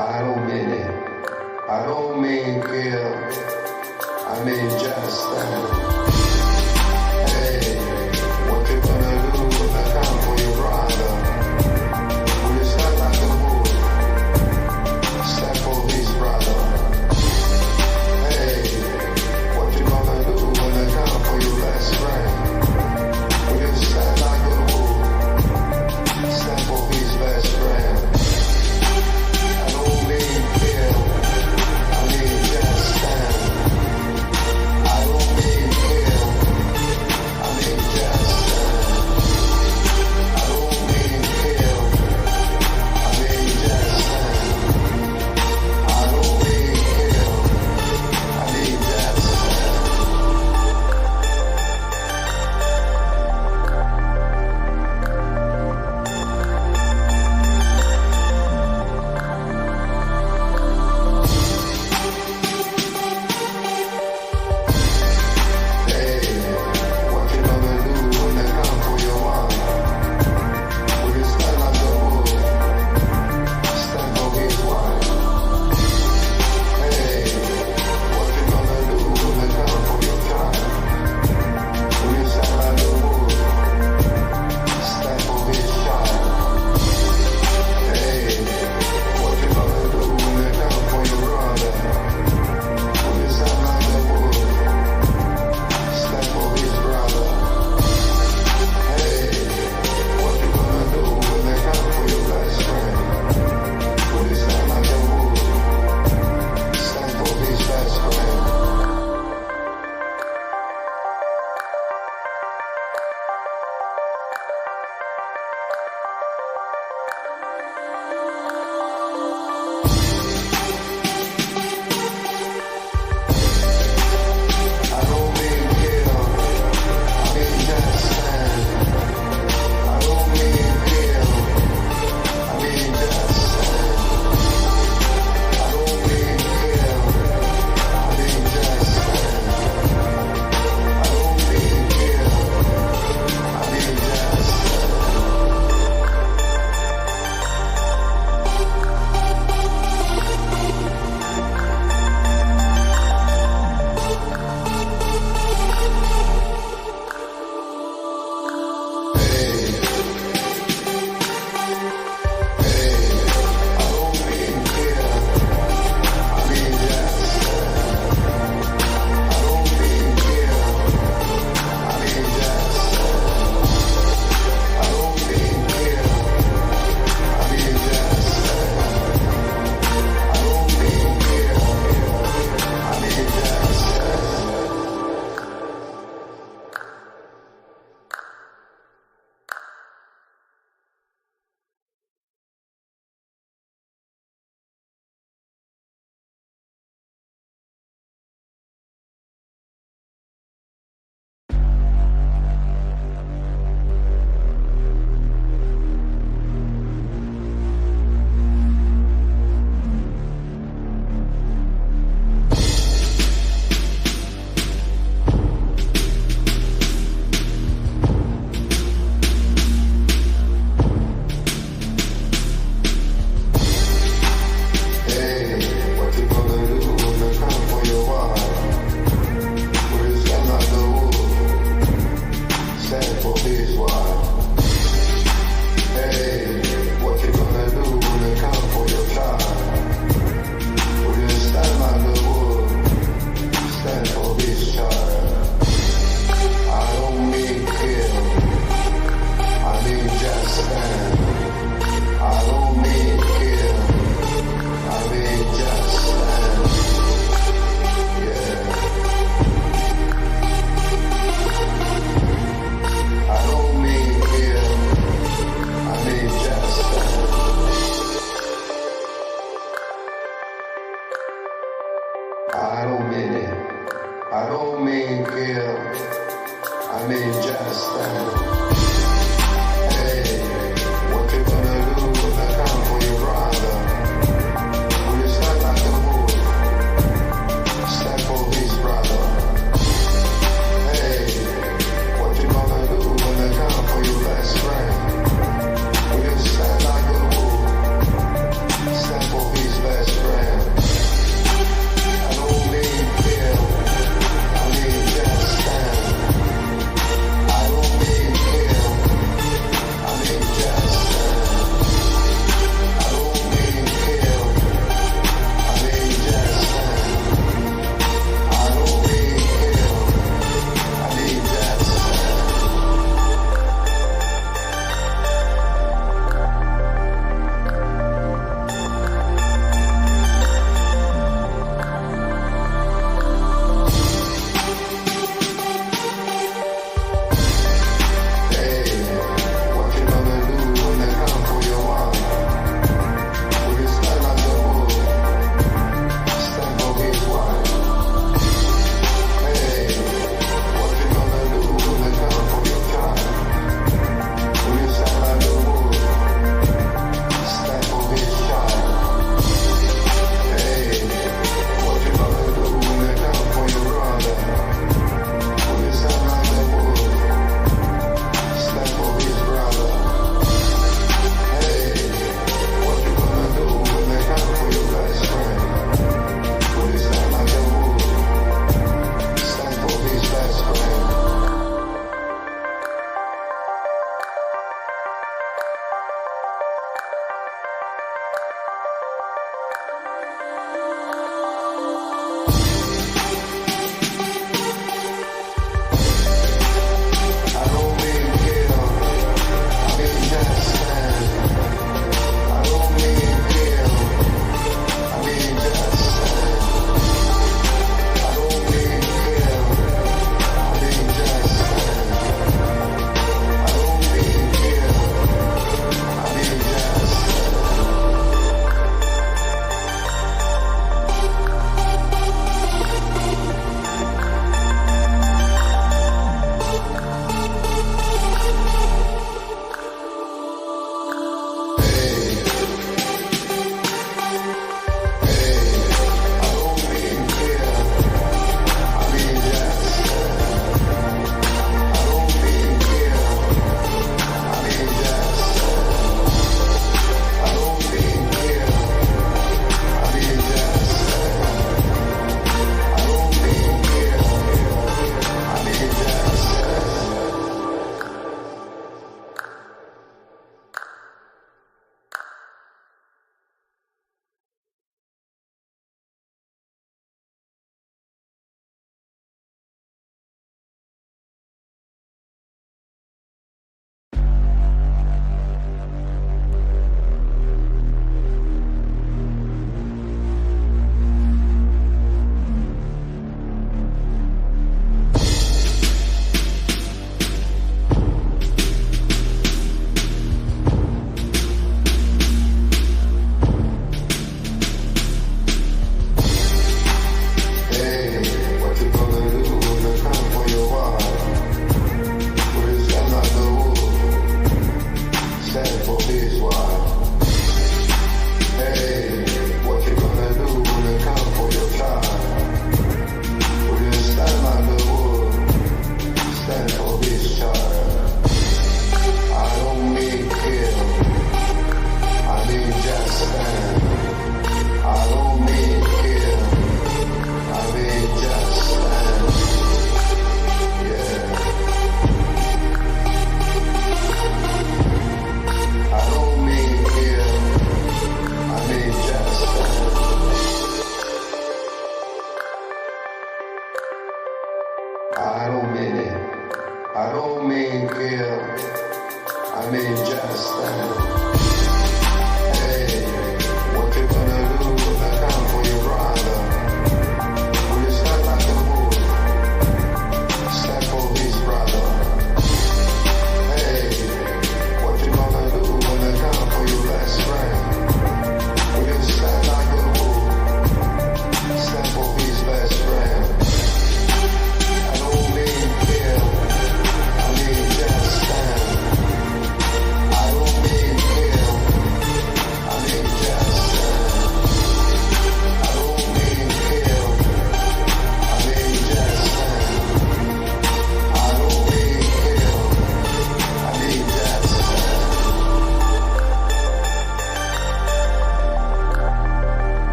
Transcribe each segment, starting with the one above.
I don't mean it. I don't mean kill. I mean just hey, what you gonna do when I come for your brother? When you step like a bull, step for his brother. Hey, what you gonna do when I come for your best friend? When you step like a bull, step for his best friend. I don't mean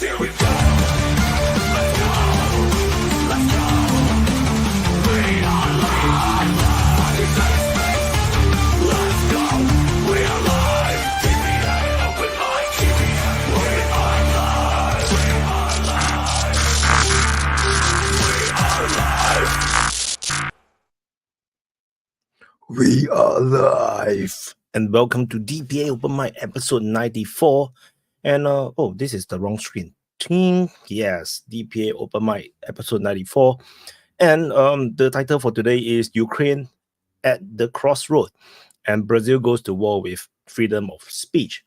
We are live, and welcome to DPA Open Mic episode 94. And this is the wrong screen. Yes, DPA Open Mic episode 94. And the title for today is Ukraine at the crossroad, and Brazil goes to war with freedom of speech.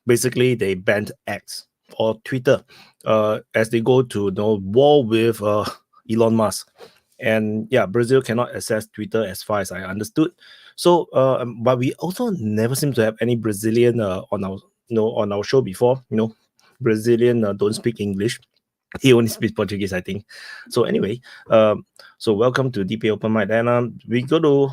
Basically, they banned X or Twitter as they go to war with Elon Musk. And yeah, Brazil cannot access Twitter as far as I understood. So, but we also never seem to have any Brazilian on our show before. Brazilian don't speak English. He only speaks Portuguese, I think. So anyway, so welcome to DPA Open Mic. And we're going to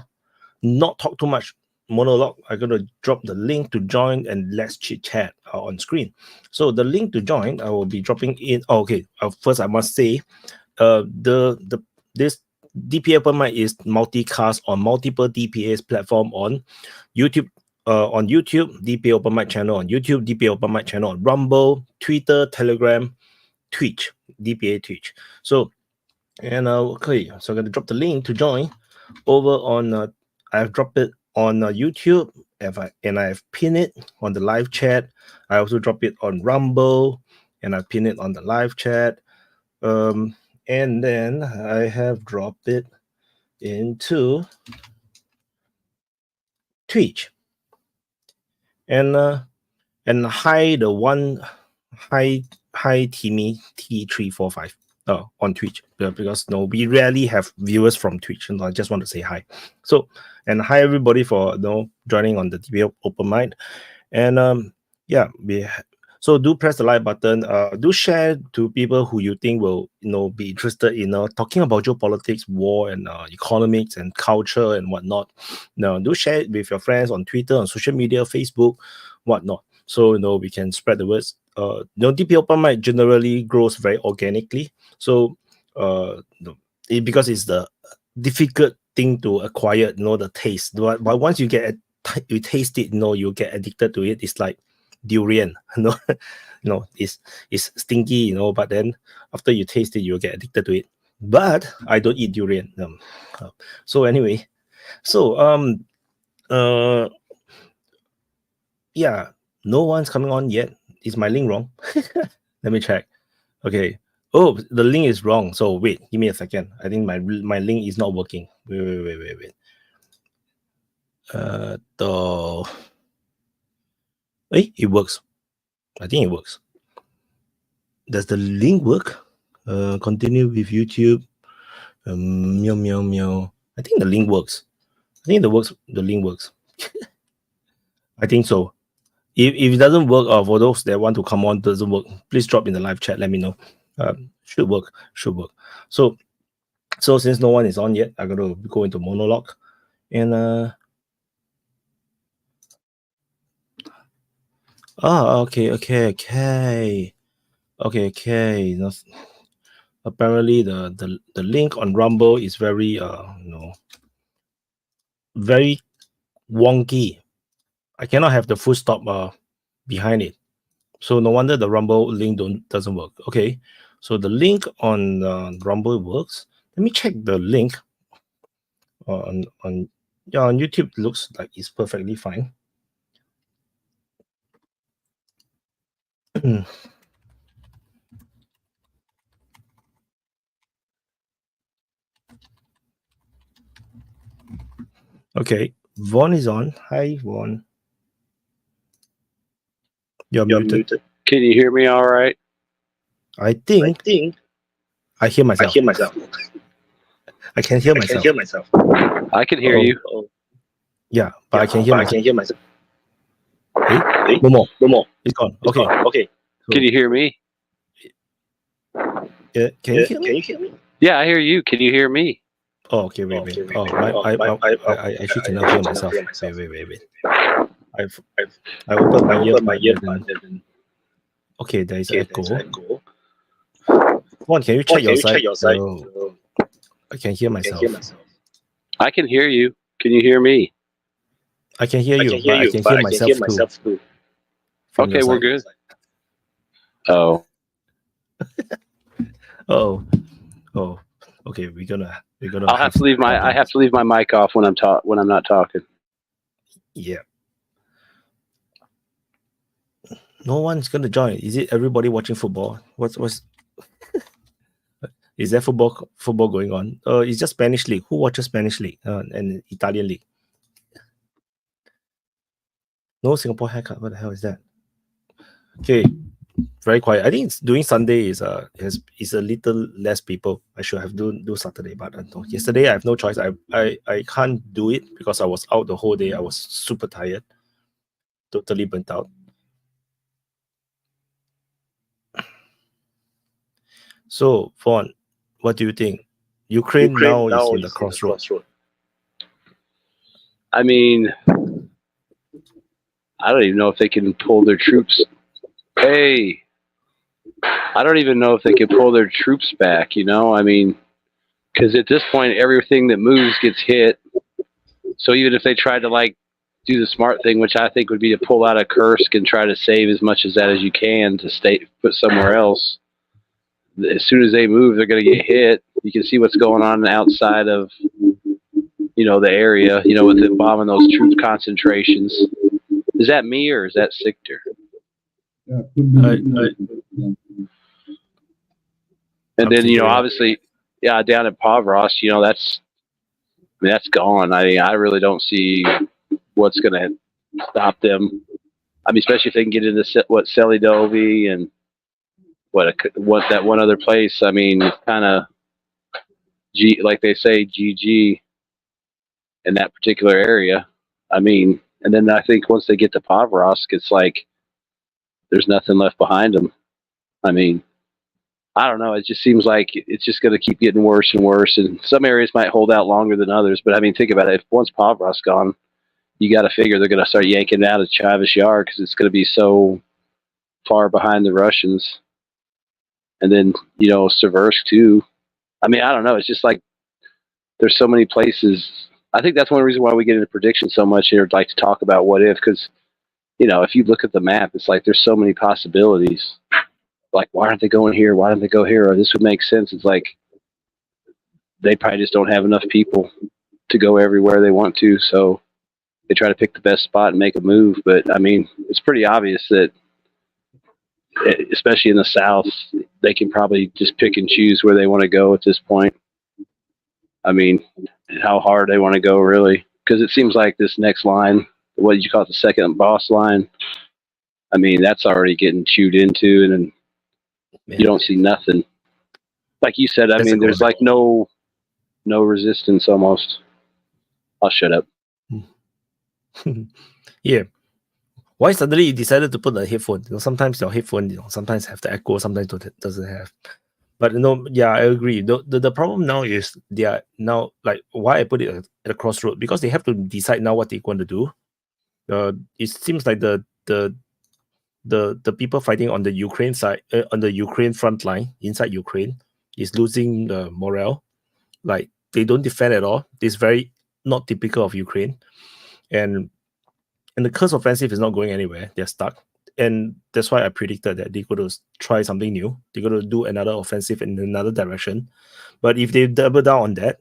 not talk too much monologue. I'm going to drop the link to join and let's chit chat on screen. So the link to join, I will be dropping in. First I must say, this DPA Open Mic is multicast on multiple DPAs platform on YouTube. DPA Open Mic channel on YouTube, DPA Open Mic channel on Rumble, Twitter, Telegram, Twitch, DPA Twitch. So, and okay, so I'm going to drop the link to join over on. I've dropped it on YouTube, and I've pinned it on the live chat. I also drop it on Rumble, and I pin it on the live chat. And then I have dropped it into Twitch. And hi Timmy T345 on Twitch, because we rarely have viewers from Twitch, and I just want to say hi. So, and hi everybody for joining on the DPA Open Mic. And so do press the like button. Do share to people who you think will be interested in talking about geopolitics, war, and economics and culture and whatnot. Now do share it with your friends on Twitter, on social media, Facebook, whatnot. So we can spread the words. DPA Open Mic generally grows very organically. So because it's the difficult thing to acquire, the taste. But once you taste it, you get addicted to it. It's like durian, it's stinky, but then after you taste it, you'll get addicted to it. But I don't eat durian. So anyway, so yeah, no one's coming on yet. Is my link wrong? Let me check. Okay. Oh, the link is wrong. So wait, give me a second. I think my link is not working. Wait. It works. I think it works. Does the link work? Continue with YouTube. Meow. I think the link works. The link works. I think so. If it doesn't work, or for those that want to come on doesn't work, please drop in the live chat. Let me know. Should work. So since no one is on yet, I'm gonna go into monologue. And okay. Apparently the link on Rumble is very very wonky. I cannot have the full stop behind it. So no wonder the Rumble link doesn't work. Okay, so the link on Rumble works. Let me check the link on YouTube. Looks like it's perfectly fine. Okay, Vaughn is on. Hi, Vaughn. You're muted. Can you hear me all right? I think I hear myself. I can hear myself. I can hear you. Yeah, but I can hear myself. Hey? No more. It's gone. Okay. Can you hear me? Can you hear me? Yeah, I hear you. Can you hear me? Oh, okay. Wait. I actually cannot hear myself. Wait. I opened my earbud. Okay, there is echo. One, can you check your side? So I can hear myself. I can hear you. Can you hear me? I can hear you, but I can hear myself too. From Okay, your we're side. good. Oh, Oh. Okay, we're gonna. I'll have to leave my. I have to leave my mic off when I'm not talking. Yeah. No one's gonna join. Is it everybody watching football? What's is there football going on? It's just Spanish league. Who watches Spanish league and Italian league? No Singapore haircut. What the hell is that? Okay, very quiet. I think it's doing Sunday is a little less people. I should have do Saturday, but no. Yesterday I have no choice. I can't do it because I was out the whole day. I was super tired, totally burnt out. So, Fawn, what do you think? Ukraine now is in the crossroad. I mean, I don't even know if they can pull their troops. Hey, I don't even know if they can pull their troops back, you know? I mean, because at this point, everything that moves gets hit. So even if they tried to, like, do the smart thing, which I think would be to pull out a Kursk and try to save as much of that as you can to put somewhere else, as soon as they move, they're going to get hit. You can see what's going on outside of, you know, the area, you know, with them bombing those troop concentrations. Is that me or is that Sikter? And then, you know, obviously, yeah, down at Pavros, you know, that's gone. I mean, I really don't see what's going to stop them. I mean, especially if they can get into Selidovi and what that one other place. I mean, it's kind of like they say, GG in that particular area. I mean, and then I think once they get to Pavrovsk, it's like there's nothing left behind them. I mean, I don't know. It just seems like it's just going to keep getting worse and worse. And some areas might hold out longer than others. But I mean, think about it. If once Pavrovsk's gone, you got to figure they're going to start yanking out of Chivas Yar because it's going to be so far behind the Russians. And then, you know, Seversk too. I mean, I don't know. It's just like there's so many places. I think that's one reason why we get into predictions so much here. I'd like to talk about what if, because, you know, if you look at the map, it's like there's so many possibilities. Like, why aren't they going here? Why don't they go here? Or this would make sense. It's like they probably just don't have enough people to go everywhere they want to. So they try to pick the best spot and make a move. But, I mean, it's pretty obvious that, especially in the South, they can probably just pick and choose where they want to go at this point. I mean, how hard they want to go, really. Because it seems like this next line, what did you call it, the second boss line? I mean, that's already getting chewed into, and then you don't see nothing. Like you said, I mean, there's like no resistance almost. I'll shut up. Yeah. Why suddenly you decided to put a headphone? You know, sometimes your headphone, you know, sometimes have the echo, sometimes doesn't have. But you know, yeah, I agree. The problem now is they are now, like, why I put it at a crossroad, because they have to decide now what they're going to do. It seems like the people fighting on the Ukraine side, on the Ukraine front line inside Ukraine, is losing morale. Like, they don't defend at all. It's very not typical of Ukraine, and the Kursk offensive is not going anywhere. They're stuck. And that's why I predicted that they're going to try something new. They're going to do another offensive in another direction. But if they double down on that,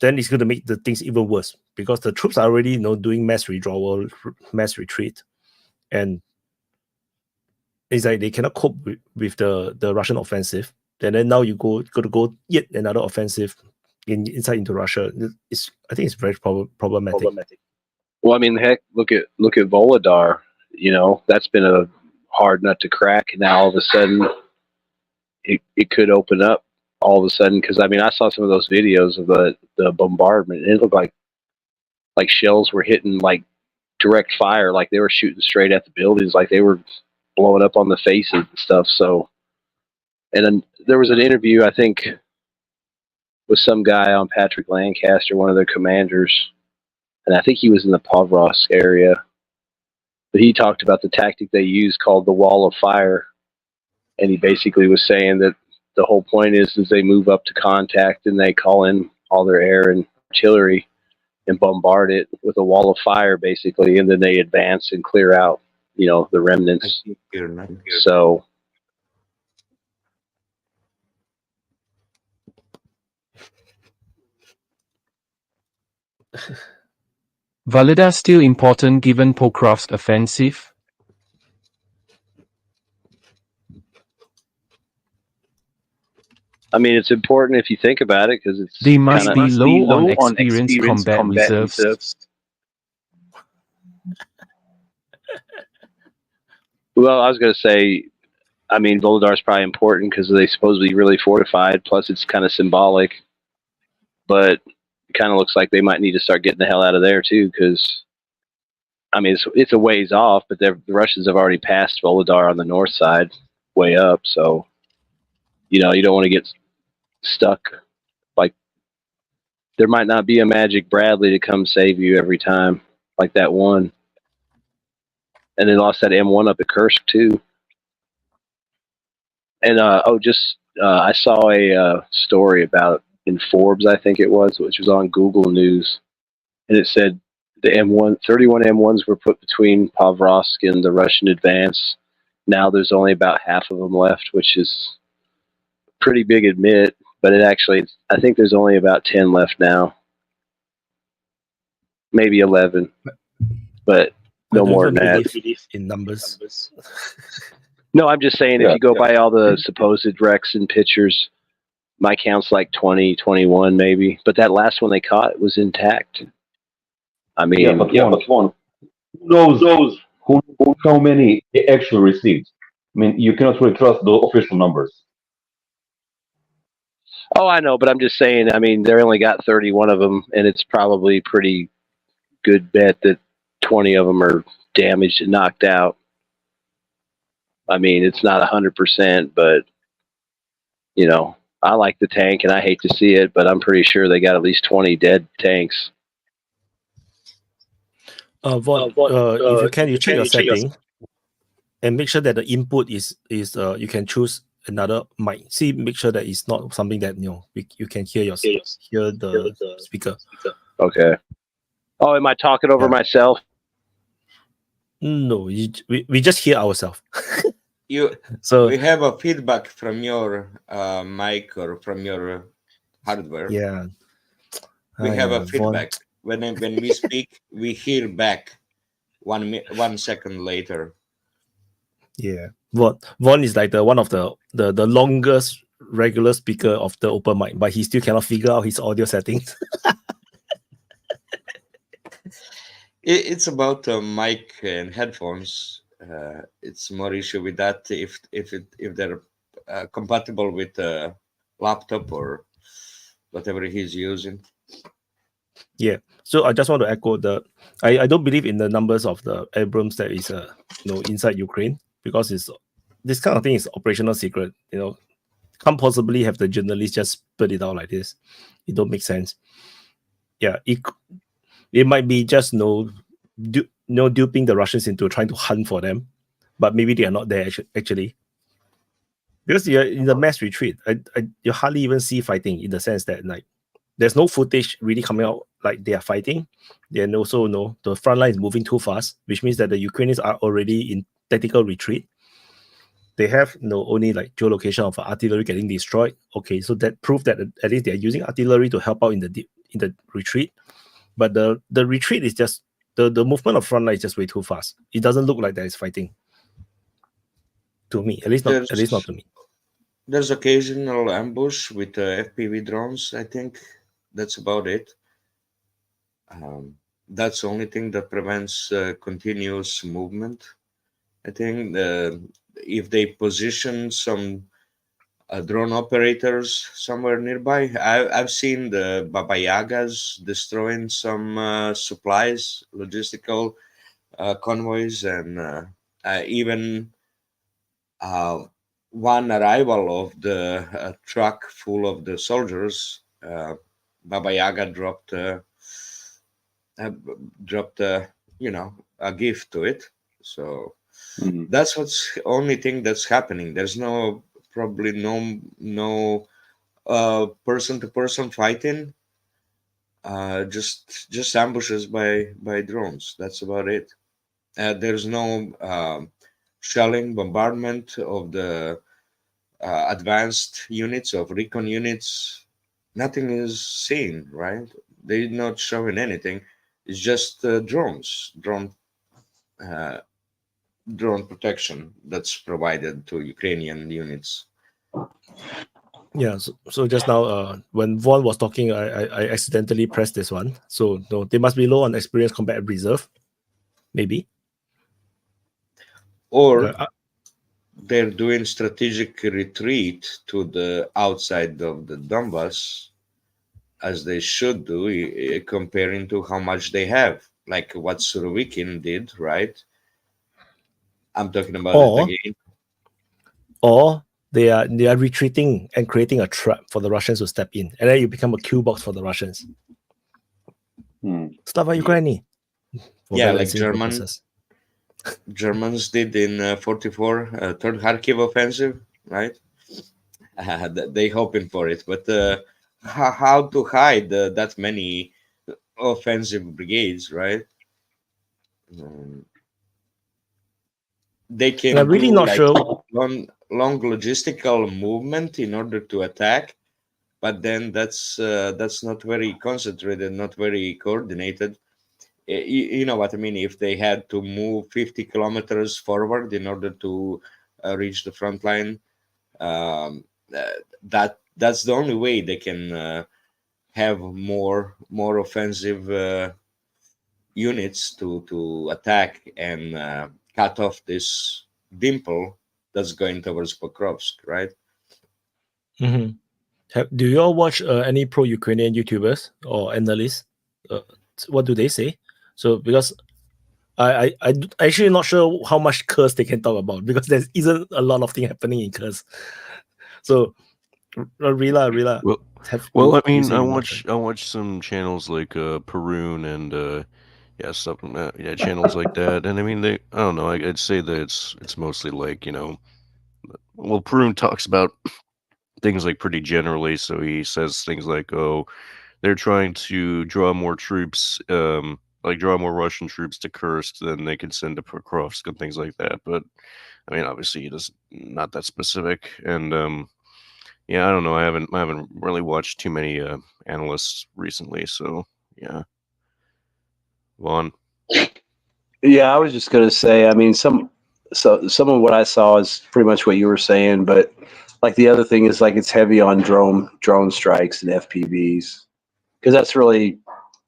then it's going to make the things even worse, because the troops are already, you know, doing mass withdrawal, mass retreat. And it's like they cannot cope with the Russian offensive. And then now you got to go yet another offensive inside into Russia. I think it's very problematic. Well, I mean, heck, look at Volodar. You know, that's been a hard nut to crack. And now all of a sudden, it could open up all of a sudden. Because I mean, I saw some of those videos of the bombardment, and it looked like shells were hitting like direct fire, like they were shooting straight at the buildings, like they were blowing up on the faces and stuff. So, and then there was an interview, I think, with some guy on Patrick Lancaster, one of their commanders. And I think he was in the Pavlovsk area. he talked about the tactic they use called the wall of fire. And he basically was saying that the whole point is they move up to contact and they call in all their air and artillery and bombard it with a wall of fire, basically, and then they advance and clear out, the remnants. So, Valida still important given Pokrov's offensive? I mean, it's important if you think about it, because it's They must be low on experienced combat reserves. Well, I was going to say, I mean, Volodar's probably important because they supposedly really fortified, plus it's kind of symbolic. But it kind of looks like they might need to start getting the hell out of there, too, because, I mean, it's a ways off, but the Russians have already passed Volodar on the north side, way up, so, you don't want to get stuck. Like, there might not be a Magic Bradley to come save you every time, like that one. And they lost that M1 up at Kursk, too. And, I saw a story about, in Forbes, I think it was, which was on Google News. And it said the 31 M1s were put between Pavlovsk and the Russian advance. Now there's only about half of them left, which is a pretty big admit. But I think there's only about 10 left now. Maybe 11. But no more than that. In numbers. No, I'm just saying, if you go by all the supposed wrecks and pictures, my count's like 20, 21 maybe. But that last one they caught was intact. I mean, but one. Who knows how many they actually received? I mean, you cannot really trust the official numbers. Oh, I know, but I'm just saying, I mean, they only got 31 of them, and it's probably pretty good bet that 20 of them are damaged and knocked out. I mean, it's not 100%, but, I like the tank, and I hate to see it, but I'm pretty sure they got at least 20 dead tanks. If you can, you check your setting and make sure that the input is you can choose another mic. See, make sure that it's not something that you can hear hear the speaker. Okay. Oh, am I talking over myself? No, we just hear ourselves. We have a feedback from your mic or from your hardware. Yeah. We have a feedback. When we speak, we hear back 1 second later. Yeah. Von is like one of the longest regular speaker of the open mic, but he still cannot figure out his audio settings. It's about mic and headphones. It's more issue with that if they're compatible with a laptop or whatever he's using. Yeah. So I just want to echo I don't believe in the numbers of the Abrams that is inside Ukraine, because this kind of thing is operational secret. Can't possibly have the journalists just put it out like this. It don't make sense. Yeah, it might be just duping the Russians into trying to hunt for them, but maybe they are not there actually. Because you're in the mass retreat, you hardly even see fighting, in the sense that there's no footage really coming out like they are fighting. Then also the front line is moving too fast, which means that the Ukrainians are already in tactical retreat. They have only geolocation of artillery getting destroyed. Okay, so that proves that at least they are using artillery to help out in the retreat. But the retreat is just the movement of front line is just way too fast. It doesn't look like there is fighting. To me, at least not to me. There's occasional ambush with FPV drones. I think that's about it. That's the only thing that prevents continuous movement. I think if they position some drone operators somewhere nearby, I've seen the Baba Yagas destroying some supplies, logistical convoys, and even one arrival of the truck full of the soldiers, Baba Yaga dropped a gift to it. So that's what's only thing that's happening. There's probably no person to person fighting. Just ambushes by drones. That's about it. There's no shelling, bombardment of the advanced units of recon units. Nothing is seen, right? They're not showing anything. It's just drone protection that's provided to Ukrainian units. Yeah, so just now, when Vaughn was talking, I accidentally pressed this one. So no, they must be low on experience combat reserve, maybe. Or they're doing strategic retreat to the outside of the Donbass, as they should do, comparing to how much they have, like what Surovikin did, right? I'm talking about it again. Or they are retreating and creating a trap for the Russians to step in, and then you become a cue box for the Russians. Slava Ukraini. Yeah, like Germans did in 44, Third Kharkiv offensive, right? They hoping for it, but how to hide that many offensive brigades, right? They can. I'm really not sure. Long logistical movement in order to attack, but then that's not very concentrated, not very coordinated. You know what I mean? If they had to move 50 kilometers forward in order to reach the front line, that's the only way they can have more offensive units to attack and cut off this dimple that's going towards Pokrovsk, right? Do you all watch any pro-Ukrainian YouTubers or analysts? What do they say? So because I actually not sure how much curse they can talk about, because there isn't a lot of things happening in curse. So Rila. Well, I mean, I watch some channels like Perun and channels like that, and I mean, I don't know. I'd say that it's mostly like, well, Perun talks about things like pretty generally, so he says things like, oh, they're trying to draw more troops, draw more Russian troops to Kursk than they can send to Pokrovsk and things like that. But I mean, obviously, it is not that specific, and I don't know. I haven't really watched too many analysts recently, so yeah. Vaughn. Yeah, I was just gonna say. I mean, some of what I saw is pretty much what you were saying, but like the other thing is like it's heavy on drone strikes and FPVs, because that's really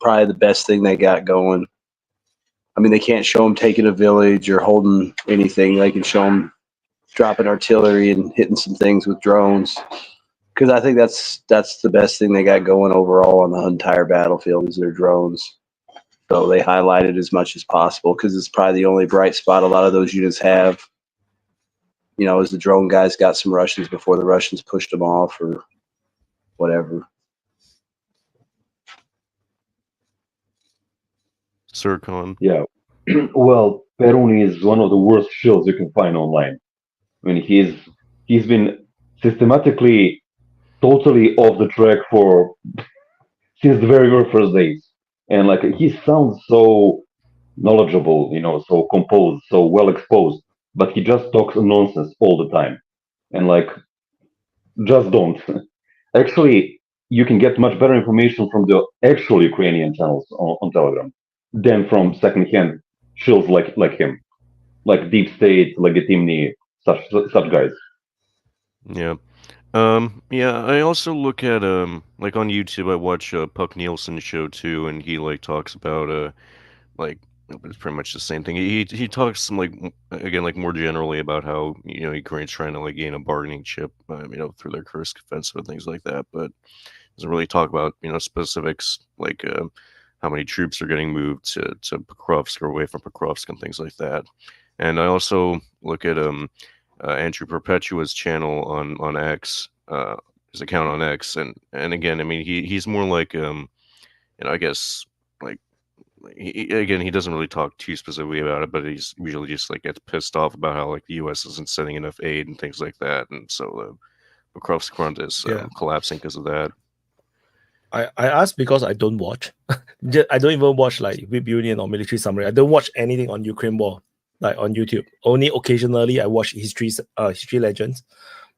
probably the best thing they got going. I mean, they can't show them taking a village or holding anything. They can show them dropping artillery and hitting some things with drones, because I think that's the best thing they got going overall on the entire battlefield is their drones. So they highlight it as much as possible, because it's probably the only bright spot a lot of those units have. As the drone guys got some Russians before the Russians pushed them off or whatever. Sircon. Yeah. Well, Perun is one of the worst shields you can find online. I mean, he's been systematically totally off the track since the very, very first days. And like, he sounds so knowledgeable, so composed, so well exposed, but he just talks nonsense all the time. And like, just don't. Actually, you can get much better information from the actual Ukrainian channels on Telegram than from secondhand shills like him, like Deep State, Legitimny, such guys. Yeah. I also look at like on YouTube I watch Puck Nielsen's show too, and he like talks about it's pretty much the same thing. He talks some like more generally about how Ukraine's trying to like gain a bargaining chip through their Kursk offensive and things like that, but doesn't really talk about specifics like how many troops are getting moved to Pokrovsk or away from Pokrovsk and things like that. And I also look at Andrew Perpetua's channel on X, his account on X, and again, I mean, he's more like I guess like again, he doesn't really talk too specifically about it, but he's usually just like gets pissed off about how like the U.S. isn't sending enough aid and things like that, and so the front is collapsing because of that. I asked because I don't watch. I don't even watch like Whip Union or Military Summary. I don't watch anything on Ukraine war, like on YouTube. Only occasionally I watch history legends,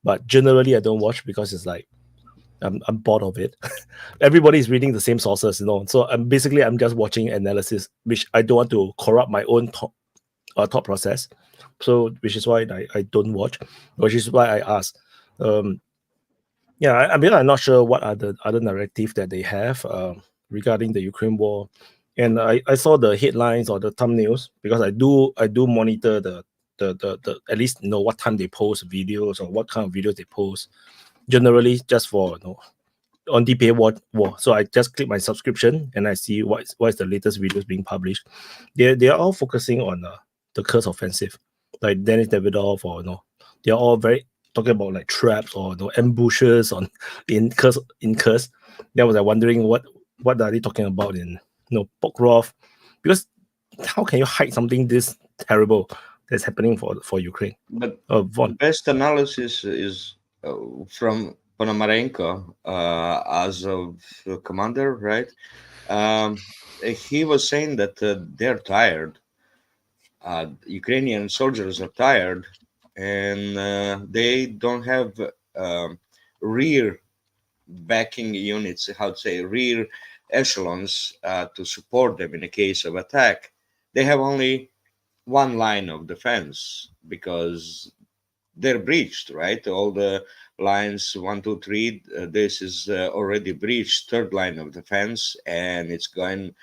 but generally I don't watch because it's like I'm bored of it. Everybody's reading the same sources, you know. So I'm just watching analysis, which I don't want to corrupt my own thought process. So which is why I don't watch, which is why I ask. Yeah, I mean, I'm not sure what are the other narrative that they have regarding the Ukraine war, and I saw the headlines or the thumbnails because I do monitor the at least know what time they post videos or what kind of videos they post. Generally, just for on DPA war. So I just click my subscription and I see what is the latest videos being published. They are all focusing on the Kursk offensive, like Denis Davidov or they're all very talking about like traps or ambushes in Kursk. Then I was like wondering what are they talking about in Pokrov, because how can you hide something this terrible that's happening for Ukraine? But the best analysis is from Ponomarenko as of commander, right? He was saying that they're tired. Ukrainian soldiers are tired, and they don't have rear backing units, rear echelons to support them in a case of attack. They have only one line of defense because they're breached, right? All the lines 1, 2, 3. This is already breached. Third line of defense, and it's going.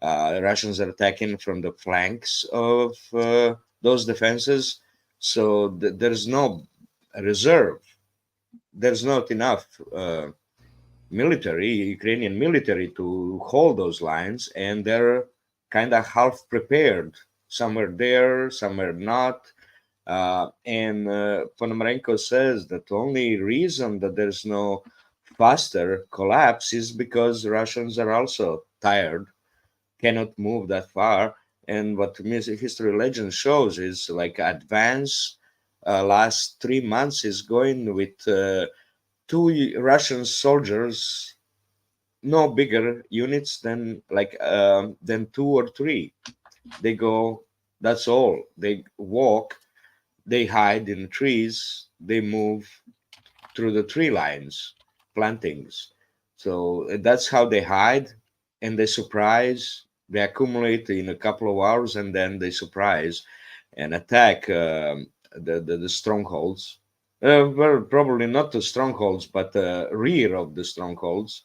Russians are attacking from the flanks of those defenses, so there's no reserve. There's not enough Ukrainian military to hold those lines, and they're kind of half prepared. Somewhere there, somewhere not. And Ponomarenko says that the only reason that there's no faster collapse is because Russians are also tired, cannot move that far. And what history legend shows is like advance last 3 months is going with 2 Russian soldiers, no bigger units than 2 or 3. They go, that's all. They walk, they hide in trees, they move through the tree lines, plantings. So that's how they hide, and they surprise. They accumulate in a couple of hours, and then they surprise and attack the strongholds. Well, probably not the strongholds, but the rear of the strongholds.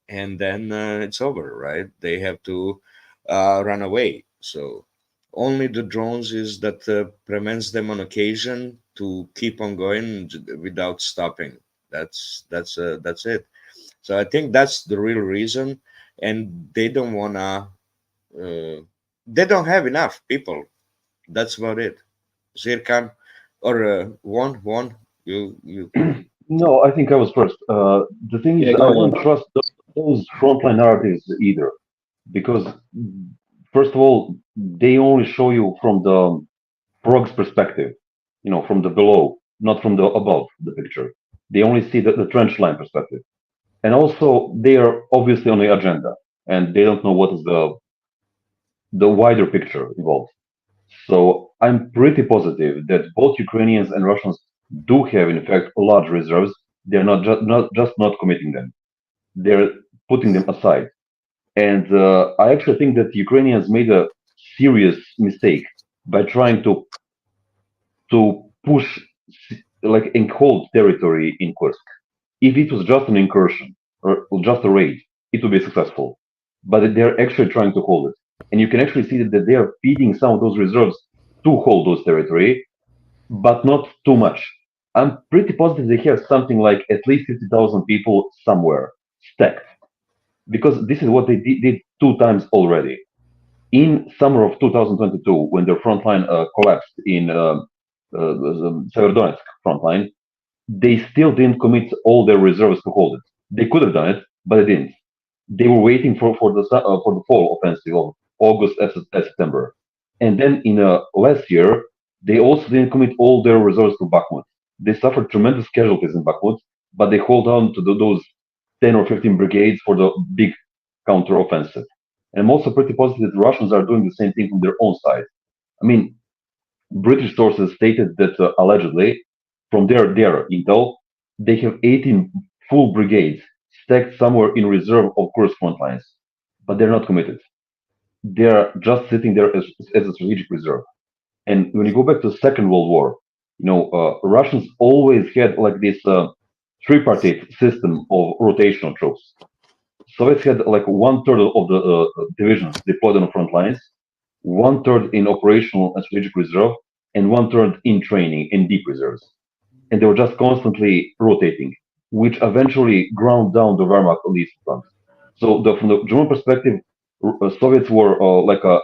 And then it's over, right? They have to run away. So only the drones is that prevents them on occasion to keep on going without stopping. That's it. So I think that's the real reason, and they don't wanna. They don't have enough people. That's about it. Zirkan or one. You. No, I think I was first. The thing is, I don't trust those frontline narratives either, because first of all, they only show you from the prog's perspective, from the below, not from the above the picture. They only see the trench line perspective, and also they are obviously on the agenda, and they don't know what is the wider picture involved. So I'm pretty positive that both Ukrainians and Russians do have, in fact, large reserves. They're not not committing them; they're putting them aside. And I actually think that Ukrainians made a serious mistake by trying to push like and hold territory in Kursk. If it was just an incursion or just a raid, it would be successful. But they're actually trying to hold it, and you can actually see that they are feeding some of those reserves to hold those territory, but not too much. I'm pretty positive they have something like at least 50,000 people somewhere stacked, because this is what they did 2 times already. In summer of 2022, when their front line collapsed in the Severodonetsk front line, they still didn't commit all their reserves to hold it. They could have done it, but they didn't. They were waiting for the fall offensive August and September. And then in last year, they also didn't commit all their reserves to Bakhmut. They suffered tremendous casualties in Bakhmut, but they hold on to those 10 or 15 brigades for the big counteroffensive. And I'm also pretty positive the Russians are doing the same thing from their own side. I mean, British sources stated that allegedly, from their intel, they have 18 full brigades stacked somewhere in reserve of Kursk front lines, but they're not committed. They're just sitting there as a strategic reserve. And when you go back to the Second World War, Russians always had like this tripartite system of rotational troops. Soviets had like 1/3 of the divisions deployed on the front lines, 1/3 in operational and strategic reserve, and 1/3 in training in deep reserves. And they were just constantly rotating, which eventually ground down the Wehrmacht on the Eastern Front. So from the German perspective, Soviets were like a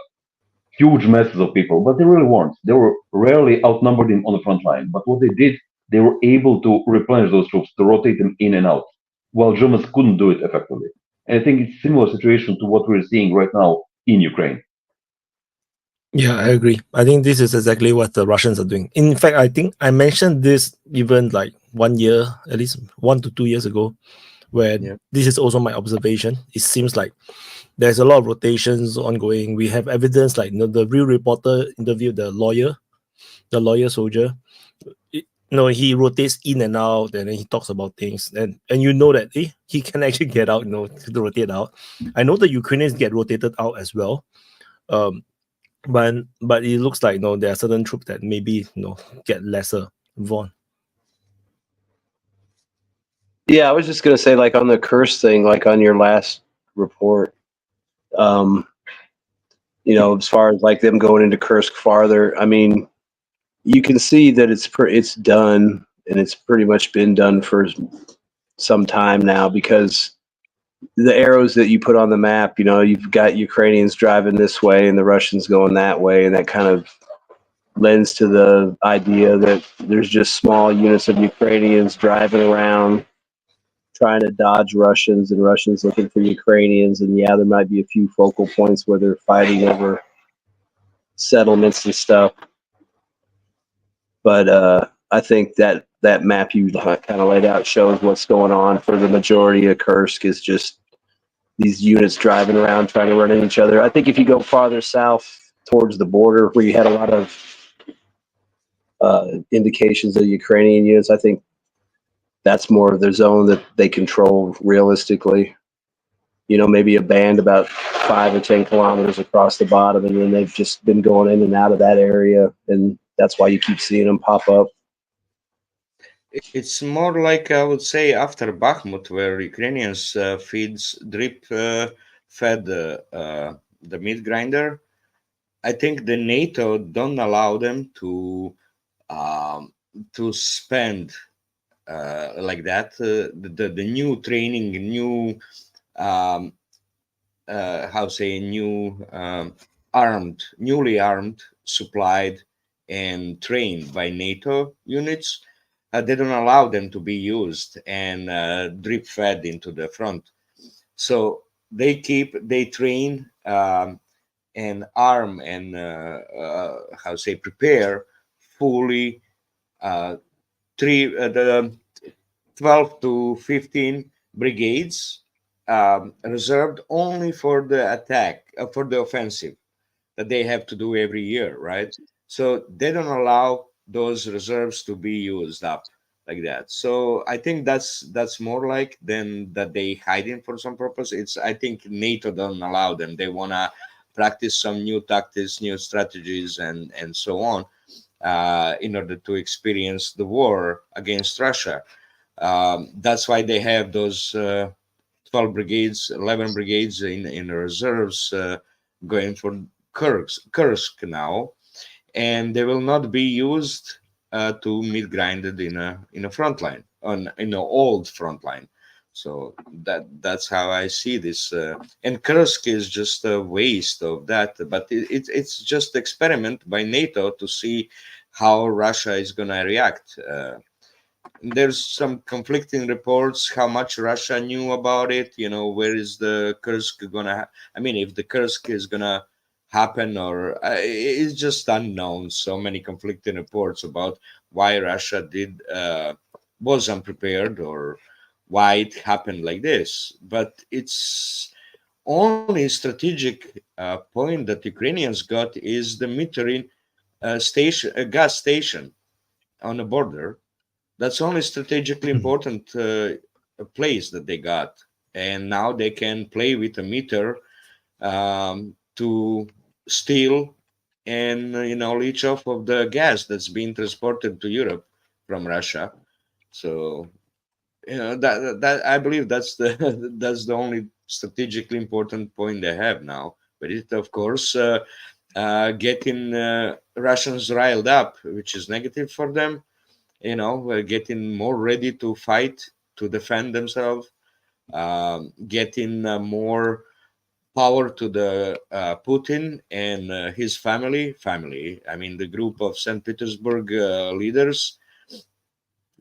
huge masses of people, but they really weren't. They were rarely outnumbered on the front line. But what they did, they were able to replenish those troops, to rotate them in and out, while Germans couldn't do it effectively. And I think it's a similar situation to what we're seeing right now in Ukraine. Yeah, I agree. I think this is exactly what the Russians are doing. In fact, I think I mentioned this even like 1 year, at least 1 to 2 years ago, where this is also my observation. It seems like there's a lot of rotations ongoing. We have evidence like the real reporter interviewed the lawyer soldier. He rotates in and out, and then he talks about things, and you know that he can actually get out, to rotate out. I know the Ukrainians get rotated out as well, but it looks like there are certain troops that maybe get lesser. Vaughn. Yeah, I was just gonna say, like on the curse thing, like on your last report, as far as like them going into Kursk farther, I mean, you can see that it's done, and it's pretty much been done for some time now, because the arrows that you put on the map, you've got Ukrainians driving this way and the Russians going that way, and that kind of lends to the idea that there's just small units of Ukrainians driving around trying to dodge Russians, and Russians looking for Ukrainians. And yeah, there might be a few focal points where they're fighting over settlements and stuff. But I think that map you kind of laid out shows what's going on for the majority of Kursk is just these units driving around trying to run into each other. I think if you go farther south towards the border where you had a lot of indications of Ukrainian units, I think that's more of their zone that they control realistically. Maybe a band about 5 or 10 kilometers across the bottom, and then they've just been going in and out of that area, and that's why you keep seeing them pop up. It's more like, I would say, after Bakhmut, where Ukrainians drip fed the meat grinder. I think the NATO don't allow them to spend like that. The new training, newly armed, supplied, and trained by NATO units. They don't allow them to be used and drip fed into the front. So they train and arm and prepare fully the 12 to 15 brigades reserved only for the attack, for the offensive that they have to do every year, right? So they don't allow those reserves to be used up like that. So I think that's more like than that they hiding for some purpose. I think NATO don't allow them. They want to practice some new tactics, new strategies, and so on, in order to experience the war against Russia. That's why they have those 12 brigades, 11 brigades in reserves going for Kursk now, and they will not be used to meat grinded in a front line, in an old front line. So that's how I see this. And Kursk is just a waste of that, but it's just experiment by NATO to see how Russia is going to react. There's some conflicting reports how much Russia knew about it. Where is the Kursk gonna? I mean, if the Kursk is gonna happen, or it's just unknown. So many conflicting reports about why Russia was unprepared, or why it happened like this. But it's only strategic point that Ukrainians got is the metering station, a gas station on the border. That's only strategically important place that they got, and now they can play with a meter to steal and leach off of the gas that's being transported to Europe from Russia. So that I believe that's the that's the only strategically important point they have now. But it, of course, getting Russians riled up, which is negative for them. Getting more ready to fight, to defend themselves, getting more power to the Putin and his family. I mean, the group of St. Petersburg leaders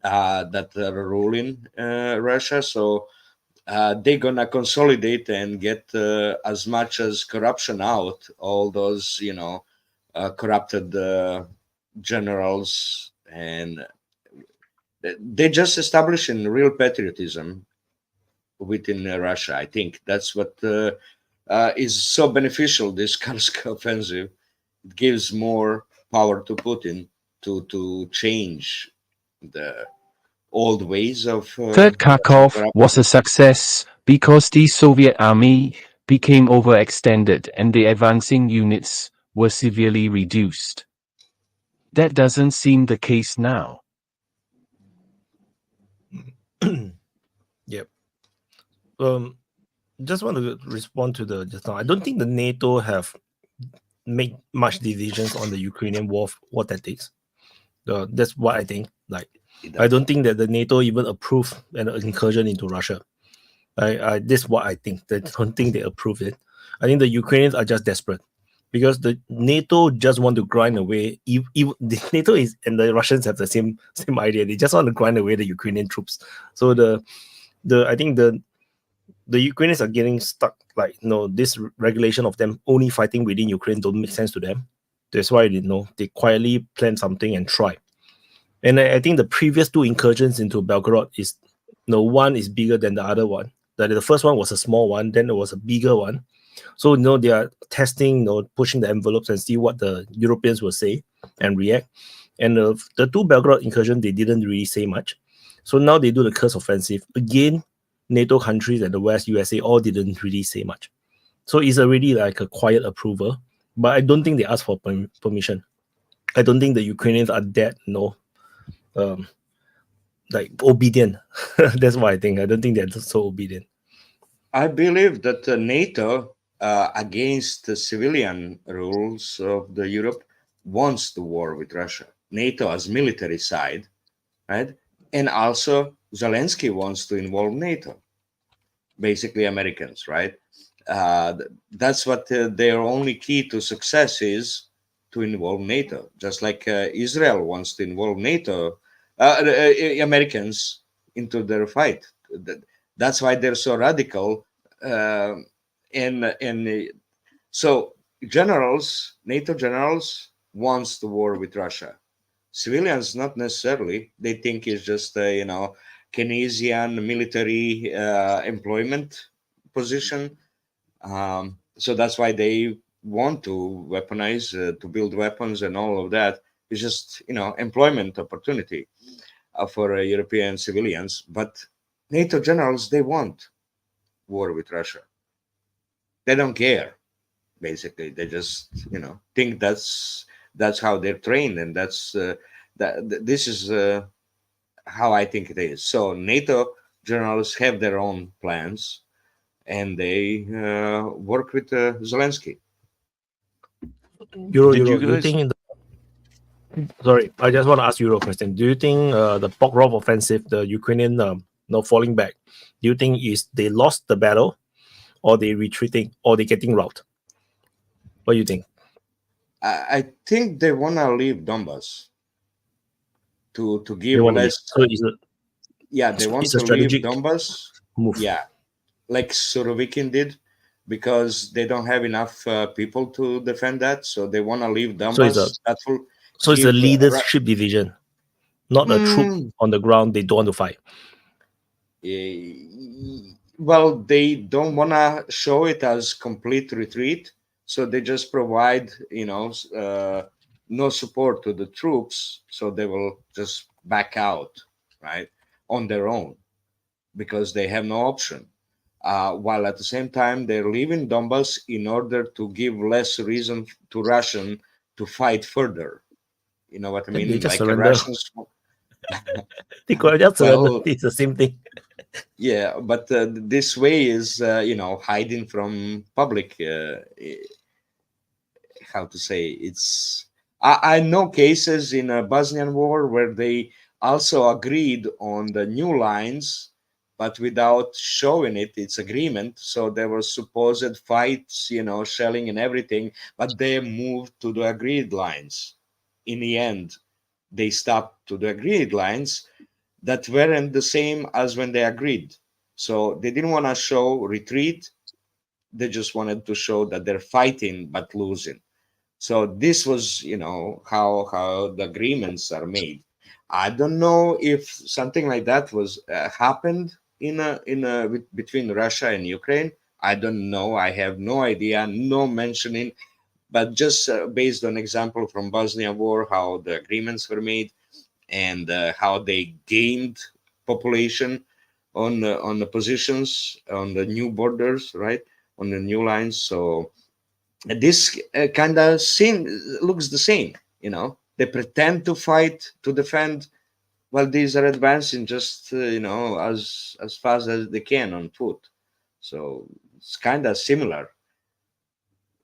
that are ruling Russia. So they're gonna consolidate and get as much as corruption out. All those, corrupted generals, and they just establishing real patriotism within Russia. I think that's what is so beneficial. This Kursk offensive, it gives more power to Putin to change the old ways of. Third Kharkov was a success because the Soviet army became overextended and the advancing units were severely reduced. That doesn't seem the case now. Yep. Just want to respond to the just now. I don't think the NATO have made much decisions on the Ukrainian war tactics. That's what I think. Like, I don't think that the NATO even approved an incursion into Russia. This is what I think. I don't think they approved it. I think the Ukrainians are just desperate because the NATO just want to grind away. The NATO is and the Russians have the same idea. They just want to grind away the Ukrainian troops. So I think the Ukrainians are getting stuck. Like, this regulation of them only fighting within Ukraine don't make sense to them. That's why they quietly plan something and try. And I think the previous two incursions into Belgorod is, one is bigger than the other one. The first one was a small one, then there was a bigger one. So, they are testing, pushing the envelopes and see what the Europeans will say and react. And the two Belgorod incursions, they didn't really say much. So now they do the Kursk offensive. Again, NATO countries and the West, USA, all didn't really say much. So it's already like a quiet approval. But I don't think they asked for permission. I don't think the Ukrainians are that, like obedient. That's what I think. I don't think they're so obedient. I believe that NATO, against the civilian rules of the Europe, wants the war with Russia. NATO as military side, right? And also Zelensky wants to involve NATO, basically Americans, right? That's what their only key to success is, to involve NATO. Just like Israel wants to involve NATO, Americans into their fight. That's why they're so radical. So NATO generals wants the war with Russia. Civilians, not necessarily. They think it's just Keynesian military employment position. So that's why they want to weaponize, to build weapons and all of that. It's just, employment opportunity for European civilians. But NATO generals, they want war with Russia. They don't care, basically. They just, think that's how they're trained, and this is how I think it is. So NATO generals have their own plans, and they work with Zelensky. Sorry, I just want to ask you a question. Do you think the Pokrovsk offensive, the Ukrainian falling back, do you think they lost the battle, or they retreating, or they getting rout? What do you think? I think they want to leave Donbass to give less. They want to leave Donbass. Move. Yeah, like Surovikin did. because they don't have enough people to defend that. So they want to leave So it's Donbass. so it's a leadership division, not a troop on the ground. They don't want to fight. Well, they don't want to show it as complete retreat, so they just provide, no support to the troops, so they will just back out, right, on their own, because they have no option. While at the same time they're leaving Donbass in order to give less reason to Russian to fight further. You know what I mean? They just Like surrender. Russians. They could just surrender. Well, It's the same thing. yeah, but this way is, hiding from public. How to say? I know cases in a Bosnian war where they also agreed on the new lines, but without showing it. It's agreement. So there were supposed fights, shelling and everything, but they moved to the agreed lines. In the end, they stopped to the agreed lines that weren't the same as when they agreed. So they didn't want to show retreat. They just wanted to show that they're fighting but losing. So this was, how the agreements are made. I don't know if something like that was happened between Russia and Ukraine. I don't know. I have no idea. No mentioning, but just based on example from Bosnia War, how the agreements were made and how they gained population on the positions on the new borders, right, on the new lines. So this kind of looks the same. They pretend to fight to defend, while these are advancing just as fast as they can on foot. So it's kind of similar.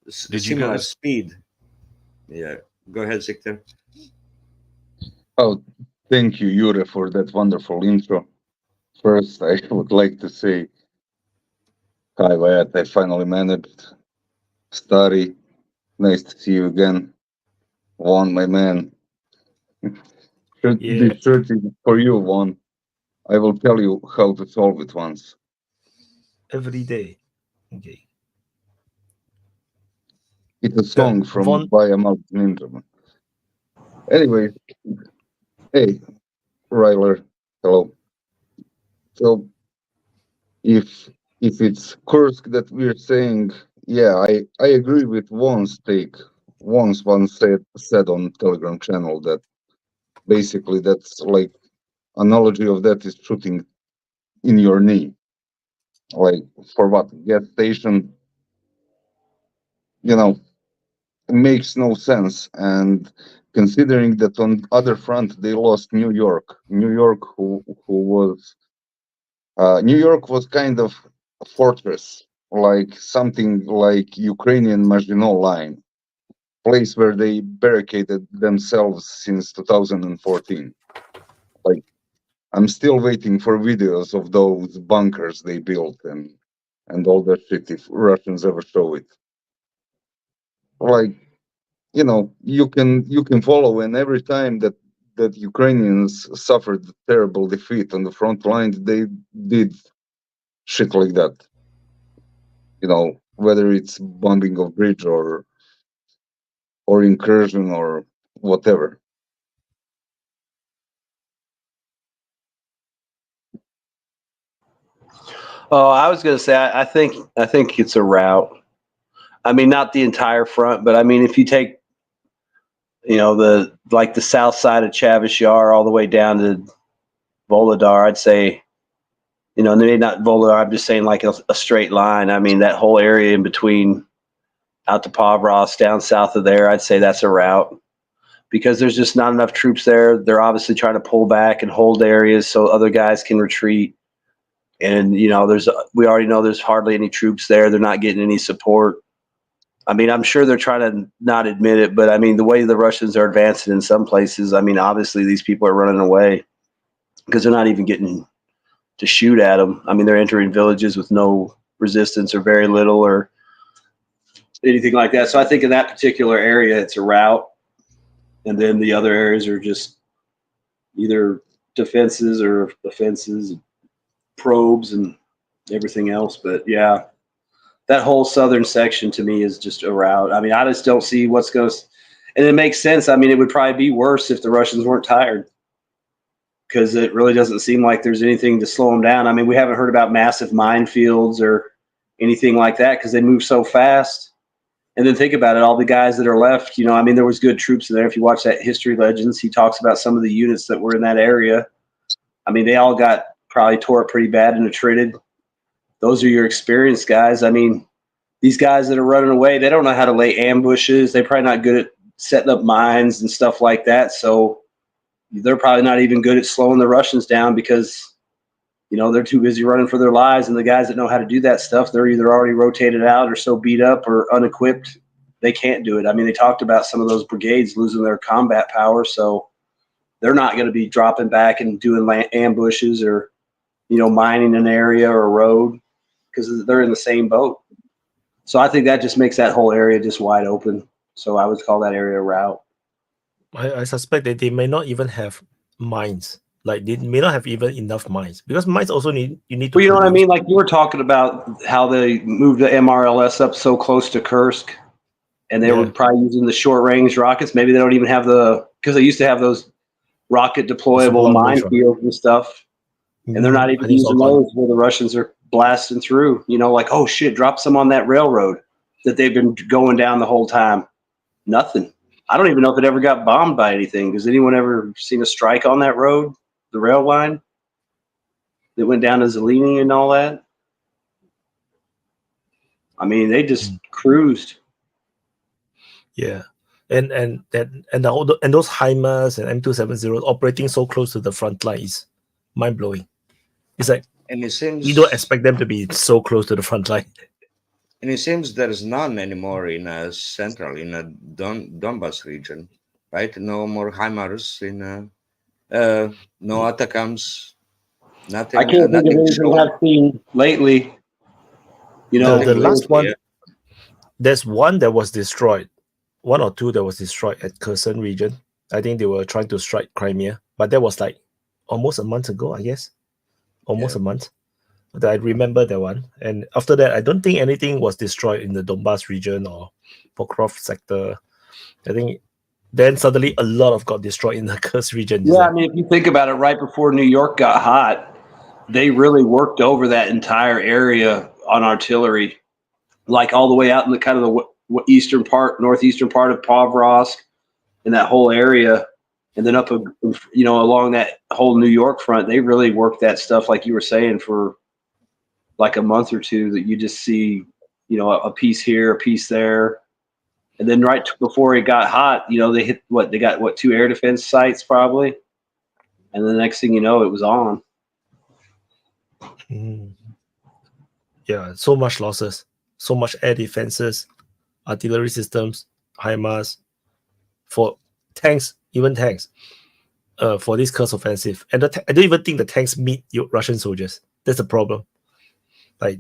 Similar speed. Yeah, go ahead, Victor. Oh, thank you, Yuri, for that wonderful intro. First, I would like to say, hi, Wyatt, I finally managed. Starry, nice to see you again. Juan, my man. This shirt is for you, Juan. I will tell you how to solve it once. Every day. Okay. It's a song from Biamal Ninja. Anyway, hey, Ryler, hello. So, if it's Kursk that we're saying, yeah, I agree with Juan's take. Once said on Telegram channel that basically that's like analogy of that is shooting in your knee. Like for what? Gas station, makes no sense. And considering that on other front they lost New York, who was New York was kind of a fortress, like something like Ukrainian Maginot Line, place where they barricaded themselves since 2014. Like, I'm still waiting for videos of those bunkers they built and all that shit if Russians ever show it. Like, you can follow, and every time that Ukrainians suffered terrible defeat on the front lines, they did shit like that. Whether it's bombing of bridge or incursion or whatever. Oh, I was going to say, I think it's a route. I mean, not the entire front, but I mean, if you take, the south side of Chavish Yar all the way down to Volodar, I'd say, maybe not Volodar, I'm just saying like a straight line. I mean, that whole area in between out to Pavros, down south of there, I'd say that's a route. Because there's just not enough troops there. They're obviously trying to pull back and hold areas so other guys can retreat. And, we already know there's hardly any troops there. They're not getting any support. I mean, I'm sure they're trying to not admit it, but I mean, the way the Russians are advancing in some places, I mean, obviously these people are running away because they're not even getting to shoot at them. I mean, they're entering villages with no resistance or very little or anything like that. So I think in that particular area, it's a rout. And then the other areas are just either defenses or offenses, probes and everything else. But yeah, that whole southern section to me is just a rout. I mean, I just don't see what's going to, and it makes sense. I mean, it would probably be worse if the Russians weren't tired, because it really doesn't seem like there's anything to slow them down. I mean, we haven't heard about massive minefields or anything like that because they move so fast. And then think about it, all the guys that are left, you know, I mean, there was good troops in there. If you watch that History Legends, he talks about some of the units that were in that area. I mean, they all got probably tore up pretty bad and attrited. Those are your experienced guys. I mean, these guys that are running away, they don't know how to lay ambushes. They're probably not good at setting up mines and stuff like that. So they're probably not even good at slowing the Russians down because, you know, they're too busy running for their lives. And the guys that know how to do that stuff, they're either already rotated out or so beat up or unequipped, they can't do it. I mean, they talked about some of those brigades losing their combat power. So they're not going to be dropping back and doing ambushes or, you know, mining an area or a road because they're in the same boat. So I think that just makes that whole area just wide open. So I would call that area a rout. I suspect that they may not even have mines. Like they may not have even enough mines because mines also you need to. Well, you know what I mean? Like you were talking about how they moved the MRLS up so close to Kursk, and they were probably using the short range rockets. Maybe they don't even have because they used to have those rocket deployable minefields and stuff, and they're not even using those where the Russians are blasting through. You know, like, oh shit, drop some on that railroad that they've been going down the whole time. Nothing. I don't even know if it ever got bombed by anything. Has anyone ever seen a strike on that road, the rail line that went down to Zeleny and all that? I mean, they just cruised. Yeah, and those HIMARS and M270 operating so close to the front line is mind blowing. It's like, and it seems you don't expect them to be so close to the front line. And it seems there is none anymore in a central, in a Donbas region, right? No more HIMARS in no ATACMS, nothing. I can't think of anything I've seen lately. You know, the last one, there's one that was destroyed, one or two that was destroyed at Kherson region. I think they were trying to strike Crimea, but that was like almost a month ago, I guess. Almost a month. But I remember that one. And after that, I don't think anything was destroyed in the Donbas region or Pokrov sector. I think then suddenly a lot of got destroyed in the Kursk region. Yeah, I mean, if you think about it, right before New York got hot, they really worked over that entire area on artillery, like all the way out in the kind of the eastern part, northeastern part of Pavlovsk, in that whole area. And then up, you know, along that whole New York front, they really worked that stuff, like you were saying, for like a month or two, that you just see, you know, a piece here, a piece there. And then right before it got hot, you know, they hit they got 2 air defense sites probably. And the next thing you know, it was on. Yeah, so much losses, so much air defenses, artillery systems, HIMARS, for tanks, even tanks, for this Kursk offensive. And I don't even think the tanks meet Russian soldiers. That's the problem. Like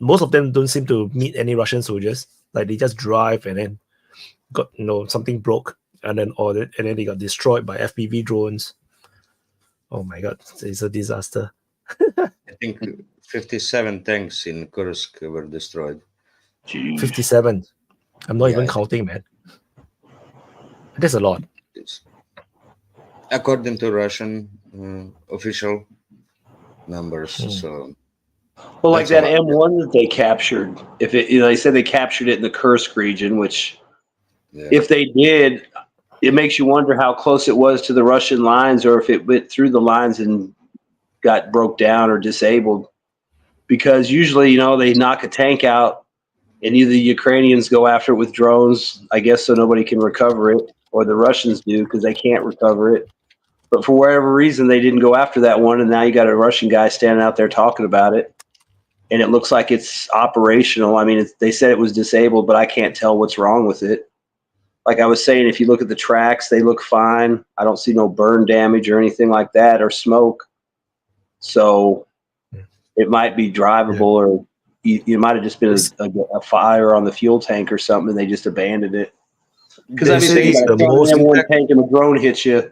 most of them don't seem to meet any Russian soldiers. Like they just drive and then got, you know, something broke and then they got destroyed by FPV drones. Oh my God, it's a disaster. I think 57 tanks in Kursk were destroyed. 57. I'm not even counting, man. That's a lot. According to Russian official numbers. So, well, like that M1 that they captured, if it, you know, they said they captured it in the Kursk region, which if they did, it makes you wonder how close it was to the Russian lines, or if it went through the lines and got broke down or disabled. Because usually, you know, they knock a tank out and either the Ukrainians go after it with drones, I guess, so nobody can recover it, or the Russians do because they can't recover it. But for whatever reason, they didn't go after that one, and now you got a Russian guy standing out there talking about it, and it looks like it's operational. I mean, they said it was disabled, but I can't tell what's wrong with it. Like I was saying, if you look at the tracks, they look fine. I don't see no burn damage or anything like that, or smoke. So it might be drivable, or you might have just been a fire on the fuel tank or something, and they just abandoned it. Because I mean, think about it, one tank and a drone hits you,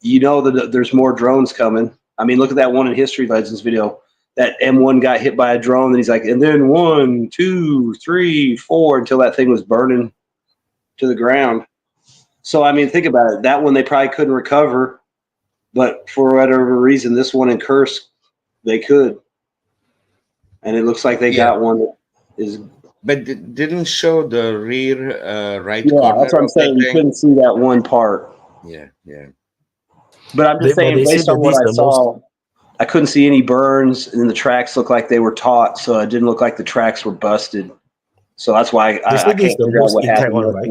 you know that there's more drones coming. I mean, look at that one in History Legends video. that M1 got hit by a drone, and he's like, and then 1, 2, 3, 4 until that thing was burning to the ground. So I mean, think about it. That one they probably couldn't recover, but for whatever reason, this one in Kursk they could, and it looks like they got one that is. But didn't show the rear right Yeah, corner. that's what I'm saying. You couldn't see that one part. Yeah, yeah. But I'm just saying, based on what I saw, I couldn't see any burns, and the tracks looked like they were taut, so it didn't look like the tracks were busted. So that's why I can't figure out what happened. One, right?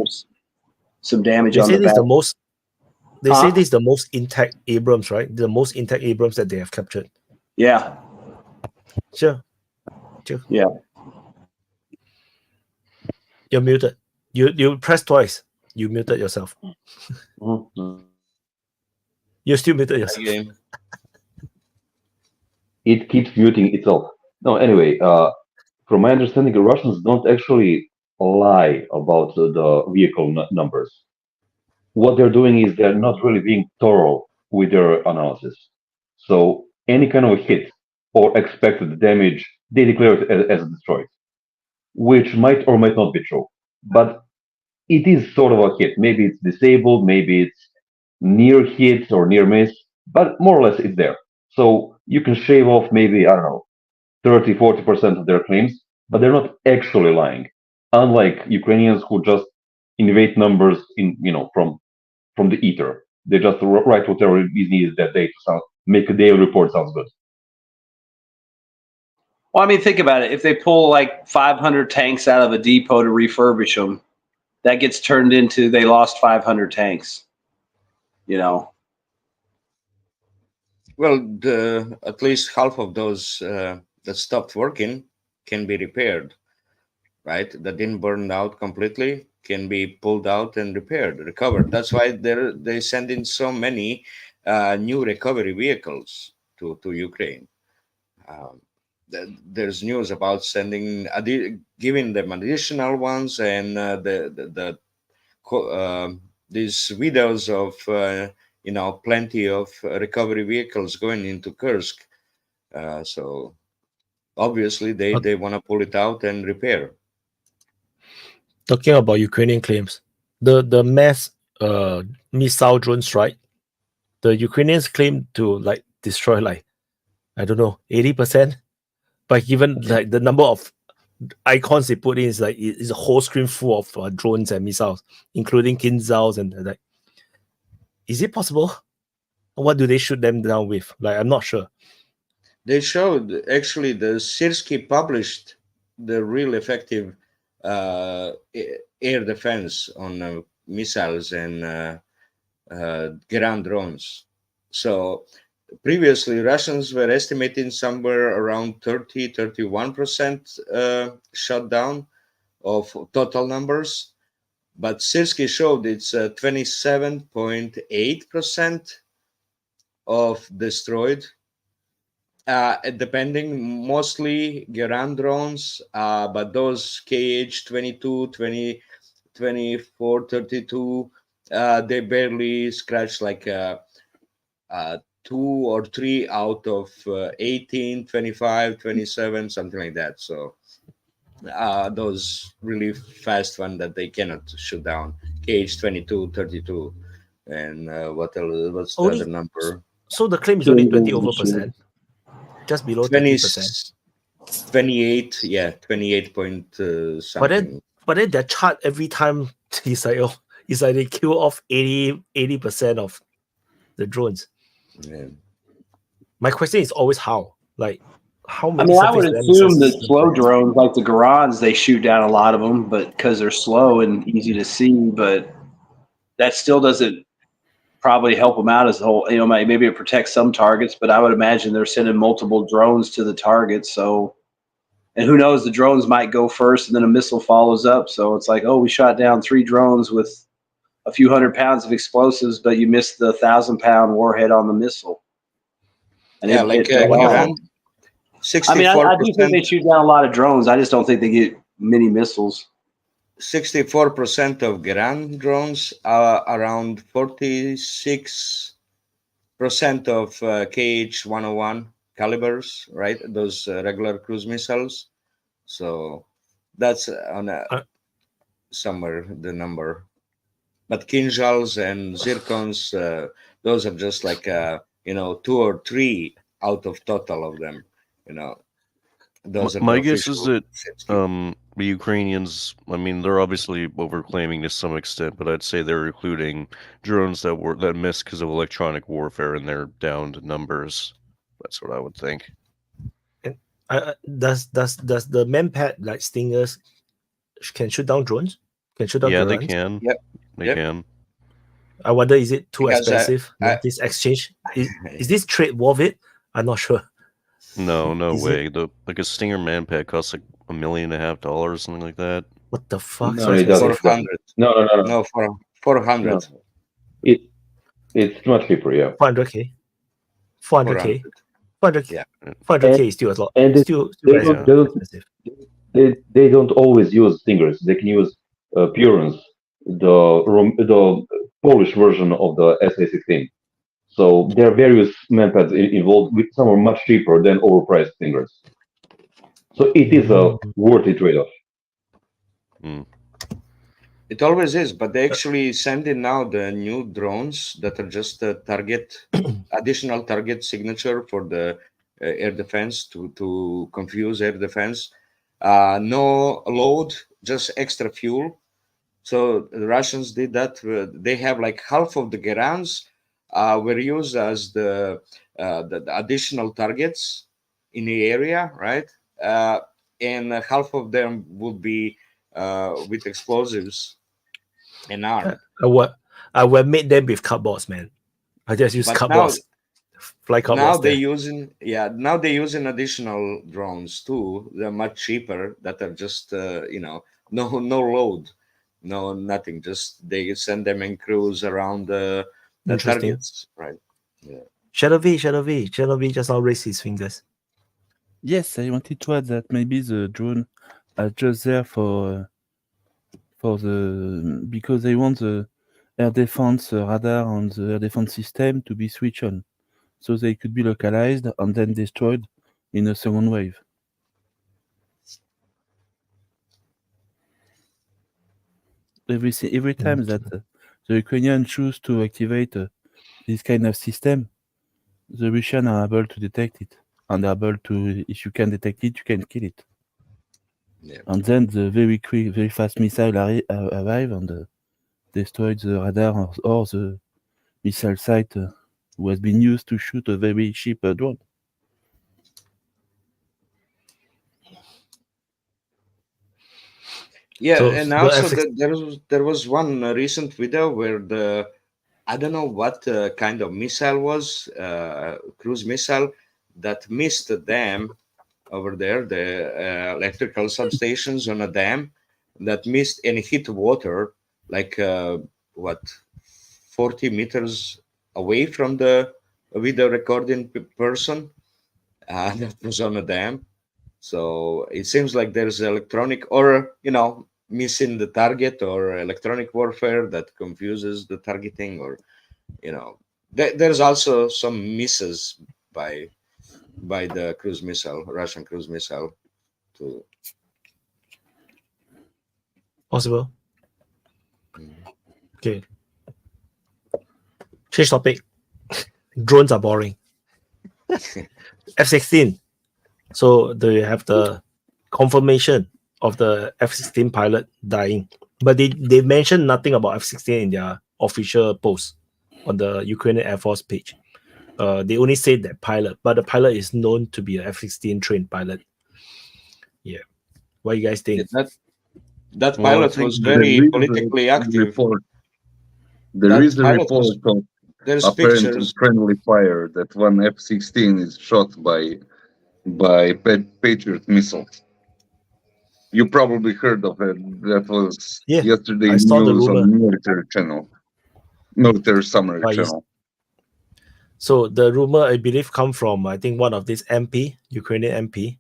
Some damage they on say the back. They say this is the most intact Abrams, right? The most intact Abrams that they have captured. Yeah. Sure. Yeah. You're muted. You pressed twice. You muted yourself. You're still muted yourself. It keeps muting itself. No, anyway, from my understanding, the Russians don't actually lie about the vehicle numbers. What they're doing is they're not really being thorough with their analysis. So any kind of a hit or expected damage, they declare it as destroyed, which might or might not be true. But it is sort of a hit. Maybe it's disabled, maybe it's near hit or near miss, but more or less it's there. So you can shave off maybe, I don't know, 30, 40% of their claims, but they're not actually lying. Unlike Ukrainians who just invade numbers from the ether. They just write whatever is needed that day to make a daily report sounds good. Well, I mean, think about it. If they pull like 500 tanks out of a depot to refurbish them, that gets turned into they lost 500 tanks. Well, at least half of those that stopped working can be repaired, right? That didn't burn out completely can be pulled out and recovered. That's why they send in so many new recovery vehicles to Ukraine. There's news about giving them additional ones, and these videos of plenty of recovery vehicles going into Kursk. So obviously they want to pull it out and repair. Talking about Ukrainian claims, the mass missile drone strike, the Ukrainians claim to destroy 80%, but given the number of icons they put in is is a whole screen full of drones and missiles, including Kinzhals and is it possible? What do they shoot them down with? I'm not sure. They showed actually the Sirsky published the real effective air defense on missiles and ground drones. So previously Russians were estimating somewhere around 30-31% shutdown of total numbers, but Sirsky showed it's 27.8% of destroyed, depending mostly Geran drones, but those KH-22, 20, 24, 32, they barely scratch 2 or 3 out of 18, 25, 27, something like that. So those really fast ones that they cannot shoot down, KH-22, 32, and what's the other number? So the claim is only 20%, just below 20%. 28, yeah, 28 point something. But then their chart every time is like they kill off 80% of the drones. Yeah. My question is always how? How many? I would assume that slow drones, like the Garans, they shoot down a lot of them, but because they're slow and easy to see, but that still doesn't probably help them out as a whole. Maybe it protects some targets, but I would imagine they're sending multiple drones to the targets. So, and who knows, the drones might go first and then a missile follows up. So it's like, oh, we shot down 3 drones with a few 100 pounds of explosives, but you missed the 1,000-pound warhead on the missile. And yeah, I do think they shoot down a lot of drones. I just don't think they get many missiles. 64% of Geran drones, around 46% of KH-101, calibers, right? Those regular cruise missiles. So that's on somewhere the number. But Kinjals and Zircons, those are just like 2 or 3 out of total of them. Those are my the guess is official. that the Ukrainians, I mean, they're obviously overclaiming to some extent, but I'd say they're including drones that missed because of electronic warfare, and they're down to numbers. That's what I would think. Does the manpad like Stingers can shoot down drones? Can shoot down drones? They can. Yep. They can. I wonder, is it too Because, expensive? This exchange is this trade worth it? I'm not sure. No Is way. Like a Stinger manpad costs like $1.5 million, something like that. What the fuck? No, it doesn't. 400. No. For 400. No. It's much cheaper, yeah. 400k. 400k. 400k. Yeah. 400k is still a lot. And Still they expensive. They don't always use Stingers. They can use Purons, the Polish version of the SA-16. So there are various manpads involved, with some are much cheaper than overpriced Stingers. So it is a worthy trade-off. It always is, but they actually send in now the new drones that are just a additional target signature for the air defense to confuse air defense. No load, just extra fuel. So the Russians did that. They have like half of the Gerans were used as the additional targets in the area, right? And half of them would be with explosives and armed. I would made them with cardboards, man. I just use cardboards. Fly cardboards. Now they're using additional drones too. They're much cheaper. That are just no load, no nothing. Just they send them in crews around the targets, right? Yeah. Shadow V just now raised his fingers. Yes, I wanted to add that maybe the drone are just there because they want the air defense radar on the air defense system to be switched on, so they could be localized and then destroyed in a second wave. Every time that the Ukrainians choose to activate this kind of system, the Russians are able to detect it, and are able to, if you can detect it, you can kill it. Yeah. And then the very quick, very fast missile arrive and destroy the radar or the missile site who has been used to shoot a very cheap drone. Yeah, and also there was one recent video where I don't know what kind of missile was, cruise missile, that missed the dam over there, the electrical substations on a dam, that missed and hit water like 40 meters away from the video recording person that was on a dam. So it seems like there's electronic or missing the target or electronic warfare that confuses the targeting, or there's also some misses by the cruise missile, Russian cruise missile too. Possible. Okay. Change topic. Drones are boring. F-16. So they have the confirmation of the F-16 pilot dying, but they mentioned nothing about F-16 in their official post on the Ukrainian Air Force page. They only said that pilot, but the pilot is known to be an F-16 trained pilot. Yeah. What do you guys think? That pilot was very politically active. There is a report of apparent friendly fire that one F-16 is shot by Patriot missiles. You probably heard of it. That was yesterday news on military summary channel. So the rumor, I believe, come from, I think, one of these Ukrainian MP,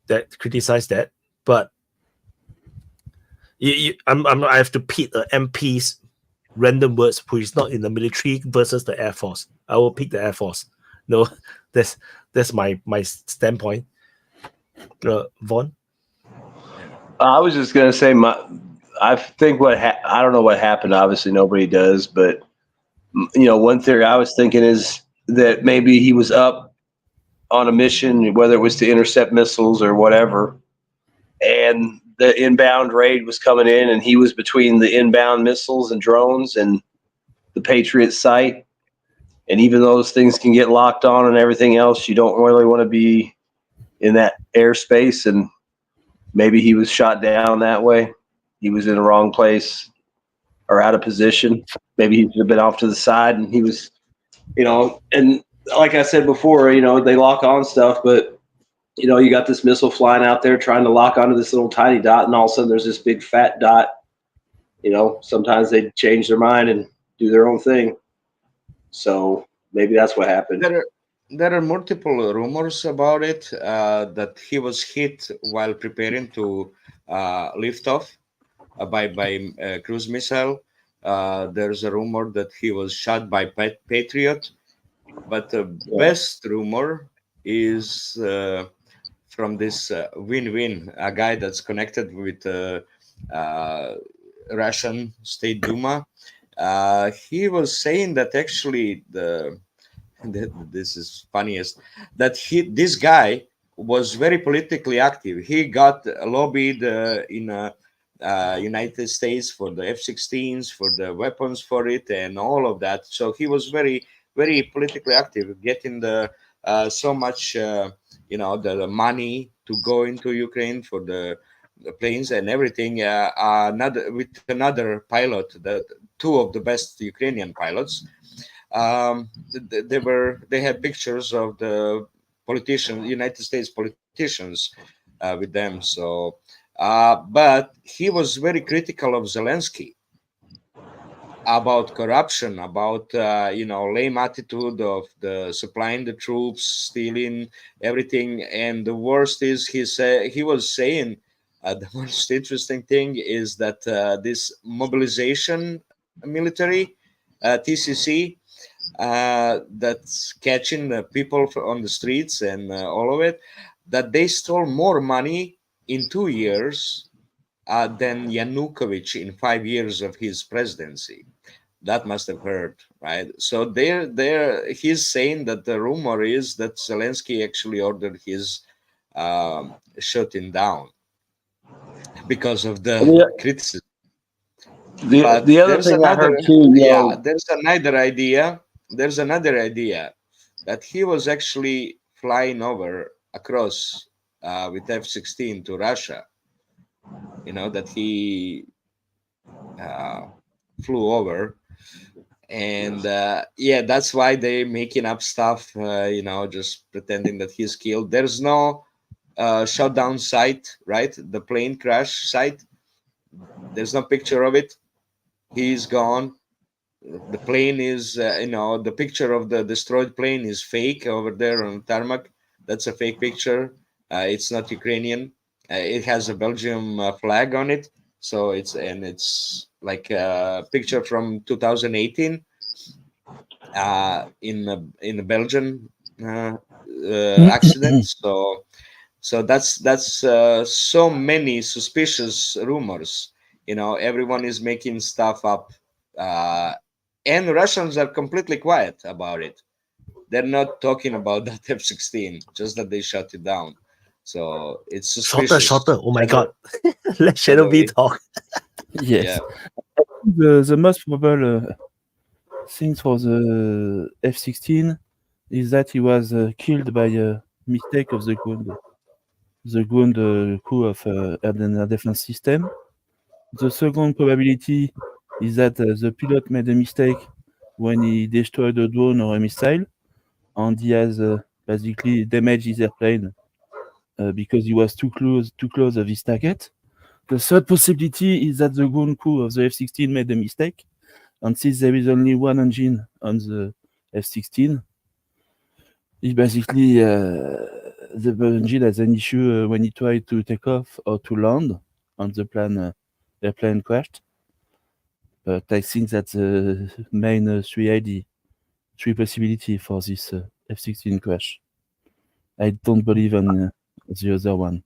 that criticized that. But I have to pick the MP's random words who is not in the military versus the Air Force. I will pick the Air Force. No, that's my standpoint. Vaughn? I was just gonna say I think I don't know what happened. Obviously, nobody does, but one theory I was thinking is that maybe he was up on a mission, whether it was to intercept missiles or whatever, and the inbound raid was coming in, and he was between the inbound missiles and drones and the Patriot site. And even though those things can get locked on and everything else, you don't really want to be in that airspace. And maybe he was shot down that way. He was in the wrong place or out of position. Maybe he should have been off to the side, and he was, and like I said before, they lock on stuff, but you got this missile flying out there trying to lock onto this little tiny dot, and all of a sudden there's this big fat dot. Sometimes they change their mind and do their own thing. So maybe that's what happened. There are multiple rumors about it, that he was hit while preparing to lift off by cruise missile. There's a rumor that he was shot by Patriot. But the best rumor is from this Win-Win, a guy that's connected with Russian State Duma. He was saying that actually this is funniest, that this guy was very politically active. He got lobbied in United States for the F-16s, for the weapons for it, and all of that. So he was very, very politically active, getting the so much the money to go into Ukraine for the planes and everything. With another pilot, two of the best Ukrainian pilots. They had pictures of the politicians, United States politicians, with them. So, but he was very critical of Zelensky about corruption, about lame attitude of the supplying the troops, stealing everything. And the worst is he was saying the most interesting thing is that this mobilization military, TCC, that's catching the people on the streets and all of it, that they stole more money in 2 years than Yanukovych in 5 years of his presidency. That must have hurt, right? So he's saying that the rumor is that Zelensky actually ordered his shutting down because of the criticism. The other thing I heard too, there's another idea. There's another idea that he was actually flying over across with F-16 to Russia. That he flew over, and that's why they're making up stuff. Just pretending that he's killed. There's no shutdown site, right? The plane crash site. There's no picture of it. He's gone. The plane is, the picture of the destroyed plane is fake over there on tarmac. That's a fake picture. It's not Ukrainian. It has a Belgium flag on it. So it's like a picture from 2018 in a Belgian accident. So that's so many suspicious rumors. Everyone is making stuff up. And Russians are completely quiet about it. They're not talking about that F-16, just that they shut it down. So it's suspicious. Shorter. Oh my God. Let Shadow B talk. Yes. Yeah. The most probable thing for the F-16 is that he was killed by a mistake of the ground crew of air defense system. The second probability is that the pilot made a mistake when he destroyed a drone or a missile, and he has basically damaged his airplane because he was too close of his target. The third possibility is that the ground crew of the F-16 made a mistake, and since there is only one engine on the F-16, it basically the engine has an issue when he tried to take off or to land, and the airplane crashed. But I think that's the main three possibility for this F-16 crash. I don't believe in the other one.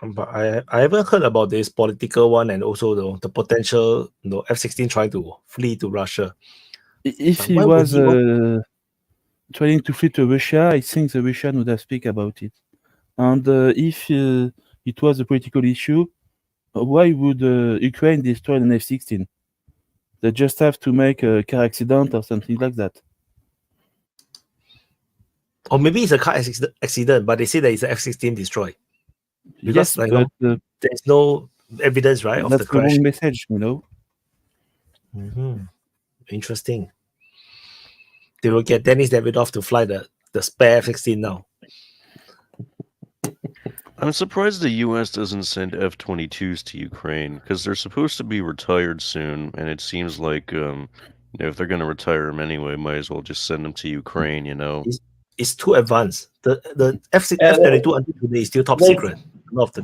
But I haven't heard about this political one and also the potential F-16 trying to flee to Russia. If he was trying to flee to Russia, I think the Russian would have speak about it. And if it was a political issue, why would Ukraine destroy an F-16? They just have to make a car accident or something like that. Or maybe it's a car accident, but they say that it's an F-16 destroyed. Because yes, but there's no evidence, right, of the crash. That's the wrong message, you know. Interesting. They will get Denis Davidoff to fly the spare F-16 now. I'm surprised the U.S. doesn't send F-22s to Ukraine because they're supposed to be retired soon, and it seems like if they're going to retire them anyway, might as well just send them to Ukraine. You know, it's too advanced. The F-22 until today is still top secret.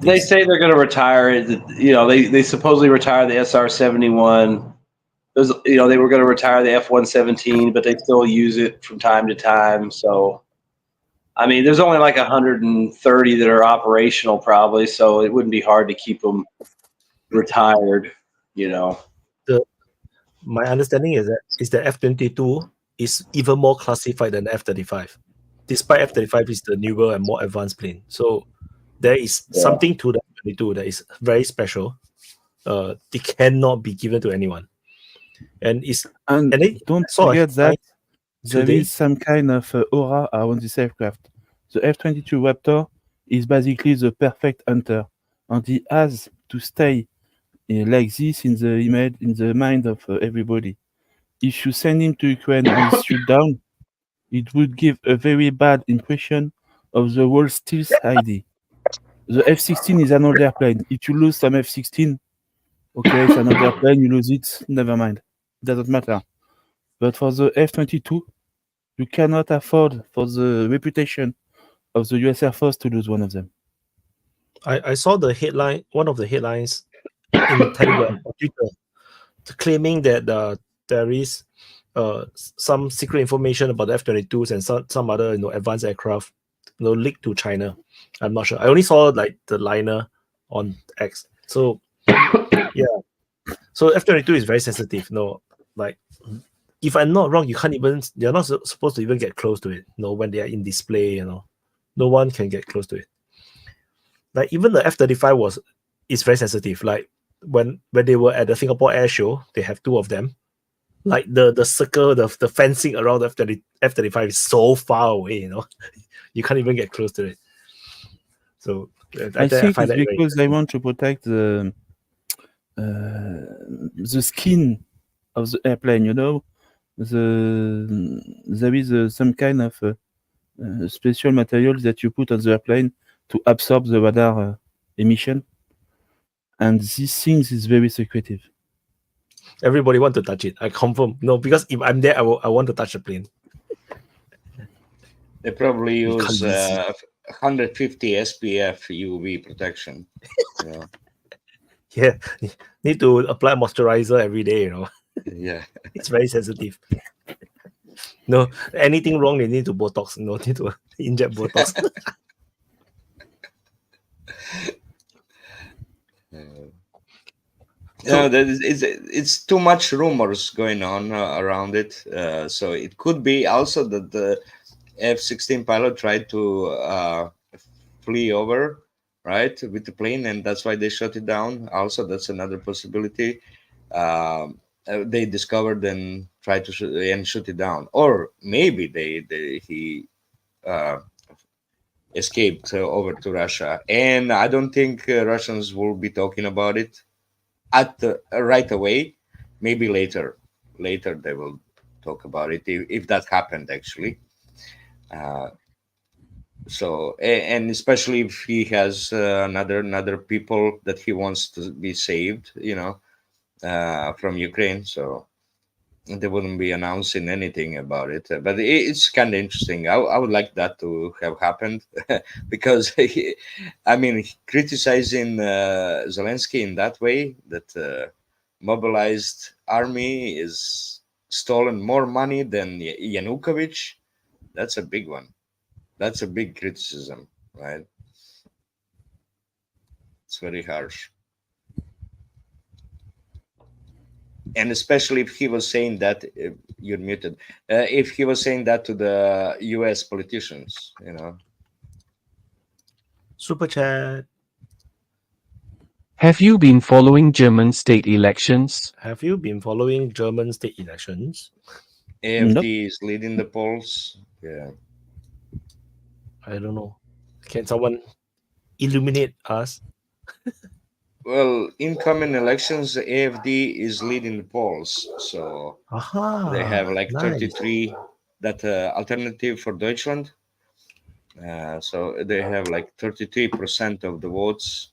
They say they're going to retire it. You know, they supposedly retire the SR-71. They were going to retire the F-117, but they still use it from time to time. So, I mean, there's only like 130 that are operational probably, so it wouldn't be hard to keep them retired, you know. My understanding is that F-22 is even more classified than F-35, despite F-35 is the newer and more advanced plane. So there is something to the F-22 that is very special. It cannot be given to anyone. And don't forget that there is some kind of aura around this aircraft. The F-22 Raptor is basically the perfect hunter, and he has to stay like this in the image, in the mind of everybody. If you send him to Ukraine and shoot down, it would give a very bad impression of the whole stealth ID. The F-16 is an old airplane. If you lose some F-16, okay, it's another airplane, you lose it, never mind. It doesn't matter. But for the F-22, you cannot afford, for the reputation of the US Air Force, to lose one of them. I saw the headline, one of the headlines in Telegram or Twitter, claiming that there is some secret information about the F-22s and some other advanced aircraft leaked to China. I'm not sure. I only saw like the liner on X. So yeah. So F-22 is very sensitive. Like if I'm not wrong, you're not supposed to even get close to it. When they are in display, no one can get close to it. Like even the F-35 is very sensitive. Like when they were at the Singapore Air Show, they have two of them. Like the circle, the fencing around the F-35 is so far away, you can't even get close to it. So I think it's because they want to protect the skin of the airplane. There is some kind of special material that you put on the airplane to absorb the radar emission, and this thing is very secretive. Everybody want to touch it. I confirm. No, because if I'm there, I want to touch the plane. They probably use 150 SPF UV protection. Yeah, need to apply moisturizer every day. Yeah, it's very sensitive. No, anything wrong, they need to Botox. Need to inject Botox. It's too much rumors going on around it. So it could be also that the F-16 pilot tried to flee over, right, with the plane, and that's why they shut it down. Also, that's another possibility. They discovered and tried to shoot it down, or maybe he escaped over to Russia. And I don't think Russians will be talking about it right away. Maybe later they will talk about it if that happened actually. So, and especially if he has another people that he wants to be saved, from Ukraine. So they wouldn't be announcing anything about it. But it's kind of interesting. I would like that to have happened because, criticizing Zelensky in that way, that mobilized army is stolen more money than Yanukovych. That's a big one. That's a big criticism, right? It's very harsh. And especially if he was saying that, you're muted, if he was saying that to the US politicians, you know. Super chat. Have you been following German state elections? Have you been following German state elections? AFD is leading the polls. Yeah. I don't know. Can someone illuminate us? Well, incoming elections, AFD is leading the polls. So they have like nice. 33, that Alternative for Deutschland. So they have like 33% of the votes,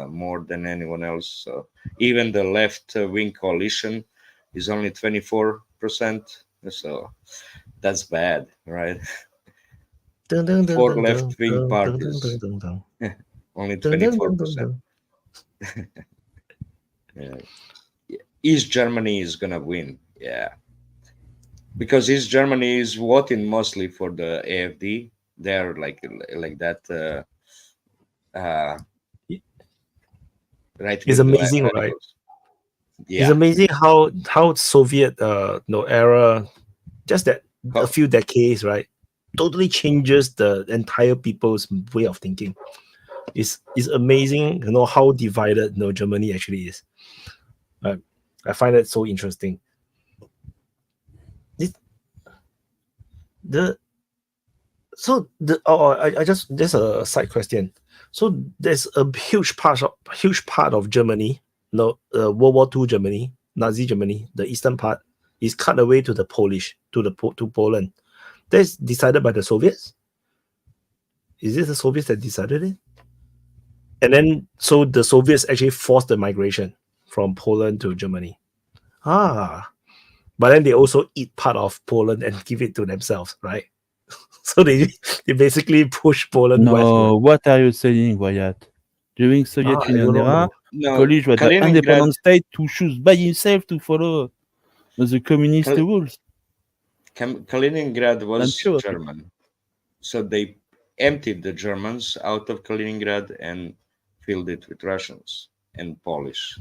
more than anyone else. So even the left-wing coalition is only 24%. So that's bad, right? Four left-wing parties, only 24%. Yeah. East Germany is gonna win, yeah, because East Germany is voting mostly for the AFD. They're like that. Right. It's amazing, right? Yeah. It's amazing how Soviet era, just that a few decades, right, totally changes the entire people's way of thinking. It's amazing, how divided Germany actually is. I find that so interesting. I just a side question. So there's a huge part of Germany, World War II Germany, Nazi Germany, the eastern part is cut away to the Polish, to Poland. That's decided by the Soviets. Is it the Soviets that decided it? And then so the Soviets actually forced the migration from Poland to Germany. But then they also eat part of Poland and give it to themselves, right? So they basically push Poland westward. No, what are you saying, Wyatt? During Soviet Union era, Polish was an independent state to choose by himself to follow the communist rules. Kaliningrad was German. So they emptied the Germans out of Kaliningrad and filled it with Russians and Polish.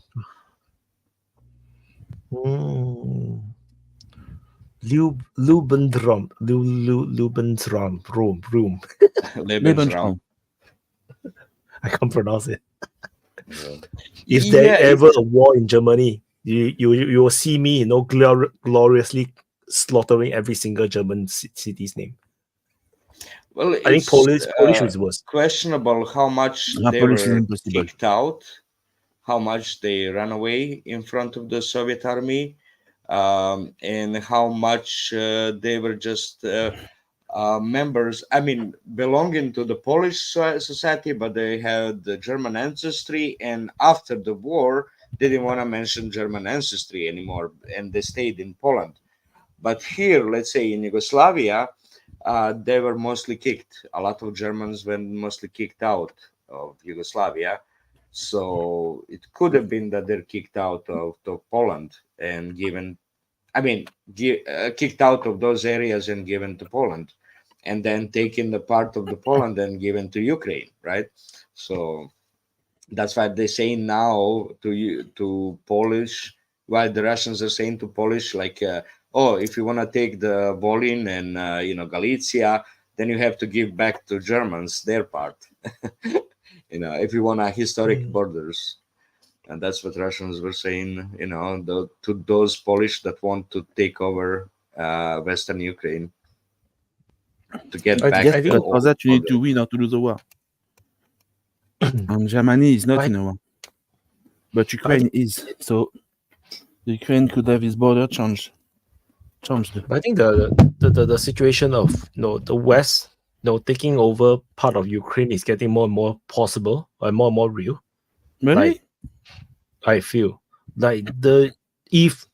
Lebensraum. I can't pronounce it. Yeah. If there ever a war in Germany, you will see me, gloriously slaughtering every single German city's name. Well, I think Polish is worse. Questionable how much they were kicked out, how much they ran away in front of the Soviet army, and how much they were just members, belonging to the Polish society, but they had the German ancestry, and after the war, they didn't want to mention German ancestry anymore, and they stayed in Poland. But here, let's say in Yugoslavia, they were mostly kicked. A lot of Germans were mostly kicked out of Yugoslavia. So it could have been that they're kicked out of Poland and given, kicked out of those areas and given to Poland, and then taken the part of the Poland and given to Ukraine, right? So that's why they're saying now to Polish, while the Russians are saying to Polish, like, if you want to take the Volyn and Galicia, then you have to give back to Germans their part. If you want historic borders. And that's what Russians were saying, to those Polish that want to take over Western Ukraine, to get back. I think for that you need to win or to lose the war. And Germany is not in a war, but Ukraine is. So Ukraine could have its border changed. I think the situation of the West taking over part of Ukraine is getting more and more possible and more real. Really? I feel like if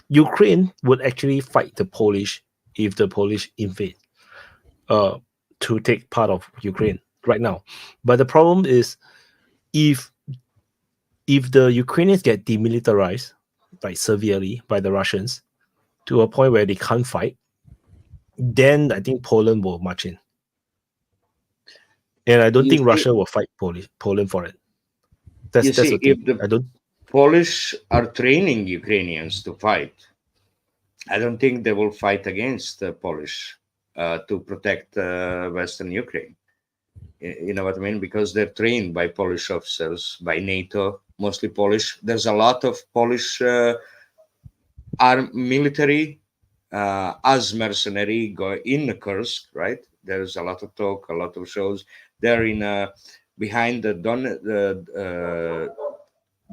Ukraine would actually fight the Polish, if the Polish invade to take part of Ukraine right now. But the problem is if the Ukrainians get demilitarized severely by the Russians to a point where they can't fight, then I think Poland will march in. And I don't think Russia will fight Poland for it. That's the thing. If the Polish are training Ukrainians to fight, I don't think they will fight against the Polish to protect Western Ukraine. You know what I mean? Because they're trained by Polish officers, by NATO, mostly Polish. There's a lot of Polish military as mercenary in Kursk, right? There's a lot of talk, a lot of shows. They're in behind the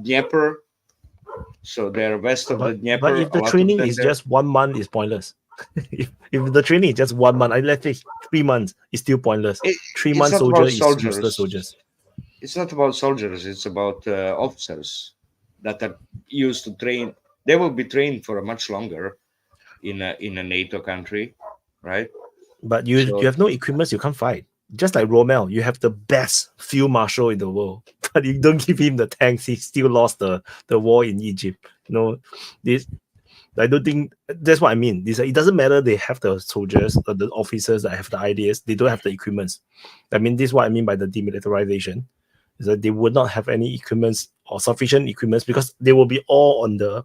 Dnieper, so they're west of the Dnieper. But if the training is just 1 month, it's pointless. if the training is just 1 month, let's say 3 months, it's still pointless. 3 months soldiers is useless soldiers. It's not about soldiers. It's about officers that are used to train. They will be trained for a much longer in a NATO country, right? But you have no equipment, you can't fight. Just like Rommel, you have the best field marshal in the world, but you don't give him the tanks. He still lost the war in Egypt. I don't think that's what I mean. It doesn't matter. They have the soldiers or the officers that have the ideas. They don't have the equipments. I mean, this is what I mean by the demilitarization. Is that they would not have any equipments or sufficient equipments because they will be all on the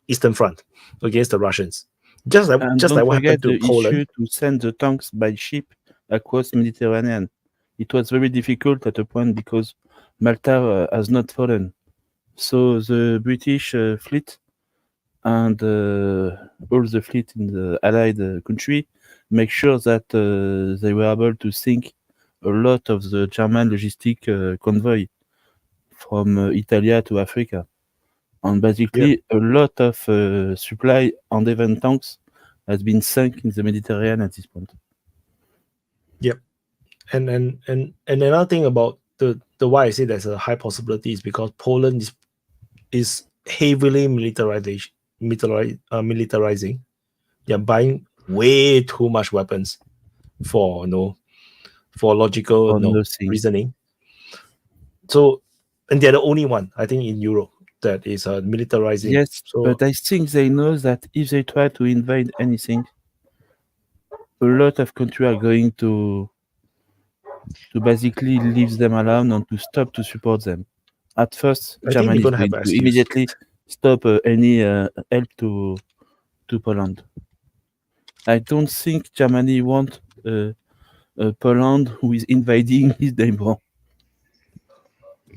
Eastern Front against the Russians. Just like what happened to Poland. Issue to send the tanks by ship across Mediterranean. It was very difficult at a point because Malta has not fallen. So the British fleet and all the fleet in the allied country make sure that they were able to sink a lot of the German logistic convoy from Italy to Africa. And basically a lot of supply and even tanks has been sunk in the Mediterranean at this point. Yep. And another thing about the why I say there's a high possibility is because Poland is heavily militarizing. They're buying way too much weapons for logical reasoning. So, and they're the only one, I think, in Europe that is militarizing. Yes, but I think they know that if they try to invade anything, a lot of countries are going to basically leave them alone and to stop to support them. At first, Germany is going to immediately stop any help to Poland. I don't think Germany wants Poland who is invading his neighbor.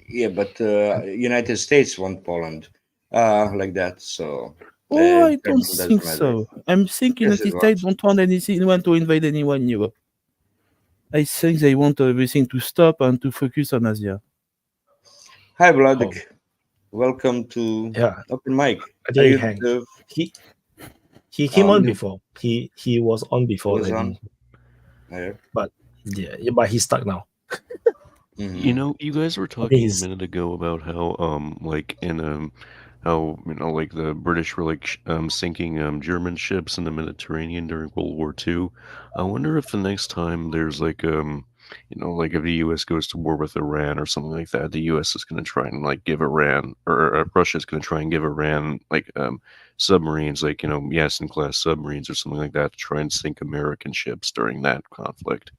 Yeah, but United States want Poland like that. So. I don't think so. I'm thinking United States don't want anyone to invade anyone in Europe. I think they want everything to stop and to focus on Asia. Hi, Vladek. Welcome to Open Mic. He came on before. He was on before. But but he's stuck now. You know, you guys were talking a minute ago about how how like the British were like sinking German ships in the Mediterranean during World War II. I wonder if the next time there's like like if the U.S. goes to war with Iran or something like that, the U.S. is going to try and like give Iran or Russia is going to try and give Iran like submarines, like Yasin-class submarines or something like that, to try and sink American ships during that conflict.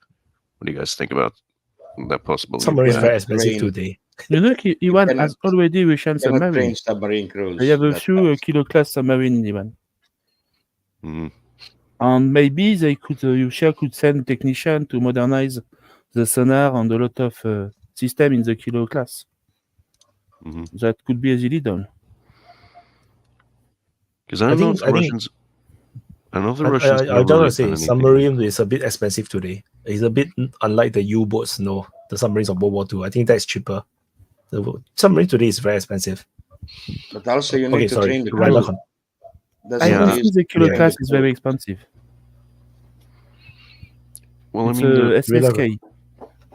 What do you guys think about that possibility? Submarines very expensive today. Iran has already Russian submarines. They have a few kilo-class submarines in Iran. And maybe they could, Russia could send technicians to modernize the sonar and a lot of system in the kilo class. That could be easily done. Because I don't know if the Russians. I don't know if the Russians. I don't want to say submarine is a bit expensive today. It's a bit unlike the U-boats, the submarines of World War II. I think that's cheaper. The submarine today is very expensive. But also you need to train the crew. I don't think the kilo class is very expensive. Well, it's I mean, SSK,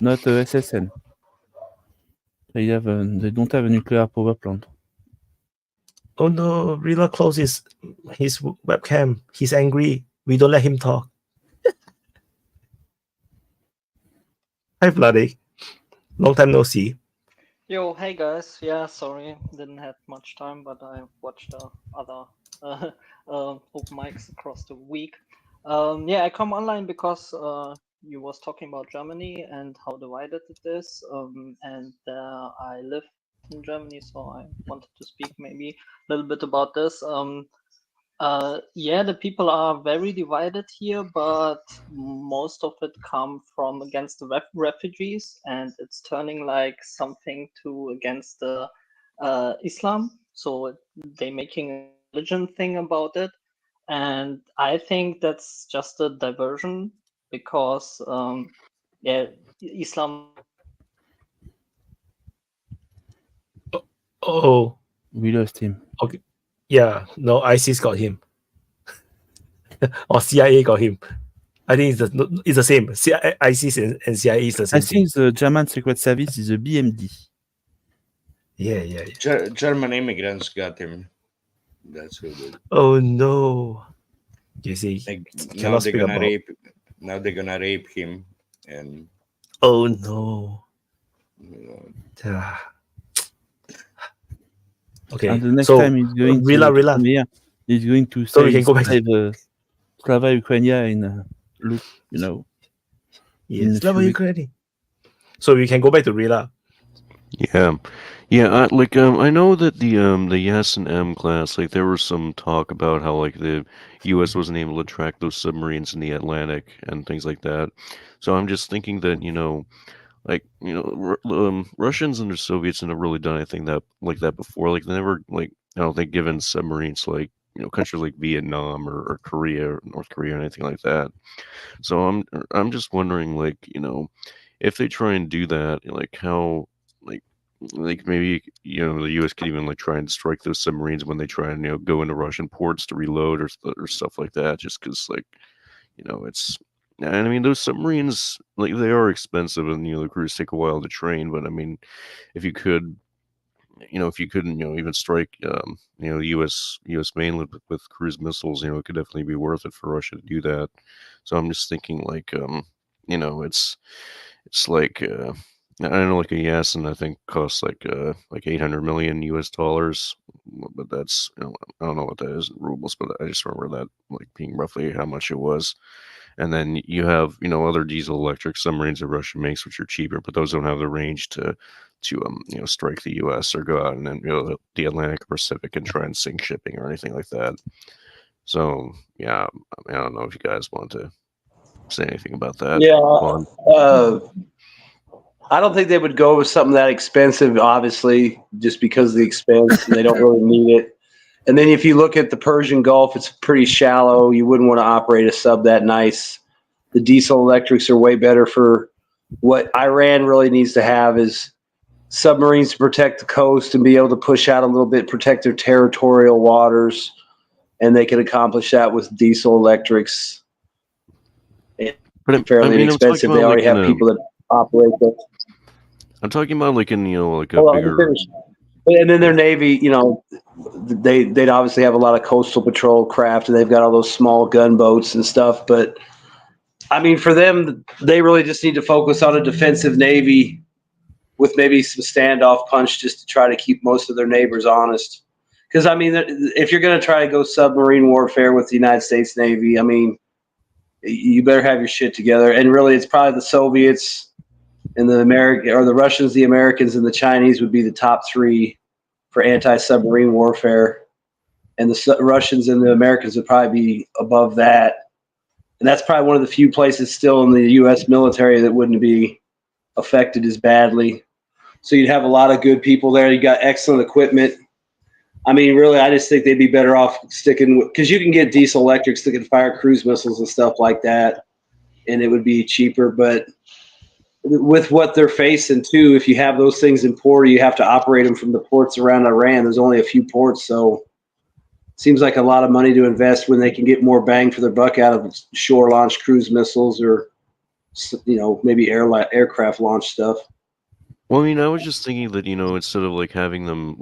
not SSN. They don't have a nuclear power plant. Oh no, Rila closes his webcam. He's angry. We don't let him talk. Hi, Vladek. Long time no see. Yo, hey guys. Yeah, sorry, didn't have much time, but I watched other open mics across the week. Yeah, I come online because you was talking about Germany and how divided it is, and I live in Germany, so I wanted to speak maybe a little bit about this. Yeah, the people are very divided here, but most of it come from against the refugees, and it's turning like something to against the Islam. So they making a religion thing about it, and I think that's just a diversion because yeah, Islam. Oh, We lost him. okay. Yeah, no, ISIS got him. Or CIA got him. I think it's the same. ISIS and CIA is the same. I think the German Secret Service is a BMD. Yeah. German immigrants got him. That's who did. Oh no! You see, now they're gonna rape. Now they're gonna rape him, and oh no! Okay. And the next time he's going to he's going to say we can go back Slava Ukrainia in look, you know. Yes, Slava Ukrainia. So we can go back to Rila. Yeah. I know that the Yes and M class, like there was some talk about how like the U.S. wasn't able to track those submarines in the Atlantic and things like that. So I'm just thinking that Russians and the Soviets never really done anything like that before. Like they never I don't think given submarines like countries like Vietnam or Korea or North Korea or anything like that. So I'm just wondering if they try and do that, like how like maybe the U.S. could even try and strike those submarines when they try and go into Russian ports to reload or stuff like that. Just because it's. And I mean, those submarines, they are expensive, and the crews take a while to train. But I mean, if you couldn't, even strike, the U.S. mainland with cruise missiles, it could definitely be worth it for Russia to do that. So I'm just thinking, it's like, I don't know, like a Yasin, I think costs like $800 million US, but that's I don't know what that is in rubles, but I just remember that being roughly how much it was. And then you have, other diesel electric submarines that Russia makes, which are cheaper, but those don't have the range to strike the U.S. or go out and then the Atlantic or Pacific and try and sink shipping or anything like that. So yeah, I don't know if you guys want to say anything about that. Yeah, I don't think they would go with something that expensive, obviously, just because of the expense, and they don't really need it. And then if you look at the Persian Gulf, it's pretty shallow. You wouldn't want to operate a sub that nice. The diesel electrics are way better for what Iran really needs to have is submarines to protect the coast and be able to push out a little bit, protect their territorial waters. And they can accomplish that with diesel electrics. But fairly inexpensive. They already have people that operate them. I'm talking about a bigger. And then their Navy, they'd obviously have a lot of coastal patrol craft, and they've got all those small gunboats and stuff. But I mean, for them, they really just need to focus on a defensive Navy with maybe some standoff punch just to try to keep most of their neighbors honest. Because I mean, if you're going to try to go submarine warfare with the United States Navy, I mean, you better have your shit together. And really, it's probably the Soviets and the Russians, the Americans, and the Chinese would be the top three for anti-submarine warfare. And the Russians and the Americans would probably be above that. And that's probably one of the few places still in the U.S. military that wouldn't be affected as badly. So you'd have a lot of good people there. You got excellent equipment. I mean, really, I just think they'd be better off sticking with, because you can get diesel electrics that can fire cruise missiles and stuff like that, and it would be cheaper. But with what they're facing too, if you have those things in port, you have to operate them from the ports around Iran. There's only a few ports, so it seems like a lot of money to invest when they can get more bang for their buck out of shore launched cruise missiles or maybe aircraft launch stuff. Well, I mean, I was just thinking that instead of having them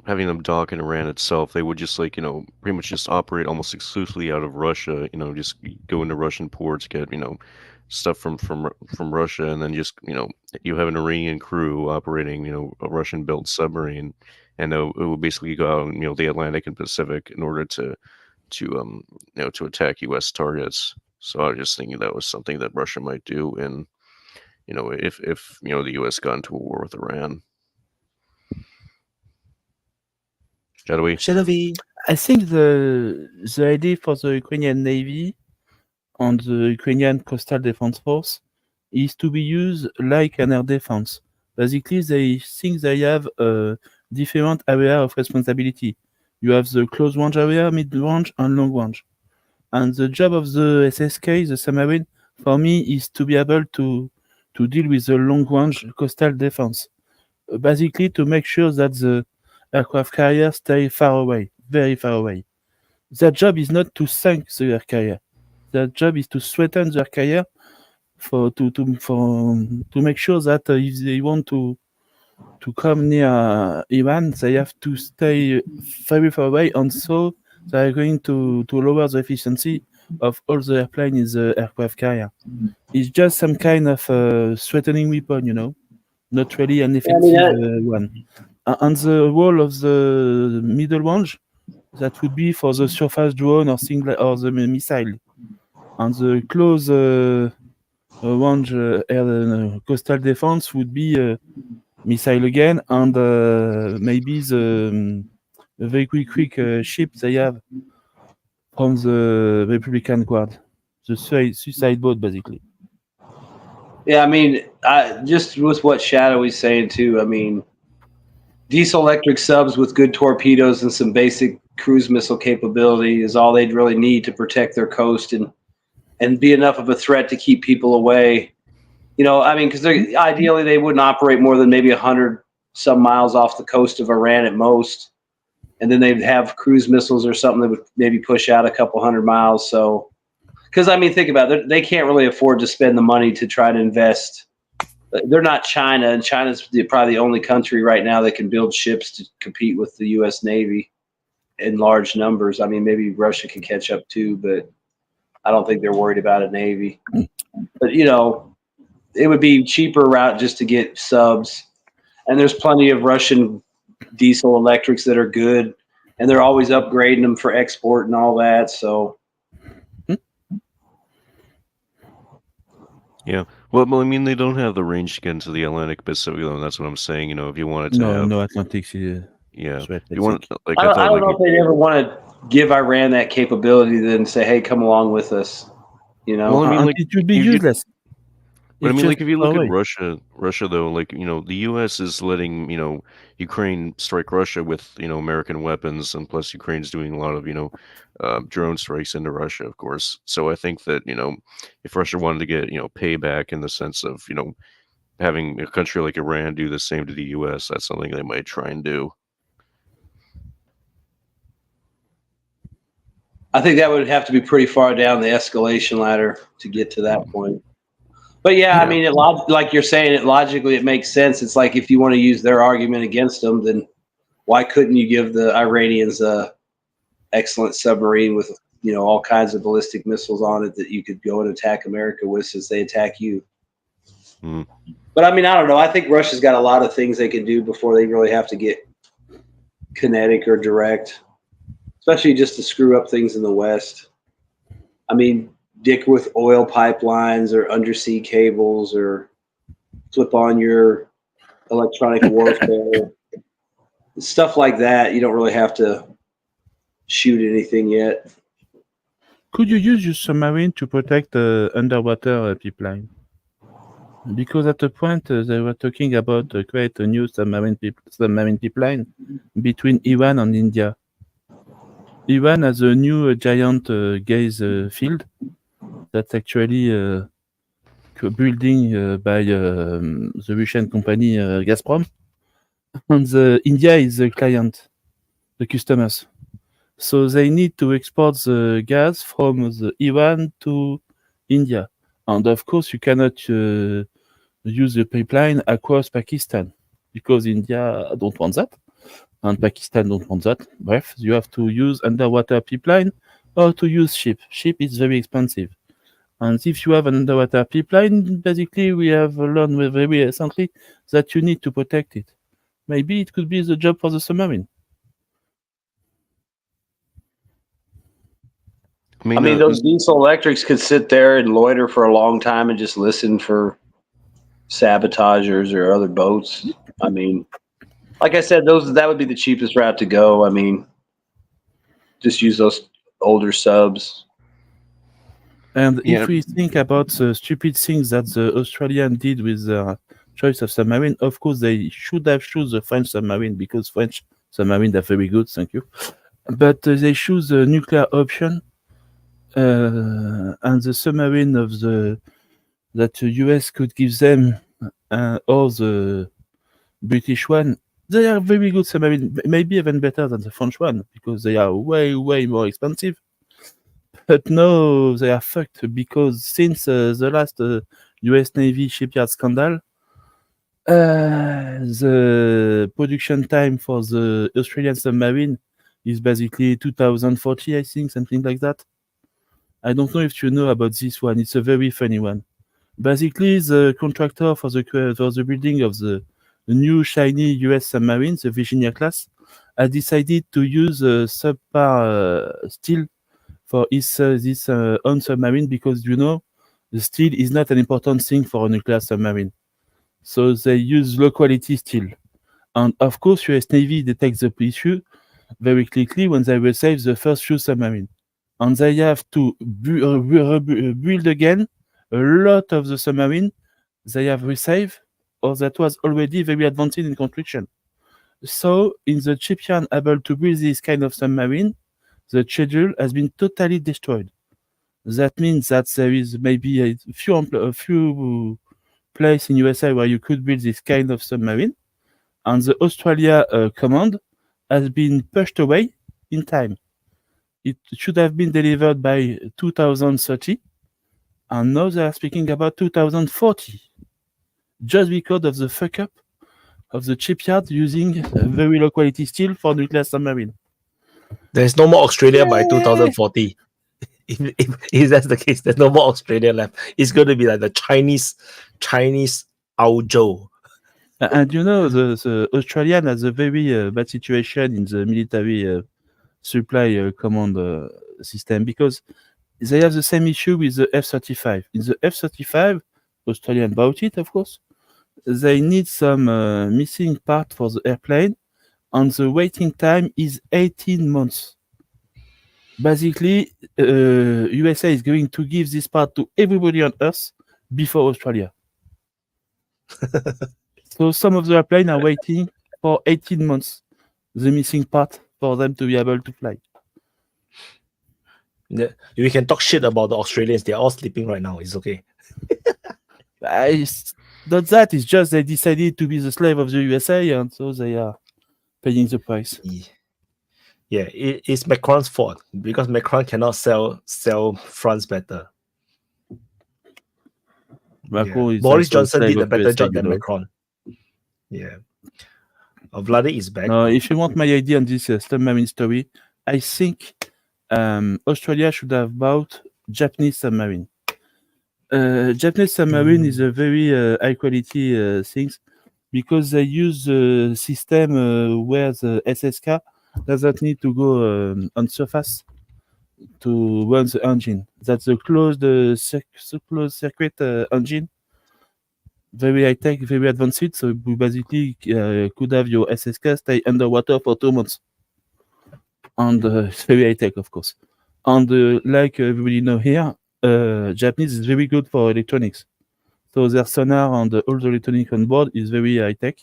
having them dock in Iran itself, they would just pretty much just operate almost exclusively out of Russia. Just go into Russian ports, get stuff from Russia, and then just you have an Iranian crew operating a Russian built submarine, and it would basically go out the Atlantic and Pacific in order to to attack U.S. targets. So I was just thinking that was something that Russia might do, and if the U.S. got into a war with Iran. Shall we? I think the idea for the Ukrainian Navy and the Ukrainian Coastal Defense Force is to be used like an air defense. Basically, they think they have a different area of responsibility. You have the close range area, mid range, and long range. And the job of the SSK, the submarine, for me, is to be able to deal with the long range coastal defense. Basically, to make sure that the aircraft carrier stay far away, very far away. Their job is not to sink the air carrier. Their job is to threaten the air carrier to make sure that if they want to come near Iran, they have to stay very far away, and so they are going to lower the efficiency of all the airplane in the aircraft carrier. It's just some kind of threatening weapon, not really an effective one. And the role of the middle range, that would be for the surface drone or the missile. And the close range air coastal defense would be missile again, and maybe the very quick ship they have from the Republican Guard, the suicide boat, basically. Yeah, I mean, just with what Shadow is saying too, I mean, diesel electric subs with good torpedoes and some basic cruise missile capability is all they'd really need to protect their coast and be enough of a threat to keep people away. I mean, because ideally they wouldn't operate more than maybe 100 some miles off the coast of Iran at most, and then they'd have cruise missiles or something that would maybe push out a couple 100 miles. So, because I mean, think about it, they can't really afford to spend the money to try to invest. They're not China, and China's probably the only country right now that can build ships to compete with the U.S. Navy in large numbers. I mean, maybe Russia can catch up too, but I don't think they're worried about a Navy. But, it would be cheaper route just to get subs. And there's plenty of Russian diesel electrics that are good, and they're always upgrading them for export and all that. So, yeah. Well, I mean, they don't have the range to get into the Atlantic Pacific, though. That's what I'm saying. If you wanted to no Atlantic. yeah. You want I don't know if they'd ever want to give Iran that capability, then say, "Hey, come along with us." Well, I mean, it would be useless. But I mean, if you look at Russia though, the U.S. is letting Ukraine strike Russia with American weapons, and plus Ukraine's doing a lot of drone strikes into Russia, of course. So I think that if Russia wanted to get payback in the sense of having a country like Iran do the same to the U.S., that's something they might try and do. I think that would have to be pretty far down the escalation ladder to get to that point. But yeah, I mean, like you're saying, logically it makes sense. It's like if you want to use their argument against them, then why couldn't you give the Iranians a excellent submarine with all kinds of ballistic missiles on it that you could go and attack America with since they attack you? But I mean, I don't know. I think Russia's got a lot of things they can do before they really have to get kinetic or direct, especially just to screw up things in the West. I mean, dick with oil pipelines or undersea cables or flip on your electronic warfare. Stuff like that, you don't really have to shoot anything yet. Could you use your submarine to protect the underwater pipeline? Because at the point they were talking about create a new submarine pipeline between Iran and India. Iran has a new giant gas field that's actually building by the Russian company Gazprom, and India is the client, the customers. So they need to export the gas from the Iran to India, and of course you cannot use the pipeline across Pakistan because India don't want that, and Pakistan don't want that. Bref, you have to use underwater pipeline or to use ship. Ship is very expensive. And if you have an underwater pipeline, basically we have learned very recently that you need to protect it. Maybe it could be the job for the submarine. I mean, those diesel electrics could sit there and loiter for a long time and just listen for sabotagers or other boats. I mean, like I said, that would be the cheapest route to go. I mean, just use those older subs. And if we think about the stupid things that the Australian did with their choice of submarine, of course they should have chosen the French submarine because French submarines are very good, thank you. But they choose the nuclear option, and the submarine that the US could give them, or the British one, they are very good submarine, maybe even better than the French one because they are way, way more expensive. But no, they are fucked because since the last US Navy shipyard scandal, the production time for the Australian submarine is basically 2040, I think, something like that. I don't know if you know about this one. It's a very funny one. Basically, the contractor for the building of the new shiny US submarine, the Virginia class, has decided to use subpar steel for this own submarine because, you know, the steel is not an important thing for a nuclear submarine. So they use low quality steel. And of course, US Navy detects the issue very quickly when they receive the first few submarine. And they have to build again a lot of the submarine they have received or that was already very advanced in construction. So in the shipyard able to build this kind of submarine, the schedule has been totally destroyed. That means that there is maybe a few places in USA where you could build this kind of submarine, and the Australia command has been pushed away in time. It should have been delivered by 2030, and now they are speaking about 2040, just because of the fuck up of the shipyard using very low quality steel for nuclear submarine. There's no more Australia by 2040. If that's the case, there's no more Australia left. It's going to be like the Chinese Aozhou. And you know, the Australian has a very bad situation in the military supply command system because they have the same issue with the F-35. In the F-35, Australian bought it, of course. They need some missing part for the airplane, and the waiting time is 18 months. Basically, USA is going to give this part to everybody on Earth before Australia. So some of the airplanes are waiting for 18 months, the missing part for them to be able to fly. Yeah, we can talk shit about the Australians. They're all sleeping right now. It's okay. It's not that. It's just they decided to be the slave of the USA, and so they are paying the price. Yeah, it's Macron's fault because Macron cannot sell France better. Boris Johnson did a better job than Macron. Yeah. Vladi is back. No, if you want my idea on this submarine story, I think Australia should have bought Japanese submarine. Japanese submarine is a very high quality things because they use a system where the SSK doesn't need to go on surface to run the engine. That's a closed circuit engine. Very high tech, very advanced. So we basically could have your SSK stay underwater for 2 months. And it's very high tech, of course. And like everybody know here, Japanese is very good for electronics. So their sonar and all the electronics on board is very high tech.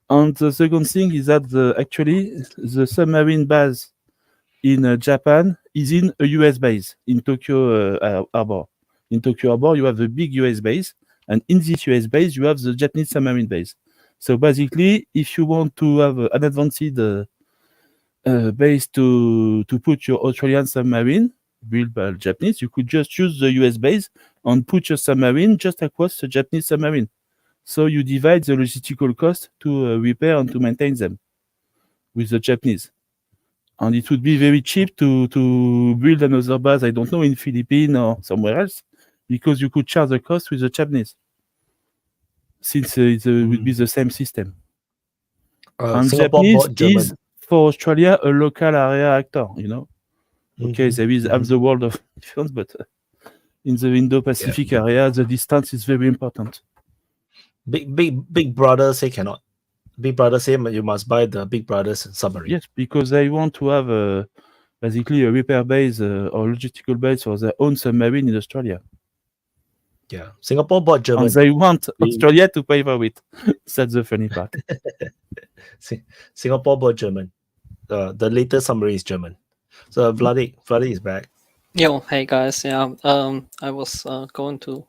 And the second thing is that actually the submarine base in Japan is in a US base in Tokyo Harbor. In Tokyo Harbor, you have a big US base, and in this US base, you have the Japanese submarine base. So basically, if you want to have an advanced base to put your Australian submarine built by Japanese, you could just choose the US base and put your submarine just across the Japanese submarine. So you divide the logistical cost to repair and to maintain them with the Japanese. And it would be very cheap to build another base, I don't know, in Philippines or somewhere else, because you could charge the cost with the Japanese, since it would be the same system. And Singapore Japanese bought German. is, for Australia, a local area actor, you know. Okay, there is half the world of difference, but in the Indo-Pacific area, the distance is very important. Big Brother say cannot. Big Brother say you must buy the Big Brother's submarine. Yes, because they want to have basically a repair base or logistical base for their own submarine in Australia. Yeah, Singapore bought German. And they want Australia to pay for it. That's the funny part. Singapore bought German. The latest submarine is German. So Vladik is back. Yo, hey guys. Yeah, I was going to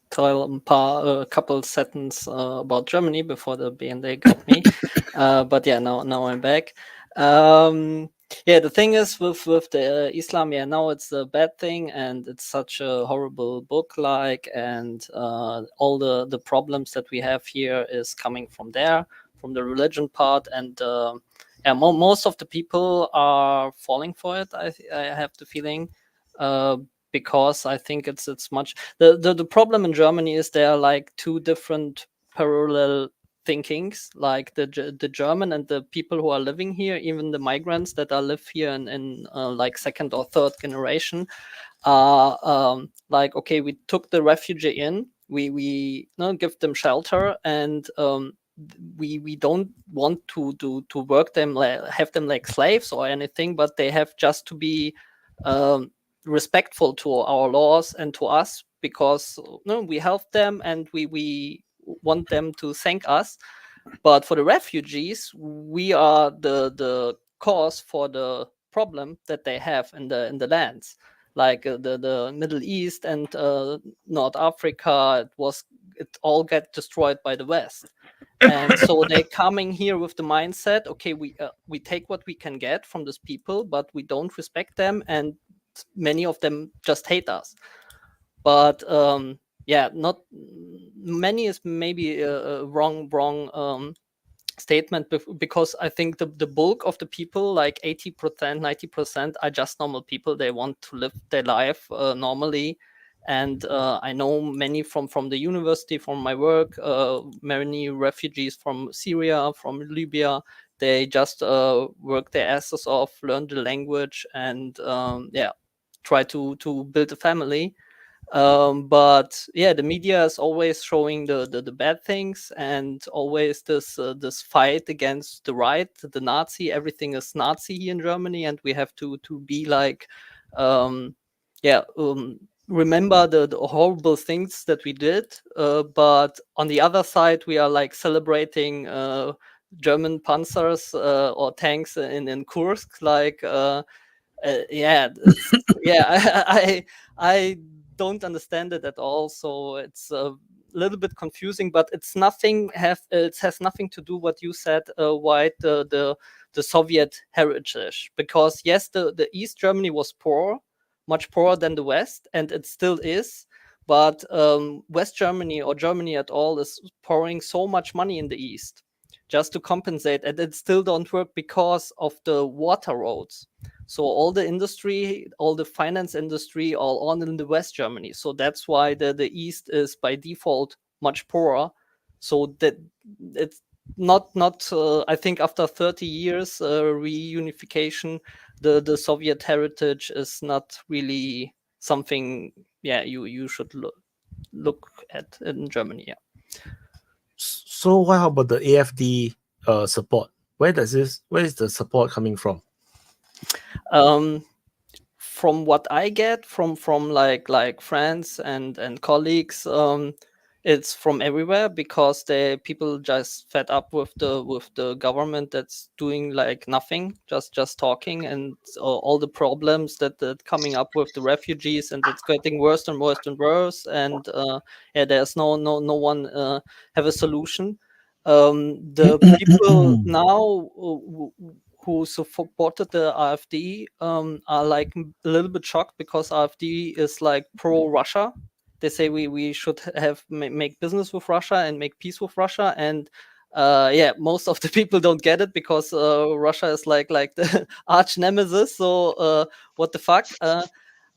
tell a couple sentences about Germany before the BND got me. But yeah, now I'm back. Yeah, the thing is with the Islam, yeah, now it's a bad thing, and it's such a horrible book, and all the problems that we have here is coming from there, from the religion part, and yeah, most of the people are falling for it. I have the feeling, because I think it's much the problem in Germany is there are like two different parallel thinkings, like the German and the people who are living here, even the migrants that are live here in like second or third generation, are like, okay, we took the refugee in, we give them shelter, and we don't want to work them, have them like slaves or anything, but they have just to be respectful to our laws and to us, because we help them and we want them to thank us. But for the refugees, we are the cause for the problem that they have in the lands, like the Middle East and North Africa. It all get destroyed by the West. And so they're coming here with the mindset, okay, we take what we can get from these people, but we don't respect them, and many of them just hate us. But yeah, not many is maybe a wrong statement, because I think the bulk of the people, like 80%, 90%, are just normal people. They want to live their life normally. And I know many from the university, from my work, many refugees from Syria, from Libya. They just work their asses off, learn the language, and yeah, try to build a family. But yeah, the media is always showing the bad things, and always this fight against the right, the Nazi. Everything is Nazi here in Germany, and we have to be like, remember the horrible things that we did. But on the other side, we are like celebrating German panzers or tanks in Kursk, like yeah, yeah. I don't understand it at all, so it's a little bit confusing, but it has nothing to do what you said, why the Soviet heritage, because yes, the East Germany was poor, much poorer than the West, and it still is, but West Germany or Germany at all is pouring so much money in the East just to compensate, and it still don't work because of the water roads. So all the industry, all the finance industry, all on in the West Germany. So that's why the East is by default much poorer. So that it's not I think after 30 years reunification, the Soviet heritage is not really something you should look at in Germany. Yeah. So how about the AFD support? Where is the support coming from? From what I get from like friends and colleagues, it's from everywhere, because the people just fed up with the government that's doing like nothing, just talking, and all the problems that coming up with the refugees, and it's getting worse and worse and worse, and yeah, there's no one have a solution. The people now who supported the AfD are like a little bit shocked, because AfD is like pro-Russia. They say we should have make business with Russia and make peace with Russia, and yeah, most of the people don't get it, because Russia is like the arch nemesis. So what the fuck?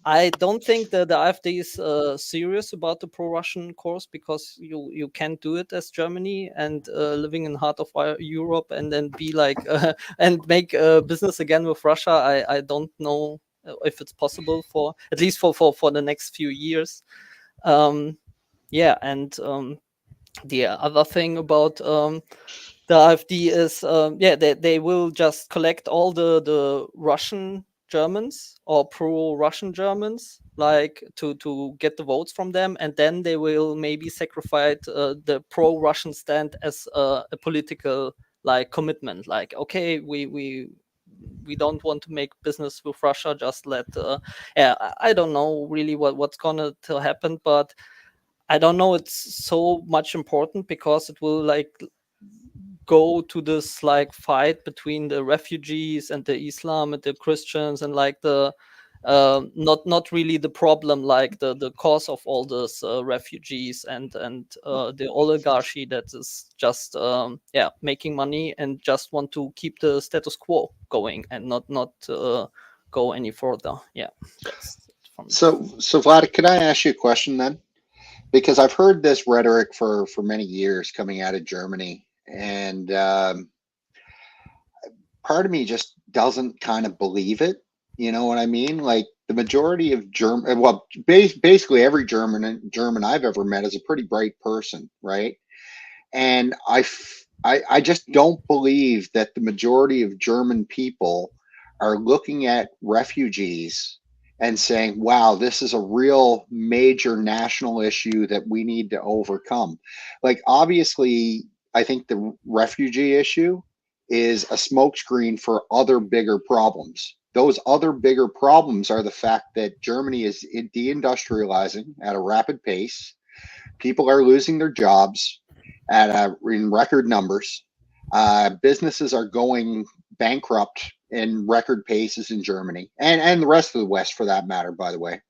I don't think that the AfD is serious about the pro-Russian course, because you can't do it as Germany and living in the heart of Europe and then be like and make business again with Russia. I don't know if it's possible for at least for the next few years. Yeah, and the other thing about the AfD is they will just collect all the Russian Germans or pro-Russian Germans, like to get the votes from them, and then they will maybe sacrifice the pro-Russian stand as a political like commitment. Like, okay, we don't want to make business with Russia. Just let I don't know really what's gonna to happen, but I don't know it's so much important, because it will like go to this like fight between the refugees and the Islam and the Christians, and like the not really the problem, like the cause of all those refugees and the oligarchy that is just making money and just want to keep the status quo going and not go any further. Yeah. So Vlad, can I ask you a question then? Because I've heard this rhetoric for many years coming out of Germany, and part of me just doesn't kind of believe it. You know what I mean? Like the majority of German, well, basically every German I've ever met is a pretty bright person, right? And I just don't believe that the majority of German people are looking at refugees and saying, wow, this is a real major national issue that we need to overcome. Like, obviously, I think the refugee issue is a smokescreen for other bigger problems. Those other bigger problems are the fact that Germany is deindustrializing at a rapid pace. People are losing their jobs in record numbers. Businesses are going bankrupt in record paces in Germany and the rest of the West, for that matter, by the way.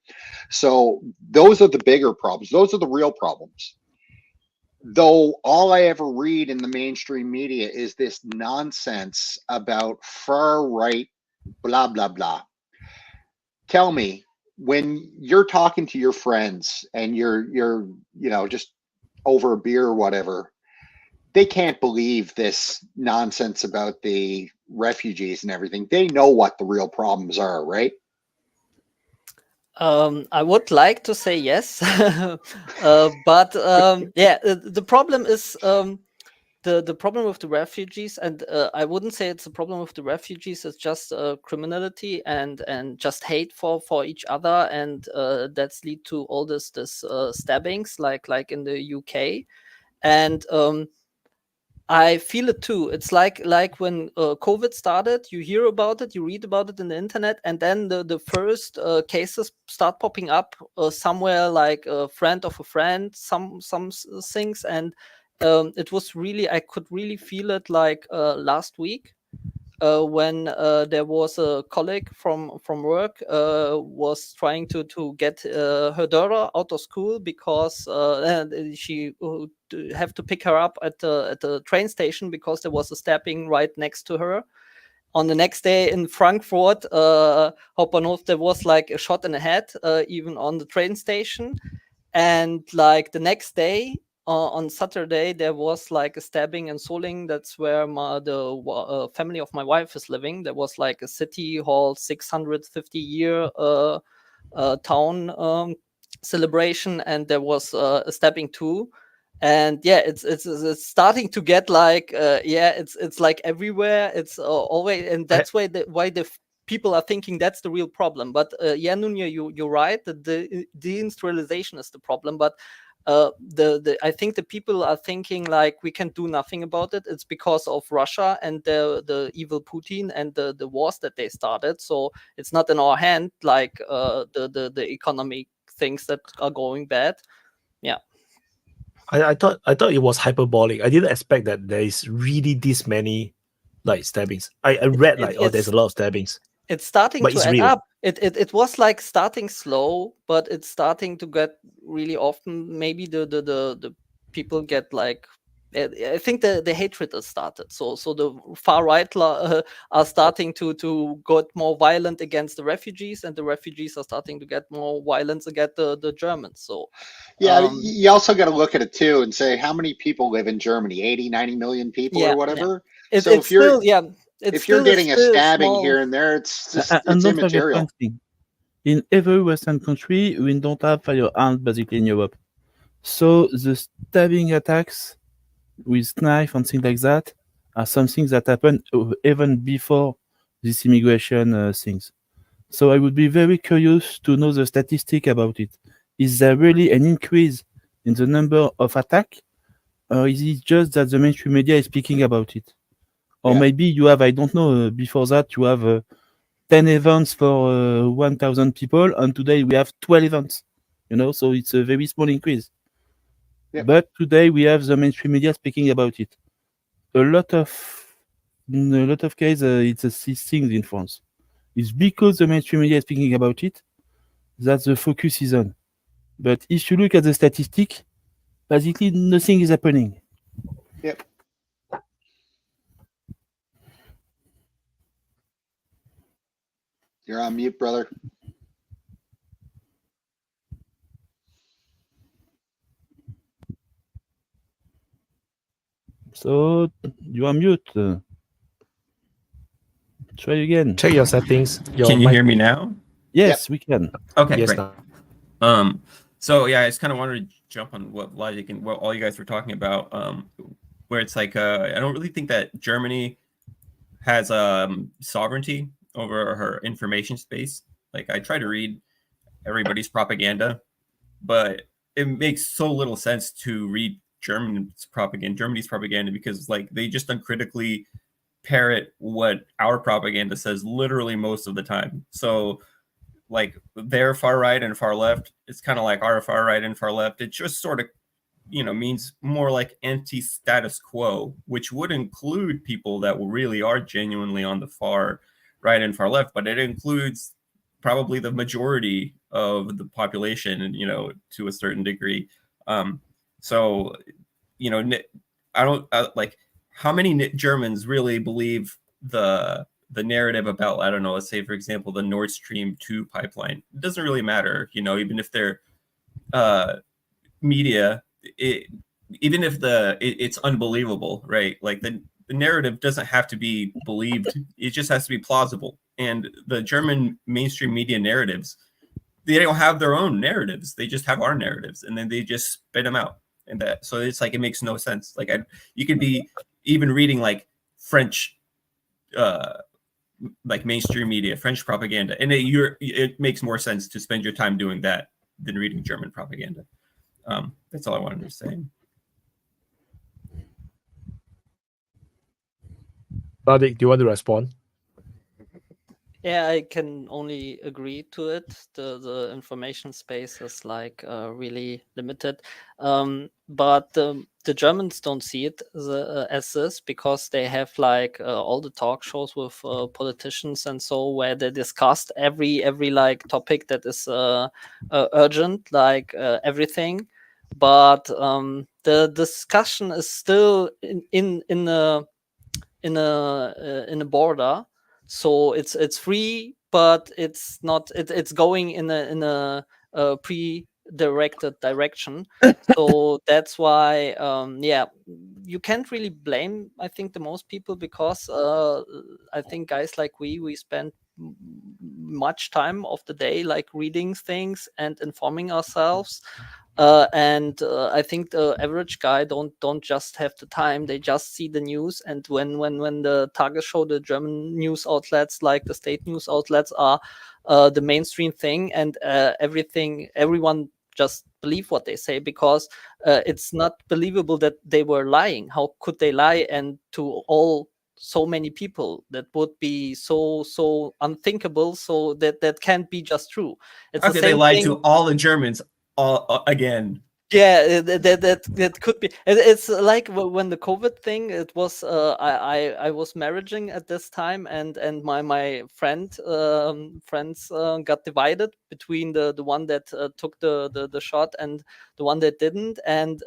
So those are the bigger problems. Those are the real problems. Though all I ever read in the mainstream media is this nonsense about far right, blah, blah, blah. Tell me, when you're talking to your friends and you're just over a beer or whatever, they can't believe this nonsense about the refugees and everything. They know what the real problems are, right? I would like to say yes, but the problem is the problem with the refugees, and I wouldn't say it's a problem with the refugees. It's just criminality and just hate for each other, and that's lead to all this stabbings, like in the UK, and I feel it too. It's like when COVID started, you hear about it, you read about it in the internet, and then the first cases start popping up somewhere, like a friend of a friend, some things, and it was really, I could really feel it like last week when there was a colleague from work was trying to get her daughter out of school because she have to pick her up at the train station because there was a stabbing right next to her. On the next day in Frankfurt, Hauptbahnhof, there was like a shot in the head, even on the train station. And like the next day, on Saturday, there was like a stabbing in Solingen. That's where the family of my wife is living. There was like a city hall 650-year town celebration, and there was a stabbing too. And yeah, it's starting to get like it's like everywhere. It's always, and that's why the people are thinking that's the real problem. But Nunya, you're right that the deindustrialization is the problem. But I think the people are thinking like we can do nothing about it. It's because of Russia and the evil Putin and the wars that they started. So it's not in our hand, like the economic things that are going bad. Yeah. I thought it was hyperbolic. I didn't expect that there is really this many like stabbings. I read there's a lot of stabbings. It's starting to add up. It was like starting slow, but it's starting to get really often. Maybe the people get like I think the hatred has started. So the far right are starting to get more violent against the refugees, and the refugees are starting to get more violence against the Germans. So yeah, you also got to look at it too and say how many people live in Germany, 80, 90 million people or whatever. So if you're if you're getting a stabbing small here and there, it's just and it's don't forget immaterial. one thing. In every Western country, we don't have firearms basically in Europe. So the stabbing attacks with knife and things like that are something that happened even before this immigration things. So I would be very curious to know the statistic about it. Is there really an increase in the number of attacks, or is it just that the mainstream media is speaking about it? Or maybe you have, I don't know, before that you have 10 events for 1,000 people, and today we have 12 events. So it's a very small increase. Yep. But today we have the mainstream media speaking about it. In a lot of cases, it's a thing in France. It's because the mainstream media is speaking about it that the focus is on. But if you look at the statistic, basically nothing is happening. Yep. You're on mute, brother. So you are mute. Try again. Check your settings. Can you hear me now? Yes, we can. Okay, Yes, great. So yeah, I just kind of wanted to jump on what Logic and what all you guys were talking about, where it's like I don't really think that Germany has sovereignty over her information space. Like I try to read everybody's propaganda, but it makes so little sense to read Germany's propaganda because like they just uncritically parrot what our propaganda says literally most of the time. So like their far right and far left, it's kind of like our far right and far left. It just sort of, means more like anti-status quo, which would include people that really are genuinely on the far right and far left, but it includes probably the majority of the population, to a certain degree. So, I don't like how many Germans really believe the narrative about, I don't know, let's say, for example, the Nord Stream 2 pipeline. It doesn't really matter, even if they're media, even if it's unbelievable, right? Like the narrative doesn't have to be believed. It just has to be plausible. And the German mainstream media narratives, they don't have their own narratives. They just have our narratives, and then they just spit them out. And so it's like, it makes no sense. Like you could be even reading like French, like mainstream media, French propaganda, and it makes more sense to spend your time doing that than reading German propaganda. That's all I wanted to say. Logic, do you want to respond? Yeah, I can only agree to it. The information space is like really limited, but the Germans don't see it as this, because they have like all the talk shows with politicians and so, where they discussed every like topic that is urgent, like everything. But the discussion is still in a border. So it's free, but it's not. It's going in a pre-directed direction. So that's why, you can't really blame, I think, the most people, because I think guys like we spend much time of the day like reading things and informing ourselves. And I think the average guy don't just have the time. They just see the news, and when the Tagesschau, the German news outlets, like the state news outlets, are the mainstream thing, and everyone just believe what they say, because it's not believable that they were lying. How could they lie? And to so many people, that would be so unthinkable. So that can't be just true. It's Okay, they lied to all the Germans again. Yeah, that could be. It's like when the COVID thing. It was I was marrying at this time, and my friends got divided between the one that took the shot and the one that didn't, and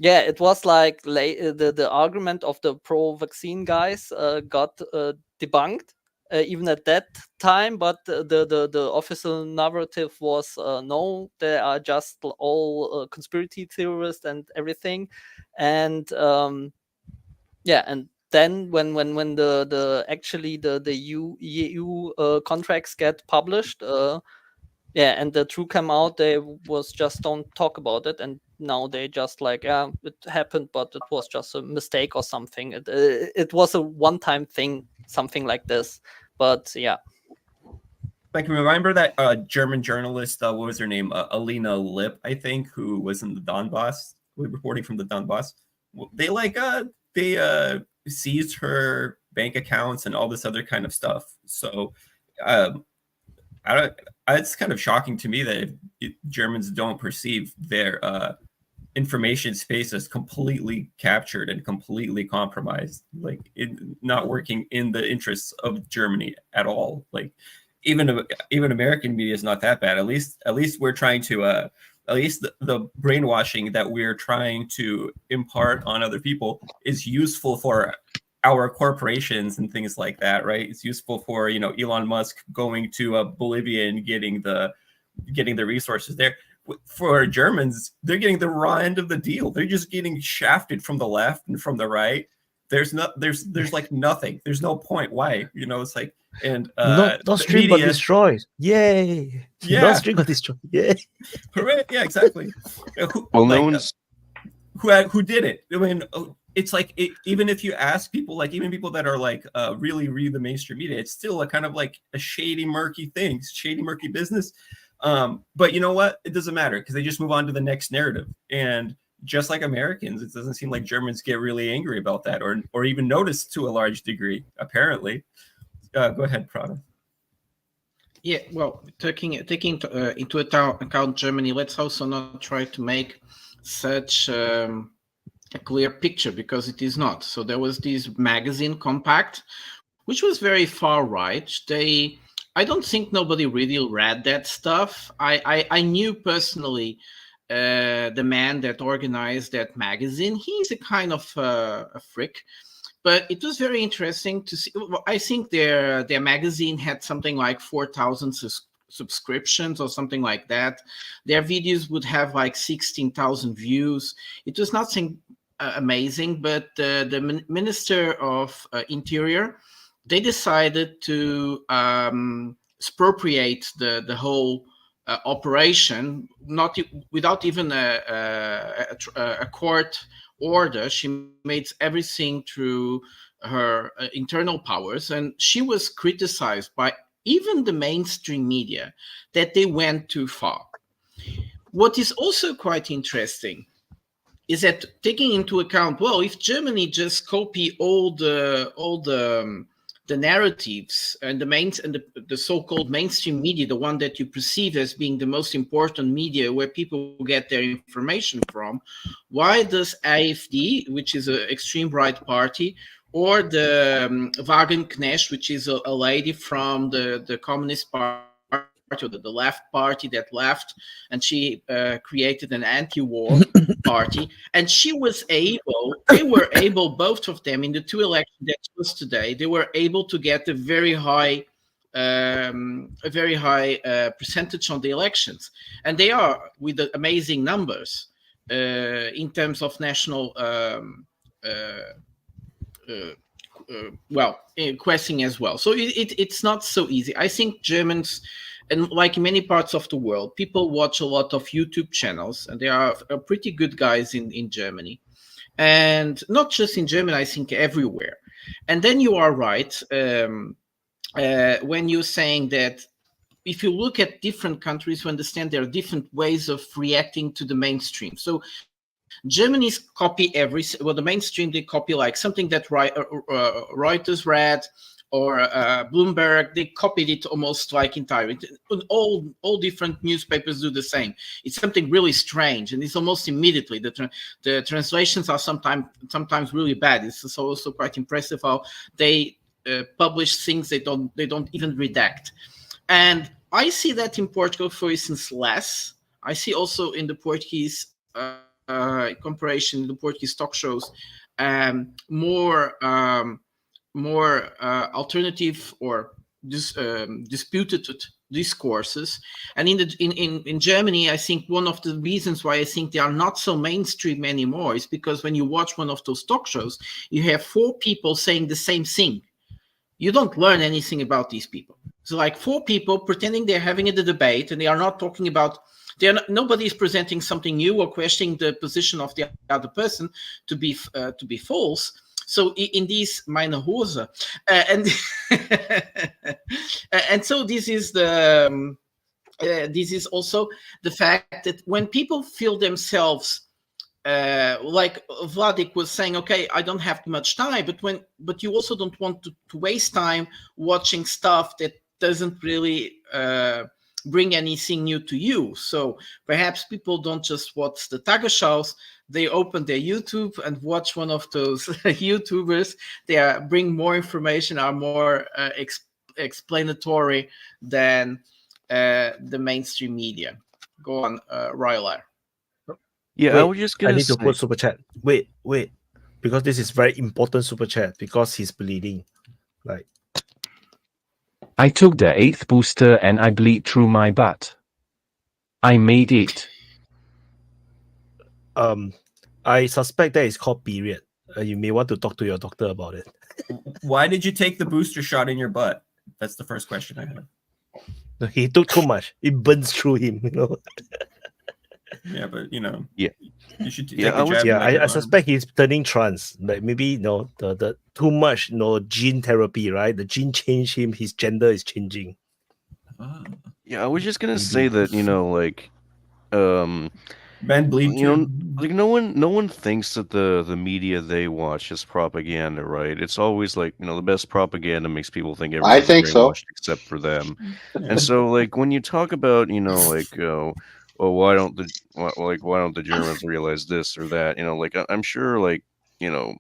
Yeah, it was like the argument of the pro-vaccine guys got debunked even at that time, but the official narrative was no, they are just all conspiracy theorists and everything, and yeah, and then when the actually the EU contracts get published, yeah, and the truth came out, they was just don't talk about it, and now they just like, yeah, it happened, but it was just a mistake or something. It was a one-time thing, something like this. But yeah. Like, remember that German journalist, what was her name? Alina Lipp, I think, who was in the Donbass, reporting from the Donbass. They seized her bank accounts and all this other kind of stuff. So it's kind of shocking to me that Germans don't perceive their information space as completely captured and completely compromised, like not working in the interests of Germany at all. Like even American media is not that bad. At least we're trying to at least the brainwashing that we're trying to impart on other people is useful for our corporations and things like that, right? It's useful for, Elon Musk going to Bolivia and getting the resources there. For Germans, they're getting the raw end of the deal. They're just getting shafted from the left and from the right. There's like nothing. There's no point. Why? It's like, and not stream got destroyed. Yay! Yeah, not stream got destroyed. Yay! Hooray! Yeah, exactly. Who did it? I mean, it's like even if you ask people, like even people that are like really read the mainstream media, it's still a kind of like a shady, murky thing, shady, murky business. But you know what? It doesn't matter because they just move on to the next narrative. And just like Americans, it doesn't seem like Germans get really angry about that or even notice to a large degree, apparently. Go ahead, Prada. Yeah, well, taking into account Germany, let's also not try to make such a clear picture because it is not. So there was this magazine Compact, which was very far right. I don't think nobody really read that stuff. I knew personally the man that organized that magazine. He's a kind of a freak, but it was very interesting to see. I think their magazine had something like 4,000 subscriptions or something like that. Their videos would have like 16,000 views. It was nothing amazing, but the Minister of Interior, they decided to expropriate the whole operation, not without even a court order. She made everything through her internal powers, and she was criticized by even the mainstream media that they went too far. What is also quite interesting is that taking into account, well, if Germany just copy all the narratives and the so-called mainstream media, the one that you perceive as being the most important media where people get their information from, why does AfD, which is an extreme right party, or the Wagenknecht, which is a lady from the Communist Party, or the left party that left, and she created an anti-war party, and they were able, both of them, in the two elections that was today, they were able to get a very high percentage on the elections, and they are with the amazing numbers in terms of national questing as well. So it's not so easy. I think Germans, and like in many parts of the world, people watch a lot of YouTube channels, and there are pretty good guys in Germany. And not just in Germany, I think everywhere. And then you are right when you're saying that if you look at different countries, you understand there are different ways of reacting to the mainstream. So Germany's copy the mainstream, they copy like something that Reuters read, or Bloomberg, they copied it almost like entirely. All different newspapers do the same. It's something really strange, and it's almost immediately. The translations are sometimes really bad. It's also quite impressive how they publish things they don't even redact. And I see that in Portugal, for instance, less. I see also in the Portuguese by comparison, the Portuguese talk shows, more alternative or disputed discourses. And in Germany, I think one of the reasons why I think they are not so mainstream anymore is because when you watch one of those talk shows, you have 4 people saying the same thing. You don't learn anything about these people. So like 4 people pretending they're having a debate, and they are not talking about, nobody is presenting something new or questioning the position of the other person to be false. So in these meine Hose, and and so this is also the fact that when people feel themselves like Vladik was saying, okay, I don't have much time, but you also don't want to waste time watching stuff that doesn't really bring anything new to you. So perhaps people don't just watch the Tagesschau, they open their YouTube and watch one of those YouTubers. They bring more information, are more explanatory than the mainstream media. Go on, Ryler. Yeah, Wait, I was just gonna I need to say, put super chat. Wait, because this is very important super chat because he's bleeding. Like, I took the 8th booster and I bleed through my butt. I made it. I suspect that is called period. You may want to talk to your doctor about it. Why did you take the booster shot in your butt? That's the first question I have. He took too much. It burns through him, you know. Yeah, but you should take Yeah, a jab. I suspect he's turning trans. Like maybe the too much gene therapy, right? The gene changed him. His gender is changing. Yeah, I was just gonna say that men bleed too. Like no one thinks that the media they watch is propaganda, right? It's always like the best propaganda makes people think everyone's think so. brainwashed except for them. And so like when you talk about well, why don't the Germans realize this or that? Like I'm sure like no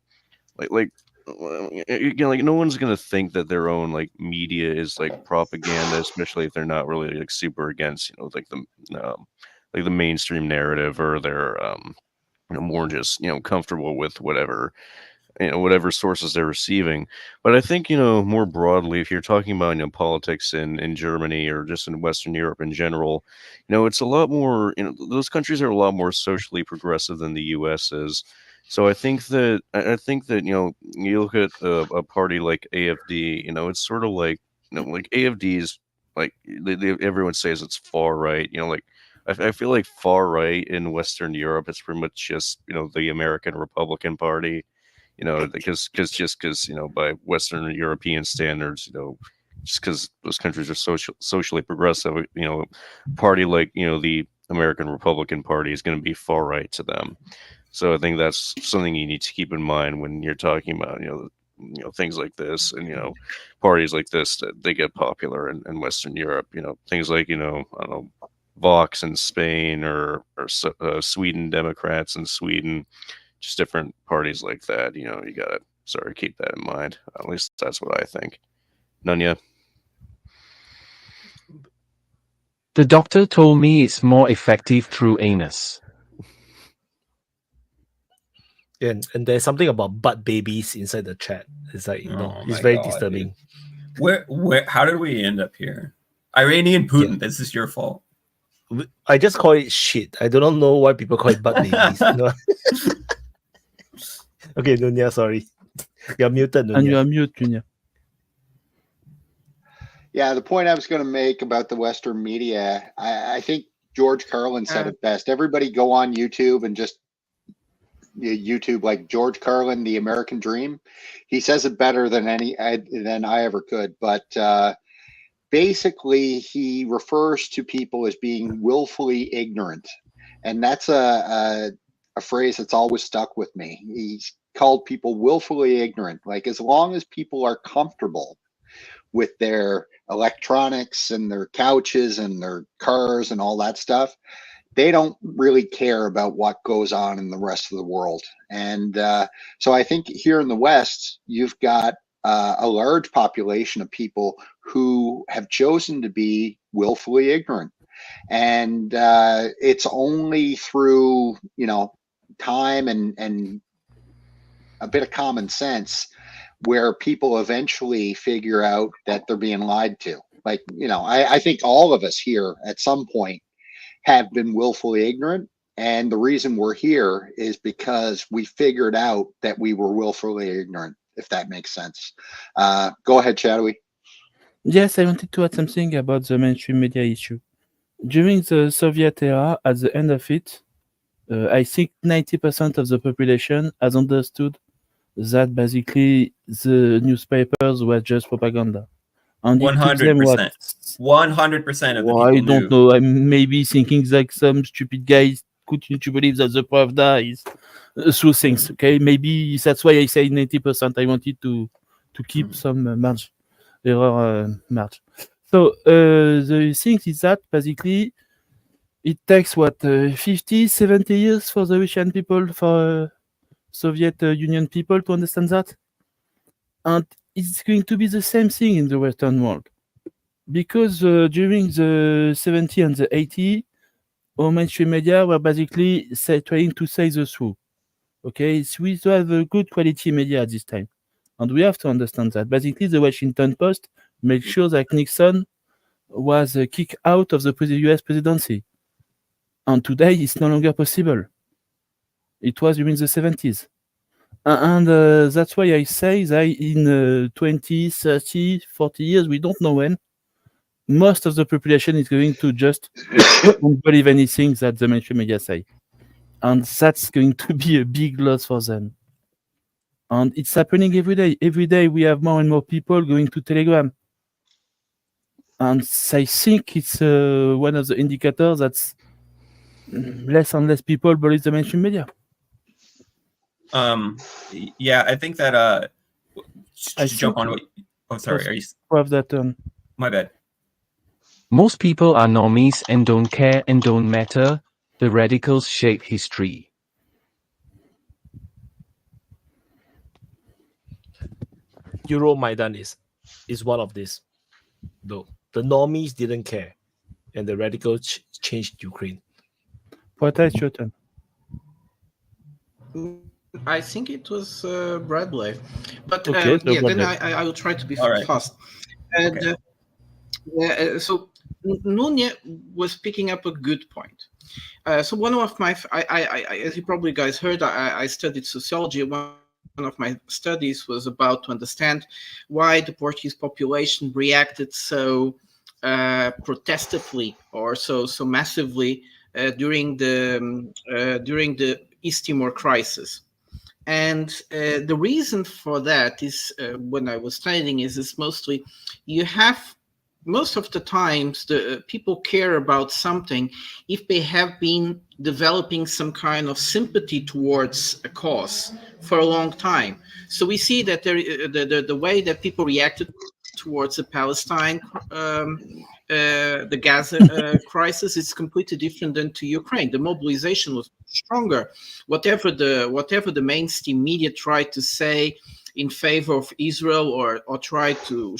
one's gonna think that their own like media is like propaganda, especially if they're not really like super against like the mainstream narrative, or they're more just comfortable with whatever sources they're receiving. But I think more broadly, if you're talking about politics in Germany or just in Western Europe in general, it's a lot more those countries are a lot more socially progressive than the U.S. is. So I think that you look at a party like AFD, it's sort of like like AFD is like everyone says it's far right, like I feel like far right in Western Europe is pretty much just the American Republican Party, because by Western European standards, just because those countries are socially progressive, a party like the American Republican Party is going to be far right to them. So I think that's something you need to keep in mind when you're talking about things like this, and parties like this that they get popular in Western Europe. Things like I don't know, Vox in Spain or Sweden Democrats in Sweden, just different parties like that. You gotta keep that in mind. At least that's what I think. Nunya. The doctor told me it's more effective through anus. And there's something about butt babies inside the chat. It's like it's very disturbing. Dude. Where? How did we end up here? Iranian Putin. Yeah. This is your fault. I just call it shit. I do not know why people call it butt babies. Okay, Nunya, sorry. You're muted, Nunya. And you're mute, Nunya. Yeah, the point I was going to make about the Western media, I think George Carlin said it best. Everybody go on YouTube and just YouTube like George Carlin, The American Dream. He says it better than I ever could. But basically, he refers to people as being willfully ignorant, and that's a phrase that's always stuck with me. He's called people willfully ignorant. Like, as long as people are comfortable with their electronics and their couches and their cars and all that stuff, they don't really care about what goes on in the rest of the world. And so I think here in the West, you've got a large population of people who have chosen to be willfully ignorant. And it's only through, time and a bit of common sense where people eventually figure out that they're being lied to. Like, I think all of us here at some point have been willfully ignorant. And the reason we're here is because we figured out that we were willfully ignorant, if that makes sense. Go ahead, Shadowy. Yes, I wanted to add something about the mainstream media issue. During the Soviet era, at the end of it, I think 90% of the population has understood that basically the newspapers were just propaganda. And 100%. 100% of the people I don't knew. know. I'm maybe thinking like some stupid guys continue to believe that the Pravda is through things. Okay, maybe that's why I say 90%. I wanted to keep some error margin. So the thing is that basically it takes 50, 70 years for the Russian people, for Soviet Union people to understand that, and it's going to be the same thing in the Western world, because during the 70s and the 80s, our mainstream media were basically trying to say the truth. Okay, so we have a good quality media at this time, and we have to understand that. Basically, the Washington Post made sure that Nixon was kicked out of the US presidency, and today it's no longer possible. It was during the 70s. And that's why I say that in 20, 30, 40 years, we don't know when, most of the population is going to just don't believe anything that the mainstream media say. And that's going to be a big loss for them. And it's happening every day. Every day we have more and more people going to Telegram. And I think it's one of the indicators that's less and less people believe the mainstream media. Yeah, I think that just jump on what. Oh, sorry. Are you? Have that turn. My bad. Most people are normies and don't care and don't matter. The radicals shape history. Euromaidan is one of these. Though the normies didn't care, and the radicals changed Ukraine. What is your turn? I think it was Bradley, but okay, so yeah, Bradley. then I will try to be All right. fast. And so Nunya was picking up a good point. So one of my, as you probably guys heard, I studied sociology. One of my studies was about to understand why the Portuguese population reacted so protestively or so massively during the East Timor crisis. And the reason for that is, when I was studying, is mostly you have, most of the times the people care about something if they have been developing some kind of sympathy towards a cause for a long time. So we see that the way that people reacted towards the Palestine, the Gaza crisis is completely different than to Ukraine. The mobilization was stronger. Whatever the mainstream media tried to say in favor of Israel or try to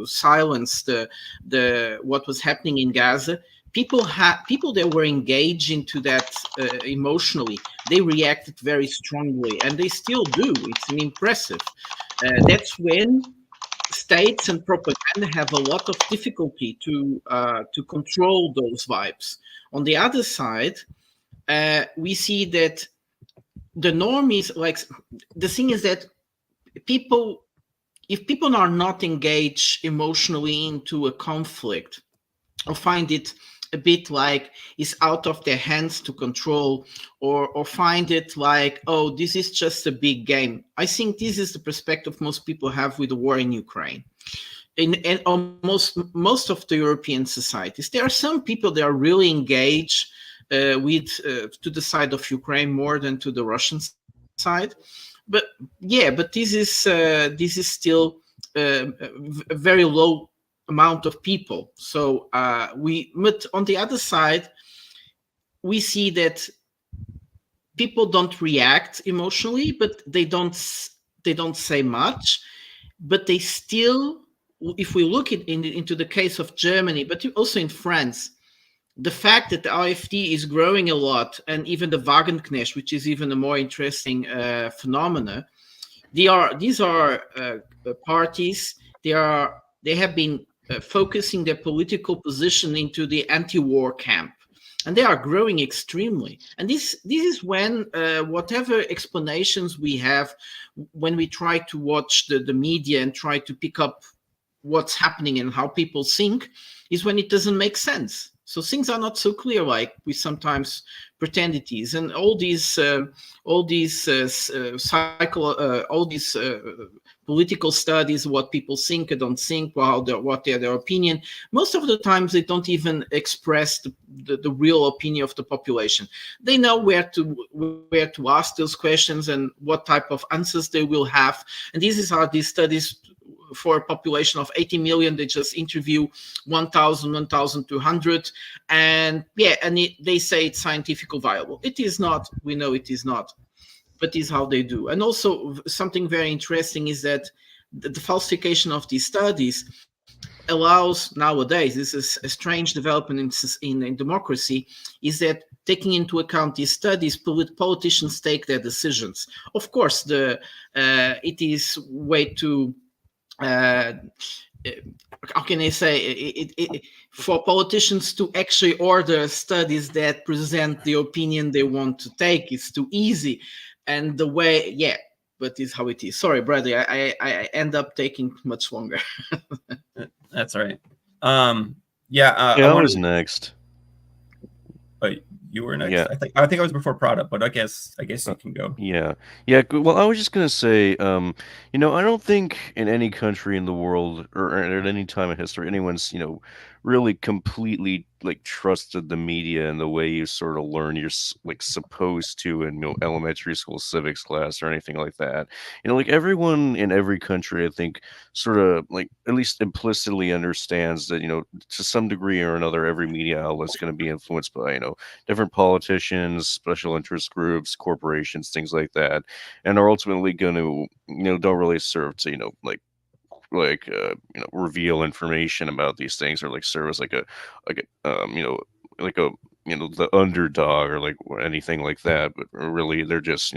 silence the what was happening in Gaza, people that were engaged into that emotionally, they reacted very strongly, and they still do. It's impressive. That's when states and propaganda have a lot of difficulty to control those vibes. On the other side, we see that the normies, like, the thing is that if people are not engaged emotionally into a conflict or find it a bit like it's out of their hands to control, or find it like, oh, this is just a big game. I think this is the perspective most people have with the war in Ukraine. In almost most of the European societies, there are some people that are really engaged to the side of Ukraine more than to the Russian side. But this is still a very low amount of people. So but on the other side, we see that people don't react emotionally, but they don't say much, but they still, if we look into the case of Germany, but also in France, the fact that the AfD is growing a lot, and even the Wagenknecht, which is even a more interesting phenomena, these are parties. They have been focusing their political position into the anti-war camp, and they are growing extremely. And this is when whatever explanations we have, when we try to watch the media and try to pick up what's happening and how people think, is when it doesn't make sense. So things are not so clear like we sometimes pretend it is. And all these political studies, what people think and don't think, what their opinion, most of the times they don't even express the real opinion of the population. They know where to ask those questions and what type of answers they will have. And these are these studies for a population of 80 million. They just interview 1,000, 1,200, and they say it's scientifically viable. It is not. We know it is not, but it's how they do. And also something very interesting is that the falsification of these studies allows nowadays, this is a strange development in democracy, is that taking into account these studies, politicians take their decisions. Of course, it is way too how can I say it, for politicians to actually order studies that present the opinion they want to take, it's too easy. And the way, but it's how it is. Sorry, brother, I end up taking much longer. That's all right. I was next. You were next. Yeah. I think I was before Prada, but I guess you can go. Yeah. Well, I was just gonna say, I don't think in any country in the world or at any time in history anyone's, really completely trusted the media in the way you sort of learn you're supposed to in elementary school civics class or anything like that. Everyone in every country, I think, sort of at least implicitly understands that to some degree or another every media outlet's going to be influenced by different politicians, special interest groups, corporations, things like that, and are ultimately going to don't really serve to reveal information about these things or serve as the underdog or anything like that. But really they're just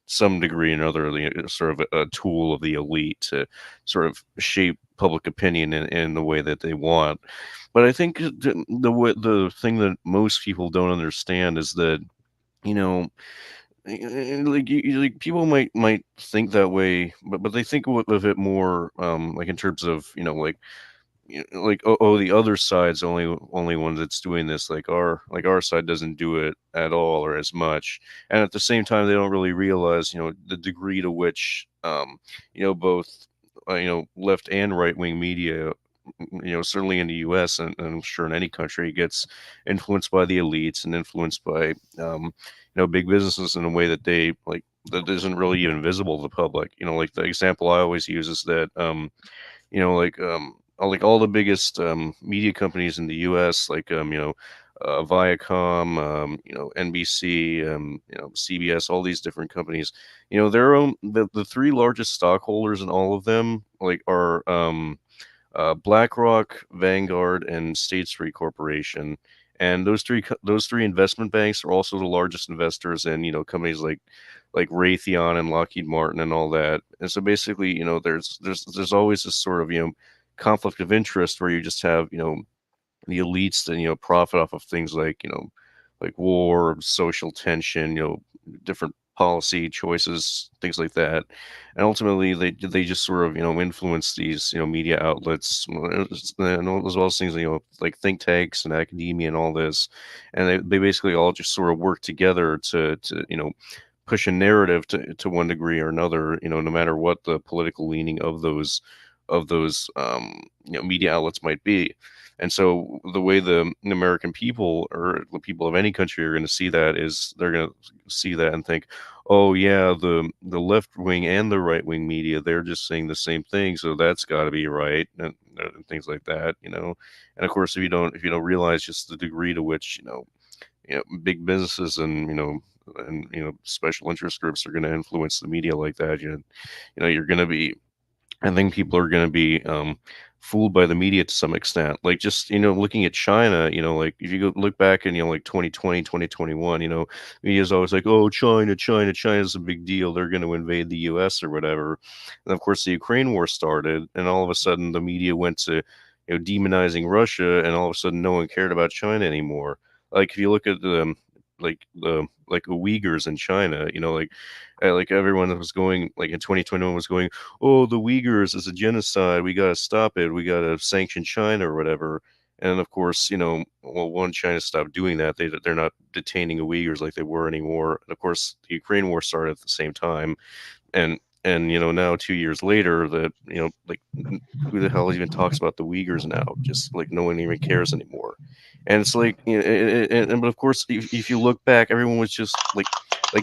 some degree or another sort of a tool of the elite to sort of shape public opinion in the way that they want. But I think the thing that most people don't understand is that people might think that way, but they think of it more in terms of the other side's only one that's doing this, our side doesn't do it at all or as much. And at the same time they don't really realize the degree to which both left and right-wing media, certainly in the US and I'm sure in any country, gets influenced by the elites and influenced by big businesses in a way that they that isn't really even visible to the public. The example I always use is that all the biggest media companies in the US, Viacom, NBC, CBS, all these different companies, the three largest stockholders in all of them are BlackRock, Vanguard, and State Street Corporation. And those three investment banks are also the largest investors in companies like Raytheon and Lockheed Martin and all that. And so basically there's always this sort of conflict of interest where you just have the elites that profit off of things like war, social tension, different policy choices, things like that. And ultimately they just sort of influence these media outlets, as well as things like think tanks and academia and all this. And they basically all just sort of work together to push a narrative to one degree or another, no matter what the political leaning of those media outlets might be. And so the way the American people or the people of any country are going to see that is they're going to see that and think, oh yeah, the left wing and the right wing media, they're just saying the same thing, so that's got to be right, and things like that, And of course, if you don't realize just the degree to which big businesses and special interest groups are going to influence the media like that, you're going to be. I think people are going to be fooled by the media to some extent. Like, just, looking at China, like, if you go look back in, like 2020, 2021, media's always like, oh, China's a big deal. They're going to invade the US or whatever. And of course, the Ukraine war started, and all of a sudden the media went to, demonizing Russia, and all of a sudden no one cared about China anymore. Like, if you look at the Uyghurs in China, like everyone was going, like in 2021 was going, oh, the Uyghurs is a genocide. We got to stop it. We got to sanction China or whatever. And of course, one, China stopped doing that. They're not detaining the Uyghurs like they were anymore. And of course, the Ukraine war started at the same time. And now 2 years later, that, like, who the hell even talks about the Uyghurs now? Just like no one even cares anymore. And it's like, but of course, if you look back, everyone was just like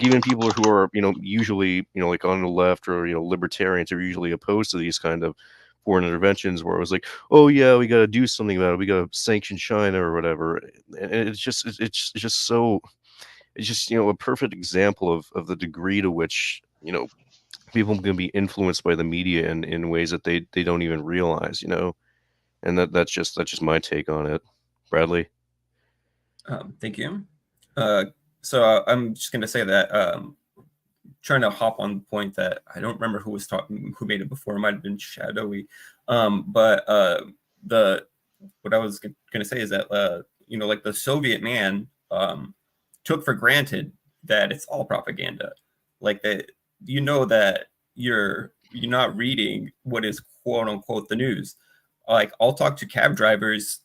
even people who are, usually, like on the left or, libertarians are usually opposed to these kind of foreign interventions, where it was like, oh yeah, we got to do something about it. We got to sanction China or whatever. And it's just a perfect example of the degree to which, people can be influenced by the media in ways that they don't even realize, and that's just my take on it. Bradley. Thank you. So I'm just going to say that trying to hop on the point that I don't remember who was talking, who made it before. It might have been Shadowy. But what I was going to say is that like the Soviet man took for granted that it's all propaganda. Like that, that you're not reading what is quote unquote the news. Like, I'll talk to cab drivers,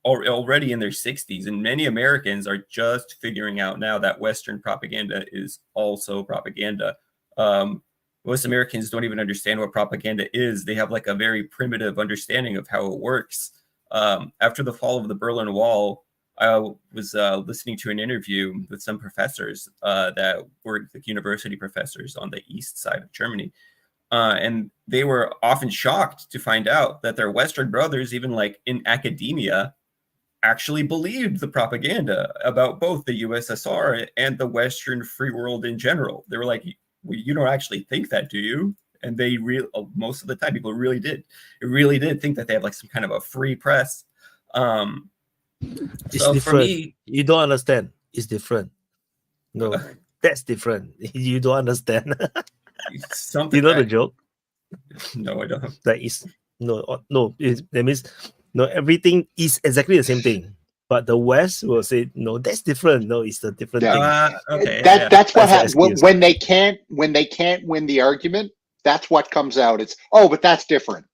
already in their 60s, and many Americans are just figuring out now that Western propaganda is also propaganda. Most Americans don't even understand what propaganda is. They have like a very primitive understanding of how it works. After the fall of the Berlin Wall, I was listening to an interview with some professors that were like university professors on the east side of Germany. And they were often shocked to find out that their Western brothers, even like in academia, actually believed the propaganda about both the USSR and the Western free world in general. They were like, well, you don't actually think that, do you? And they most of the time, people really did think that they had like some kind of a free press. It's so different. For me, you don't understand. It's different. No, that's different. You don't understand. Something. You know the joke? No, I don't. That is no. That means no. Everything is exactly the same thing, but the West will say no. That's different. No, it's a different thing. Okay. That's what happens when they can't win the argument. That's what comes out. It's but that's different.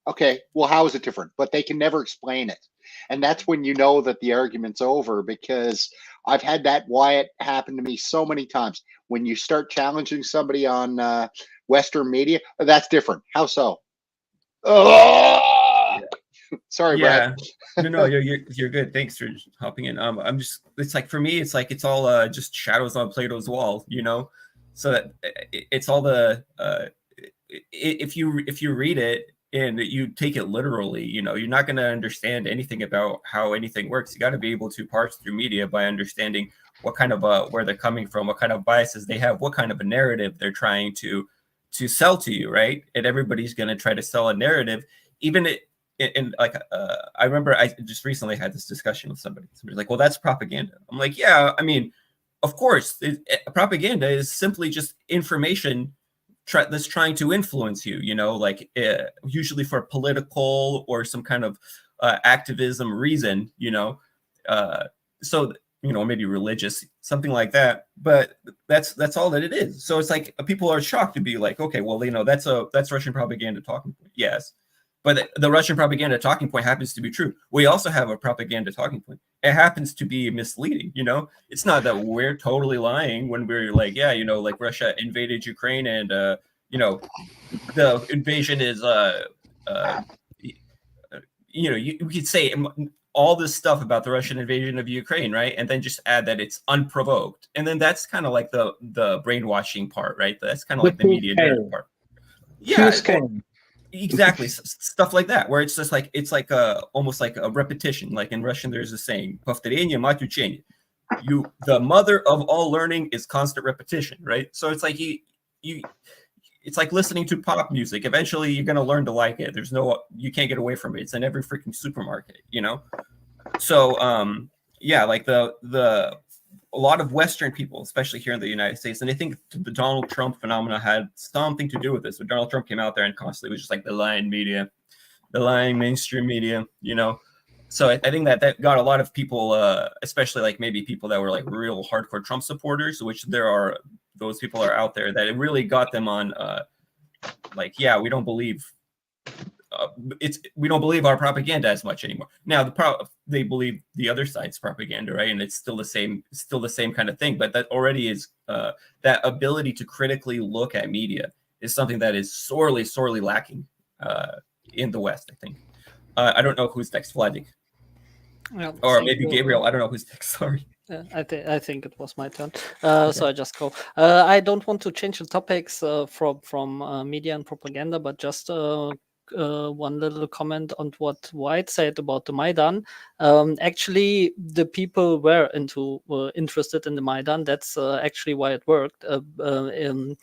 Okay, well, how is it different? But they can never explain it. And that's when you know that the argument's over, because I've had that, Wyatt, happen to me so many times. When you start challenging somebody on Western media, that's different. How so? Oh! Sorry, yeah. Brad. No, you're good. Thanks for hopping in. It's like, for me, it's like it's all just shadows on Plato's wall, So that it's all the if you read it and you take it literally, you're not going to understand anything about how anything works. You got to be able to parse through media by understanding what kind of where they're coming from, what kind of biases they have, what kind of a narrative they're trying to sell to you, right? And everybody's going to try to sell a narrative, even I remember I just recently had this discussion with somebody. Somebody's like, well, that's propaganda. I'm like, yeah, I mean, of course, propaganda is simply just information that's trying to influence you, usually for political or some kind of activism reason, so, maybe religious, something like that. But that's all that it is. So it's like people are shocked to be like, okay, well, that's Russian propaganda talking point. Yes. But the Russian propaganda talking point happens to be true. We also have a propaganda talking point. It happens to be misleading, It's not that we're totally lying when we're like, yeah, like Russia invaded Ukraine and, the invasion is, you could say all this stuff about the Russian invasion of Ukraine, right? And then just add that it's unprovoked. And then that's kind of like the brainwashing part, right? That's kind of like the media part. Yeah. Exactly, stuff like that, where it's just like almost like a repetition. Like in Russian, there's a saying, "Повторение мать учения." The mother of all learning is constant repetition, right? So it's like it's like listening to pop music. Eventually, you're gonna learn to like it. You can't get away from it. It's in every freaking supermarket, you know. So yeah, like a lot of Western people, especially here in the United States, and I think the Donald Trump phenomena had something to do with this. When Donald Trump came out there and constantly was just like the lying media, the lying mainstream media, you know. So I think that got a lot of people, especially like maybe people that were like real hardcore Trump supporters, which those people are out there, that it really got them on like, yeah, we don't believe our propaganda as much anymore. Now they believe the other side's propaganda, right? And it's still the same kind of thing. But that already is that ability to critically look at media is something that is sorely lacking in the West, I think. I don't know who's next, Vladik. Yeah, or maybe Gabriel. I don't know who's next. Sorry. I think it was my turn. So I just go. I don't want to change the topics from media and propaganda, but just one little comment on what White said about the Maidan. Actually, the people were interested in the Maidan. That's actually why it worked. In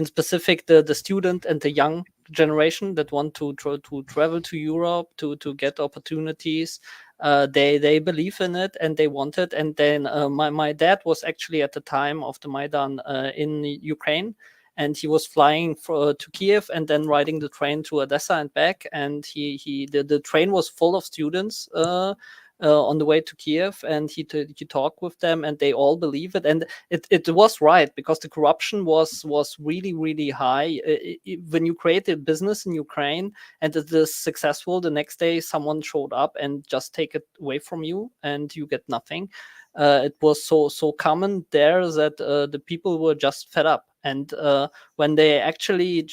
specific, the student and the young generation that want to travel to Europe to get opportunities. They believe in it and they want it. And then my dad was actually at the time of the Maidan in Ukraine, and he was flying to Kiev and then riding the train to Odessa and back. And the train was full of students on the way to Kiev, and he talked with them, and they all believe it. And it was right, because the corruption was really high. When you create a business in Ukraine and it is successful, the next day someone showed up and just take it away from you, and you get nothing. It was so common there that the people were just fed up. And when they actually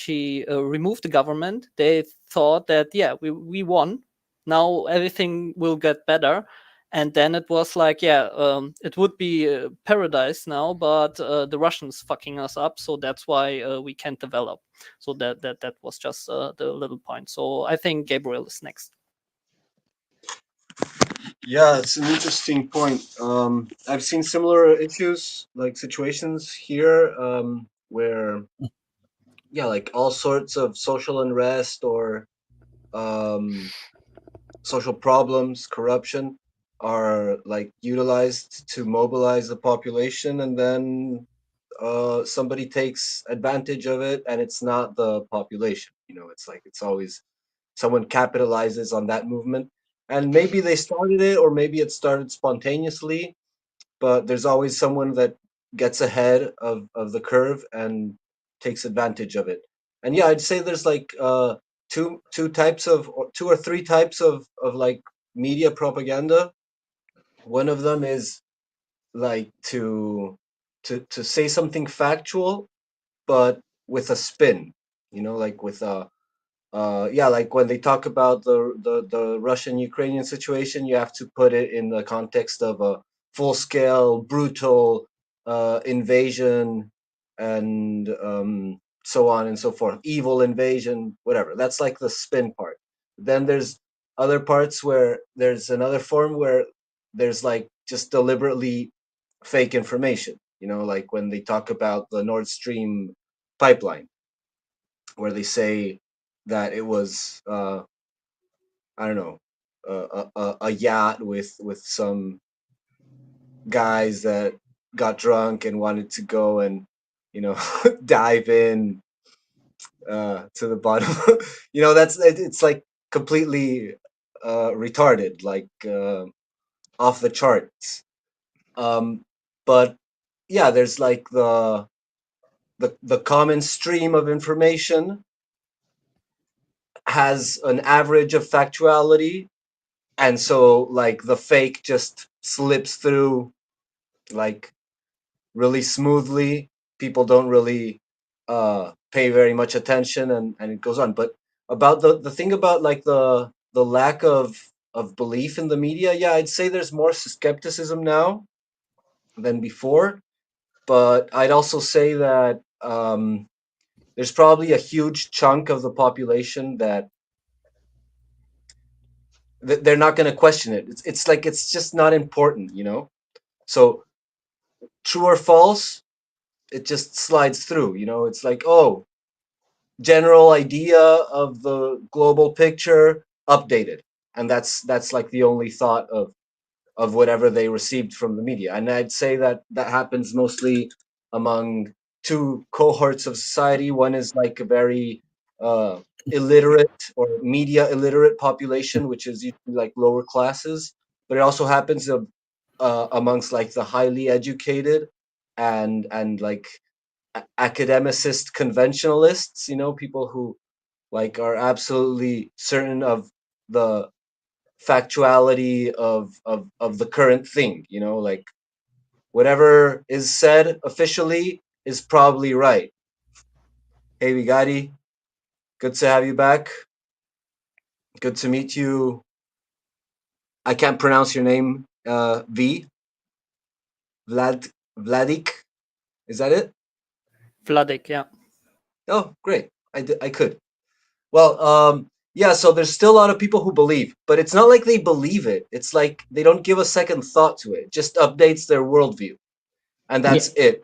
removed the government, they thought that, yeah, we won. Now everything will get better. And then it was like, yeah, it would be paradise now, but the Russians fucking us up. So that's why we can't develop. So that was just the little point. So I think Gabriel is next. Yeah, it's an interesting point. I've seen similar issues, like situations here, where, yeah, like all sorts of social unrest or social problems, corruption, are like utilized to mobilize the population, and then somebody takes advantage of it, and it's not the population. You know, it's like it's always someone capitalizes on that movement, and maybe they started it, or maybe it started spontaneously, but there's always someone that gets ahead of the curve and takes advantage of it. And yeah, I'd say there's like two or three types of like media propaganda. One of them is like to say something factual, but with a spin, you know, like with a yeah, like when they talk about the Russian-Ukrainian situation, you have to put it in the context of a full-scale, brutal invasion, and so on and so forth. Evil invasion, whatever. That's like the spin part. Then there's other parts where there's another form where there's like just deliberately fake information. You know, like when they talk about the Nord Stream pipeline, where they say that it was I don't know, a yacht with some guys that got drunk and wanted to go and, you know, dive in to the bottom. You know, it's like completely retarded, like off the charts. But yeah, there's like the common stream of information has an average of factuality, and so like the fake just slips through like really smoothly. People don't really pay very much attention, and it goes on. But about the thing about like the lack of belief in the media, yeah, I'd say there's more skepticism now than before, but I'd also say that there's probably a huge chunk of the population that they're not going to question it. It's like it's just not important, you know. So true or false, it just slides through. You know, it's like, oh, general idea of the global picture updated, and that's like the only thought of whatever they received from the media. And I'd say that that happens mostly among two cohorts of society. One is like a very illiterate or media illiterate population, which is usually like lower classes, but it also happens amongst like the highly educated and like academicist conventionalists, you know, people who like are absolutely certain of the factuality of the current thing, you know, like whatever is said officially is probably right. Hey Vigati, good to have you back. Good to meet you. I can't pronounce your name. Vladik, is that it? Vladik, yeah. Oh, great. I could. Well, yeah, so there's still a lot of people who believe, but it's not like they believe it. It's like they don't give a second thought to it. It just updates their worldview, and that's it.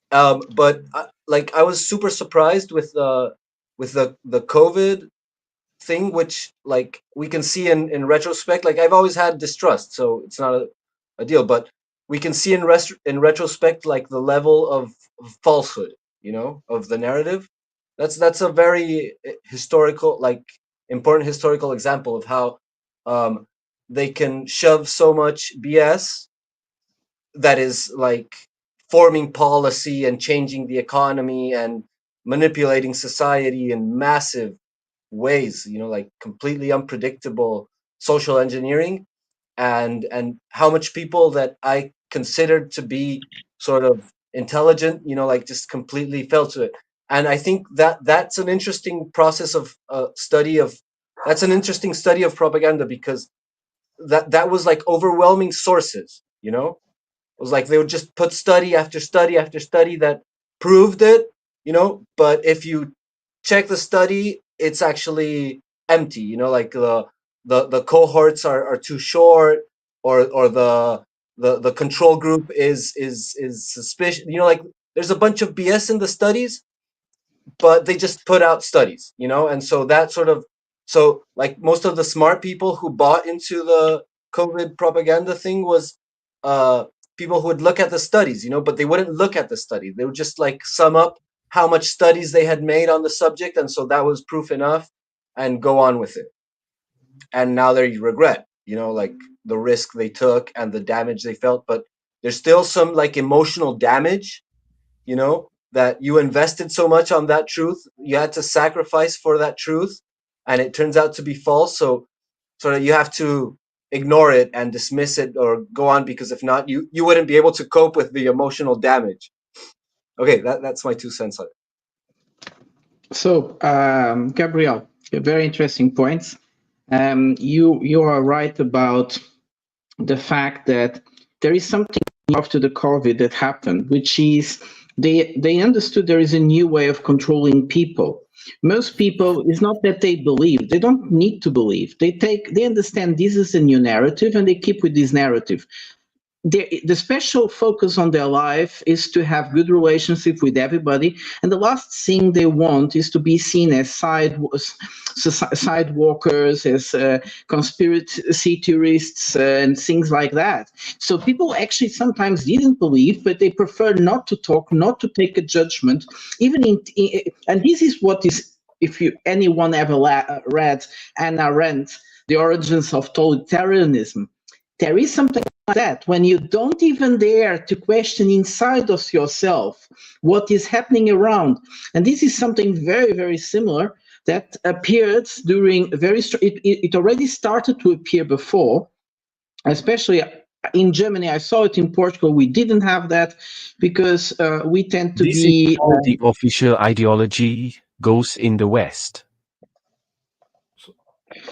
But like I was super surprised with the COVID thing, which like we can see in retrospect. Like I've always had distrust, so it's not a deal. But we can see in retrospect like the level of falsehood, you know, of the narrative. That's a very historical, like important historical example of how they can shove so much BS that is like forming policy and changing the economy and manipulating society in massive ways, you know, like completely unpredictable social engineering, and how much people that I considered to be sort of intelligent, you know, like just completely fell to it. And I think that that's an interesting process of study of that's an interesting study of propaganda, because that was like overwhelming sources, you know. It was like they would just put study after study after study that proved it, you know, but if you check the study, it's actually empty, you know, like the cohorts are too short, or the control group is suspicious, you know, like there's a bunch of BS in the studies, but they just put out studies, you know. And so that sort of, so like most of the smart people who bought into the COVID propaganda thing was people who would look at the studies, you know, but they wouldn't look at the study. They would just like sum up how much studies they had made on the subject, and so that was proof enough, and go on with it. And now they regret, you know, like the risk they took and the damage they felt. But there's still some like emotional damage, you know, that you invested so much on that truth, you had to sacrifice for that truth, and it turns out to be false. So sort of you have to ignore it and dismiss it or go on, because if not, you wouldn't be able to cope with the emotional damage. Okay, that's my 2 cents on it. So, Gabriel, very interesting points. You are right about the fact that there is something after the COVID that happened, which is they understood there is a new way of controlling people. Most people, it's not that they believe, they don't need to believe. They understand this is a new narrative and they keep with this narrative. The special focus on their life is to have good relationship with everybody, and the last thing they want is to be seen as sidewalkers, as conspiracy theorists, and things like that. So people actually sometimes didn't believe, but they prefer not to talk, not to take a judgment, even and this is what is, if anyone ever read Anna Arendt, The Origins of Totalitarianism, there is something like that, when you don't even dare to question inside of yourself what is happening around. And this is something very, very similar that appeared during it already started to appear before, especially in Germany. I saw it in Portugal. We didn't have that because we tend to be... Is how the official ideology goes in the West.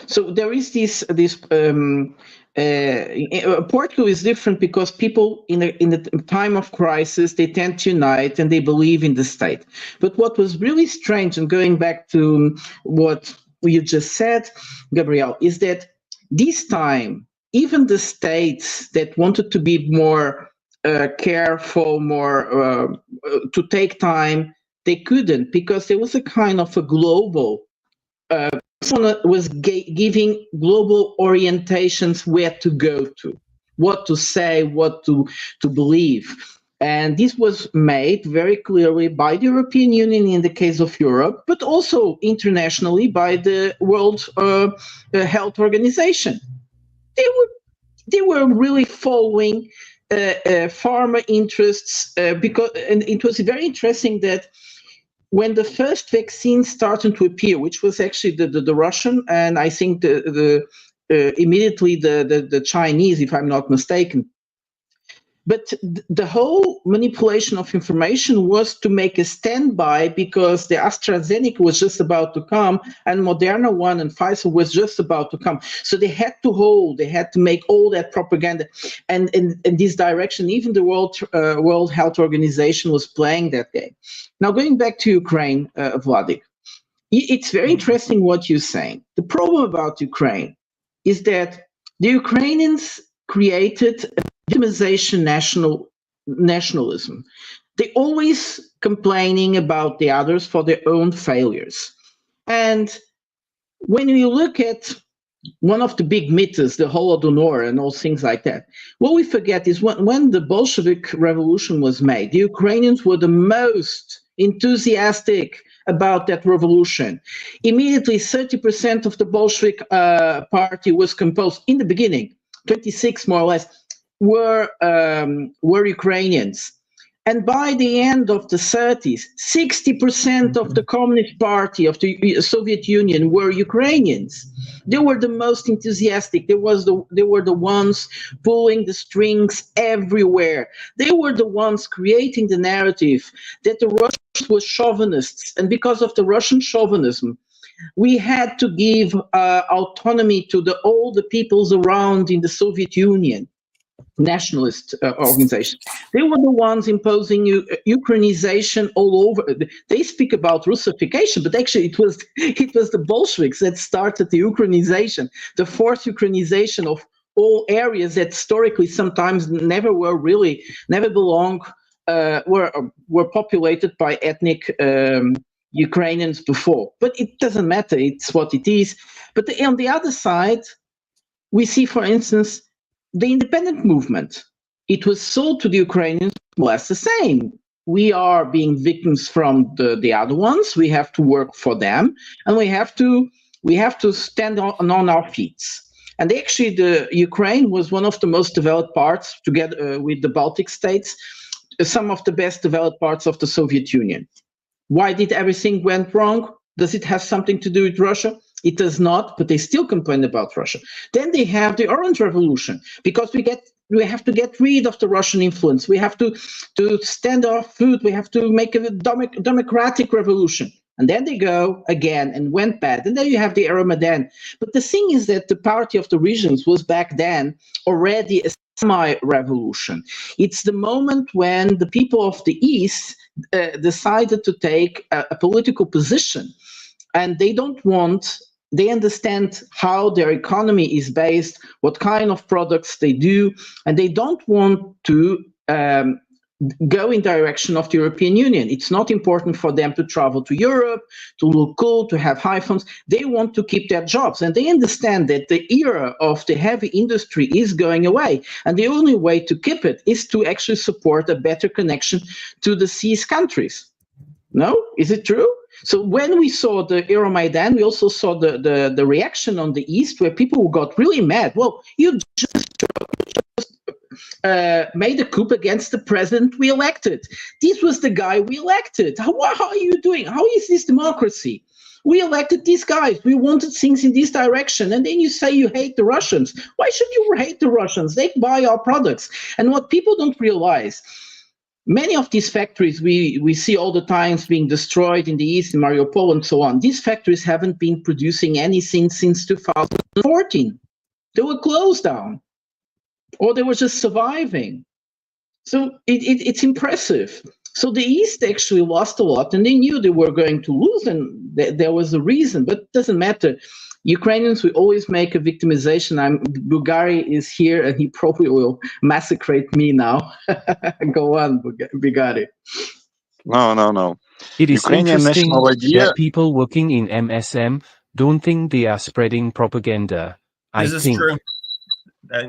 So there is this Portugal is different because people in the time of crisis, they tend to unite and they believe in the state. But what was really strange, and going back to what you just said, Gabriel, is that this time, even the states that wanted to be more careful, more to take time, they couldn't, because there was a kind of a global, someone was giving global orientations where to go to, what to say, what to believe. And this was made very clearly by the European Union in the case of Europe, but also internationally by the World Health Organization. They were really following pharma interests, because, and it was very interesting that when the first vaccine started to appear, which was actually the Russian, and I think immediately the Chinese, if I'm not mistaken. But the whole manipulation of information was to make a standby, because the AstraZeneca was just about to come, and Moderna one and Pfizer was just about to come. So they had to make all that propaganda, and in this direction, even the World Health Organization was playing that game. Now, going back to Ukraine, Vladik, it's very interesting what you're saying. The problem about Ukraine is that the Ukrainians created a victimization nationalism. They always complaining about the others for their own failures. And when you look at one of the big myths, the Holodomor and all things like that, what we forget is when the Bolshevik Revolution was made, the Ukrainians were the most enthusiastic about that revolution. Immediately, 30% of the Bolshevik party was composed, in the beginning, 26 more or less, were Ukrainians. And by the end of the 30s, 60% of the Communist Party of the Soviet Union were Ukrainians. They were the most enthusiastic. They were the ones pulling the strings everywhere. They were the ones creating the narrative that the Russians were chauvinists. And because of the Russian chauvinism, we had to give autonomy to all the peoples around in the Soviet Union. Nationalist organization. They were the ones imposing Ukrainization all over. They speak about Russification, but actually it was the Bolsheviks that started the Ukrainization, the forced Ukrainization of all areas that historically sometimes never belonged, were populated by ethnic Ukrainians before. But it doesn't matter. It's what it is. But on the other side, we see, for instance, the independent movement. It was sold to the Ukrainians more or less the same. We are being victims from the other ones. We have to work for them, and we have to stand on our feet. And actually, the Ukraine was one of the most developed parts, together with the Baltic states, some of the best developed parts of the Soviet Union. Why did everything went wrong? Does it have something to do with Russia? It does not, but they still complain about Russia. Then they have the Orange Revolution, because we have to get rid of the Russian influence. We have to stand our foot. We have to make a democratic revolution. And then they go again and went bad. And then you have the Euromaidan. But the thing is that the Party of the Regions was back then already a semi-revolution. It's the moment when the people of the East decided to take a political position. And they understand how their economy is based, what kind of products they do, and they don't want to go in direction of the European Union. It's not important for them to travel to Europe, to look cool, to have iPhones. They want to keep their jobs, and they understand that the era of the heavy industry is going away, and the only way to keep it is to actually support a better connection to the CIS countries. No? Is it true? So when we saw the Euromaidan, we also saw the reaction on the East, where people got really mad. Well, you just made a coup against the president we elected. This was the guy we elected. How are you doing? How is this democracy? We elected these guys. We wanted things in this direction. And then you say you hate the Russians. Why should you hate the Russians? They buy our products. And what people don't realize, many of these factories we see all the times being destroyed in the East, in Mariupol and so on. These factories haven't been producing anything since 2014. They were closed down, or they were just surviving. So it's impressive. So the East actually lost a lot, and they knew they were going to lose, and there was a reason, but it doesn't matter. Ukrainians, we always make a victimization. Bulgari is here, and he probably will massacre me now. Go on, Bulgari. No. It is Ukrainian interesting national idea. that people working in MSM don't think they are spreading propaganda. I This is think true.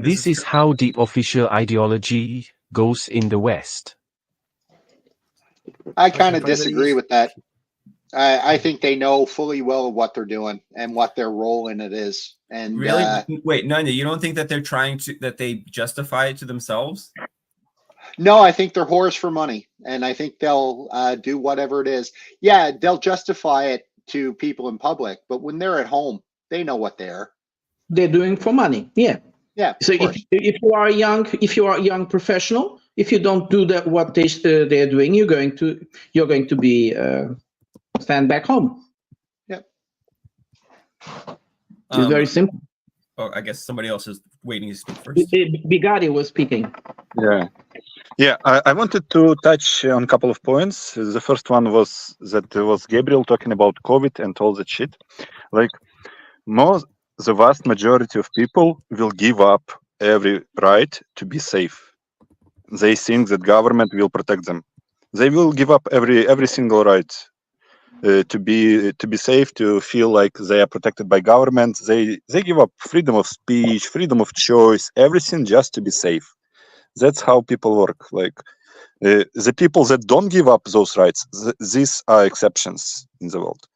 this is how deep official ideology goes in the West. I kind of disagree with that. I think they know fully well what they're doing and what their role in it is. And really, wait, Nanya, you don't think that they're trying to they justify it to themselves? no, I think they're whores for money, and I think they'll do whatever it is. Yeah, they'll justify it to people in public, but when they're at home, they know what they're doing for money. Yeah. Yeah. So if you are a young professional, if you don't do that what they're doing, you're going to be stand back home. Yep. It's very simple. Oh, I guess somebody else is waiting to speak first. Bigatti was speaking. Yeah, I wanted to touch on a couple of points. The first one was that was Gabriel talking about COVID and all that shit. Like, the vast majority of people will give up every right to be safe. They think that government will protect them. They will give up every single right to be safe, to feel like they are protected by government. They give up freedom of speech, freedom of choice, everything just to be safe. That's how people work. Like the people that don't give up those rights, these are exceptions in the world.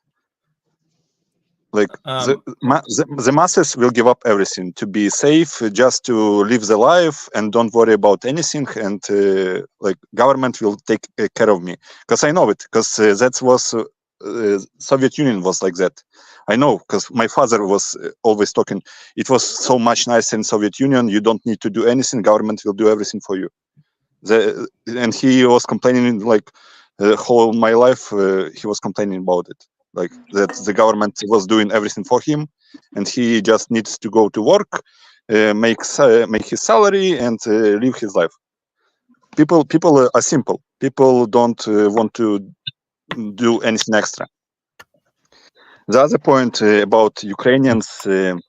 Like the masses will give up everything to be safe, just to live the life and don't worry about anything. And like government will take care of me, because I know it, because that was Soviet Union was like that. I know, because my father was always talking. It was so much nicer in Soviet Union. You don't need to do anything. Government will do everything for you. And he was complaining like whole my life. He was complaining about it. Like that the government was doing everything for him, and he just needs to go to work, make his salary, and live his life. People are simple. People don't want to do anything extra. The other point about Ukrainians and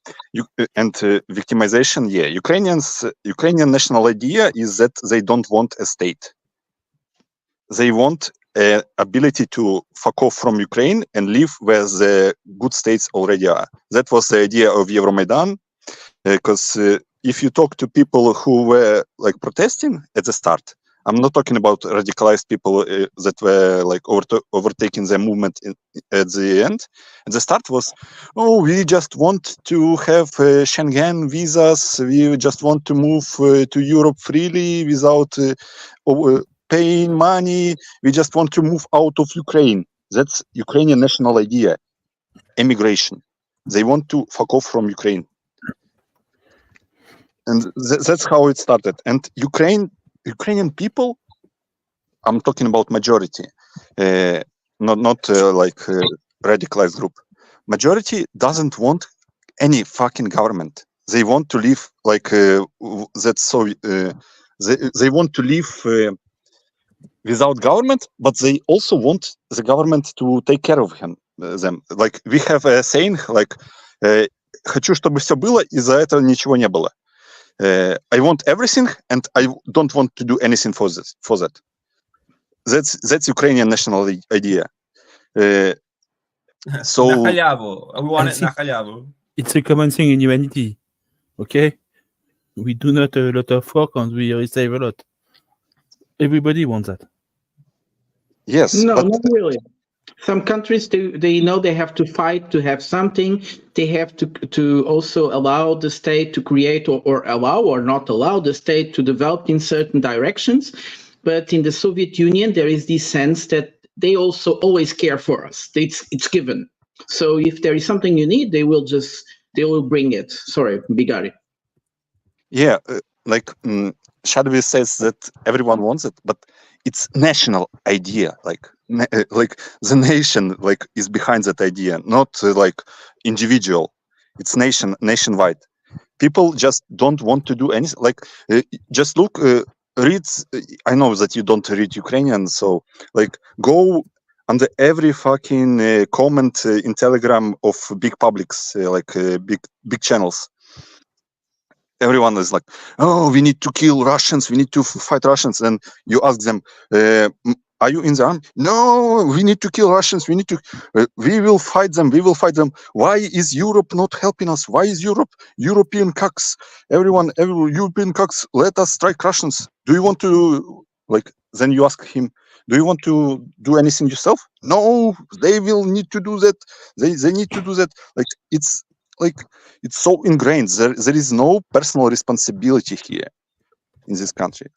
victimization, yeah, Ukrainian national idea is that they don't want a state. They want ability to fuck off from Ukraine and live where the good states already are. That was the idea of Euromaidan, because if you talk to people who were like protesting at the start, I'm not talking about radicalized people that were like overtaking the movement at the end. At the start was, oh, we just want to have Schengen visas. We just want to move to Europe freely without paying money. We just want to move out of Ukraine. That's Ukrainian national idea. Emigration. They want to fuck off from Ukraine. And that's how it started. And Ukrainian people, I'm talking about majority, not like radicalized group. Majority doesn't want any fucking government. They want to live like that's so. They want to live without government, but they also want the government to take care of them. Like we have a saying like "хочу, чтобы все было, из-за этого ничего не было." I want everything, and I don't want to do anything for that. That's Ukrainian national idea. So na халяву. We want it na халяву. It's a common thing in humanity. Okay, we do not a lot of work and we receive a lot. Everybody wants that. Yes. No, not really. Some countries they know they have to fight to have something. They have to also allow the state to create or allow or not allow the state to develop in certain directions. But in the Soviet Union, there is this sense that they also always care for us. It's given. So if there is something you need, they will bring it. Sorry, Bigari. Yeah, like Shadowby says that everyone wants it, but it's national idea. Like the nation like is behind that idea, not like individual. It's nationwide. People just don't want to do anything. Like just look, read. I know that you don't read Ukrainian, so like go under every fucking comment in Telegram of big publics, big channels. Everyone is like, oh, we need to kill Russians. We need to fight Russians. And you ask them, are you in the army? No, we need to kill Russians. We need to. We will fight them. We will fight them. Why is Europe not helping us? Why is European cucks? Every European cucks, let us strike Russians. Do you want to Then you ask him, do you want to do anything yourself? No, they will need to do that. They need to do that. It's so ingrained. There is no personal responsibility here in this country.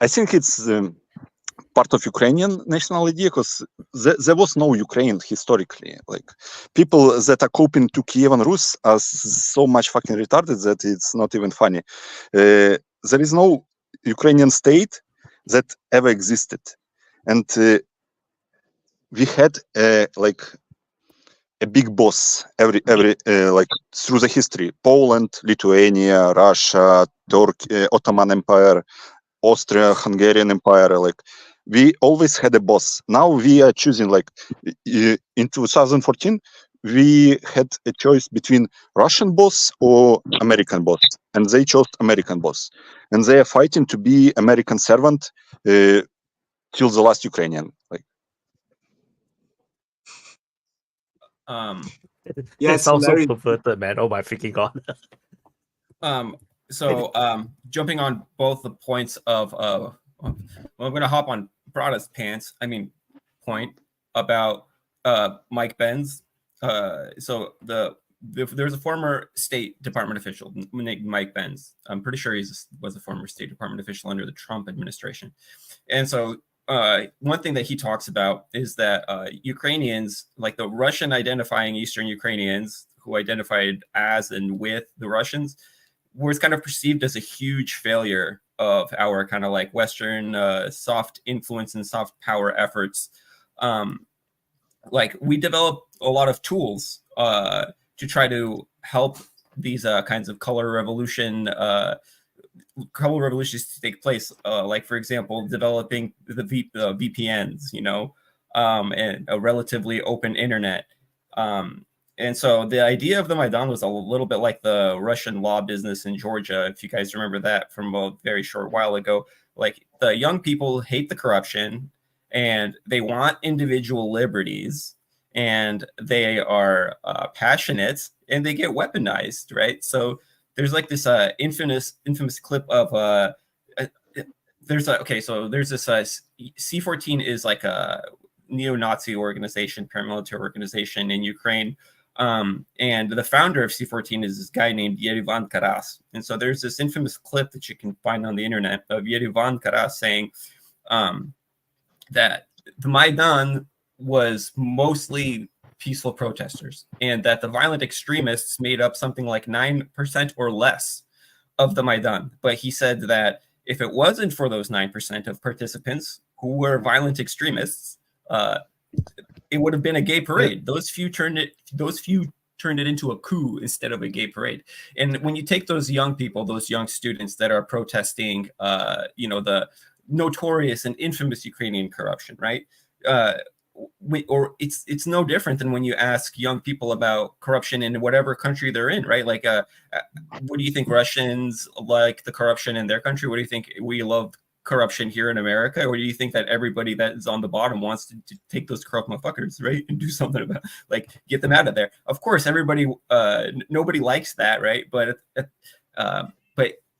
I think it's part of Ukrainian national idea, because there was no Ukraine historically. People that are coping to Kievan Rus are so much fucking retarded that it's not even funny. There is no Ukrainian state that ever existed, and we had a big boss every through the history: Poland, Lithuania, Russia, Turkey, Ottoman Empire, Austria, Hungarian Empire. We always had a boss. Now we are choosing. In 2014, we had a choice between Russian boss or American boss, and they chose American boss, and they are fighting to be American servant till the last Ukrainian. It sounds so perverted, man. Oh my freaking god. Jumping on both the points of I'm gonna hop on Brada's point about Mike Benz. There's a former State Department official named Mike Benz. I'm pretty sure he was a former State Department official under the Trump administration. And so one thing that he talks about is that Ukrainians, like the Russian identifying Eastern Ukrainians who identified as and with the Russians, was kind of perceived as a huge failure of our kind of Western soft influence and soft power efforts. We developed a lot of tools to try to help these kinds of color revolutions to take place. For example, developing the VPNs, and a relatively open internet. And so the idea of the Maidan was a little bit like the Russian law business in Georgia, if you guys remember that from a very short while ago. The young people hate the corruption, and they want individual liberties, and they are passionate, and they get weaponized, right? So there's this infamous clip of there's this C-14 is a neo-Nazi organization, paramilitary organization in Ukraine. And the founder of C-14 is this guy named Yerevan Karas. And so there's this infamous clip that you can find on the internet of Yerevan Karas saying that the Maidan was mostly peaceful protesters, and that the violent extremists made up something like 9% or less of the Maidan. But he said that if it wasn't for those 9% of participants who were violent extremists, it would have been a gay parade. Those few turned it into a coup instead of a gay parade. And when you take those young people, those young students that are protesting, the notorious and infamous Ukrainian corruption, right? It's no different than when you ask young people about corruption in whatever country they're in, right? What do you think Russians like the corruption in their country? What do you think we love corruption here in America? Or do you think that everybody that is on the bottom wants to take those corrupt motherfuckers, right, and do something about, get them out of there? Of course, everybody, nobody likes that, right? But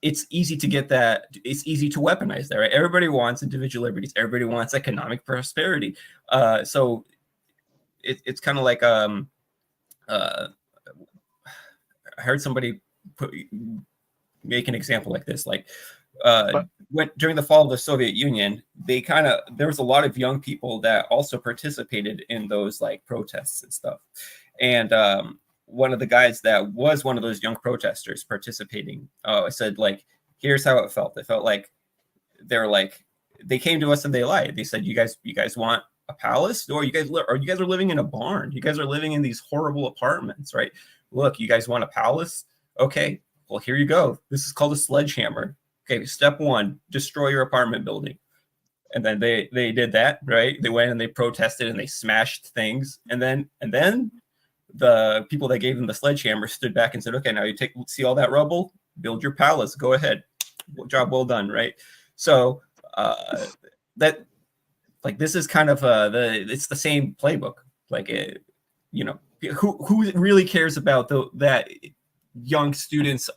it's easy to get that. It's easy to weaponize that, right? Everybody wants individual liberties. Everybody wants economic prosperity. So it's kind of like I heard somebody make an example like this, during the fall of the Soviet Union, there was a lot of young people that also participated in those protests and stuff. And one of the guys that was one of those young protesters participating said, here's how it felt. It felt like they came to us and they lied. They said, you guys want a palace, or you guys are living in a barn. You guys are living in these horrible apartments, right? Look, you guys want a palace? Okay, well, here you go. This is called a sledgehammer. Okay, step one, destroy your apartment building. And then they did that, right? They went and they protested and they smashed things. And then the people that gave them the sledgehammer stood back and said, okay, now see all that rubble? Build your palace. Go ahead. Job well done, right? So that like this is kind of it's the same playbook. Like you know, who really cares about that young students'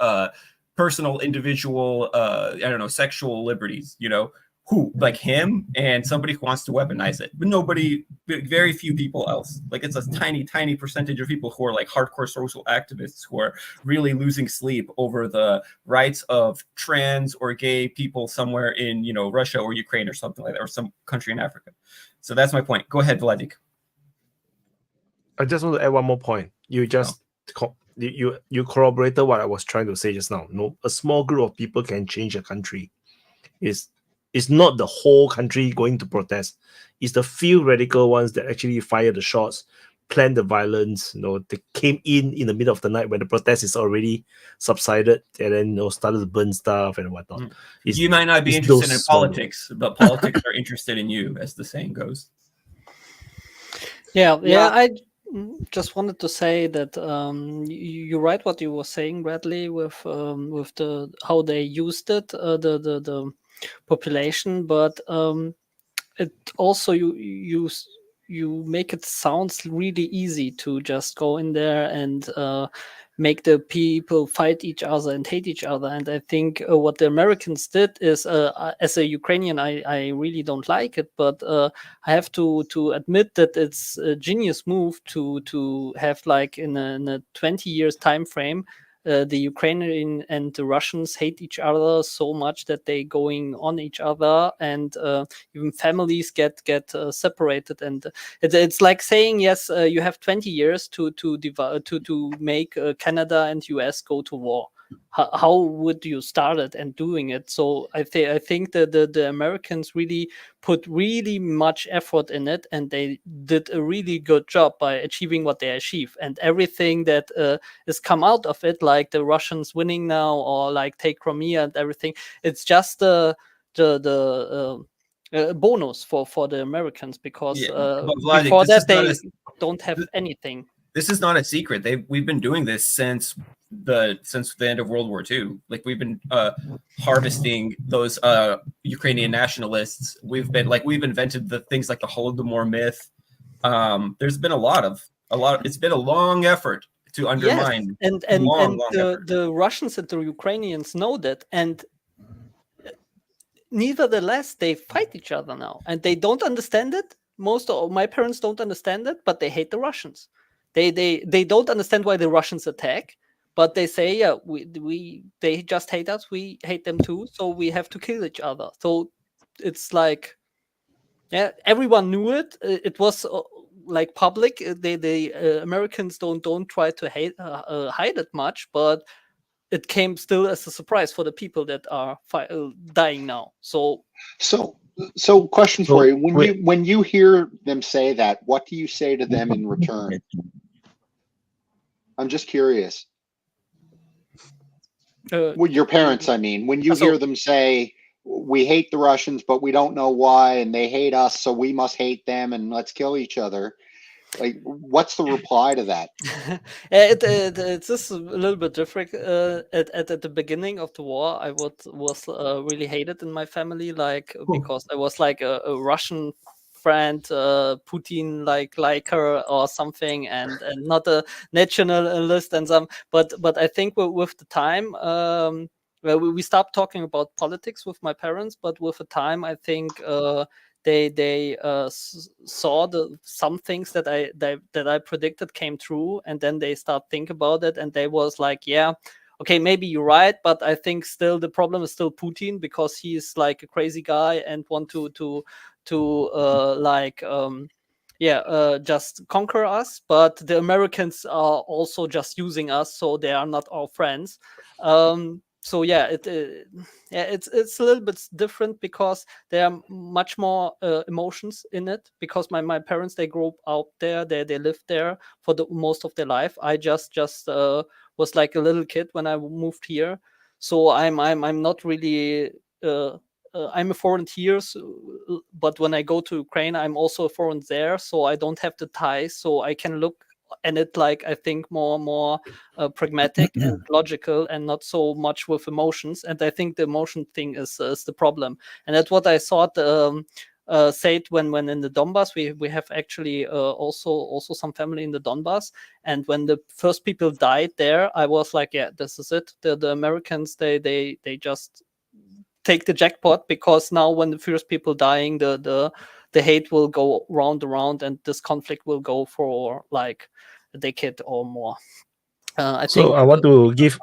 personal, individual, I don't know, sexual liberties? You know, who like him and somebody who wants to weaponize it, but very few people else. Like it's a tiny percentage of people who are like hardcore social activists who are really losing sleep over the rights of trans or gay people somewhere in, you know, Russia or Ukraine or something like that, or some country in Africa. So that's my point. Go ahead, Vladik. I just want to add one more point. You just you corroborated what I was trying to say just now. No, a small group of people can change a country. It's not the whole country going to protest. It's the few radical ones that actually fire the shots, plan the violence. You know, they came in the middle of the night when the protest is already subsided, and then, you know, started to burn stuff and whatnot. You might not be interested in politics, but politics are interested in you, as the saying goes. Yeah. I just wanted to say that you're right what you were saying, Bradley, with the how they used it, the population, but it also you make it sounds really easy to just go in there and make the people fight each other and hate each other. And I think what the Americans did is, as a Ukrainian, I really don't like it, but I have to admit that it's a genius move to have, like, in a 20 years time frame, the Ukrainian and the Russians hate each other so much that they going on each other, and even families get separated. And it's like saying, yes, you have 20 years to make Canada and US go to war. How would you start it and doing it? So I think that the Americans really put really much effort in it, and they did a really good job by achieving what they achieved. And everything that is come out of it, like the Russians winning now, or like take Crimea and everything, it's just the bonus for the Americans, because Vladik, before that they don't have anything. This is not a secret. We've been doing this since the end of World War II. Like, we've been harvesting those Ukrainian nationalists. We've invented the things like the Holodomor myth. There's been a lot. It's been a long effort to undermine. Yes, and the Russians and the Ukrainians know that, and nevertheless they fight each other now, and they don't understand it. Most of my parents don't understand it, but they hate the Russians. They don't understand why the Russians attack, but they say, yeah, they just hate us, we hate them too, so we have to kill each other. So it's like, yeah, everyone knew it. It was like public. The Americans don't try to hide it much, but it came still as a surprise for the people that are dying now. So question for you: when you hear them say that, what do you say to them in return? I'm just curious. Your parents, I mean, when you hear them say, we hate the Russians, but we don't know why, and they hate us, so we must hate them, and let's kill each other. Like, what's the reply to that? It's just a little bit different. At the beginning of the war, I was really hated in my family, like, because I was like a Russian friend, Putin liker or something, and not a nationalist and some. But I think with the time, we stopped talking about politics with my parents. But with the time, I think they saw some things that I predicted came true, and then they start think about it, and they was like, yeah, okay, maybe you're right, but I think still the problem is still Putin, because he is like a crazy guy and want to just conquer us. But the Americans are also just using us, so they are not our friends. So yeah, it's a little bit different, because there are much more emotions in it, because my parents, they grew up out there, they lived there for the most of their life. I just was like a little kid when I moved here, so I'm not really I'm a foreign here, but when I go to Ukraine, I'm also a foreign there, so I don't have the ties, so I can look and it like I think more pragmatic and logical, and not so much with emotions. And I think the emotion thing is the problem, and that's what I thought. Said when in the Donbass, we have actually also some family in the Donbass, and when the first people died there, I was like, yeah, this is it. The Americans they just take the jackpot, because now when the first people dying, the hate will go round, and this conflict will go for like a decade or more. I think. I want to give.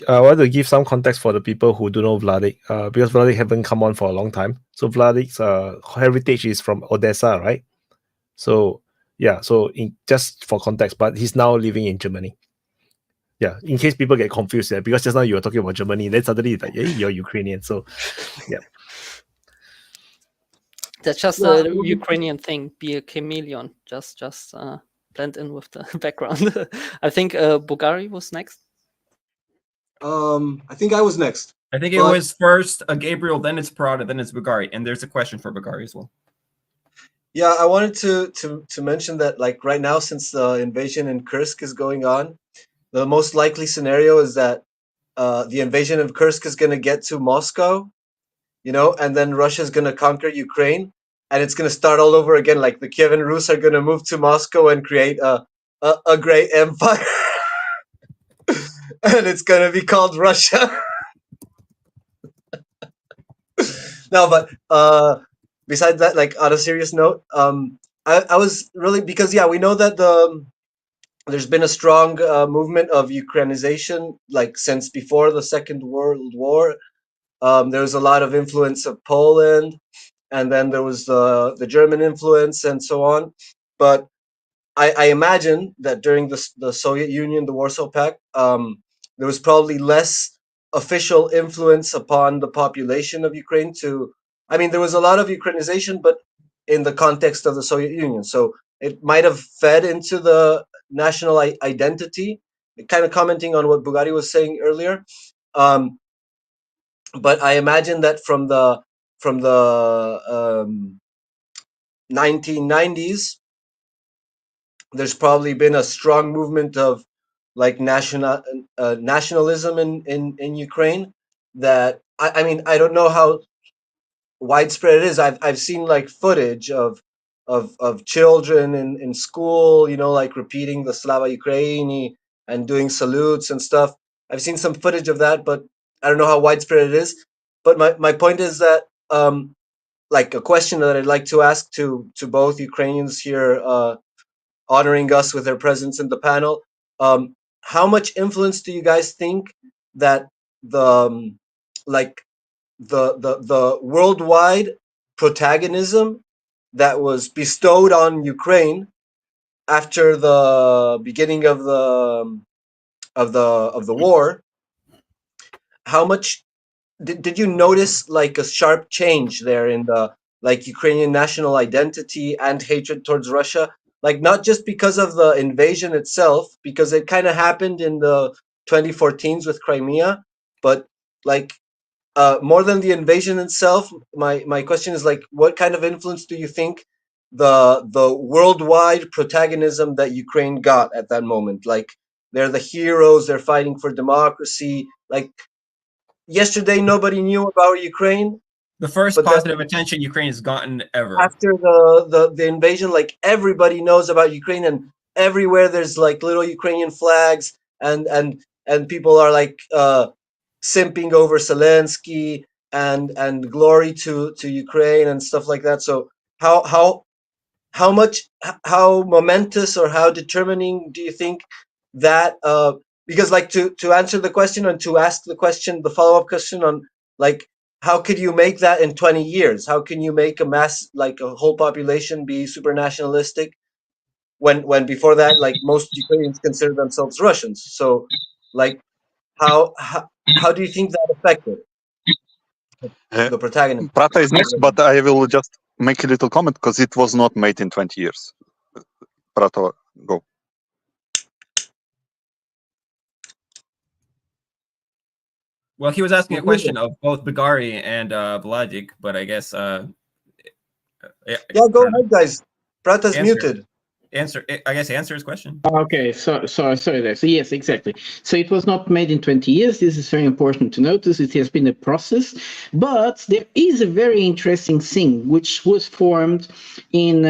I want to give some context for the people who don't know Vladik, because Vladik haven't come on for a long time. So Vladik's heritage is from Odessa, right? So yeah, so just for context, but he's now living in Germany. Yeah, in case people get confused, yeah, because just now you were talking about Germany, then suddenly it's like, hey, you're Ukrainian. So yeah. That's just a Ukrainian thing. Be a chameleon. Just blend in with the background. I think Bulgari was next. I think I was next. I think it was first Gabriel, then it's Parada, then it's Bulgari, and there's a question for Bulgari as well. Yeah, I wanted to mention that, like, right now, since the invasion in Kursk is going on, the most likely scenario is that the invasion of Kursk is going to get to Moscow, and then Russia is going to conquer Ukraine, and it's going to start all over again. Like the Kievan Rus are going to move to Moscow and create a great empire. And it's gonna be called Russia. No, but besides that, like on a serious note, I was really, because we know that there's been a strong movement of Ukrainization like since before the Second World War. There was a lot of influence of Poland, and then there was the German influence and so on. But I imagine that during the Soviet Union, the Warsaw Pact, there was probably less official influence upon the population of Ukraine there was a lot of Ukrainization, but in the context of the Soviet Union. So it might have fed into the national identity, kind of commenting on what Bugatti was saying earlier. But I imagine that from the 1990s, there's probably been a strong movement of like nationalism in Ukraine that I don't know how widespread it is. I've seen like footage of children in school, like repeating the Slava Ukraini and doing salutes and stuff. I've seen some footage of that, but I don't know how widespread it is. But my point is that like a question that I'd like to ask to both Ukrainians here, honoring us with their presence in the panel. How much influence do you guys think that the worldwide protagonism that was bestowed on Ukraine after the beginning of the war, how much did you notice like a sharp change there in the like Ukrainian national identity and hatred towards Russia? Like not just because of the invasion itself, because it kind of happened in the 2014s with Crimea, but like more than the invasion itself, my question is like, what kind of influence do you think the worldwide protagonism that Ukraine got at that moment? Like they're the heroes, they're fighting for democracy. Like yesterday, nobody knew about Ukraine. The first positive attention Ukraine has gotten ever. After the invasion, like everybody knows about Ukraine, and everywhere there's like little Ukrainian flags, and people are like simping over Zelensky and glory to Ukraine and stuff like that. So how momentous or how determining do you think that because like to answer the question and to ask the question, the follow-up question on like how could you make that in 20 years? How can you make a mass, like a whole population be super nationalistic when before that, like most Ukrainians consider themselves Russians? So like how do you think that affected the protagonist? Prata is next, but I will just make a little comment because it was not made in 20 years. Prata, go. Well, he was asking a question of both Bagari and Vladik, but I guess yeah, go ahead, guys. Prata's muted. answer his question. Okay, sorry there. So yes, exactly. So it was not made in 20 years. This is very important to notice. It has been a process, but there is a very interesting thing which was formed in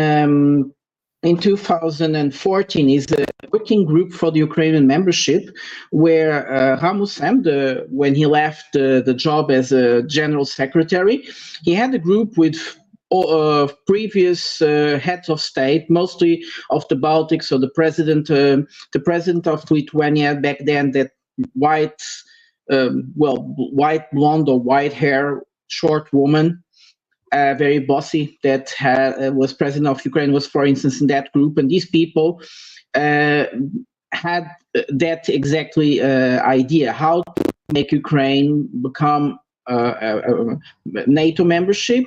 2014. Is a working group for the Ukrainian membership, where Ramusem, when he left the job as a general secretary, he had a group with previous heads of state, mostly of the Baltics. So the president of Lithuania back then, that white blonde or white hair, short woman, very bossy, that was president of Ukraine, was, for instance, in that group. And these people had that exactly idea, how to make Ukraine become a NATO membership,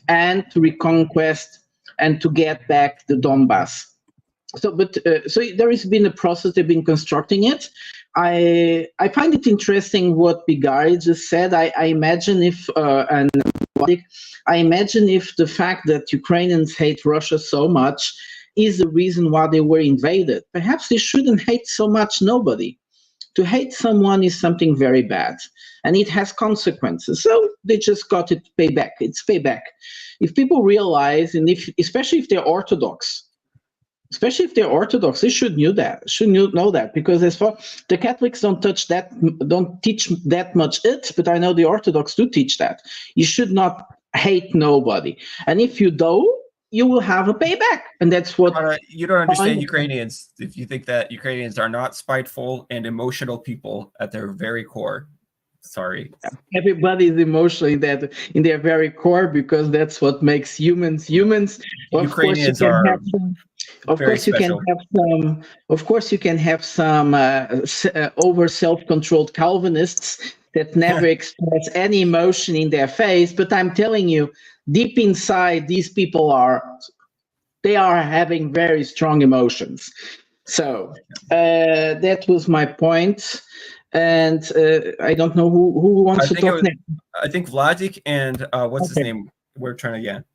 and to reconquest and to get back the Donbass. So there has been a process. They've been constructing it. I find it interesting what Bigari just said. I imagine if the fact that Ukrainians hate Russia so much is the reason why they were invaded. Perhaps they shouldn't hate so much nobody. To hate someone is something very bad, and it has consequences. So they just got it payback. It's payback. If people realize, and especially if they're Orthodox, they should know that, because as far the Catholics don't teach that much but I know the Orthodox do teach that. You should not hate nobody, and if you do, you will have a payback, and that's what you don't understand Ukrainians if you think that Ukrainians are not spiteful and emotional people at their very core. Sorry, everybody is emotional in their very core, because that's what makes humans humans. Of course you can have some over self-controlled Calvinists that never express any emotion in their face, but I'm telling you, deep inside, these people are having very strong emotions. So that was my point. And I don't know who wants to talk next. I think Vladik and what's his name? We're trying to go ahead.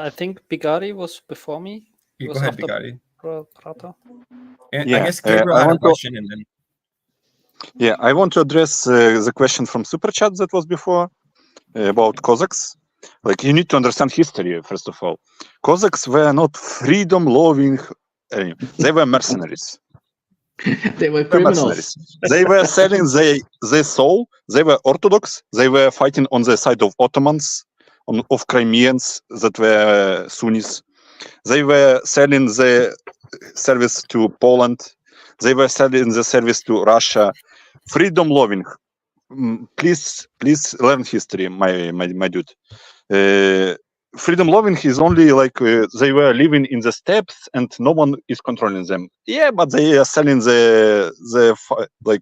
I think Bigari was before me. Go ahead, Bigari. And I guess Gabriel had a question, and then. Yeah, I want to address the question from Super Chat that was before about Cossacks. Like, you need to understand history, first of all. Cossacks were not freedom-loving, they were mercenaries. They were criminals. They were selling their soul. They were Orthodox. They were fighting on the side of Ottomans, of Crimeans that were Sunnis. They were selling the service to Poland. They were selling the service to Russia. Freedom-loving. Please learn history, my dude. Freedom-loving is only like they were living in the steppes and no one is controlling them. Yeah, but they are selling the slaves.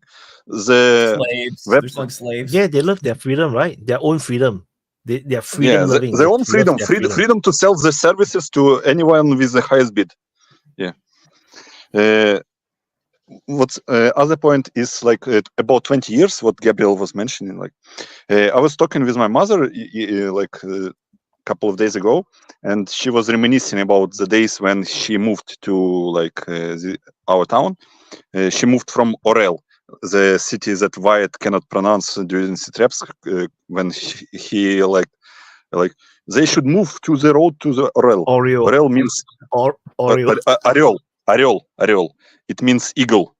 They're like slaves. Yeah, they love their freedom, right? Their own freedom. They are freedom loving. Their own freedom. Freedom to sell the services to anyone with the highest bid. Yeah. What's other point is like about 20 years, what Gabriel was mentioning. Like, I was talking with my mother couple of days ago, and she was reminiscing about the days when she moved to our town. She moved from Orel, the city that Wyatt cannot pronounce during Sitrepsk, when he they should move to the road to the Orel. Orel means Orel. It means eagle.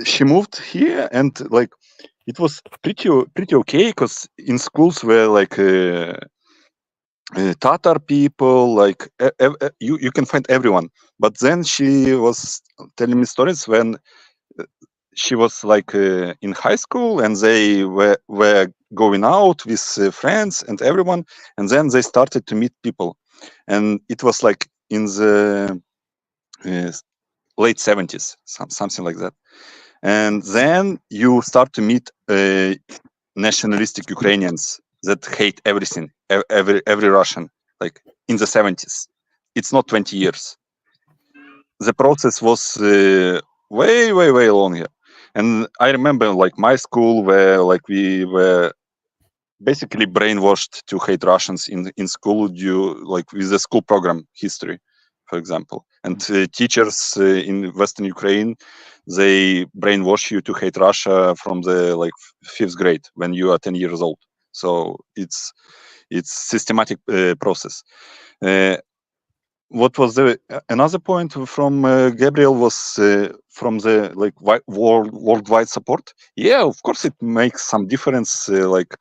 She moved here, and it was pretty okay, because in schools were Tatar people, you can find everyone. But then she was telling me stories when she was in high school, and they were going out with friends and everyone, and then they started to meet people, and it was in the late 70s, something like that. And then you start to meet nationalistic Ukrainians that hate everything, every Russian, in the 70s. It's not 20 years. The process was way longer. And I remember my school where we were basically brainwashed to hate Russians in school due like with the school program history, for example. And teachers in Western Ukraine, they brainwash you to hate Russia from the like 5th grade when you are 10 years old. So it's systematic process. What was the another point from Gabriel was from the like worldwide support. Yeah, of course it makes some difference. Like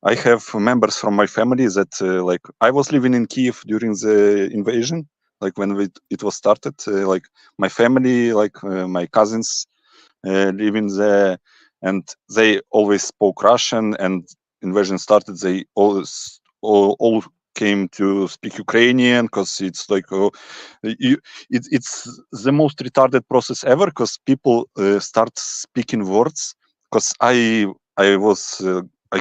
I have members from my family that like I was living in Kiev during the invasion, like when it was started. Like my family, like my cousins, living there, and they always spoke Russian. And invasion started, they always all came to speak Ukrainian because it's like it's the most retarded process ever because people start speaking words. Because I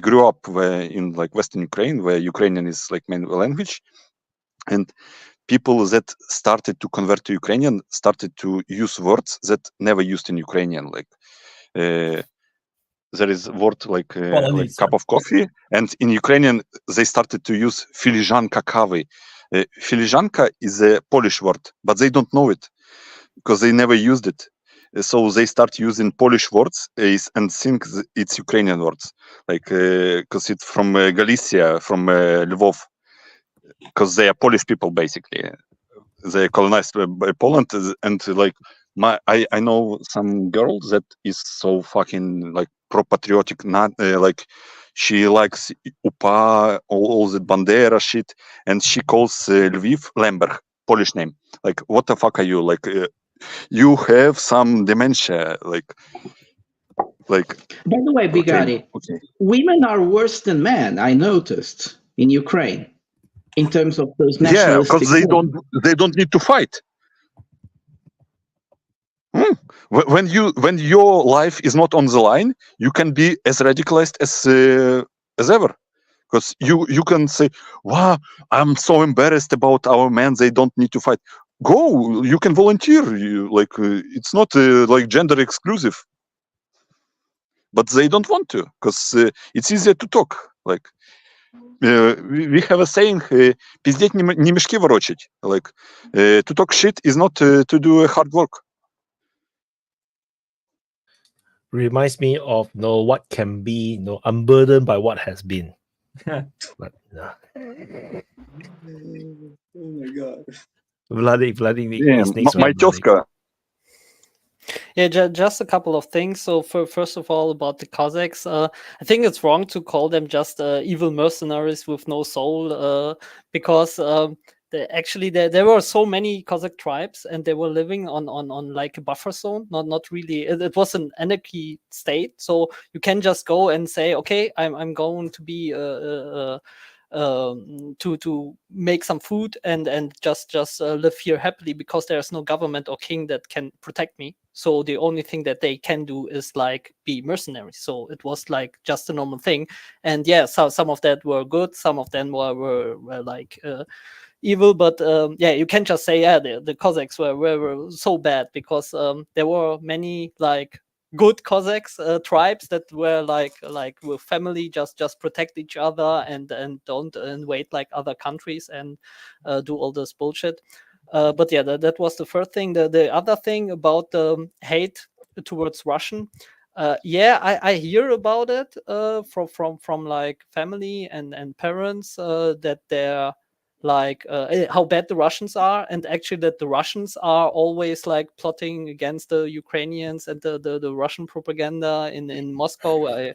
grew up in like Western Ukraine where Ukrainian is like main language, and people that started to convert to Ukrainian started to use words that never used in Ukrainian, like there is a word like cup of coffee, and in Ukrainian they started to use filiżanka kawy. Filiżanka is a Polish word, but they don't know it because they never used it. So they start using Polish words and think it's Ukrainian words, like because it's from Galicia, from Lvov, because they are Polish people basically. They colonized by Poland, and like I know some girl that is so fucking like pro-patriotic, not like she likes UPA, all the Bandera shit, and she calls Lviv Lemberg, Polish name. Like, what the fuck are you? Like, you have some dementia, like. By the way, Bigari, women are worse than men. I noticed in Ukraine, in terms of those nationalistic. Yeah, because they don't need to fight. When your life is not on the line, you can be as radicalized as ever, because you can say, "Wow, I'm so embarrassed about our men. They don't need to fight." Go, you can volunteer. It's not like gender exclusive, but they don't want to because it's easier to talk. Like we have a saying, "Пиздеть не мешки ворочать." Like to talk shit is not to do hard work. Reminds me of what can be, unburdened by what has been. But, no. Oh my god. Vladimir, my tezka. Yeah, just a couple of things. So, first of all, about the Cossacks, I think it's wrong to call them just evil mercenaries with no soul, because there were so many Cossack tribes, and they were living on like a buffer zone. Not really. It was an anarchy state, so you can just go and say, okay, I'm going to be to make some food and just live here happily, because there's no government or king that can protect me. So the only thing that they can do is like be mercenaries. So it was like just a normal thing. And yeah, so some of that were good, some of them were like evil, but you can't just say the Cossacks were so bad, because there were many like good Cossacks tribes that were like with family, just protect each other and don't invade like other countries and do all this bullshit. But yeah, that was the first thing. The other thing about the hate towards Russian, I hear about it from like family and parents, that they're like how bad the Russians are, and actually that the Russians are always like plotting against the Ukrainians and the Russian propaganda in Moscow. I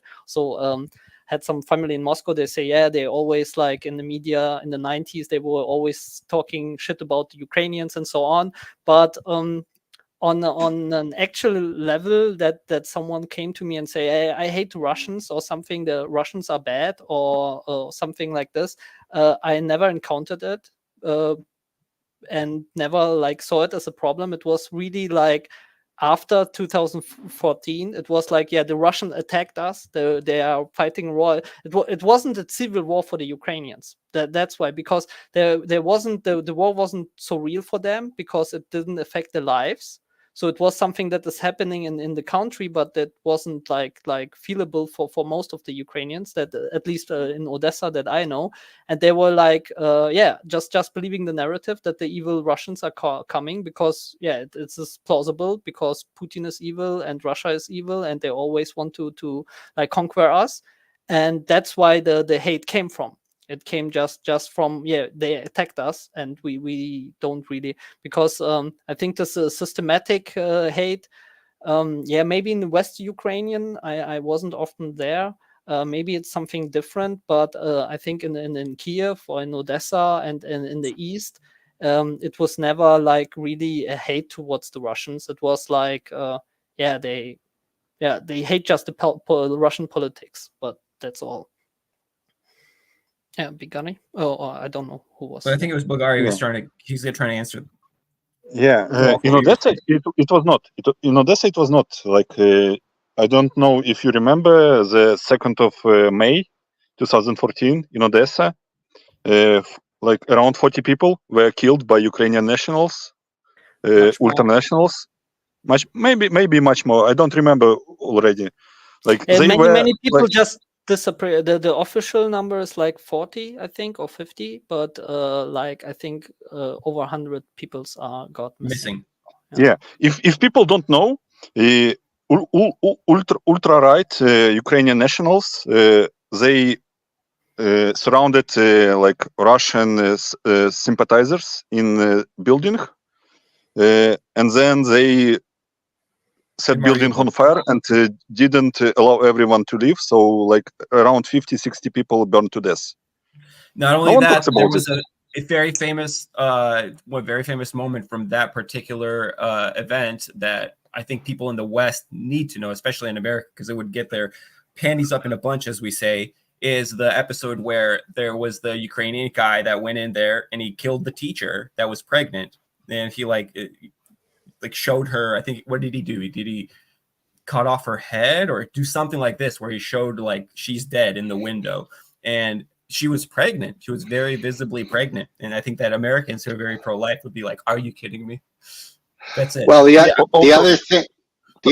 had some family in Moscow. They say, they always, like in the media in the 90s, they were always talking shit about the Ukrainians and so on. But on an actual level, that someone came to me and say, hey, I hate the Russians or something, the Russians are bad or something like this, I never encountered it and never like saw it as a problem. It was really like after 2014, it was like, the Russians attacked us. They are fighting war. It wasn't a civil war for the Ukrainians. That's why, because there wasn't the war wasn't so real for them, because it didn't affect their lives. So it was something that is happening in the country, but that wasn't like feelable for most of the Ukrainians, that at least in Odessa that I know. And they were like, just believing the narrative that the evil Russians are coming, because it's plausible, because Putin is evil and Russia is evil, and they always want to like conquer us. And that's why the hate came from. It came just from, they attacked us, and we don't really, because I think this is systematic hate. Maybe in the West Ukrainian, I wasn't often there. Maybe it's something different, but I think in Kiev or in Odessa and in the East, it was never like really a hate towards the Russians. It was like, they hate just the Russian politics, but that's all. Yeah, Bigani. Oh, I don't know who was. But I think it was Bulgaria. He's trying to answer. Yeah, in Odessa it was not. In Odessa it was not like. I don't know if you remember the 2nd of May, 2014 in Odessa. Like around 40 people were killed by Ukrainian nationals, ultranationals. Maybe much more. I don't remember already. Like many people like, just disappear. The official number is like 40, I think, or 50, but like I think over 100 people got missing. Yeah. If people don't know, ultra right Ukrainian nationals, they surrounded like Russian sympathizers in building, and then they set building on fire and didn't allow everyone to leave. So like around 50-60 people burned to death. Not only that, there was a very famous moment from that particular event that I think people in the West need to know, especially in America, because it would get their panties up in a bunch, as we say, is the episode where there was the Ukrainian guy that went in there and he killed the teacher that was pregnant. And he like showed her, I think, what did he do? Did he cut off her head or do something like this, where he showed like she's dead in the window, and she was pregnant. She was very visibly pregnant. And I think that Americans who are very pro-life would be like, are you kidding me? That's it. Well, the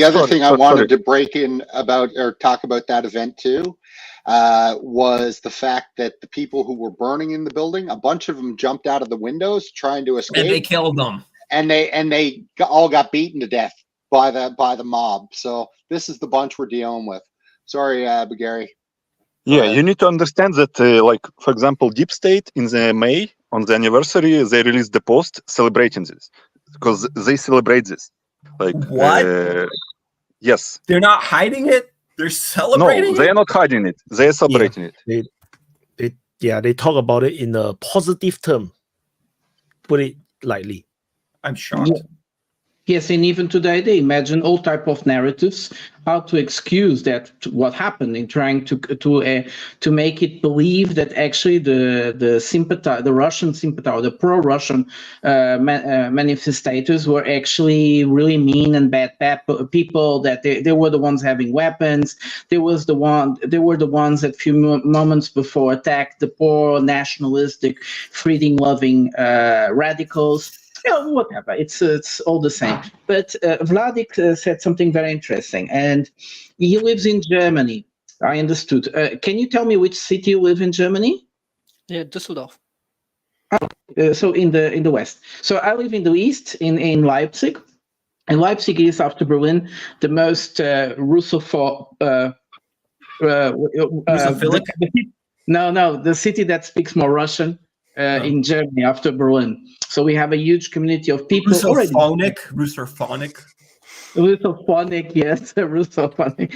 other thing I wanted to break in about or talk about that event too was the fact that the people who were burning in the building, a bunch of them jumped out of the windows trying to escape. And they killed them. And they all got beaten to death by the mob. So this is the bunch we're dealing with. Sorry, Bagari. Yeah, you need to understand that, like, for example, Deep State in the May, on the anniversary, they released the post celebrating this, because they celebrate this. Like, what? Yes. They're not hiding it? They're celebrating No, they are not hiding it. They are celebrating it. They talk about it in a positive term. Put it lightly. I'm shocked. Yes, and even today they imagine all type of narratives how to excuse that what happened, in trying to make it believe that actually the Russian sympathizer, the pro-Russian manifestators were actually really mean and bad people, that they were the ones having weapons. They were the ones that few moments before attacked the poor, nationalistic, freedom-loving radicals. Yeah, whatever. It's all the same. But Vladik said something very interesting, and he lives in Germany. I understood. Can you tell me which city you live in Germany? Yeah, Düsseldorf. So in the west. So I live in the east, in Leipzig, and Leipzig is, after Berlin, the most Russophilic. The city that speaks more Russian. In Germany after Berlin. So we have a huge community of people. Russophonic, yes, Russophonic.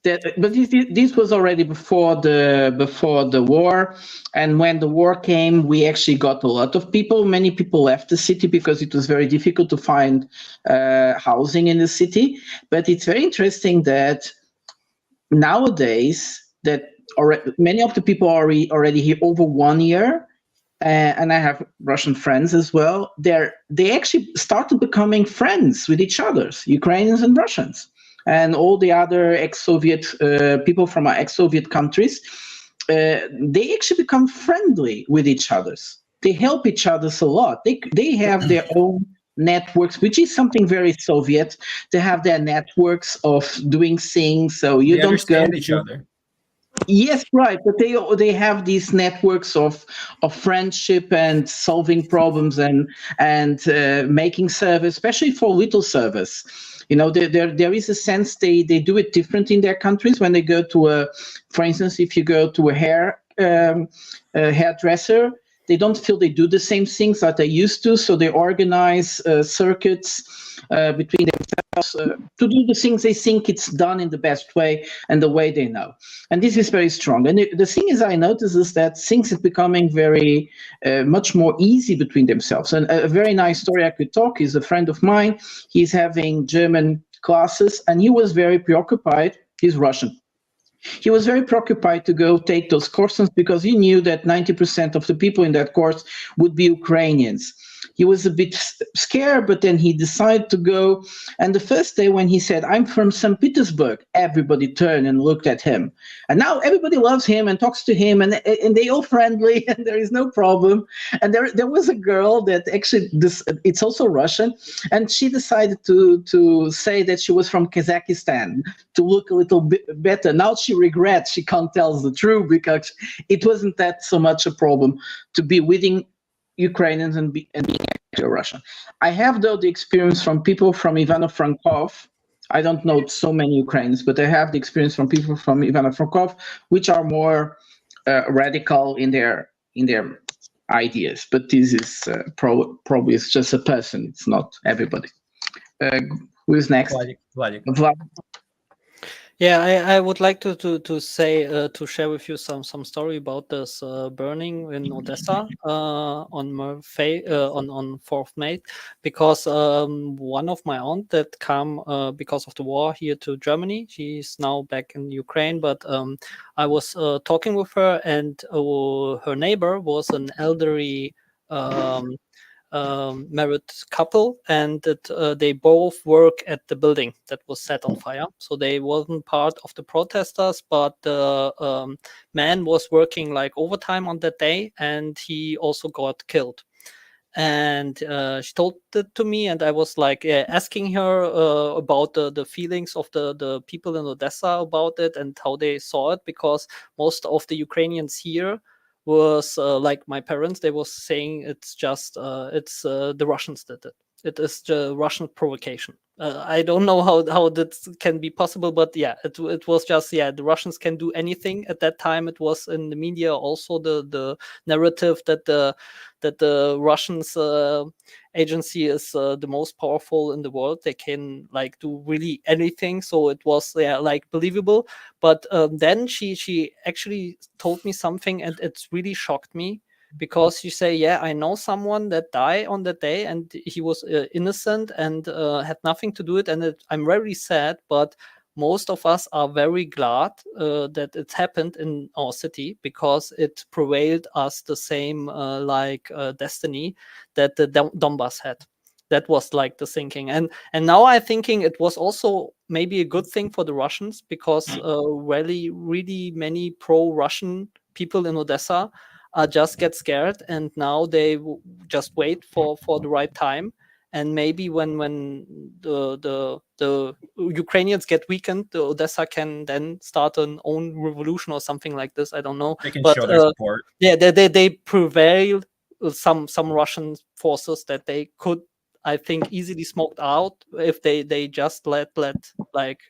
But this was already before the war, and when the war came, we actually got a lot of people. Many people left the city because it was very difficult to find housing in the city. But it's very interesting that nowadays that many of the people are already here over 1 year, and I have Russian friends as well. They actually started becoming friends with each other, Ukrainians and Russians, and all the other ex-Soviet people from our ex-Soviet countries. They actually become friendly with each other. They help each other a lot. They have their own networks, which is something very Soviet. They have their networks of doing things, so you They don't go understand each to- other. Yes, right. But they have these networks of friendship and solving problems and making service, especially for little service. You know, there is a sense they do it different in their countries when they go to for instance, if you go to a hairdresser, they don't feel they do the same things that they used to, so they organize circuits between themselves to do the things they think it's done in the best way and the way they know. And this is very strong. And the thing is, I notice is that things are becoming very much more easy between themselves. And a very nice story I could talk is a friend of mine. He's having German classes, and he was very preoccupied. He's Russian. He was very preoccupied to go take those courses because he knew that 90% of the people in that course would be Ukrainians. He was a bit scared, but then he decided to go. And the first day when he said, "I'm from St. Petersburg," everybody turned and looked at him. And now everybody loves him and talks to him, and they all friendly, and there is no problem. And there was a girl that actually, it's also Russian, and she decided to say that she was from Kazakhstan to look a little bit better. Now she regrets she can't tell the truth because it wasn't that so much a problem to be within Ukrainians and being actually Russian. I have, though, the experience from people from Ivano-Frankov. I don't know so many Ukrainians, but I have the experience from people from Ivano-Frankov, which are more radical in their ideas. But this is probably it's just a person. It's not everybody. Who is next? Vlad. Yeah, I would like to say to share with you some story about this burning in Odessa on 4th May, because one of my aunt that came because of the war here to Germany. She's now back in Ukraine, but I was talking with her, and her neighbor was an elderly married couple, and that they both work at the building that was set on fire. So they wasn't part of the protesters, but the man was working like overtime on that day, and he also got killed. And she told it to me, and I was like asking her about the feelings of the people in Odessa about it and how they saw it, because most of the Ukrainians here was like my parents. They was saying it's just it's the Russians did it. It is the Russian provocation. I don't know how that can be possible, but yeah, it was just, yeah, the Russians can do anything. At that time, it was in the media also the narrative that the Russians agency is the most powerful in the world. They can like do really anything. So it was like believable. But then she actually told me something, and it's really shocked me. Because you say, yeah, I know someone that died on that day, and he was innocent and had nothing to do with it. And I'm very sad, but most of us are very glad that it happened in our city, because it prevailed us the same destiny that the Donbass had. That was like the thinking. And now I'm thinking it was also maybe a good thing for the Russians, because really, really many pro-Russian people in Odessa just get scared, and now they just wait for the right time. And maybe when the Ukrainians get weakened, the Odessa can then start an own revolution or something like this. I don't know. They can show their support. Yeah, they prevail some Russian forces that they could, I think, easily smoked out if they just let the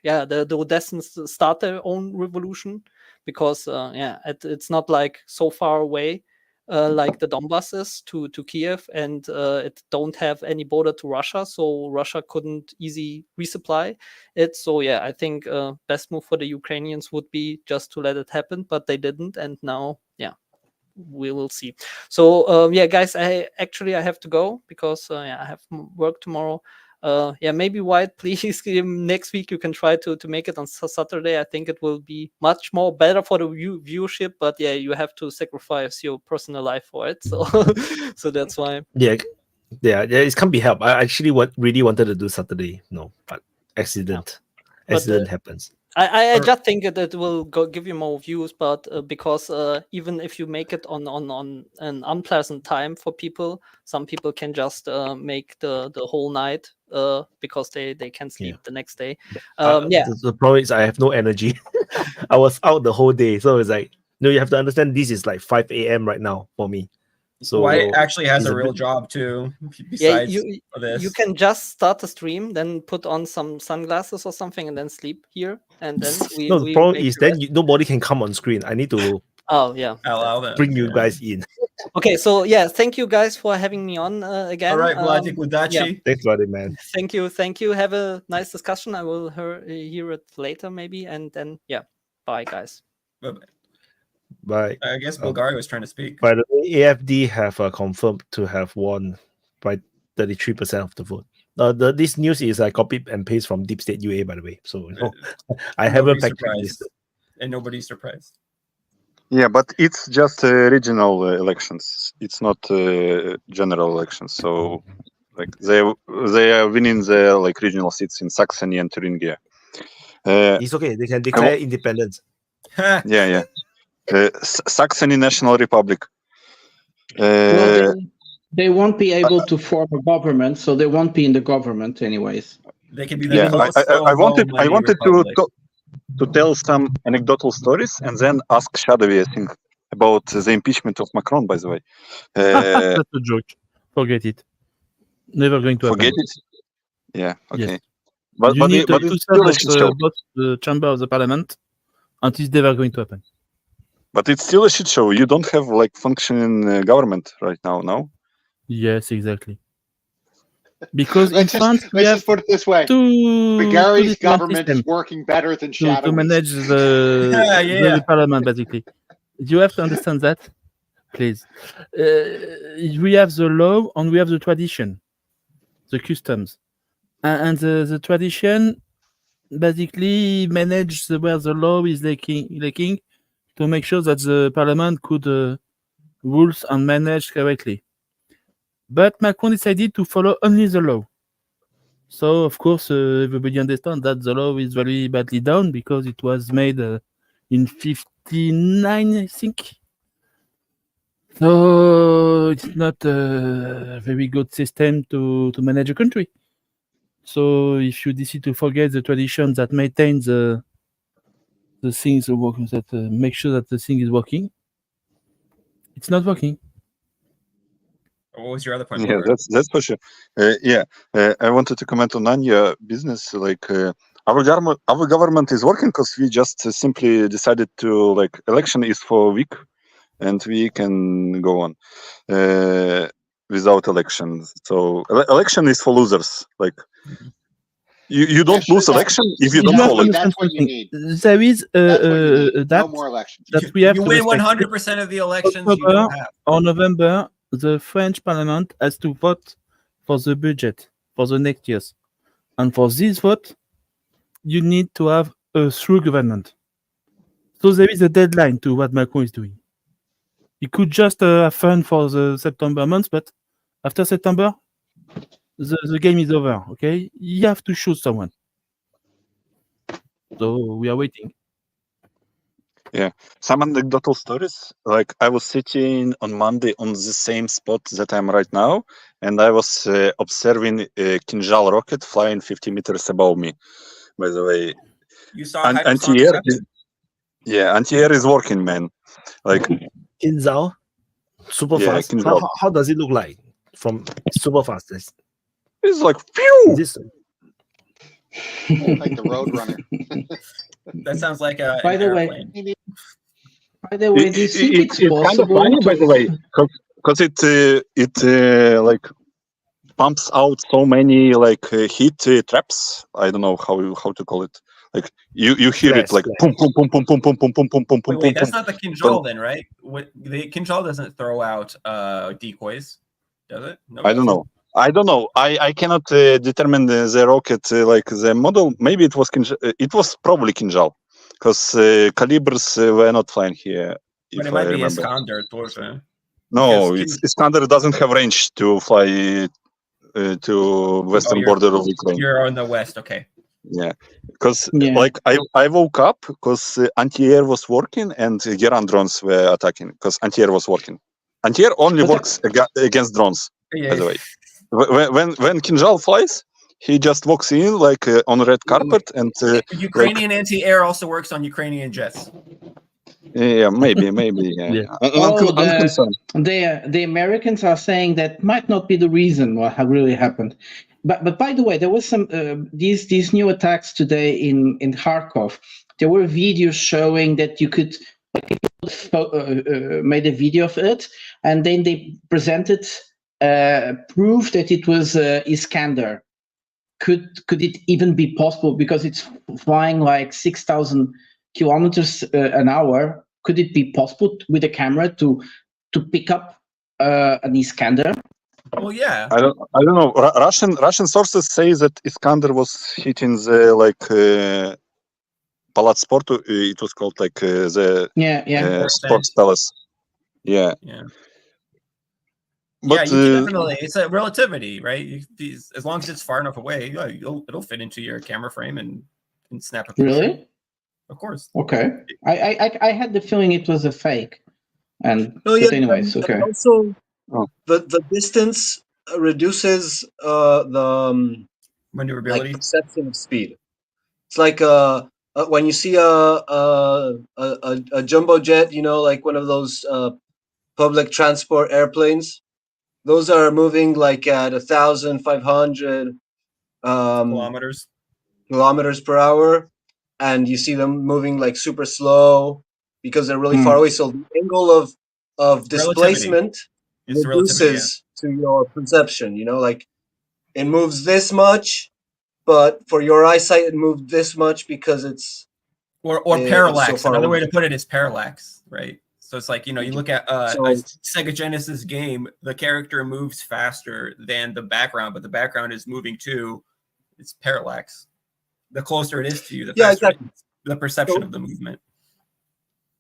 Odessans start their own revolution. Because it's not like so far away like the Donbass is to Kiev, and it don't have any border to Russia, so Russia couldn't easily resupply it. So yeah, I think best move for the Ukrainians would be just to let it happen, but they didn't, and now we will see. So guys, I have to go because I have work tomorrow. Maybe White, please next week you can try to make it on Saturday. I think it will be much more better for the viewership, but you have to sacrifice your personal life for it. So so that's why. Yeah, it can't be helped. I actually really wanted to do Saturday, but accident happens. I just think that it will give you more views, but because even if you make it on an unpleasant time for people, some people can just make the whole night because they can sleep the next day. The problem is I have no energy. I was out the whole day, so it's like, no, you have to understand this is like 5 a.m. right now for me. So Wyatt actually has it's a real bit- job too. Besides this, you can just start the stream, then put on some sunglasses or something, and then sleep here. And then No, the problem is then nobody can come on screen. I need to allow them. bring you guys in. Okay, so yeah, thank you guys for having me on again. All right, Vladik Udachi. Thanks, buddy, man. Thank you. Have a nice discussion. I will hear it later maybe, and then bye guys. Bye. I guess Bulgaria was trying to speak. By the way, AFD have confirmed to have won by 33% of the vote. This news is I copied and paste from Deep State UA, by the way. So I haven't fact checked this. And nobody's surprised. Yeah, but it's just regional elections. It's not general elections. So like they are winning the like regional seats in Saxony and Thuringia. It's okay. They can declare independence. Yeah. Saxony National Republic. Well, they won't be able to form a government, so they won't be in the government anyways. They can be the most I wanted to tell some anecdotal stories and then ask Shadowy, I think, about the impeachment of Macron, by the way. That's a joke. Forget it. Never going to happen. Forget it? Yeah, okay. Yes. But you need it's still a shit show. both the chamber of the parliament, and it's never going to happen. But it's still a shit show. You don't have like functioning government right now, no? Yes, exactly. Because in France, we let's have just put it this way: two Bulgaria's different government is systems working better than to Shadowy's. manage the parliament, basically. You have to understand that, please. We have the law and we have the tradition, the customs, and the tradition basically manage where the law is lacking to make sure that the parliament could rules and manage correctly. But Macron decided to follow only the law. So, of course, everybody understands that the law is very badly done because it was made in 59, I think. So, it's not a very good system to manage a country. So, if you decide to forget the tradition that maintains the things that make sure that the thing is working, it's not working. What was your other point? Yeah, that's for sure. I wanted to comment on Anya business. Like our government is working because we just simply decided to like election is for a week, and we can go on without elections. So election is for losers. Like you don't lose election if you don't follow it. That's what you need. There is No more elections. that we have You to win respect. 100% of the elections. You October don't have. or November, the French Parliament has to vote for the budget for the next years. And for this vote, you need to have a through government. So there is a deadline to what Macron is doing. He could just have fun for the September months, but after September, the game is over, okay? You have to choose someone. So we are waiting. Yeah, some anecdotal stories. Like I was sitting on Monday on the same spot that I'm right now, and I was observing a Kinjal rocket flying 50 meters above me. By the way, You saw anti-air. Anti-air is working, man. Like Kinzhal, super Yeah, fast. Kinzhal. How does it look like from super fast? It's like phew. Like the Roadrunner. That sounds like a. By an the way, airplane. do you think it's kind of possible funny, by the to- way, because it like pumps out so many like heat traps. I don't know how to call it. Like you hear it like boom boom boom boom boom boom boom boom boom boom boom. Wait, that's boom. not the Kinjal then, right? The Kinjal doesn't throw out decoys, does it? No, I don't know. I cannot determine the rocket like the model. Maybe it was it was probably Kinjal because calibers were not flying here. But If it might I be remember. Iskander also. No, Because Iskander doesn't have range to fly to western you're- border of Ukraine. You're on the west, okay. Yeah, because like I woke up because anti-air was working and Geran drones were attacking because anti-air was working. Anti-air only works against drones, by the way. When Kinjal flies, he just walks in like on red carpet and Ukrainian anti-air also works on Ukrainian jets. Yeah, maybe. Yeah. The Americans are saying that might not be the reason what really happened. But by the way, there was some these new attacks today in Kharkov. There were videos showing that you could made a video of it, and then they presented proof that it was Iskander. Could it even be possible because it's flying like 6,000 kilometers an hour? Could it be possible with a camera to pick up an Iskander? Well, yeah. I don't know. Russian sources say that Iskander was hitting the Palat Sportu. It was called like the sports palace. Yeah. But you definitely, it's a relativity, right? As long as it's far enough away, it'll fit into your camera frame and snap a picture. Really? Of course. Okay. I had the feeling it was a fake. And but anyways, okay. Also, the distance reduces the maneuverability, like perception of speed. It's like when you see a jumbo jet, you know, like one of those public transport airplanes. Those are moving like at 1,500 kilometers per hour, and you see them moving like super slow because they're really far away. So the angle of displacement reduces to your perception. You know, like it moves this much, but for your eyesight, it moved this much because it's or parallax. So another way to put it is parallax, right? So it's like, you know, you look at a Sega Genesis game, the character moves faster than the background, but the background is moving too. It's parallax. The closer it is to you, the faster the perception of the movement.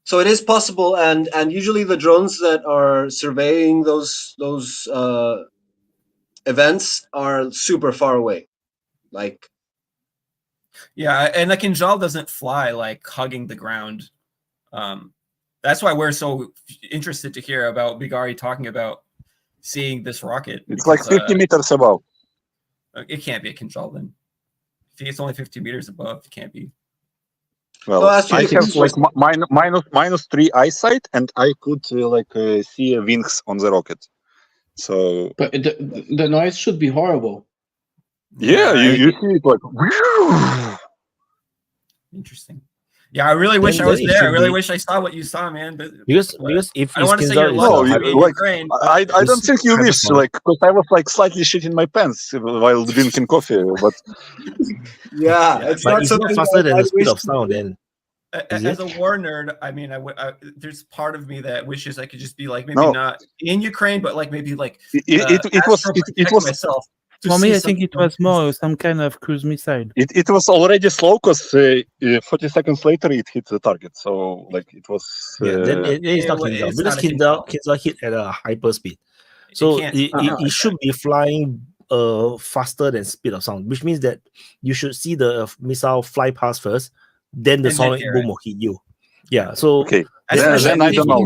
So it is possible, and usually the drones that are surveying those events are super far away. Like, yeah, and the Kinjal doesn't fly like hugging the ground. That's why we're so interested to hear about Bigari talking about seeing this rocket. It's like 50 meters above. It can't be a Kinjal then. If it's only 50 meters above, it can't be. Well, I have like -3 eyesight, and I could see wings on the rocket. So, but the noise should be horrible. Yeah, you see it like. Interesting. Yeah, I really wish I was there. I really wish I saw what you saw, man. But because if I don't want to say you're lucky. I don't think you wish, like, because I was like slightly shitting my pants while drinking coffee. But yeah, it's not something faster than the speed of sound. Then as a war nerd, I mean, there's part of me that wishes I could just be like maybe not in Ukraine, but like maybe like it was myself. For me, I think it was more some kind of cruise missile. It was already slow because 40 seconds later it hit the target. So like it was. Then it is not Kinjal because Kinjal hit at a hyper speed, so it should be flying faster than speed of sound, which means that you should see the missile fly past first, then the sonic boom will hit you. Yeah. So okay. Then I don't know.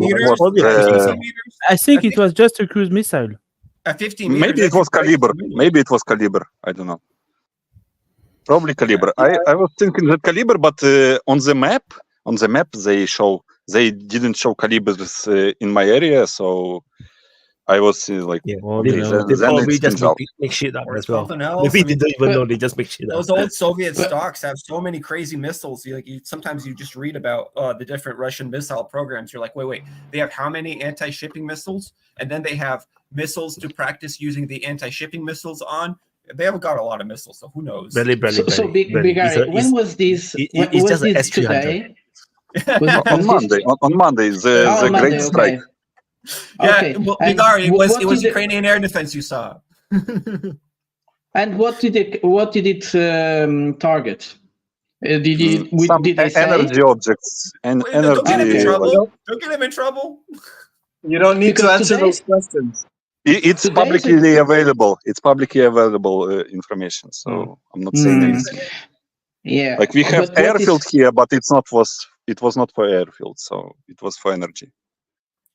I think it was just a cruise missile. At 15 meters, maybe it was Caliber. Maybe it was Caliber. I don't know. Probably Caliber. I was thinking that Caliber, but on the map they didn't show Calibers in my area, so I was like, they probably just make shit up as well. Maybe they don't even know, they just make shit up. Those old Soviet stocks have so many crazy missiles. Sometimes you just read about the different Russian missile programs. You're like, wait, they have how many anti-shipping missiles? And then they have missiles to practice using the anti-shipping missiles on. They haven't got a lot of missiles, so who knows? Bigari, when was this? It's just an S300. Today? On Monday, the great strike. Yeah, okay. Well, Bigari, it was Ukrainian air defense you saw. And what did it target? Some did they say? energy objects and energy. Don't get him in trouble. You don't need to answer those questions. It's publicly available. It's publicly available information. So I'm not saying anything. Yeah. Like we have But what airfield is here, but it was not for airfield, so it was for energy.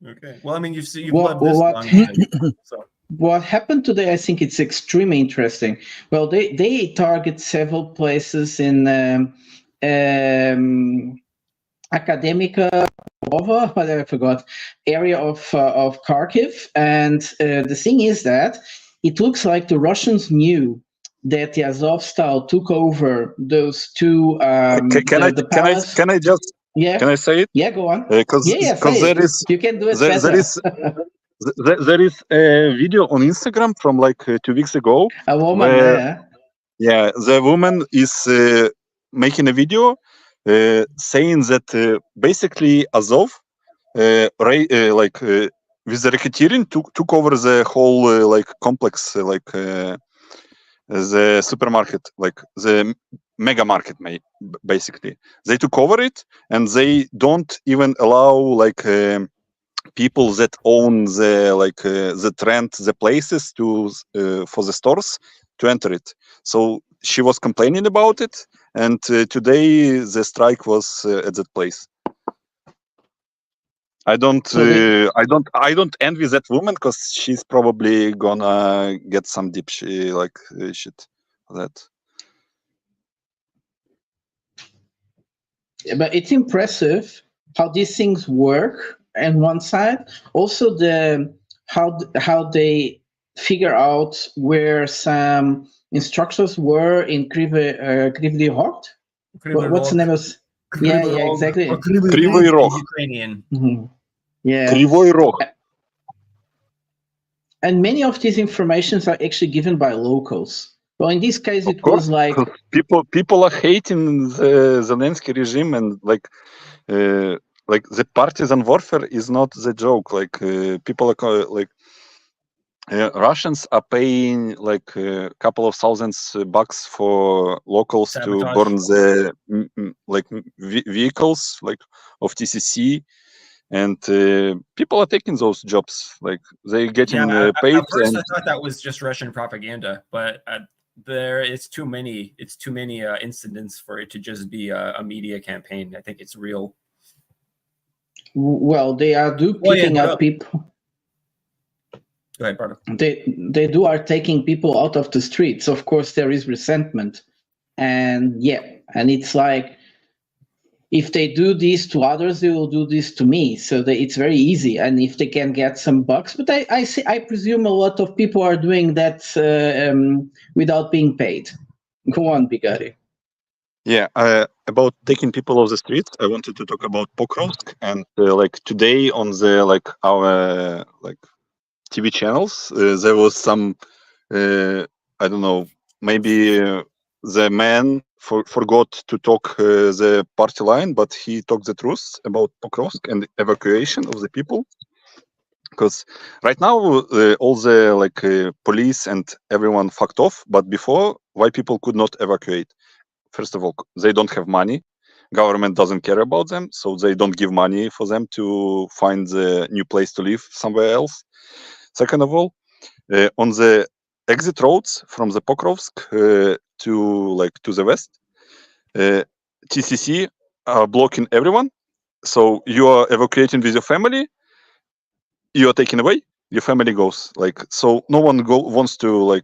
Okay. Well, I mean, you've what lived this what long, Mike, so. what happened today? I think it's extremely interesting. Well, they target several places in Academica, what I forgot, area of Kharkiv, and the thing is that it looks like the Russians knew that the Azovstal took over those two. Can I just Yeah. Can I say it? Yeah, go on. Because say there it. is You can do it there better. there is a video on Instagram from like 2 weeks ago. A woman where, yeah, the woman is making a video saying that basically Azov, with the racketeering, took over the whole like complex, the supermarket, like the mega market, basically. They took over it, and they don't even allow like people that own the rent the places to for the stores to enter it. So she was complaining about it, and today the strike was at that place. I don't envy that woman, because she's probably gonna get some deep shit for that. But it's impressive how these things work on one side. Also, how they figure out where some instructors were in Kryvyi Rog. What's the name of? Yeah, exactly. Kryvyi Rog. Ukrainian. Mm-hmm. Yeah. Kryvyi Rog. And many of these informations are actually given by locals. Well, in this case, it was like people are hating the Zelensky regime, and like the partisan warfare is not the joke. Like people are Russians are paying like a couple of thousands bucks for locals to burn the vehicles like of TCC, and people are taking those jobs. Like they getting paid. At first, I thought that was just Russian propaganda, but it's too many incidents for it to just be a media campaign. I think it's real. Well, they are picking up people. Go ahead, pardon. They are taking people out of the streets. Of course, there is resentment, and it's like, if they do this to others, they will do this to me. So it's very easy, and if they can get some bucks, but I presume a lot of people are doing that without being paid. Go on, Bigari. Yeah, about taking people off the streets, I wanted to talk about Pokrovsk, and like today on the our TV channels, there was some I don't know, maybe the man forgot to talk the party line, but he talked the truth about Pokrovsk and evacuation of the people. Because right now all the police and everyone fucked off, but before, why people could not evacuate? First of all, they don't have money. Government doesn't care about them, so they don't give money for them to find a new place to live somewhere else. Second of all, on the exit roads from the Pokrovsk to the west, TCC are blocking everyone. So you are evacuating with your family, you are taken away, your family goes. So no one wants to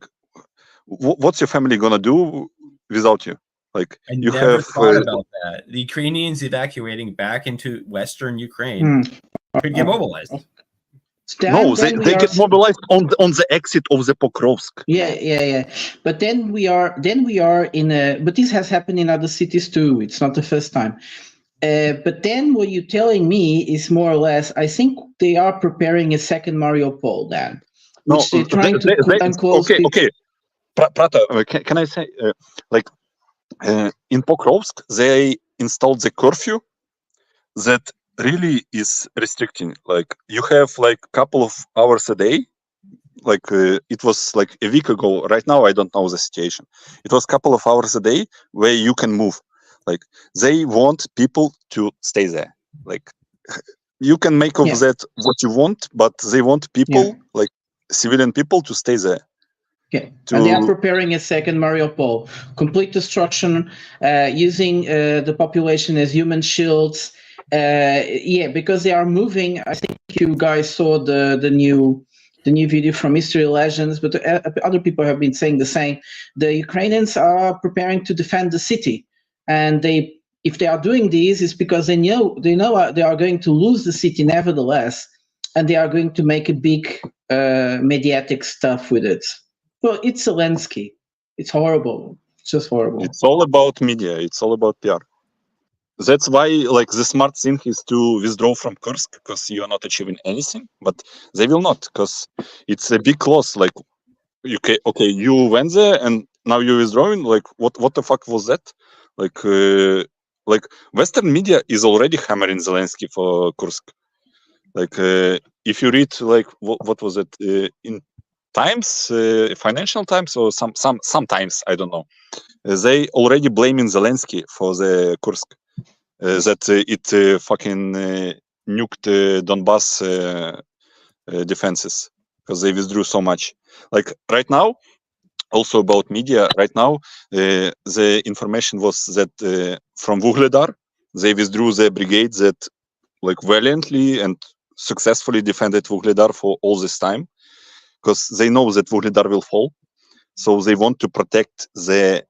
what's your family gonna do without you? I never thought about that. The Ukrainians evacuating back into Western Ukraine could get mobilized. No, they get mobilized on the exit of the Pokrovsk. Yeah. But then we are in a. But this has happened in other cities too. It's not the first time. But then what you're telling me is more or less, I think they are preparing a second Mariupol then. Which they're trying to put unclose. Okay. Prata, can I say, in Pokrovsk, they installed the curfew that really is restricting. Like you have a couple of hours a day. It was like a week ago. Right now, I don't know the situation. It was a couple of hours a day where you can move. Like they want people to stay there. Like you can make of that what you want, but they want people, like civilian people, to stay there. Yeah, and they are preparing a second Mariupol, complete destruction, using the population as human shields. Yeah, because they are moving. I think you guys saw the new video from History Legends, but other people have been saying the same. The Ukrainians are preparing to defend the city, and if they are doing this, it's because they know they are going to lose the city nevertheless, and they are going to make a big mediatic stuff with it. Well, it's Zelensky. It's horrible. It's just horrible. It's all about media. It's all about PR. That's why, like, the smart thing is to withdraw from Kursk, because you are not achieving anything. But they will not, because it's a big loss. Like, okay, you went there and now you're withdrawing. Like, what the fuck was that? Like Western media is already hammering Zelensky for Kursk. Like, if you read, like, what was it in Times, Financial Times, or some Times, I don't know. They already blaming Zelensky for the Kursk, that it fucking nuked Donbass defenses because they withdrew so much. Like right now, also about media. Right now, the information was that from Vuhledar, they withdrew the brigade that like valiantly and successfully defended Vuhledar for all this time, because they know that Vuhledar will fall. So they want to protect the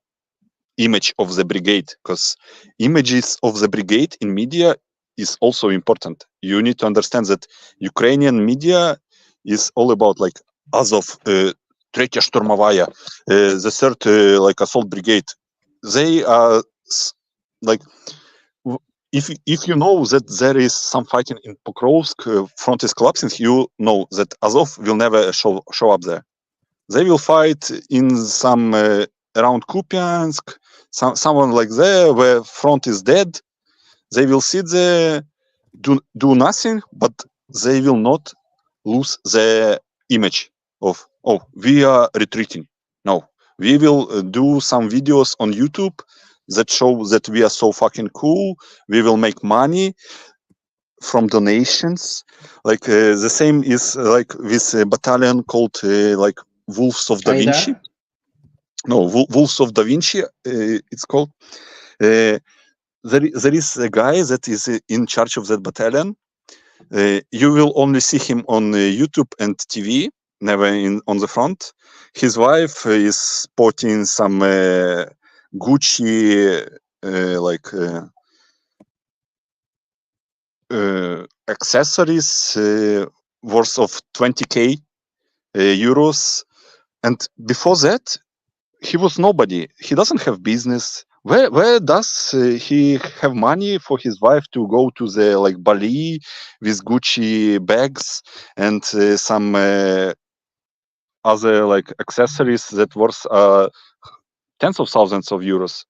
image of the brigade, because images of the brigade in media is also important. You need to understand that Ukrainian media is all about like Azov, Третья штурмовая, the third like assault brigade. They are like, if you know that there is some fighting in Pokrovsk, front is collapsing, you know that Azov will never show up there. They will fight in some around Kupiansk, someone like there where front is dead. They will sit there, do nothing, but they will not lose the image of, oh, we are retreating. No, we will do some videos on YouTube that show that we are so fucking cool. We will make money from donations. Like the same is like with a battalion called like Wolves of Da Vinci. No, Wolves of Da Vinci, it's called. There is a guy that is in charge of that battalion. You will only see him on YouTube and TV, never on the front. His wife is sporting some Gucci accessories worth of 20k euros. And before that, he was nobody. He doesn't have business. Where does he have money for his wife to go to the like Bali with Gucci bags and some other like accessories that worth tens of thousands of euros?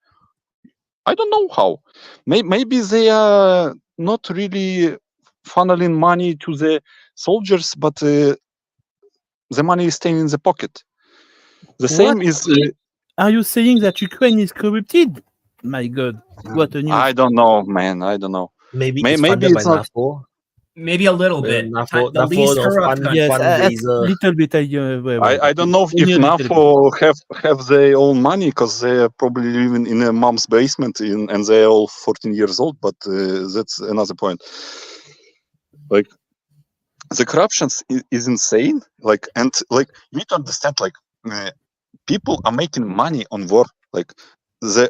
I don't know how. Maybe they are not really funneling money to the soldiers, but the money is staying in the pocket. The same is. Are you saying that Ukraine is corrupted? My God, what a news! I don't know, man. I don't know. Maybe maybe it's not. NAFO. Maybe a little bit. The least corrupt country. Yes, a little bit. I don't know if NAFO have their own money, because they're probably living in a mom's basement and they're all 14 years old. But that's another point. Like the corruption is insane. Like, and like you need to understand, like people are making money on war. Like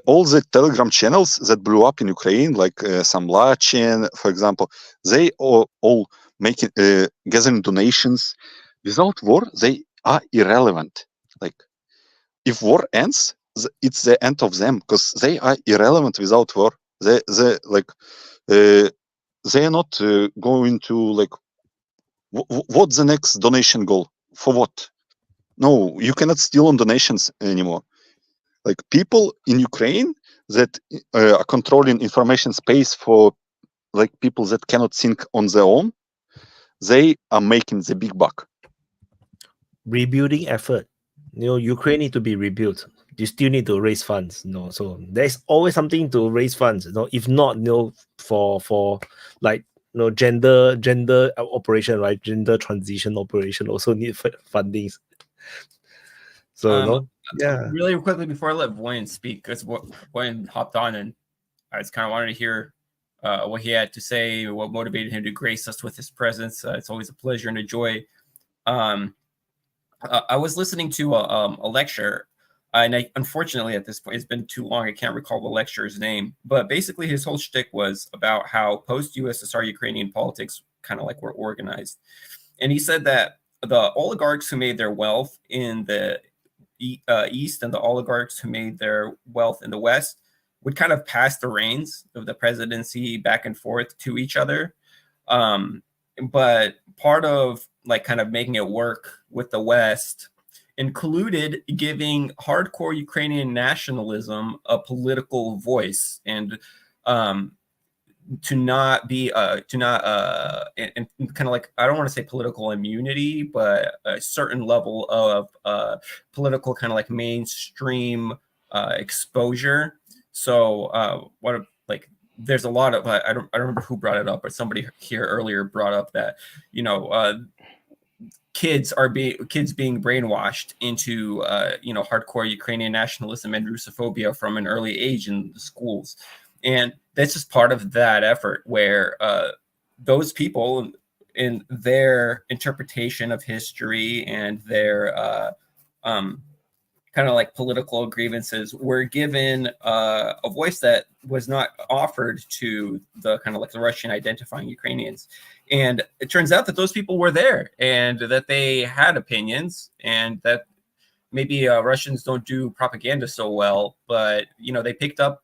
all the Telegram channels that blew up in Ukraine, like some Lachin, for example, they all making gathering donations. Without war, they are irrelevant. Like if war ends, it's the end of them, because they are irrelevant without war. They are not going to like. What's the next donation goal? For what? No, you cannot steal on donations anymore. Like people in Ukraine that are controlling information space for like people that cannot think on their own, they are making the big buck. Rebuilding effort. Ukraine need to be rebuilt. You still need to raise funds. So there's always something to raise funds. If not, for like gender operation, right? Gender transition operation also need fundings. So no, yeah. Really quickly before I let Voyan speak, because Voyan hopped on and I just kind of wanted to hear what he had to say, what motivated him to grace us with his presence. It's always a pleasure and a joy. I was listening to a lecture, and unfortunately at this point, it's been too long, I can't recall the lecturer's name, but basically his whole shtick was about how post-USSR Ukrainian politics kind of like were organized. And he said that the oligarchs who made their wealth in the East and the oligarchs who made their wealth in the West would kind of pass the reins of the presidency back and forth to each other. But part of like kind of making it work with the West included giving hardcore Ukrainian nationalism a political voice and to not be and kind of like, I don't want to say political immunity, but a certain level of political kind of like mainstream exposure. So there's a lot of I don't remember who brought it up, but somebody here earlier brought up that, you know, kids being brainwashed into hardcore Ukrainian nationalism and Russophobia from an early age in the schools. And that's just part of that effort where those people in their interpretation of history and their kind of like political grievances were given a voice that was not offered to the kind of like the Russian identifying Ukrainians. And it turns out that those people were there and that they had opinions, and that maybe Russians don't do propaganda so well, but, you know, they picked up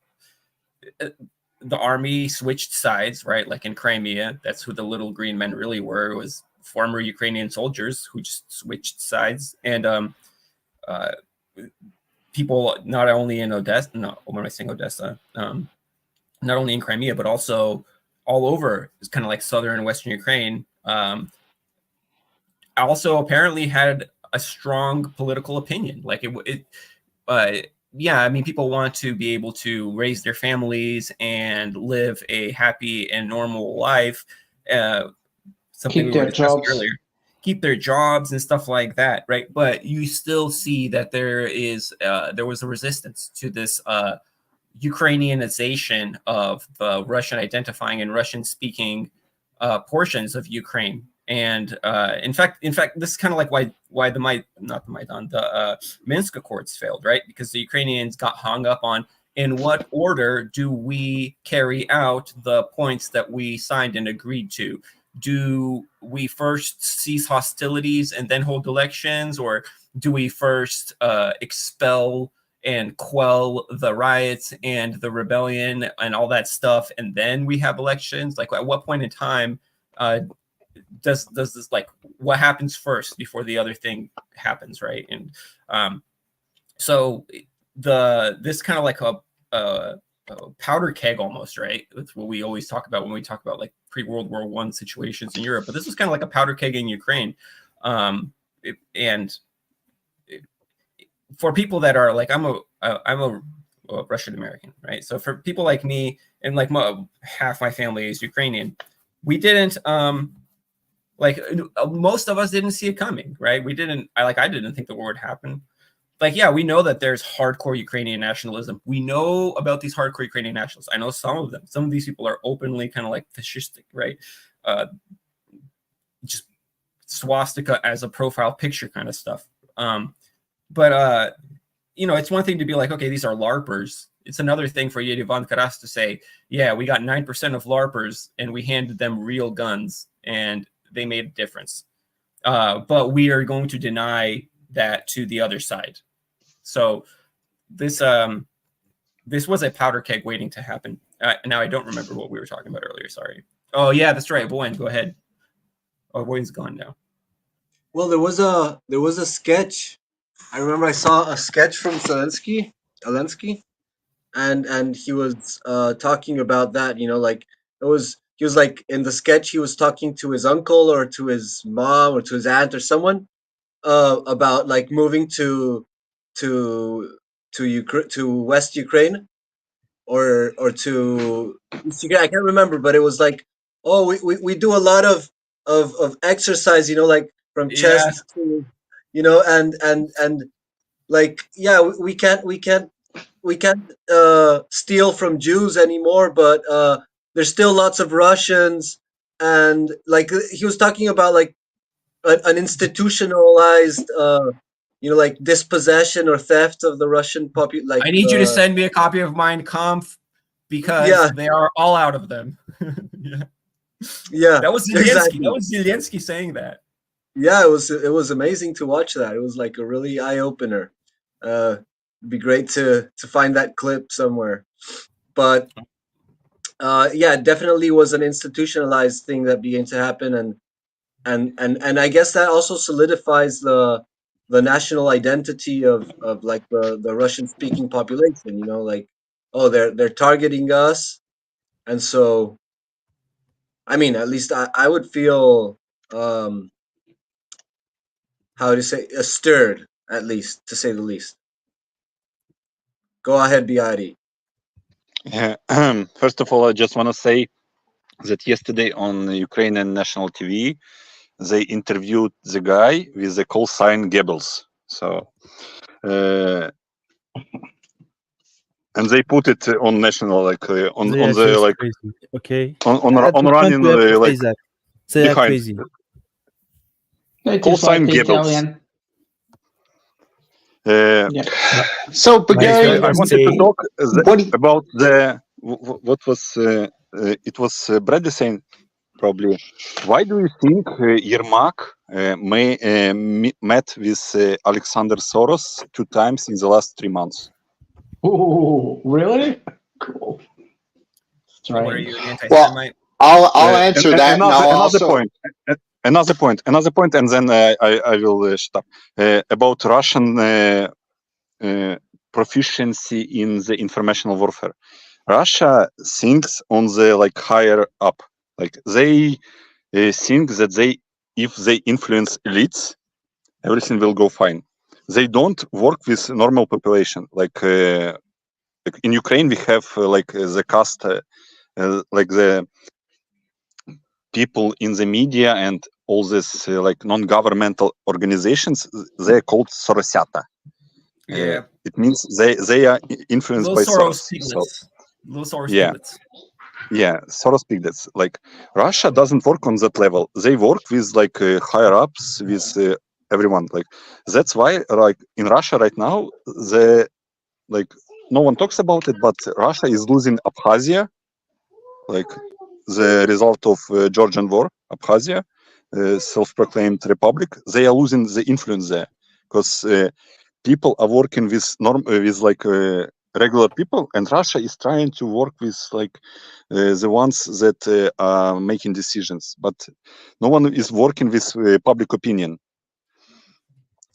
the army switched sides, right? Like in Crimea, that's who the little green men really were. It was former Ukrainian soldiers who just switched sides. And people not only in Odessa, not only in Crimea, but also all over, it's kind of like southern and western Ukraine, also apparently had a strong political opinion. Like yeah, I mean, people want to be able to raise their families and live a happy and normal life. Something Keep their jobs. Earlier. Keep their jobs and stuff like that, right? But you still see that there was a resistance to this Ukrainianization of the Russian identifying and Russian speaking portions of Ukraine. And in fact, this is kind of like why the Minsk Accords failed, right? Because the Ukrainians got hung up on, in what order do we carry out the points that we signed and agreed to? Do we first cease hostilities and then hold elections, or do we first expel and quell the riots and the rebellion and all that stuff, and then we have elections? Like, at what point in time does this, like, what happens first before the other thing happens, right? And so this kind of like a powder keg almost, right? That's what we always talk about when we talk about like pre-World War I situations in Europe. But this was kind of like a powder keg in Ukraine. For people that are like, I'm a Russian American, right? So for people like me, and like half my family is Ukrainian, we didn't most of us didn't see it coming, right? I didn't think the war would happen. Like, yeah, we know that there's hardcore Ukrainian nationalism. We know about these hardcore Ukrainian nationalists. I know some of them. Some of these people are openly kind of like fascistic, right? Just swastika as a profile picture kind of stuff. But it's one thing to be like, okay, these are LARPers. It's another thing for Yerivan Karas to say, yeah, we got 9% of LARPers and we handed them real guns and they made a difference. But we are going to deny that to the other side. So this was a powder keg waiting to happen. Now I don't remember what we were talking about earlier. Sorry. Oh yeah, that's right. Boyan, go ahead. Oh, Boyan's gone now. Well, there was a sketch. I remember I saw a sketch from Zelensky, and he was talking about that. You know, like he was like in the sketch he was talking to his uncle or to his mom or to his aunt or someone about like moving to West Ukraine or to East Ukraine. I can't remember, but it was like, oh, we do a lot of exercise, you know, like from chest to, you know, and like, yeah, we can't steal from Jews anymore, but there's still lots of Russians, and like he was talking about like an institutionalized like dispossession or theft of the Russian population. Like, I need you to send me a copy of Mein Kampf because they are all out of them. Yeah, that was Zelensky. exactly. That was Zelensky saying that. Yeah, it was amazing to watch that. It was like a really eye opener. It'd be great to find that clip somewhere. But yeah, it definitely was an institutionalized thing that began to happen, and I guess that also solidifies the national identity of like the Russian speaking population. You know, like, oh, they're targeting us, and so I mean, at least I would feel how to say, stirred, at least, to say the least. Go ahead, Biari. First of all, I just want to say that yesterday on Ukrainian national TV, they interviewed the guy with the call sign Goebbels. So, and they put it on national, like on the like crazy. Okay, on running like they are behind. crazy. Call sign Goebbels. So, Bagari, I wanted to talk about the what was it was Bradley saying probably. Why do you think Yermak met with Alexander Soros 2 times in the last 3 months? Oh, really? Cool. So what are you, an anti-Semite? Well, I'll answer that. Another point, and then I will shut up. About Russian proficiency in the informational warfare. Russia thinks on the like higher up. Like they think that if they influence elites, everything will go fine. They don't work with normal population. Like in Ukraine, we have like the caste, like the people in the media and all this like non-governmental organizations. They're called Sorosiata. Yeah, it means they are influenced by Soros. Little Soros Yeah. piglets. Yeah, Soros piglets. Like Russia doesn't work on that level. They work with like higher ups, with everyone. Like that's why, like in Russia right now, like no one talks about it, but Russia is losing Abkhazia, like the result of Georgian war. Abkhazia, self-proclaimed republic, they are losing the influence there because people are working with regular people, and Russia is trying to work with like the ones that are making decisions, but no one is working with public opinion.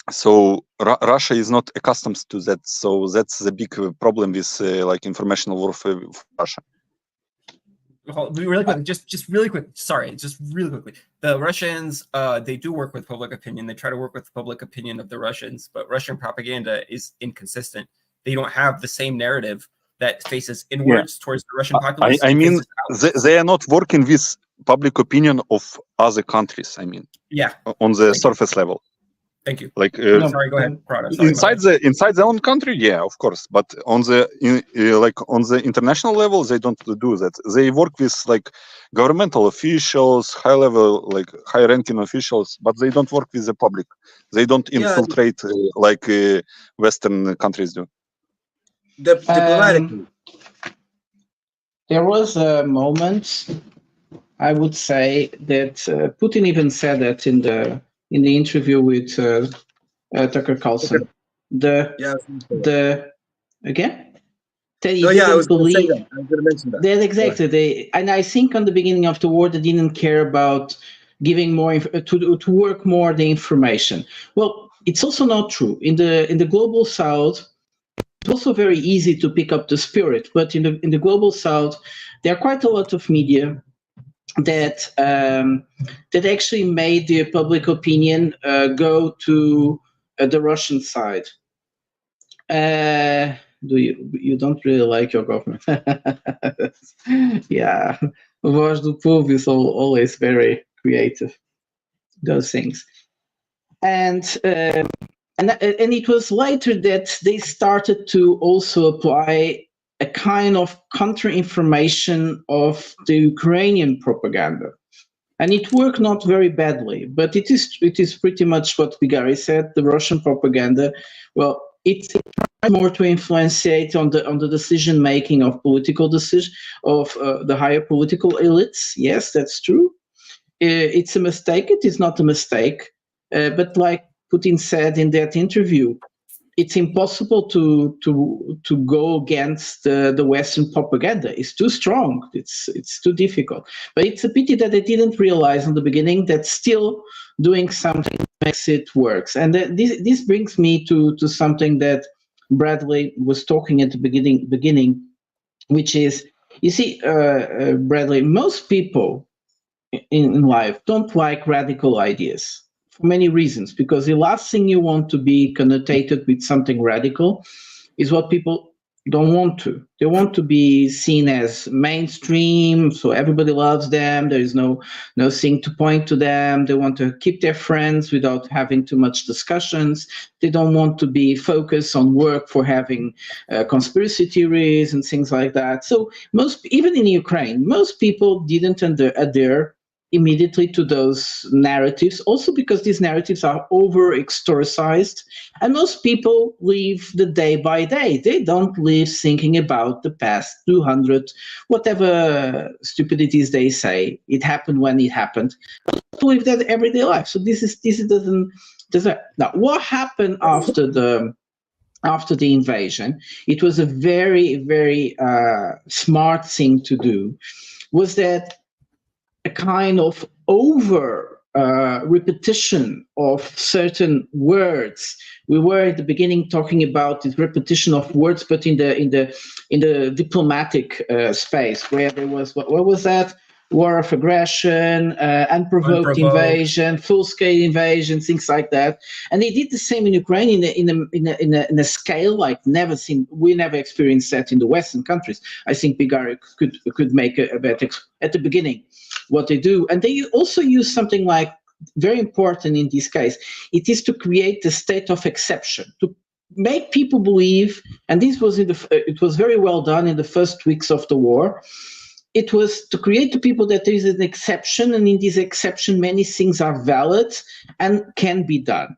So Russia is not accustomed to that. So that's the big problem with like informational warfare for Russia. Really quick, just really quick. Sorry, just really quickly. The Russians, they do work with public opinion. They try to work with the public opinion of the Russians, but Russian propaganda is inconsistent. They don't have the same narrative that faces inwards towards the Russian populace. I mean, they are not working with public opinion of other countries. I mean, yeah, on the surface level. Thank you. Like, sorry, go ahead. Inside the own country, yeah, of course. But on the like on the international level, they don't do that. They work with like governmental officials, high level, like high ranking officials, but they don't work with the public. They don't infiltrate like Western countries do. Diplomatically. There was a moment, I would say, that Putin even said that in the interview with Tucker Carlson. Again? That he didn't believe. I was going to mention that. That's exactly. And I think on the beginning of the war, they didn't care about giving more to work more the information. Well, it's also not true. In the global South, it's also very easy to pick up the spirit. But in the global South, there are quite a lot of media that actually made the public opinion go to the Russian side. You don't really like your government? Yeah, Voz do Povo is always very creative. Those things, and And it was later that they started to also apply a kind of counter-information of the Ukrainian propaganda. And it worked not very badly, but it is pretty much what Bigari said. The Russian propaganda, well, it's more to influenciate on the decision making of political decision of the higher political elites. Yes, that's true. It's a mistake. It is not a mistake, but like Putin said in that interview, it's impossible to go against the Western propaganda. It's too strong. It's too difficult. But it's a pity that they didn't realize in the beginning that still doing something makes it works. And this brings me to something that Bradley was talking at the beginning, which is, you see, Bradley, most people in life don't like radical ideas. For many reasons, because the last thing you want to be connotated with something radical is what people don't want to. They want to be seen as mainstream, so everybody loves them. There is no thing to point to them. They want to keep their friends without having too much discussions. They don't want to be focused on work for having conspiracy theories and things like that. So even in Ukraine, most people didn't adhere immediately to those narratives, also because these narratives are over-historicized, and most people live the day by day. They don't live thinking about the past 200, whatever stupidities they say. It happened when it happened. They live that everyday life. So this doesn't. Now, what happened after the invasion? It was a very, very smart thing to do. Was that a kind of repetition of certain words. We were at the beginning talking about this repetition of words, but in the diplomatic space, where there was what was that? War of aggression, unprovoked invasion, full-scale invasion, things like that. And they did the same in Ukraine in a scale like never seen. We never experienced that in the Western countries. I think Bigari could make a better at the beginning what they do. And they also use something like very important in this case. It is to create the state of exception, to make people believe, and this was it was very well done in the first weeks of the war. It was to create to people that there is an exception, and in this exception, many things are valid and can be done.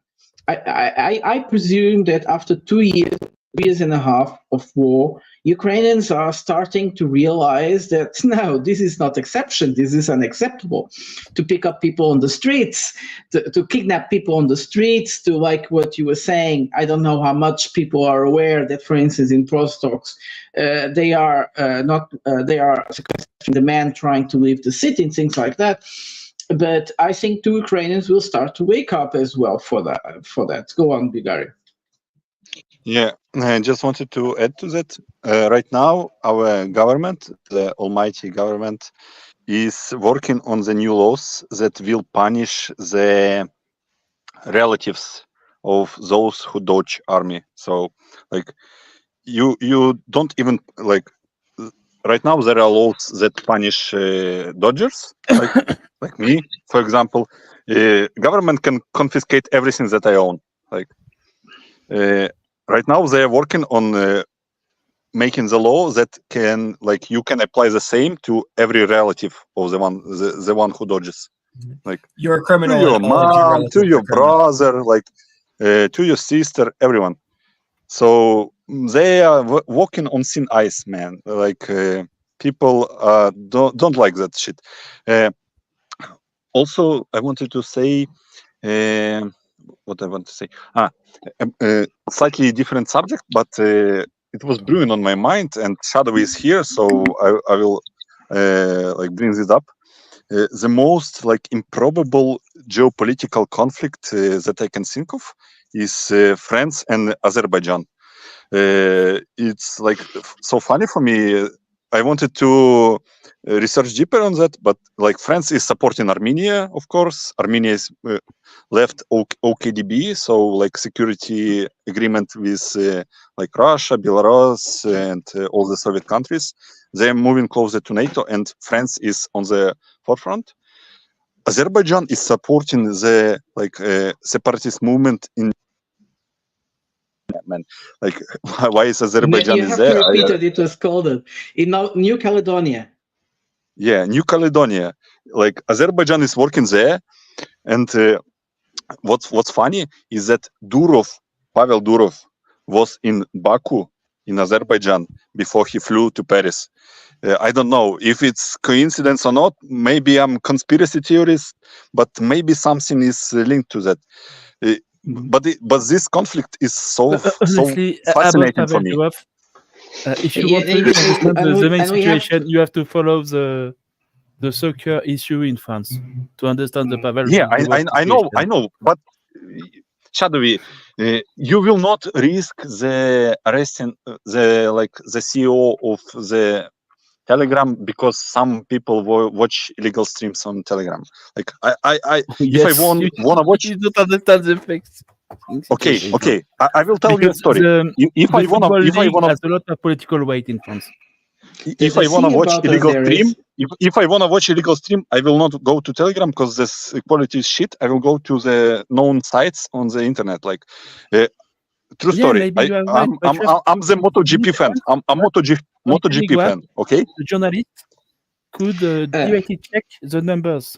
I presume that after 2 years and a half of war, Ukrainians are starting to realize that no, this is not exception. This is unacceptable. To pick up people on the streets, to kidnap people on the streets, to like what you were saying. I don't know how much people are aware that, for instance, in Prostoks, they are sequestering the man trying to leave the city and things like that. But I think the Ukrainians will start to wake up as well for that. Go on, Bigari. Yeah, I just wanted to add to that. Right now, our government, the almighty government, is working on the new laws that will punish the relatives of those who dodge army. So, like, you don't even, like, right now there are laws that punish dodgers, like me, for example. Government can confiscate everything that I own. Like, right now they are working on making the law that can, like, you can apply the same to every relative of the one who dodges. Like, you're a criminal. To your mom, to your brother, like, to your sister, everyone. So they are walking on thin ice, man. Like, people don't like that shit. Also, I wanted to say what I want to say. Slightly different subject, but it was brewing on my mind, and Shadow is here, so I will like bring this up. The most like improbable geopolitical conflict that I can think of is France and Azerbaijan. It's like so funny for me. I wanted to research deeper on that, but like France is supporting Armenia, of course. Armenia is left OKDB, so like security agreement with like Russia, Belarus, and all the Soviet countries. They're moving closer to NATO, and France is on the forefront. Azerbaijan is supporting the like separatist movement in man. Like, why is Azerbaijan You is have there? to repeat it. It was called in New Caledonia. Yeah, New Caledonia. Like Azerbaijan is working there, and what's funny is that Pavel Durov was in Baku in Azerbaijan before he flew to Paris. I don't know if it's coincidence or not. Maybe I'm conspiracy theorist, but maybe something is linked to that. But this conflict is so Honestly, fascinating for me. Durov, if you want to understand the main situation, you have to follow the soccer issue in France to understand the Pavel. Yeah, I know, but Shadowy, you will not risk the arresting the CEO of the Telegram because some people watch illegal streams on Telegram. Like if I want to watch, you don't understand the facts. Okay. I will tell you a story. If I want to, has a lot of political weight in France. If I want to watch illegal stream, if I want to watch illegal stream, I will not go to Telegram because this quality is shit. I will go to the known sites on the internet. Like, true story. I'm the MotoGP fan. I'm MotoGP fan. Okay. The journalist could directly check the numbers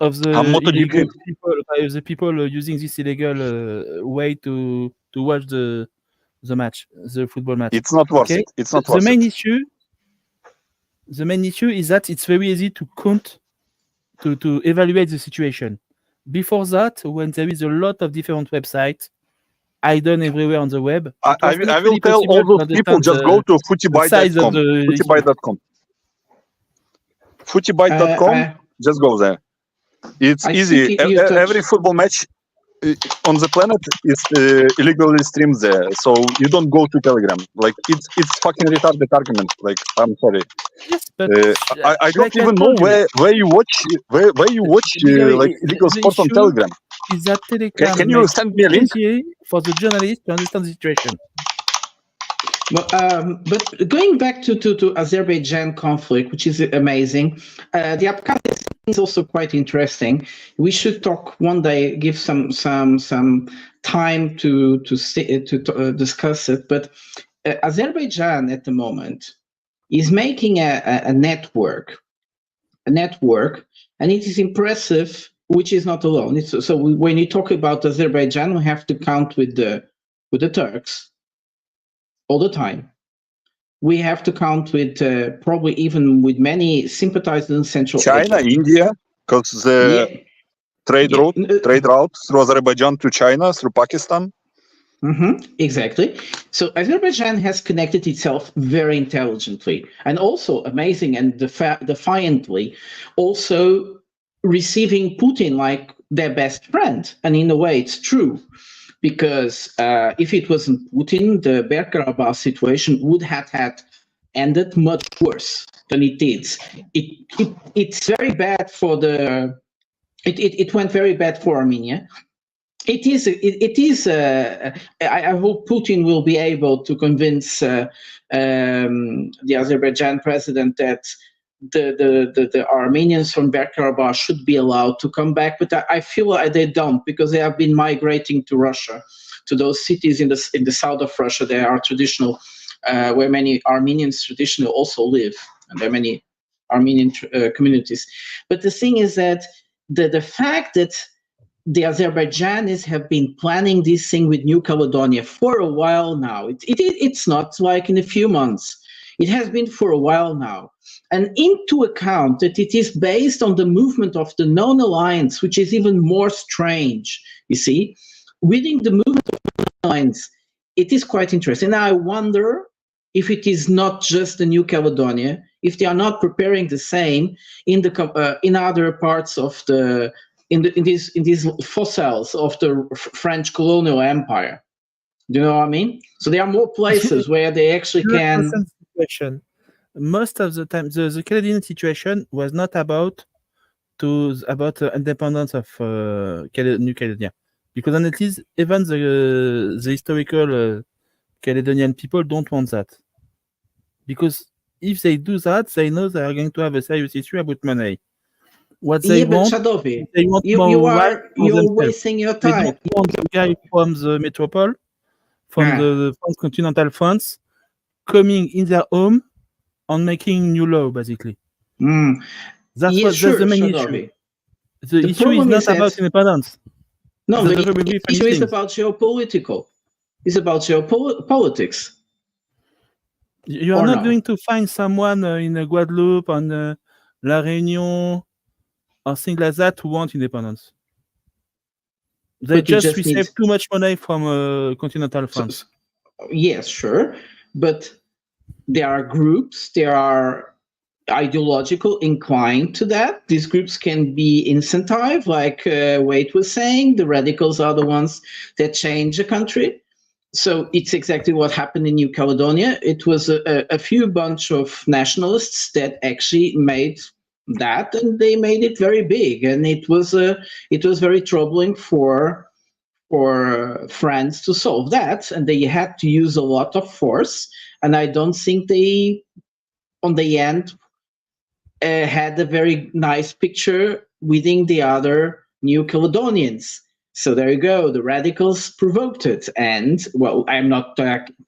of the people using this illegal way to watch the match, the football match. It's not worth it. It's not worth it. The main issue is that it's very easy to count, to evaluate the situation. Before that, when there is a lot of different websites, hidden everywhere on the web, I will tell all those people just go to footybyte.com. Footybyte.com. Footybyte.com. Just go there. It's easy. Every football match on the planet is illegally streamed there, so you don't go to Telegram. Like it's fucking retarded argument. Like I'm sorry. Yes, but I don't even know where you watch like illegal sports on Telegram. Is that Telegram? Can you send me a link for the journalist to understand the situation? But going back to Azerbaijan conflict, which is amazing, the upcoming is also quite interesting. We should talk one day, give some time to discuss it. But Azerbaijan at the moment is making a network, and it is impressive. Which is not alone. So when you talk about Azerbaijan, we have to count with the Turks all the time. We have to count with probably even with many sympathizers in Central China, Asia. India, because the trade route through Azerbaijan to China, through Pakistan. Exactly. So Azerbaijan has connected itself very intelligently and also amazing and defiantly, also receiving Putin like their best friend. And in a way, it's true. Because if it wasn't Putin, the Bergkarabakh situation would have ended much worse than it did. It's very bad for it went very bad for Armenia. It is. I hope Putin will be able to convince the Azerbaijan president that the Armenians from Bergkarabakh should be allowed to come back, but I feel like they don't, because they have been migrating to Russia, to those cities in the south of Russia. There are traditional, where many Armenians traditionally also live, and there are many Armenian communities. But the thing is that the fact that the Azerbaijanis have been planning this thing with New Caledonia for a while now. It's not like in a few months. It has been for a while now. And into account that it is based on the movement of the non-alliance, which is even more strange, you see. Within the movement of the non-alliance, it is quite interesting. Now I wonder if it is not just the New Caledonia, if they are not preparing the same in other parts of in these fossils of the French colonial empire. Do you know what I mean? So there are more places where they actually can. Most of the time, the Canadian situation was not about the independence of New Caledonia, because on it is even the historical Caledonian people don't want that, because if they do that, they know they are going to have a serious issue about money. What they want, Shadowy, they want you're wasting your time. They don't want the guy from the metropole from the continental France coming in their home and making new law, basically. That's Yeah, that's the main Shadowy. issue. The issue is problem not is that- about independence. No, That's the a very, very funny issue is thing. about geopolitical. It's about geopolitics. You are Or not no? going to find someone in Guadeloupe and La Réunion or things like that who want independence. They But you just just receive need- too much money from continental France. Yes, sure, but there are groups, there are ideological inclined to that. These groups can be incentivized, like Wade was saying. The radicals are the ones that change the country. So it's exactly what happened in New Caledonia. It was a few bunch of nationalists that actually made that, and they made it very big, and it was very troubling for France to solve that, and they had to use a lot of force. And I don't think they, on the end, had a very nice picture within the other New Caledonians. So there you go. The radicals provoked it, and well, I'm not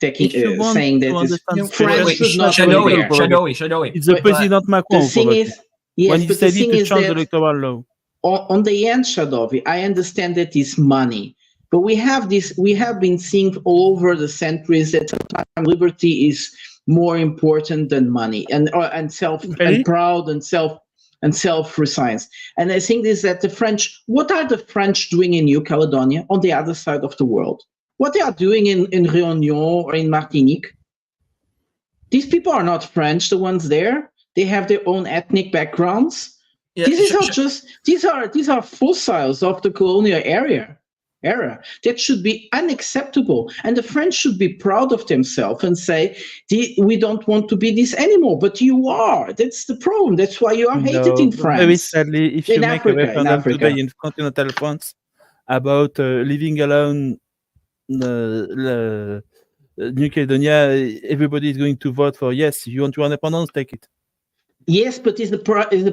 taking If you want saying that to it's, understand France Wait, should not be there. Shadowy. It's the President Macron The thing probably, is, yes, when he but the said it thing to is change the that electoral law. on the end, Shadowy, I understand that it's money, but we have been seeing all over the centuries that sometimes liberty is more important than money, and proud and self-reliance. And I think is that the French, what are the French doing in New Caledonia on the other side of the world? What they are doing in Réunion or in Martinique? These people are not French, the ones there. They have their own ethnic backgrounds. Yeah, these are fossils of the colonial era that should be unacceptable, and the French should be proud of themselves and say, we don't want to be this anymore, but you are. That's the problem. That's why you are hated in France. Very sadly, if you make Africa, a referendum today in continental France about leaving alone New Caledonia, everybody is going to vote for yes. You want your independence, take it. Yes, but is the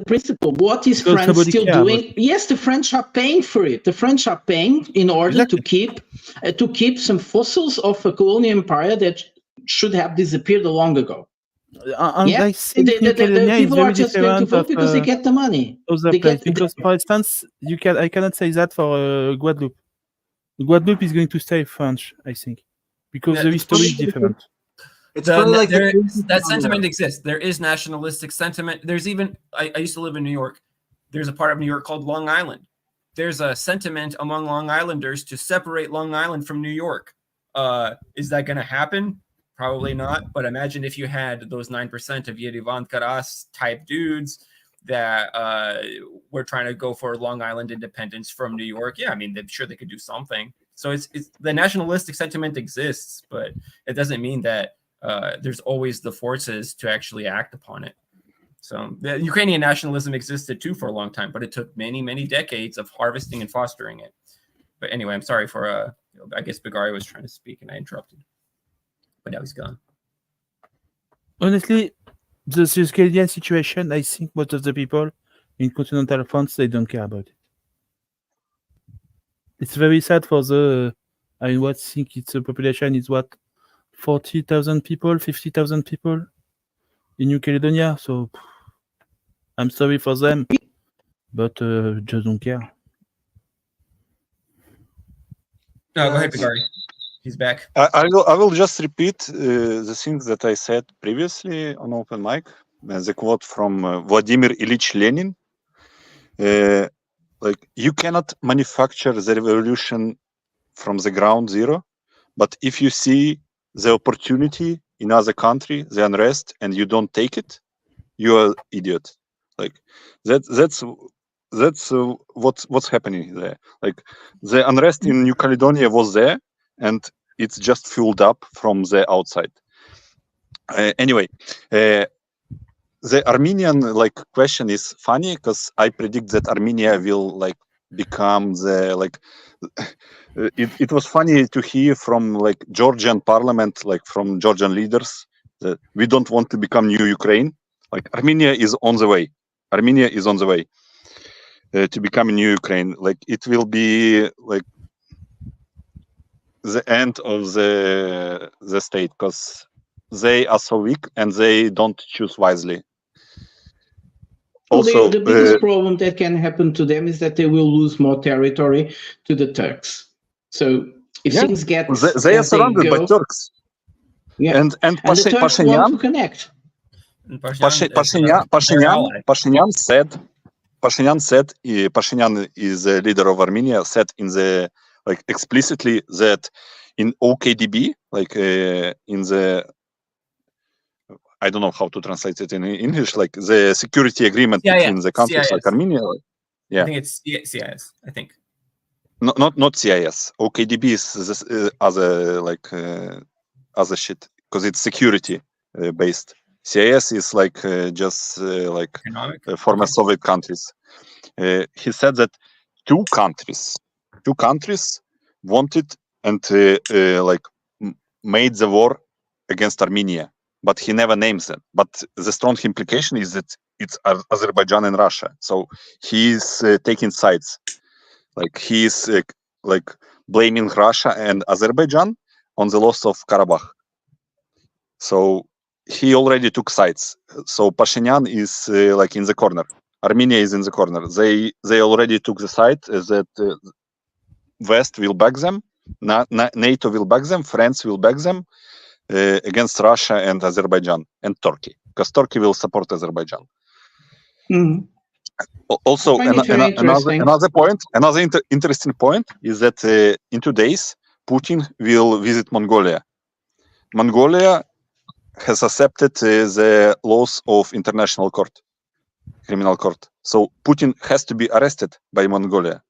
principle. What is Because France nobody still cares doing? about it. Yes, the French are paying for it. The French are paying in order to keep some fossils of a colonial empire that should have disappeared long ago. Yeah, I think New Caledonia is people very are just going to different vote of because they get the money. other They place. get Because, for instance, I cannot say that for Guadeloupe. Guadeloupe is going to stay French, I think, because Yeah, the it's history is probably- different. That sentiment exists. There is nationalistic sentiment. There's even I used to live in New York. There's a part of New York called Long Island. There's a sentiment among Long Islanders to separate Long Island from New York. Is that going to happen? Probably not. But imagine if you had those 9% of Yerevan Karas type dudes that were trying to go for Long Island independence from New York. Yeah, I mean, I'm sure they could do something. So it's the nationalistic sentiment exists, but it doesn't mean that there's always the forces to actually act upon it. So the Ukrainian nationalism existed too for a long time, but it took many, many decades of harvesting and fostering it. But anyway, I'm sorry for, I guess Bagari was trying to speak and I interrupted, but now he's gone. Honestly, the Canadian situation, I think most of the people in continental France, they don't care about it. It's very sad for I think it's the population is 40,000 people, 50,000 people in New Caledonia. So I'm sorry for them, but just don't care. No, go ahead, Bagari. He's back. I will just repeat the things that I said previously on Open Mic. The quote from Vladimir Ilyich Lenin. Like, you cannot manufacture the revolution from the ground zero, but if you see the opportunity in other country, the unrest, and you don't take it, you are idiot. Like that's what's happening there. Like, the unrest in New Caledonia was there, and it's just fueled up from the outside. Anyway, the Armenian question is funny because I predict that Armenia will become the it was funny to hear from Georgian parliament, from Georgian leaders, that we don't want to become new Ukraine. Armenia is on the way. Armenia is on the way to become a new Ukraine. It will be the end of the state, because they are so weak and they don't choose wisely. Well, Also, the biggest problem that can happen to them is that they will lose more territory to the Turks. So if things get they are as surrounded by go, Turks. Yeah, And the Turks want to connect. Pashinyan said, Pashinyan is the leader of Armenia, said in the explicitly that in OKDB, in the, I don't know how to translate it in English, like the security agreement between the countries like Armenia. I think it's CIS. I think. Not CIS. OKDB is this, other shit, because it's security based. CIS is former Soviet countries. He said that two countries wanted and made the war against Armenia, but he never names it. But the strong implication is that it's Azerbaijan and Russia. So he is taking sides. He is blaming Russia and Azerbaijan on the loss of Karabakh. So he already took sides. So Pashinyan is in the corner. Armenia is in the corner. They already took the side that West will back them, NATO will back them, France will back them against Russia and Azerbaijan and Turkey, because Turkey will support Azerbaijan. Mm. Also, another point, interesting point is that in 2 days, Putin will visit Mongolia. Mongolia has accepted the laws of international criminal court. So Putin has to be arrested by Mongolia.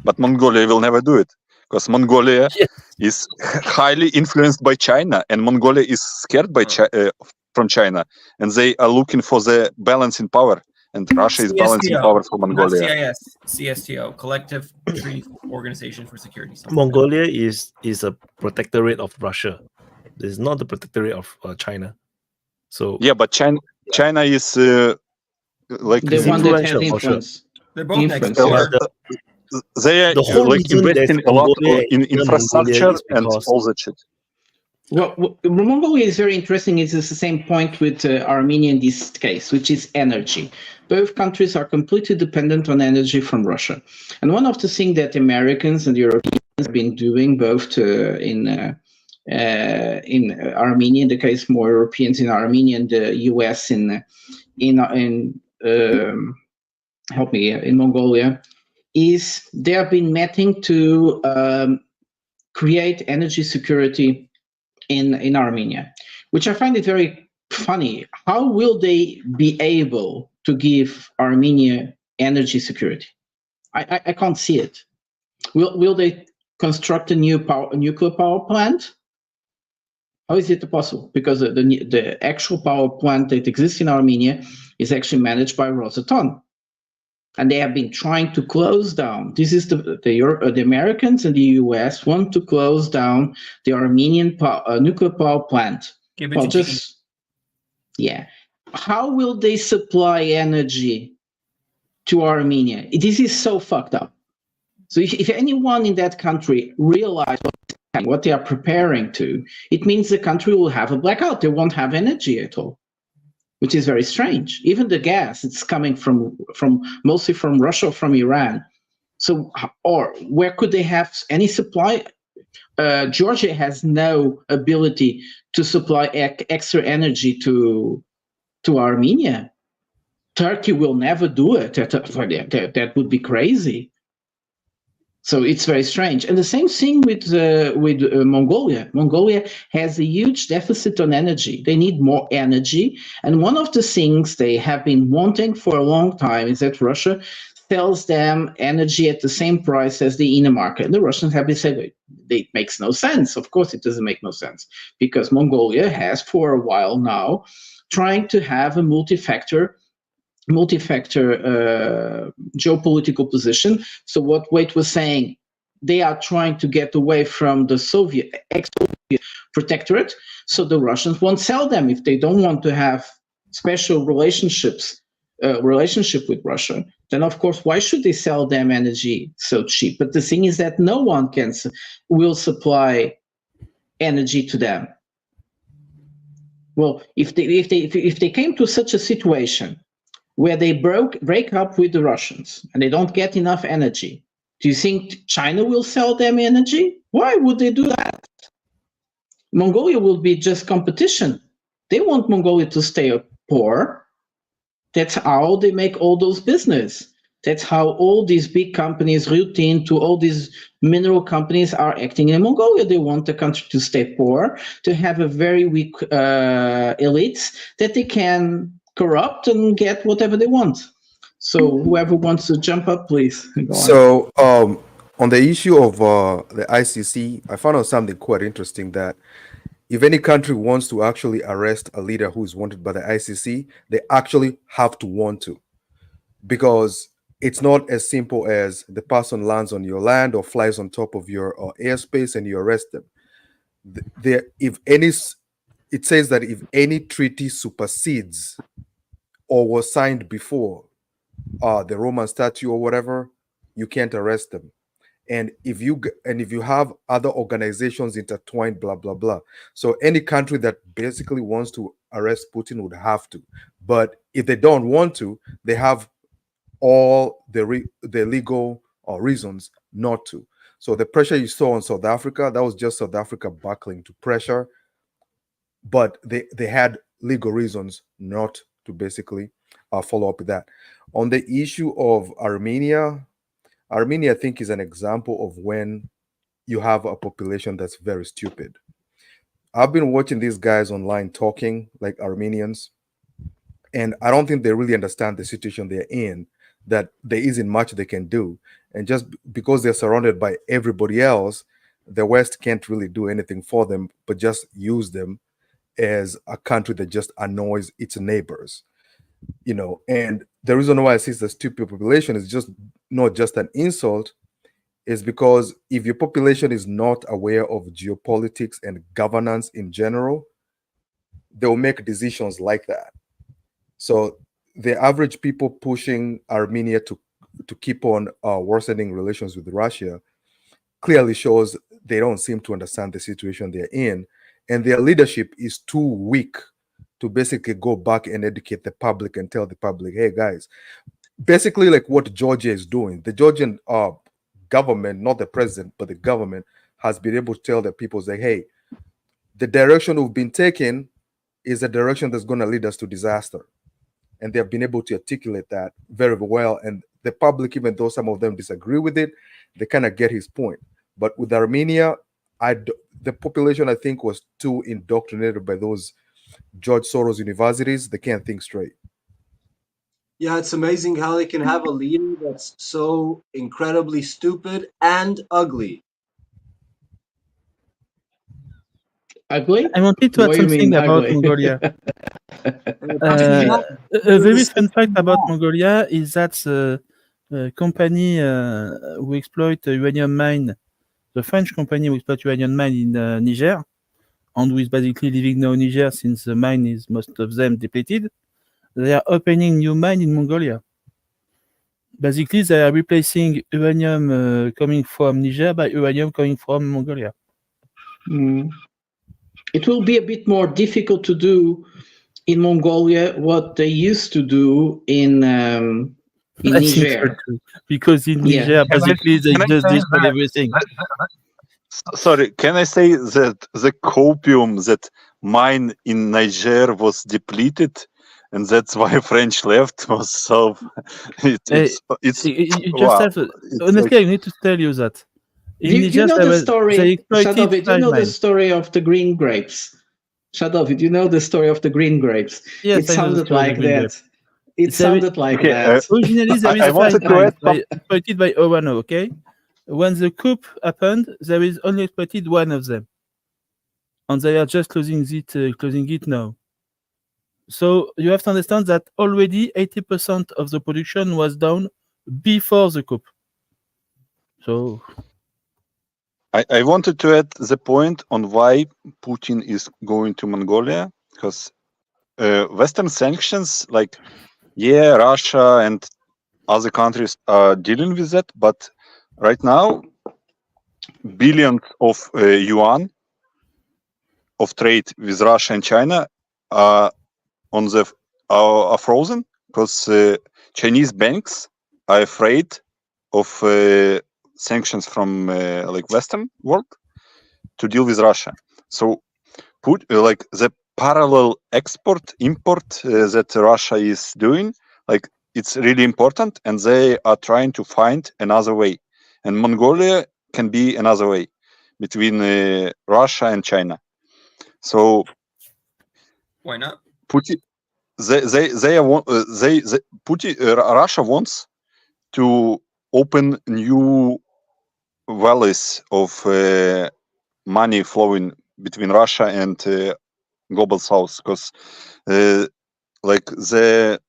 But Mongolia will never do it, because Mongolia is highly influenced by China, and Mongolia is scared by from China, and they are looking for the balance in power. And Russia is balancing power for Mongolia. Not CIS, CSTO, Collective Treaty Organization for Security. Mongolia is a protectorate of Russia. It's not the protectorate of China. So yeah, but China is the one that has influence. They're both next door. They are investing a lot in infrastructure and all that shit. Well, Mongolia is very interesting. It's the same point with Armenia in this case, which is energy. Both countries are completely dependent on energy from Russia. And one of the things that Americans and Europeans have been doing, both in Armenia, in the case more Europeans in Armenia, and the US in Mongolia, is they have been meeting to create energy security in Armenia, which I find it very funny. How will they be able to give Armenia energy security? I can't see it. Will they construct a nuclear power plant? How is it possible? Because the actual power plant that exists in Armenia is actually managed by Rosatom. And they have been trying to close down. This is the Americans and the US want to close down the Armenian nuclear power plant. How will they supply energy to Armenia? This is so fucked up. So if anyone in that country realizes what they are preparing to, it means the country will have a blackout. They won't have energy at all, which is very strange. Even the gas, it's coming from mostly from Russia or from Iran. So, or where could they have any supply? Georgia has no ability to supply extra energy to Armenia. Turkey will never do it. That would be crazy. So it's very strange. And the same thing with Mongolia. Mongolia has a huge deficit on energy. They need more energy. And one of the things they have been wanting for a long time is that Russia sells them energy at the same price as the inner market. And the Russians have been saying it makes no sense. Of course, it doesn't make no sense, because Mongolia has for a while now trying to have a multi-factor geopolitical position. So what Wade was saying, they are trying to get away from the ex-Soviet protectorate, so the Russians won't sell them if they don't want to have special relationships relationship with Russia, then of course, why should they sell them energy so cheap? But the thing is that no one will supply energy to them. Well, if they came to such a situation where they break up with the Russians and they don't get enough energy, do you think China will sell them energy? Why would they do that? Mongolia will be just competition. They want Mongolia to stay poor. That's how they make all those business. That's how all these big companies, routine to all these mineral companies are acting in Mongolia. They want the country to stay poor, to have a very weak elites that they can corrupt and get whatever they want. So whoever wants to jump up, please. Go so on the issue of the ICC, I found out something quite interesting, that if any country wants to actually arrest a leader who is wanted by the ICC, they actually have to want to, because it's not as simple as the person lands on your land or flies on top of your airspace and you arrest them. It says that if any treaty supersedes or was signed before the Roman Statute or whatever, you can't arrest them. And if you have other organizations intertwined, blah blah blah. So any country that basically wants to arrest Putin would have to. But if they don't want to, they have all the legal reasons not to. So the pressure you saw on South Africa, that was just South Africa buckling to pressure, but they had legal reasons not to basically follow up with that. On the issue of Armenia, I think is an example of when you have a population that's very stupid. I've been watching these guys online talking like Armenians, and I don't think they really understand the situation they're in, that there isn't much they can do. And just because they're surrounded by everybody else, the West can't really do anything for them, but just use them as a country that just annoys its neighbors. And the reason why I see the stupid population is just not just an insult, is because if your population is not aware of geopolitics and governance in general, they'll make decisions like that. So the average people pushing Armenia to keep on worsening relations with Russia clearly shows they don't seem to understand the situation they're in, and their leadership is too weak to basically go back and educate the public and tell the public, hey guys, basically like what Georgia is doing. The Georgian government, not the president, but the government has been able to tell the people, say, hey, the direction we've been taking is a direction that's going to lead us to disaster. And they have been able to articulate that very well. And the public, even though some of them disagree with it, they kind of get his point. But with Armenia, the population, I think, was too indoctrinated by those George Soros universities. They can't think straight. Yeah, it's amazing how they can have a leader that's so incredibly stupid and ugly. Ugly? I wanted to add something about Mongolia. A very fun fact about Mongolia is that the company who exploit uranium mine, the French company who exploit uranium mine in Niger, and who is basically living now in Niger since the mine is most of them depleted, they are opening new mine in Mongolia. Basically, they are replacing uranium coming from Niger by uranium coming from Mongolia. It will be a bit more difficult to do in Mongolia what they used to do in Niger. Because in Niger, basically, they just destroy everything. Sorry, can I say that the copium that mine in Niger was depleted, and that's why French left was so. Honestly, I need to tell you that. You know the story, Shadov, do you know the story of the green grapes? Shadov, do you know the story of the green grapes? Yes, it sounded like that. It sounded like that. Originally, there is a fight exploited by Owano, okay? When the coup happened, there is only exploited one of them. And they are just closing it now. So you have to understand that already 80% of the production was done before the coup. So I wanted to add the point on why Putin is going to Mongolia, because Western sanctions, like yeah, Russia and other countries are dealing with that, but right now, billions of yuan of trade with Russia and China are are frozen because Chinese banks are afraid of sanctions from like Western world to deal with Russia. So like the parallel export import that Russia is doing, like it's really important, and they are trying to find another way. And Mongolia can be another way between Russia and China. So why not? Putin, Russia wants to open new valleys of money flowing between Russia and global South, because like the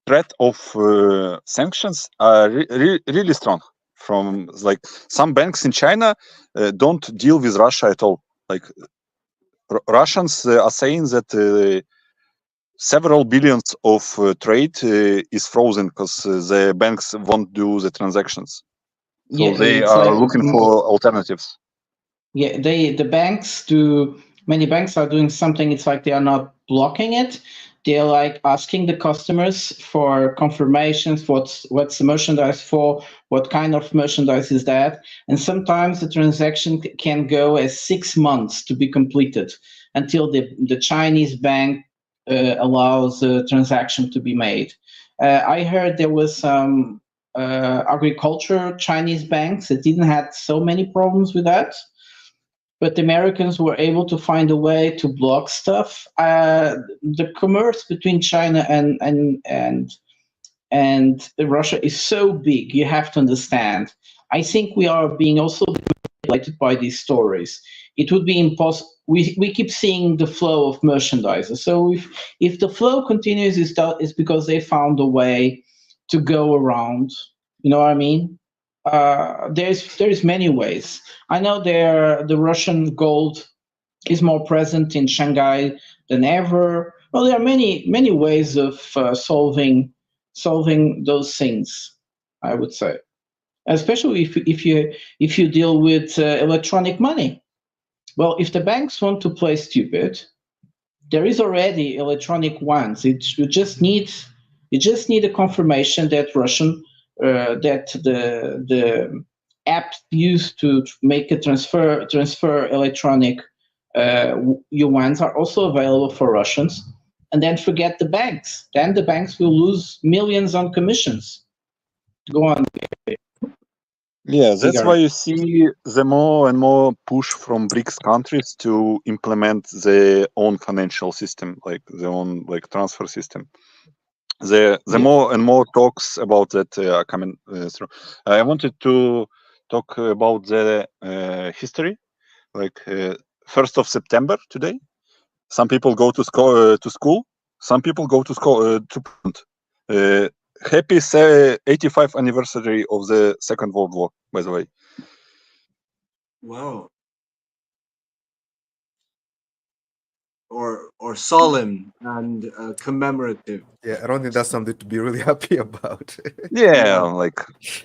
threat of sanctions are really strong. From like some banks in China don't deal with Russia at all. Like Russians are saying that several billions of trade is frozen because the banks won't do the transactions. So Yeah, they it's are like looking for alternatives. yeah, the banks do. Many banks are doing something. It's like they are not blocking it. They're like asking the customers for confirmations. What's the merchandise for? What kind of merchandise is that? And sometimes the transaction can go as 6 months to be completed until the Chinese bank allows the transaction to be made. I heard there was some agriculture Chinese banks that didn't have so many problems with that, but the Americans were able to find a way to block stuff. The commerce between China and Russia is so big. You have to understand. I think we are being also manipulated by these stories. It would be impossible. We keep seeing the flow of merchandise. So if the flow continues, it's because they found a way to go around. You know what I mean? There's many ways. I know the Russian gold is more present in Shanghai than ever. Well, there are many ways of solving those things, I would say, especially if you deal with electronic money. Well, if the banks want to play stupid, there is already electronic ones. You just need a confirmation that that the app used to make a transfer electronic yuans are also available for Russians, and then forget the banks. Then the banks will lose millions on commissions. Go on. Yeah, that's why you see the more and more push from BRICS countries to implement their own financial system, like their own like transfer system. The more and more talks about that are coming through. I wanted to talk about the history, like 1st of September today. Some people go to school. Some people go to school to Poland. Happy 85th anniversary of the Second World War, by the way. Wow. Or solemn and commemorative. Yeah, I don't think that's something to be really happy about. Yeah, like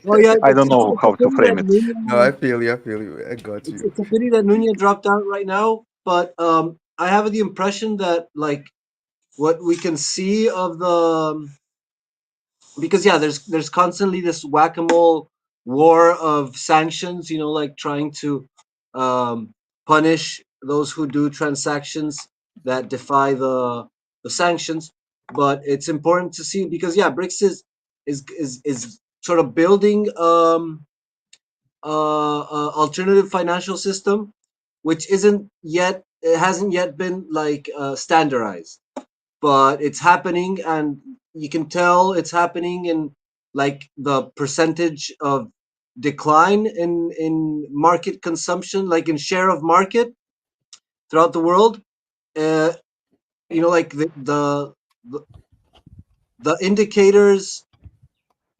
well, yeah, I don't know how to frame it. No, I feel you. I got you. It's a pity that Nunez dropped out right now, but I have the impression that like what we can see of the, because yeah, there's constantly this whack-a-mole war of sanctions, you know, like trying to punish those who do transactions that defy the sanctions. But it's important to see, because yeah, BRICS is sort of building alternative financial system, which hasn't yet been like standardized, but it's happening, and you can tell it's happening in like the percentage of decline in market consumption, like in share of market throughout the world. You know, like the indicators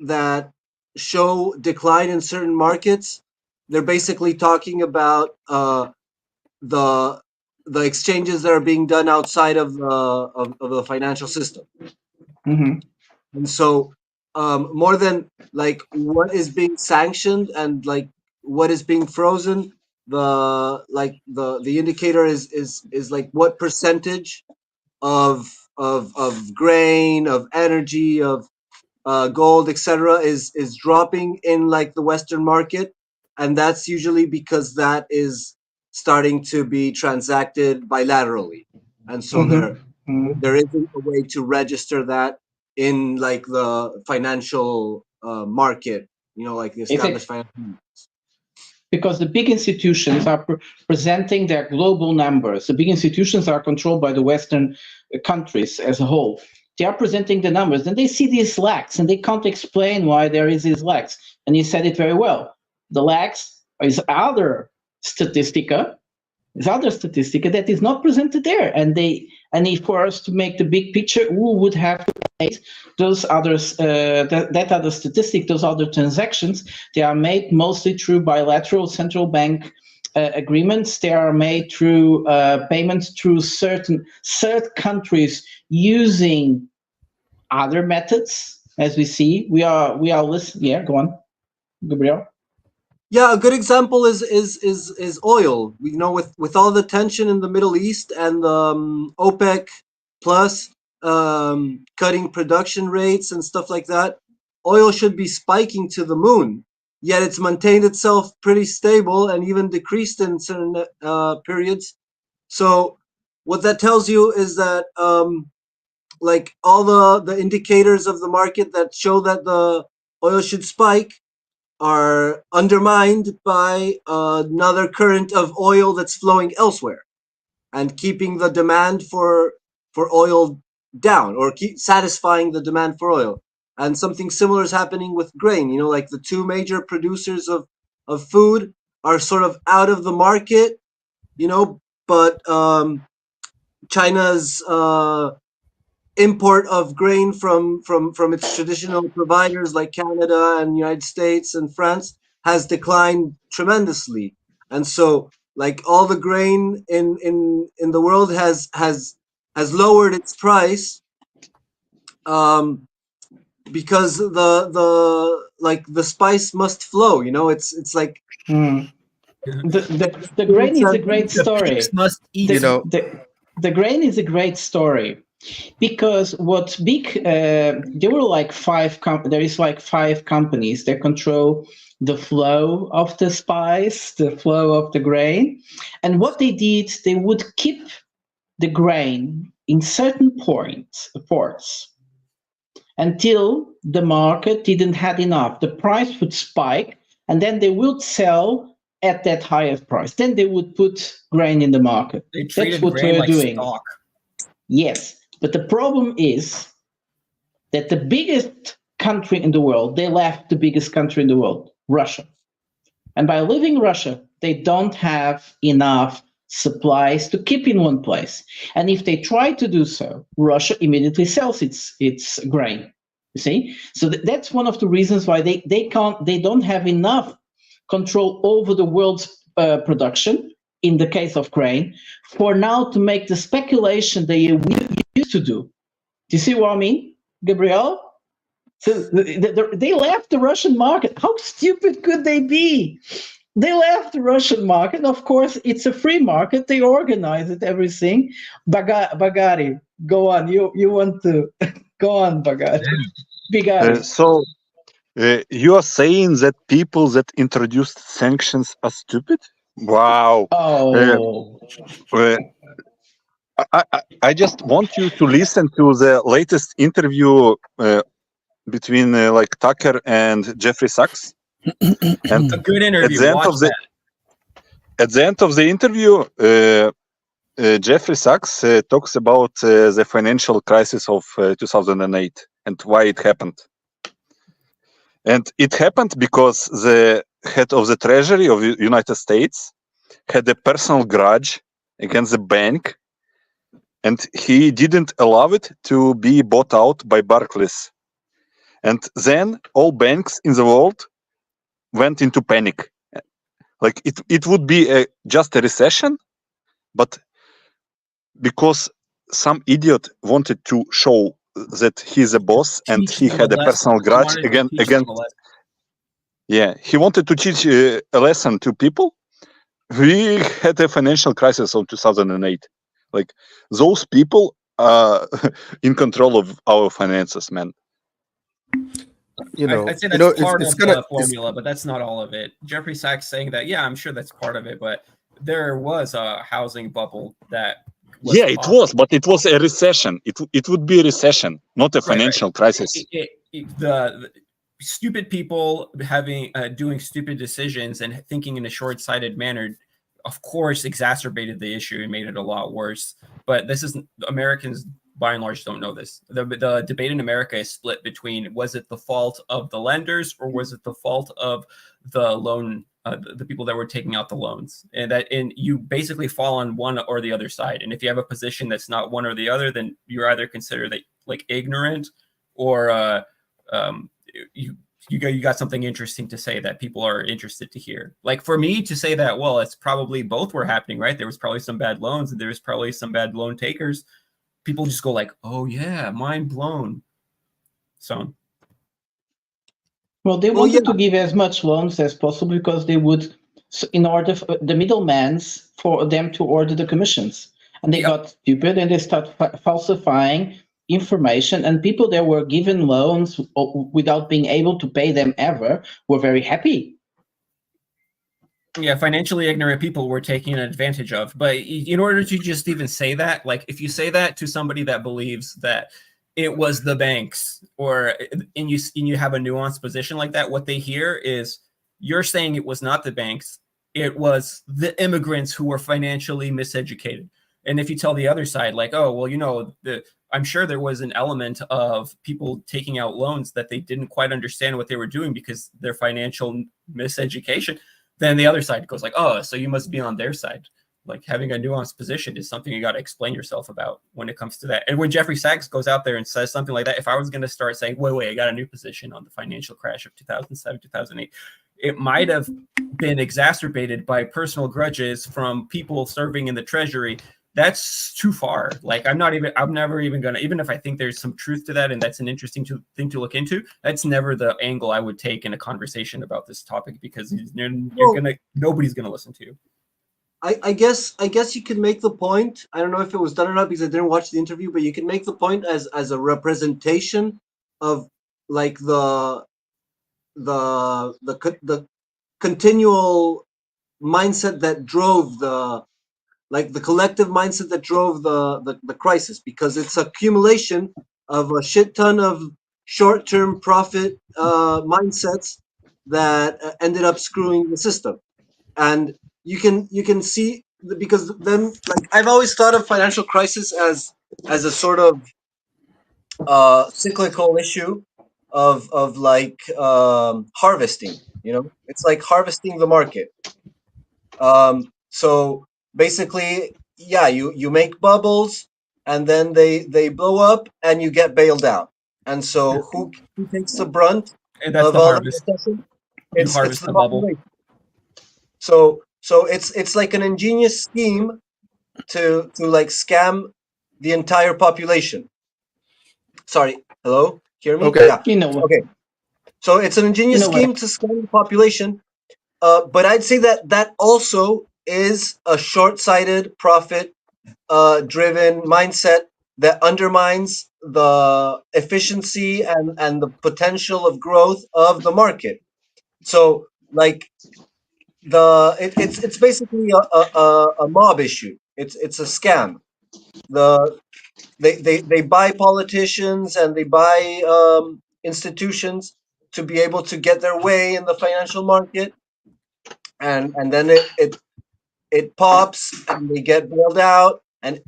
that show decline in certain markets, they're basically talking about the exchanges that are being done outside of the financial system. And so more than like what is being sanctioned and like what is being frozen, the indicator is like what percentage of grain, of energy, of gold, etc. is dropping in like the Western market, and that's usually because that is starting to be transacted bilaterally, and so there isn't a way to register that in like the financial market, you know, like the established financial. Because the big institutions are presenting their global numbers. The big institutions are controlled by the Western countries as a whole. They are presenting the numbers, and they see these lags, and they can't explain why there is these lags. And you said it very well. The lags is other statistica that is not presented there. And if for us to make the big picture, we would have to make those others, that other statistic, those other transactions. They are made mostly through bilateral central bank agreements. They are made through payments through certain countries using other methods. As we see, we are listening. Yeah, go on, Gabriel. Yeah, a good example is oil. You know, with all the tension in the Middle East and OPEC plus cutting production rates and stuff like that, oil should be spiking to the moon. Yet it's maintained itself pretty stable and even decreased in certain periods. So what that tells you is that like all the indicators of the market that show that the oil should spike are undermined by another current of oil that's flowing elsewhere and keeping the demand for oil down, or keep satisfying the demand for oil. And something similar is happening with grain. You know, like the two major producers of food are sort of out of the market, you know, but China's import of grain from its traditional providers like Canada and United States and France has declined tremendously. And so like all the grain in the world has lowered its price because the spice must flow, you know. It's like the grain is a great story. Must eat. The grain is a great story. Because what big, there were like there is like 5 companies that control the flow of the spice, the flow of the grain. And what they did, they would keep the grain in certain ports until the market didn't have enough. The price would spike, and then they would sell at that higher price. Then they would put grain in the market. That's what grain they're like doing. stock. Yes. But the problem is that the biggest country in the world, they left the biggest country in the world, Russia. And by leaving Russia, they don't have enough supplies to keep in one place. And if they try to do so, Russia immediately sells its grain. You see? So that's one of the reasons why they don't have enough control over the world's production, in the case of grain, for now to make the speculation they used to do. Do you see what I mean, Gabriel? So they left the Russian market. How stupid could they be? They left the Russian market. Of course, it's a free market. They organize it, everything. Bagari, go on. You want to go on, Bagari? So you are saying that people that introduced sanctions are stupid? Wow. Oh. I just want you to listen to the latest interview between like Tucker and Jeffrey Sachs. And a good interview. At the end of the interview, Jeffrey Sachs talks about the financial crisis of 2008 and why it happened. And it happened because the head of the Treasury of the United States had a personal grudge against the bank, and he didn't allow it to be bought out by Barclays. And then all banks in the world went into panic. Like it would be just a recession, but because some idiot wanted to show that he's a boss and he had a personal grudge against. Yeah, he wanted to teach a lesson to people. We had a financial crisis of 2008. Like those people are in control of our finances, man. I'd say that's part of the formula, but that's not all of it. Jeffrey Sachs saying that, yeah, I'm sure that's part of it, but there was a housing bubble that. Yeah, it was, but it was a recession. It would be a recession, not a financial crisis. The stupid people doing stupid decisions and thinking in a short-sighted manner, of course, exacerbated the issue and made it a lot worse. But this is Americans. By and large, don't know this. The debate in America is split between was it the fault of the lenders or was it the fault of the loan, the people that were taking out the loans, and you basically fall on one or the other side. And if you have a position that's not one or the other, then you're either considered like ignorant or you got something interesting to say that people are interested to hear. Like for me to say that, well, it's probably both were happening, right? There was probably some bad loans and there was probably some bad loan takers. People just go like, oh yeah, mind blown. So. Well, they wanted to give as much loans as possible because they would, in order for the middlemans, for them to order the commissions. And they got stupid and they start falsifying information. And people that were given loans without being able to pay them ever were very happy. Yeah, financially ignorant people were taken advantage of. But in order to just even say that, like if you say that to somebody that believes that it was the banks, and you have a nuanced position like that, what they hear is you're saying it was not the banks, it was the immigrants who were financially miseducated. And if you tell the other side, like, oh, well, I'm sure there was an element of people taking out loans that they didn't quite understand what they were doing because their financial miseducation. Then the other side goes like, oh, so you must be on their side. Like having a nuanced position is something you got to explain yourself about when it comes to that. And when Jeffrey Sachs goes out there and says something like that, if I was going to start saying, wait, I got a new position on the financial crash of 2007, 2008, it might have been exacerbated by personal grudges from people serving in the Treasury. That's too far. Like I'm never even going to, even if I think there's some truth to that and that's an interesting thing to look into, that's never the angle I would take in a conversation about this topic because nobody's going to listen to you. I guess you can make the point. I don't know if it was done or not because I didn't watch the interview, but you can make the point as a representation of like the continual mindset that drove the collective mindset that drove the crisis, because it's accumulation of a shit ton of short-term profit mindsets that ended up screwing the system. And you can see, because then, like, I've always thought of financial crisis as a sort of cyclical issue of like harvesting. It's like harvesting the market. So basically, yeah, you make bubbles and then they blow up and you get bailed out. And so who takes the brunt of all the recession? It's the bubble. So it's like an ingenious scheme to like scam the entire population. Sorry, hello? Hear me? Okay. Yeah. Okay. So it's an ingenious scheme to scam the population. But I'd say that also is a short-sighted, profit-driven mindset that undermines the efficiency and the potential of growth of the market. So, like, it's basically a mob issue. It's a scam. They buy politicians and they buy institutions to be able to get their way in the financial market, and then it pops and they get bailed out and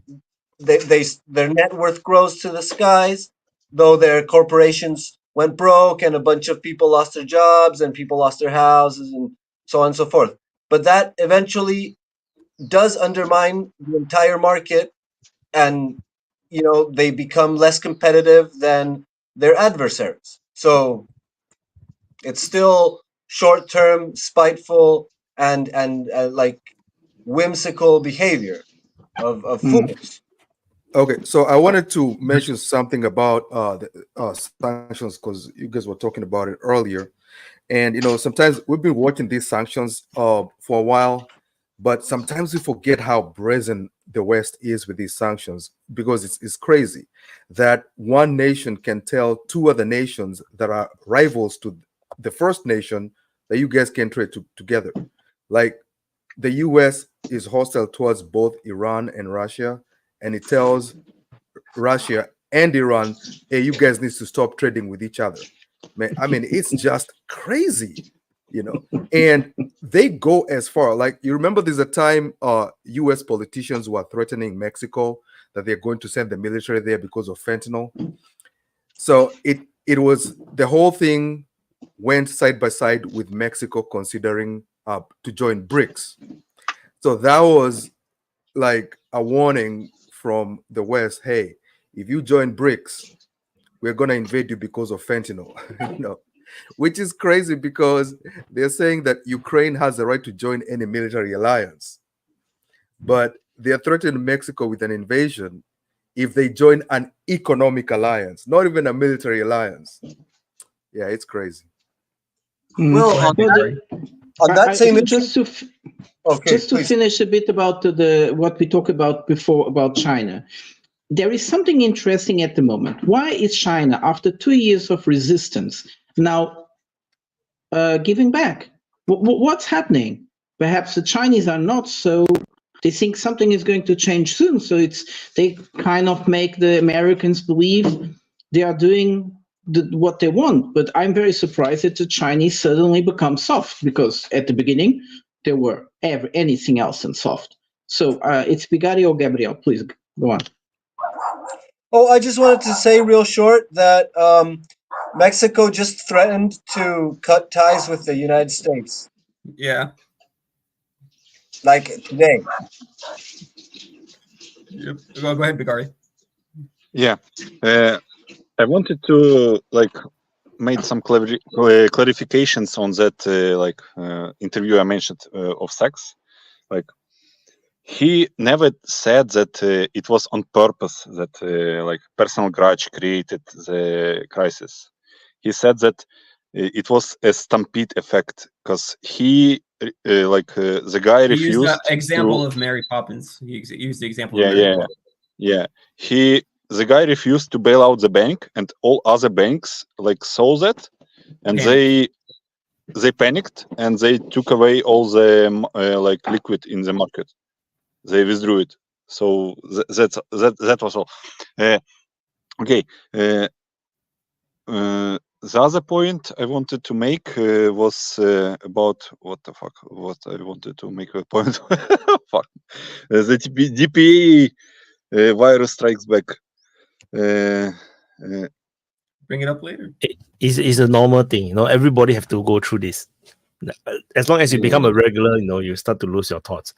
their net worth grows to the skies, though their corporations went broke and a bunch of people lost their jobs and people lost their houses and so on and so forth. But that eventually does undermine the entire market, and they become less competitive than their adversaries. So it's still short-term, spiteful, and like whimsical behavior of fools. Okay, so I wanted to mention something about the sanctions because you guys were talking about it earlier, and sometimes we've been watching these sanctions for a while, but sometimes we forget how brazen the West is with these sanctions because it's crazy that one nation can tell two other nations that are rivals to the first nation that you guys can trade together. Like the U.S. is hostile towards both Iran and Russia, and it tells Russia and Iran, hey, you guys need to stop trading with each other. Man, I mean, it's just crazy, and they go as far. Like, you remember there's a time US politicians were threatening Mexico that they're going to send the military there because of fentanyl. So it was, the whole thing went side by side with Mexico considering to join BRICS. So that was like a warning from the West. Hey, if you join BRICS, we're going to invade you because of fentanyl, which is crazy because they're saying that Ukraine has the right to join any military alliance, but they're threatening Mexico with an invasion if they join an economic alliance, not even a military alliance. Yeah, it's crazy. Well, on that same issue, just to finish a bit about what we talked about before about China. There is something interesting at the moment. Why is China, after 2 years of resistance, now giving back? What's happening? Perhaps the Chinese are not so. They think something is going to change soon, so they kind of make the Americans believe they are doing what they want. But I'm very surprised that the Chinese suddenly become soft, because at the beginning they were anything else than soft. So it's Bigari or Gabriel. Please go on. Oh, I just wanted to say real short that Mexico just threatened to cut ties with the United States. Yeah. Like today. Yep. Go ahead, Bigari. Yeah. I wanted to made some clarifications on that interview I mentioned of Sachs. He never said that it was on purpose that personal grudge created the crisis. He said that it was a stampede effect because the guy He refused. used the example of Mary Poppins. He used the example of Mary Poppins. Yeah. The guy refused to bail out the bank, and all other banks saw that, and they panicked and they took away all the liquid in the market. They withdrew it. So that was all. Okay. The other point I wanted to make was about what I wanted to make a point. Fuck. The DPA virus strikes back. Bring it up later. It's a normal thing, everybody have to go through this. As long as you become a regular, you start to lose your thoughts.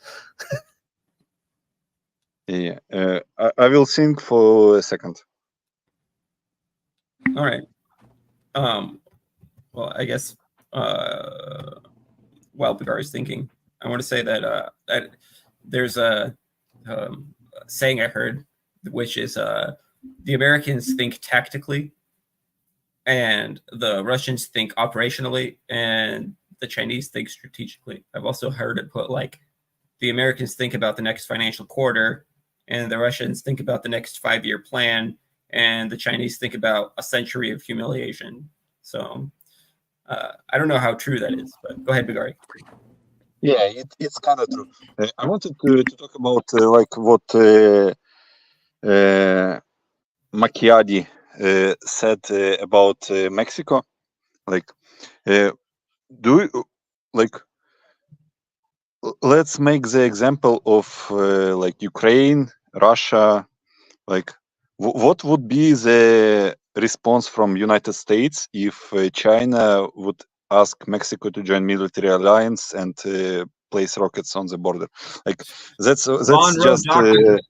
Yeah, I will think for a second. All right. Well, I guess while Bigari is thinking, I want to say that that there's a saying I heard, which is the Americans think tactically, and the Russians think operationally, and the Chinese think strategically. I've also heard it put the Americans think about the next financial quarter, and the Russians think about the next 5-year plan, and the Chinese think about a century of humiliation. So I don't know how true that is, but go ahead, Bigari. Yeah, it's kind of true. I wanted to talk about what Macchiadi said about Mexico. Let's make the example of Ukraine, Russia. What would be the response from United States if China would ask Mexico to join military alliance and place rockets on the border? That's Monroe just Doctrine.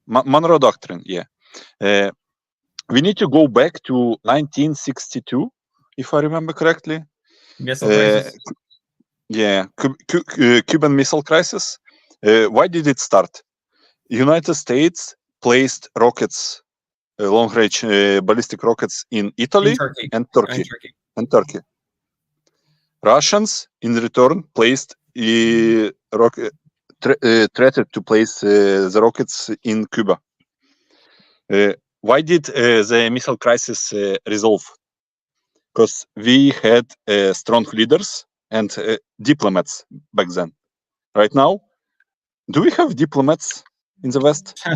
Monroe Doctrine. Yeah, we need to go back to 1962, if I remember correctly. Missile crisis. Yeah, Cuban Missile Crisis. Why did it start? United States placed rockets, long-range ballistic rockets in Italy and Turkey. Russians, in return, placed threatened to place the rockets in Cuba. Why did the missile crisis resolve? Because we had strong leaders and diplomats back then. Right now, do we have diplomats in the West?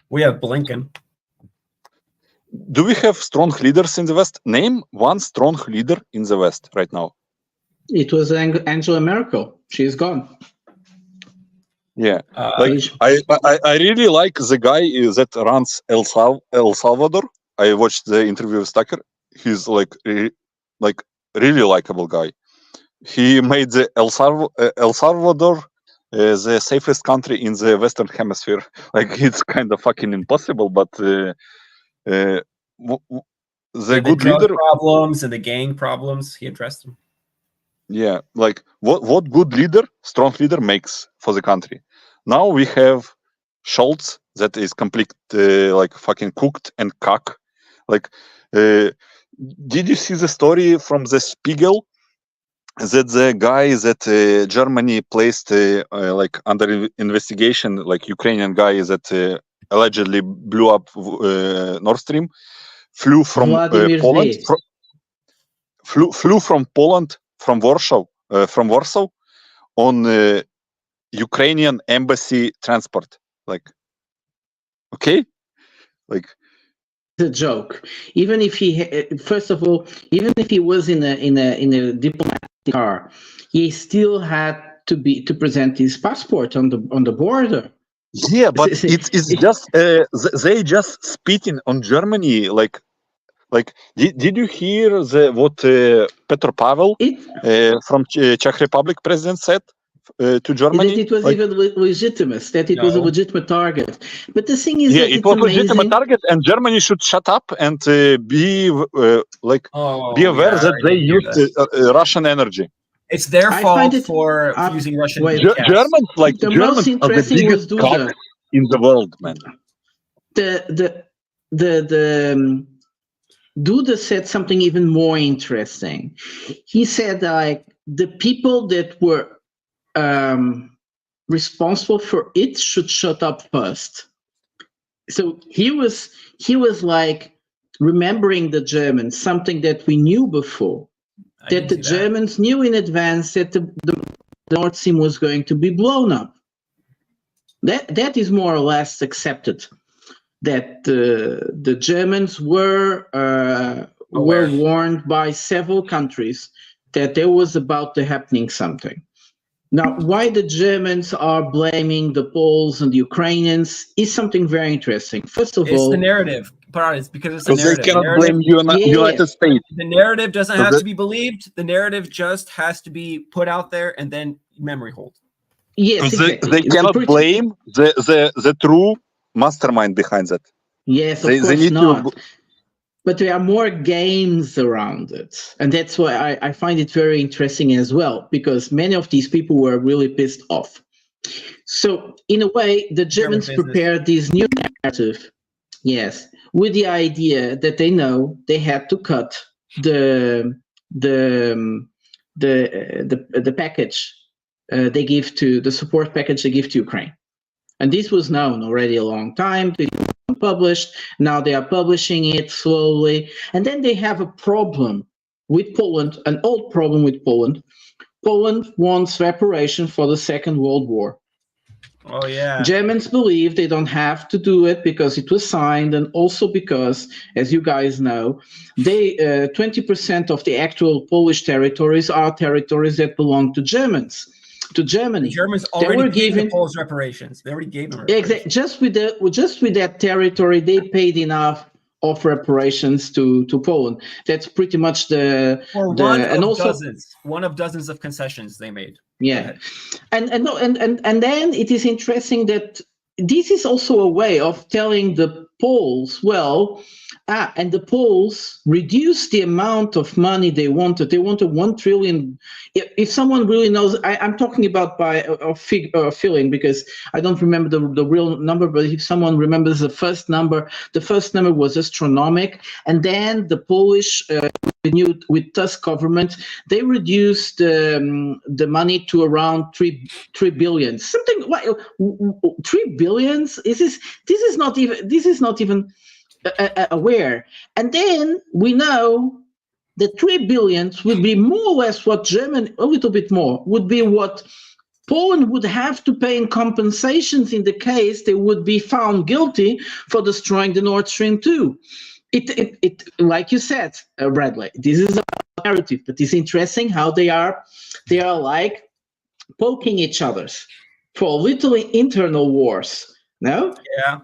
We have Blinken. Do we have strong leaders in the West? Name one strong leader in the West right now. It was Angela Merkel. She's gone. Yeah, I really like the guy that runs El Salvador. I watched the interview with Tucker. He's like really likable guy. He made the El Salvador the safest country in the Western Hemisphere. Like, it's kind of fucking impossible, but the good drug leader problems and the gang problems, he addressed them. Yeah, like what good leader, strong leader makes for the country. Now we have Schultz that is complete like fucking cooked and cock. Like, did you see the story from the Spiegel that the guy that Germany placed like under investigation, like Ukrainian guy that allegedly blew up Nord Stream, flew from Poland, flew from Poland. From Warsaw on Ukrainian embassy transport. Like, okay, like it's a joke. Even if he, first of all, even if he was in a diplomatic car, he still had to present his passport on the border. Yeah, but it's just they just spitting on Germany. Like, did you hear what Petr Pavel from Czech Republic president said to Germany? That it was even legitimate, that it was a legitimate target. But the thing is, yeah, that it it's was amazing. legitimate target, and Germany should shut up and be aware that they used Russian energy. It's their fault for using Russian gas. Germans are the biggest cocks in the world, man. Duda said something even more interesting. He said, like, the people that were responsible for it should shut up first. So he was like remembering the Germans, something that we knew before, that the Germans knew in advance that the Nord Stream was going to be blown up. That is more or less accepted. That the Germans were warned by several countries that there was about to happening something. Now, why the Germans are blaming the Poles and the Ukrainians is something very interesting. First of all, it's the narrative. It's because it's the narrative. They cannot blame United States. The narrative doesn't have to be believed. The narrative just has to be put out there and then memory hold. Yes, exactly. They cannot blame the true mastermind behind that. Yes, of course not. But there are more games around it. And that's why I find it very interesting as well, because many of these people were really pissed off. So in a way, the Germans prepared this new narrative, yes, with the idea that they know they had to cut the package they give to the support package they give to Ukraine. And this was known already a long time. They were published. Now they are publishing it slowly. And then they have a problem with Poland, an old problem with Poland. Poland wants reparation for the Second World War. Oh, yeah. Germans believe they don't have to do it because it was signed, and also because, as you guys know, 20% of the actual Polish territories are territories that belong to Germans. To Germany. The Germans already gave the Poles reparations. They already gave them reparations. Exactly. Just with that territory, they paid enough of reparations to Poland. That's pretty much one of dozens of concessions they made. Yeah, and then it is interesting that this is also a way of telling the Poles, and the Poles reduced the amount of money they wanted. They wanted 1 trillion. If someone really knows, I'm talking about by a feeling, because I don't remember the real number, but if someone remembers the first number was astronomical. And then the Polish renewed with Tusk government, they reduced the money to around 3 billion. Something like 3 billions. This is not even aware. And then we know that 3 billions would be more or less what Germany, a little bit more, would be what Poland would have to pay in compensations in the case they would be found guilty for destroying the Nord Stream 2. It like you said, Bradley, this is a narrative, but it's interesting how they are like poking each other for little internal wars. No? Yeah.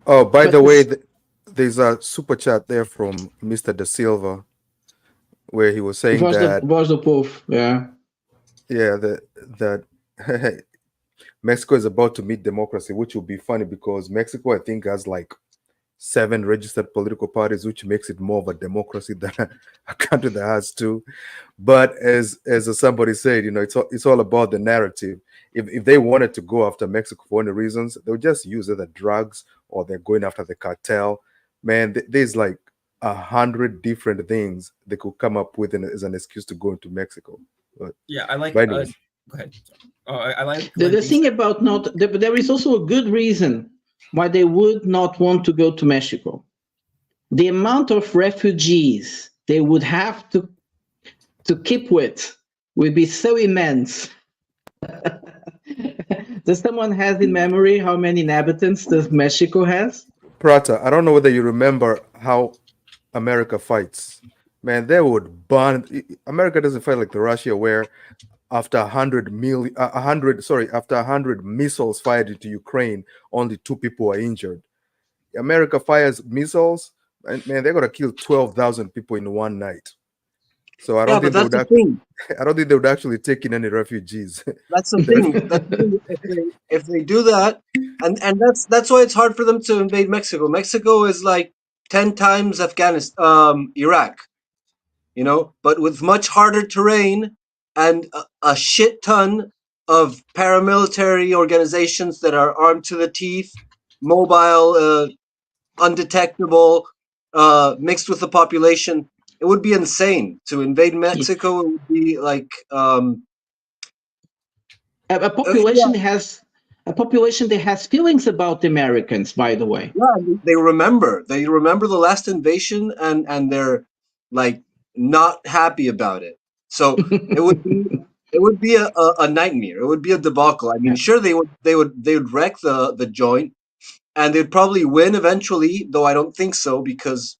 Oh, by the way, there's a super chat there from Mr. Da Silva, where he was saying that Mexico is about to meet democracy, which will be funny because Mexico, I think, has like 7 registered political parties, which makes it more of a democracy than a country that has 2. But as somebody said, it's all about the narrative. If they wanted to go after Mexico for any reasons, they'll just use either drugs or they're going after the cartel. Man, there's like 100 different things they could come up with as an excuse to go into Mexico. But yeah, I like. Anyway. Go ahead. I like the thing about there is also a good reason why they would not want to go to Mexico. The amount of refugees they would have to keep with would be so immense. Does someone have in memory how many inhabitants does Mexico has? Prata, I don't know whether you remember how America fights. Man, they would burn. America doesn't fight like the Russia, where after 100 missiles fired into Ukraine, only 2 people are injured. America fires missiles, and man, they're gonna kill 12,000 people in one night. So I don't think they would actually take in any refugees. That's the thing. If they do that, and that's why it's hard for them to invade Mexico. Mexico is like 10 times Iraq, but with much harder terrain and a shit ton of paramilitary organizations that are armed to the teeth, mobile, undetectable, mixed with the population. It would be insane to invade Mexico. It would be like a population that has feelings about the Americans. By the way, yeah, they remember the last invasion, and they're like not happy about it. So it would be a nightmare. It would be a debacle. I mean, sure they would wreck the joint, and they'd probably win eventually. Though I don't think so, because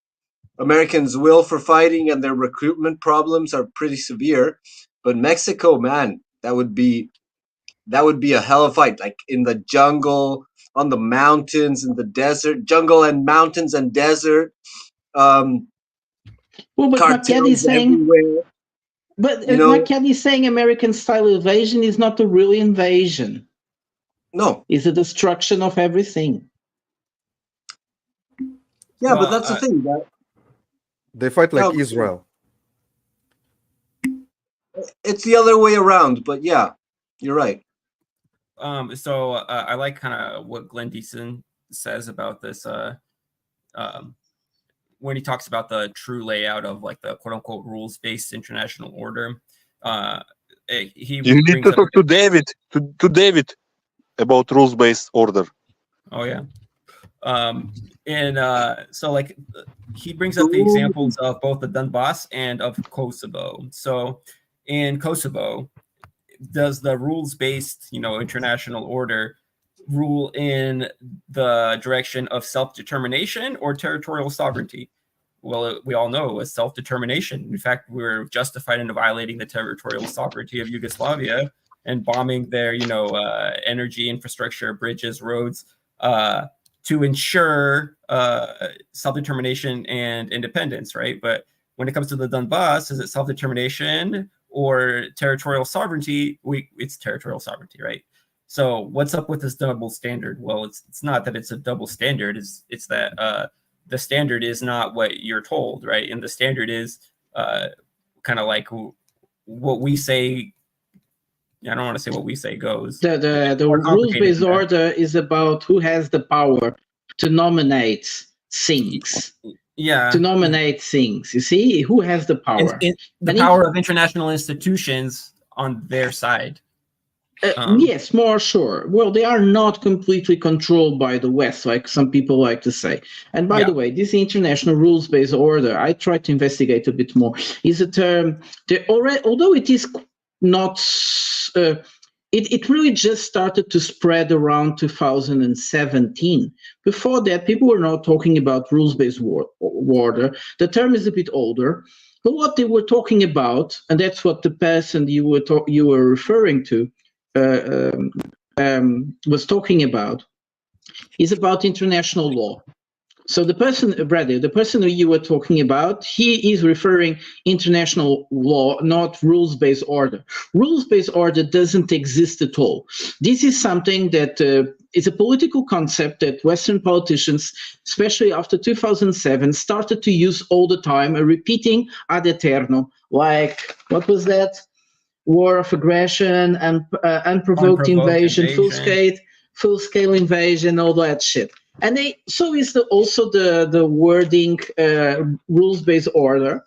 Americans' will for fighting and their recruitment problems are pretty severe. But Mexico, man, that would be a hell of a fight. Like in the jungle, on the mountains, in the desert, jungle and mountains and desert. But Machiavelli's saying, Machiavelli's saying American-style invasion is not a real invasion. No, it's a destruction of everything. Yeah, but that's the thing. They fight like Israel. It's the other way around, but yeah, you're right. So I like kind of what Glenn Deason says about this when he talks about the true layout of like the quote unquote rules-based international order. You need to talk to David, to David about rules-based order. Oh yeah. So like he brings up the examples of both the Donbass and of Kosovo. So in Kosovo, does the rules-based, international order rule in the direction of self-determination or territorial sovereignty? Well, we all know it was self-determination. In fact, we're justified in violating the territorial sovereignty of Yugoslavia and bombing their, energy infrastructure, bridges, roads, to ensure self-determination and independence, right? But when it comes to the Donbass, is it self-determination or territorial sovereignty? It's territorial sovereignty, right? So what's up with this double standard? Well, it's not that it's a double standard. It's that the standard is not what you're told, right? And the standard is kind of like what we say. I don't want to say what we say goes. The rules-based order is about who has the power to nominate things. Yeah. To nominate things. You see, who has the power? The power of international institutions on their side. Yes, more sure. Well, they are not completely controlled by the West, like some people like to say. And by the way, this international rules-based order, I tried to investigate a bit more, is a term that already, although it is not, it really just started to spread around 2017. Before that, people were not talking about rules-based order. The term is a bit older. But what they were talking about, and that's what the person you were referring to, was talking about, is about international law. So the person, Bradley, the person who you were talking about, he is referring international law, not rules-based order. Rules-based order doesn't exist at all. This is something that is a political concept that Western politicians, especially after 2007, started to use all the time, repeating ad eternum, like, what was that? War of aggression and unprovoked invasion, full-scale invasion, all that shit. And so is also the wording rules-based order.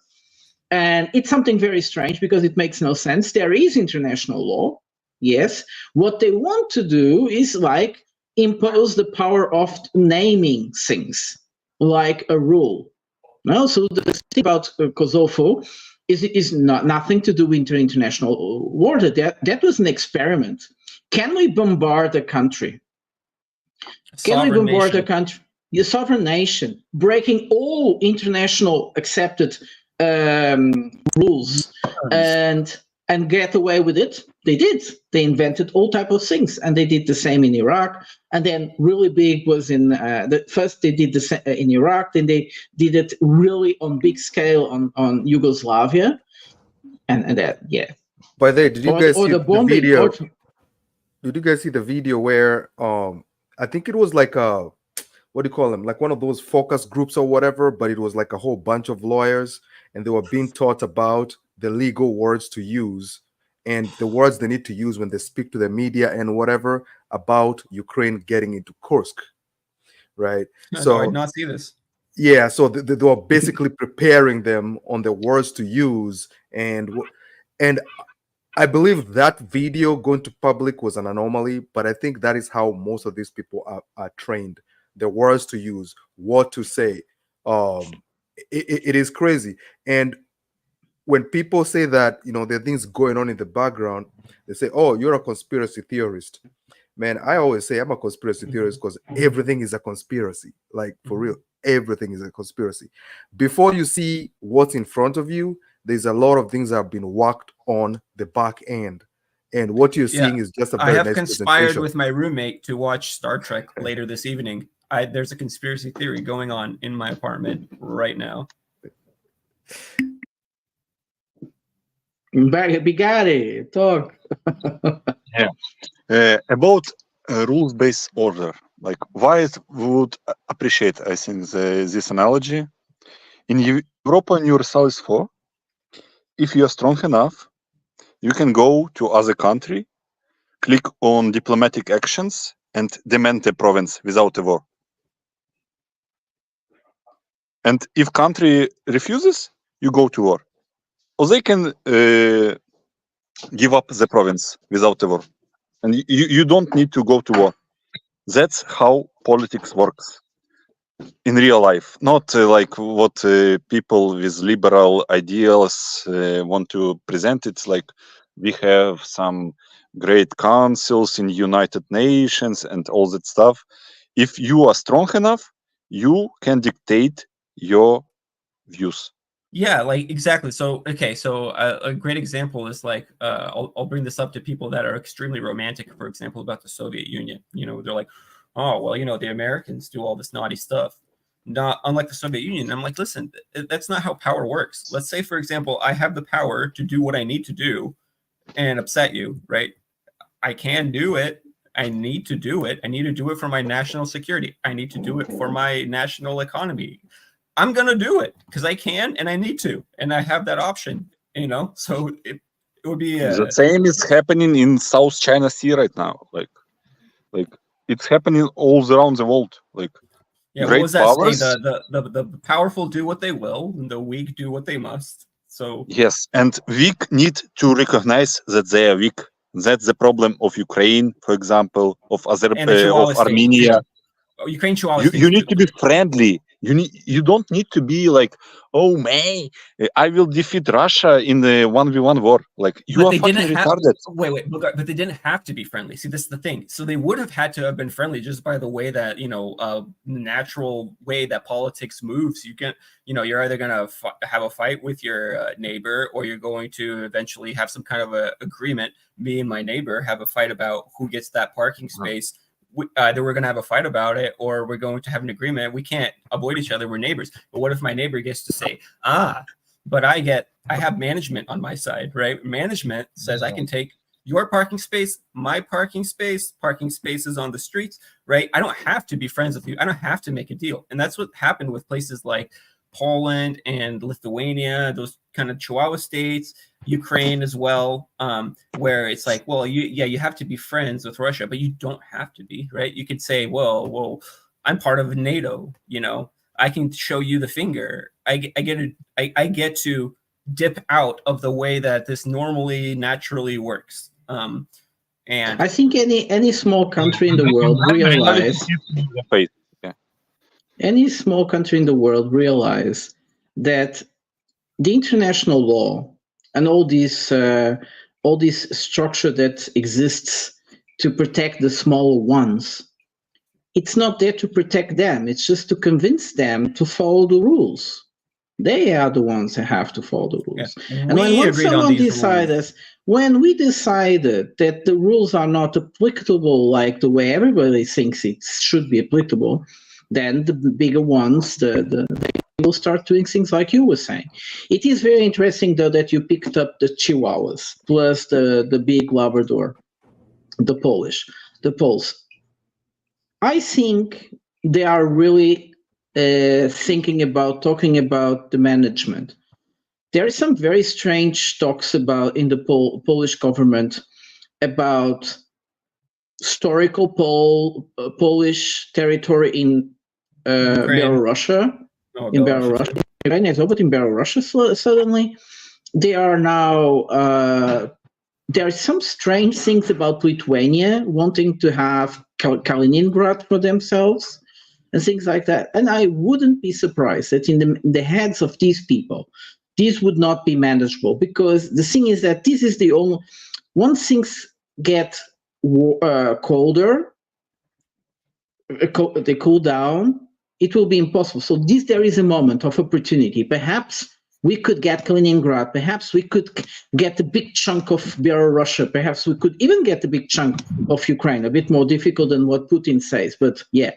And it's something very strange because it makes no sense. There is international law, yes. What they want to do is like impose the power of naming things, like a rule. No, so the thing about Kosovo is nothing to do with international order. That was an experiment. Can we bombard a country? Can we bombard a country? A sovereign nation, breaking all international accepted rules and get away with it? They did. They invented all type of things, and they did the same in Iraq. And then really big was in first they did the in Iraq, then they did it really on big scale on Yugoslavia, and that By the way, did you guys see the video? Did you guys see the video where I think it was like a, what do you call them? Like one of those focus groups or whatever, but it was like a whole bunch of lawyers, and they were being taught about the legal words to use and the words they need to use when they speak to the media and whatever about Ukraine getting into Kursk, right? So I did not see this. Yeah, so they were basically preparing them on the words to use, and I believe that video going to public was an anomaly, but I think that is how most of these people are trained. The words to use, what to say. It is crazy. And when people say that, you know, there are things going on in the background, they say, oh, you're a conspiracy theorist. Man, I always say I'm a conspiracy theorist because everything is a conspiracy. Like, for real, everything is a conspiracy. Before you see what's in front of you, there's a lot of things that have been worked on the back end. And what you're seeing is just a very I have nice conspired with my roommate to watch Star Trek later this evening. There's a conspiracy theory going on in my apartment right now. Bigari, talk. About rules-based order, like why we would appreciate, I think, this analogy. In Europe on your South 4, if you are strong enough, you can go to other country, click on diplomatic actions, and demand a province without a war. And if country refuses, you go to war. Or they can give up the province without a war. And you don't need to go to war. That's how politics works in real life, not like what people with liberal ideals want to present. It's like we have some great councils in United Nations and all that stuff. If you are strong enough, you can dictate your views. Yeah, like exactly. So, okay, so a great example is like, I'll bring this up to people that are extremely romantic, for example, about the Soviet Union. You know, they're like, oh, well, you know, the Americans do all this naughty stuff. Not unlike the Soviet Union. I'm like, listen, that's not how power works. Let's say, for example, I have the power to do what I need to do and upset you, right? I can do it. I need to do it. I need to do it for my national security. I need to do it for my national economy. I'm going to do it because I can and I need to. And I have that option, you know? So it would be... the same is happening in South China Sea right now. Like it's happening all around the world. Like, yeah, great what was that powers. saying? The powerful do what they will, and the weak do what they must. So yes, and weak need to recognize that they are weak. That's the problem of Ukraine, for example, of And the Chihuahua of states. Armenia. Oh, Ukraine Chihuahua You states need to be friendly. You don't need to be like, oh man, I will defeat Russia in the 1v1 war. Like, you But are they fucking didn't have, retarded. wait, but they didn't have to be friendly. See, this is the thing. So they would have had to have been friendly just by the way that, you know, natural way that politics moves. You can, you know, you're either going to have a fight with your neighbor, or you're going to eventually have some kind of a agreement. Me and my neighbor have a fight about who gets that parking space. Either we're going to have a fight about it, or we're going to have an agreement. We can't avoid each other. We're neighbors. But what if my neighbor gets to say, but I have management on my side, right? Management says I can take your parking space, my parking spaces on the streets, right? I don't have to be friends with you. I don't have to make a deal. And that's what happened with places like Poland and Lithuania, those kind of Chihuahua states, Ukraine as well, where it's like, well, you have to be friends with Russia, but you don't have to be, right? You could say, well, I'm part of NATO, you know, I can show you the finger. I get to dip out of the way that this normally naturally works. And I think any small country in the world realize that the international law and all this structure that exists to protect the smaller ones, it's not there to protect them. It's just to convince them to follow the rules. They are the ones that have to follow the rules. Yeah. And when we decided that the rules are not applicable like the way everybody thinks it should be applicable, then the bigger ones, they will start doing things like you were saying. It is very interesting, though, that you picked up the Chihuahuas plus the big Labrador, the Poles. I think they are really talking about the management. There is some very strange talks about in the Polish government about historical Polish territory in Belarusia. In Belarusia, but in Belarusia suddenly they are now. There are some strange things about Lithuania wanting to have Kaliningrad for themselves and things like that. And I wouldn't be surprised that in the heads of these people, these would not be manageable, because the thing is that this is the only, once things get colder, they cool down, it will be impossible. So there is a moment of opportunity. Perhaps we could get Kaliningrad. Perhaps we could get a big chunk of Belarusia. Perhaps we could even get a big chunk of Ukraine. A bit more difficult than what Putin says, but yeah.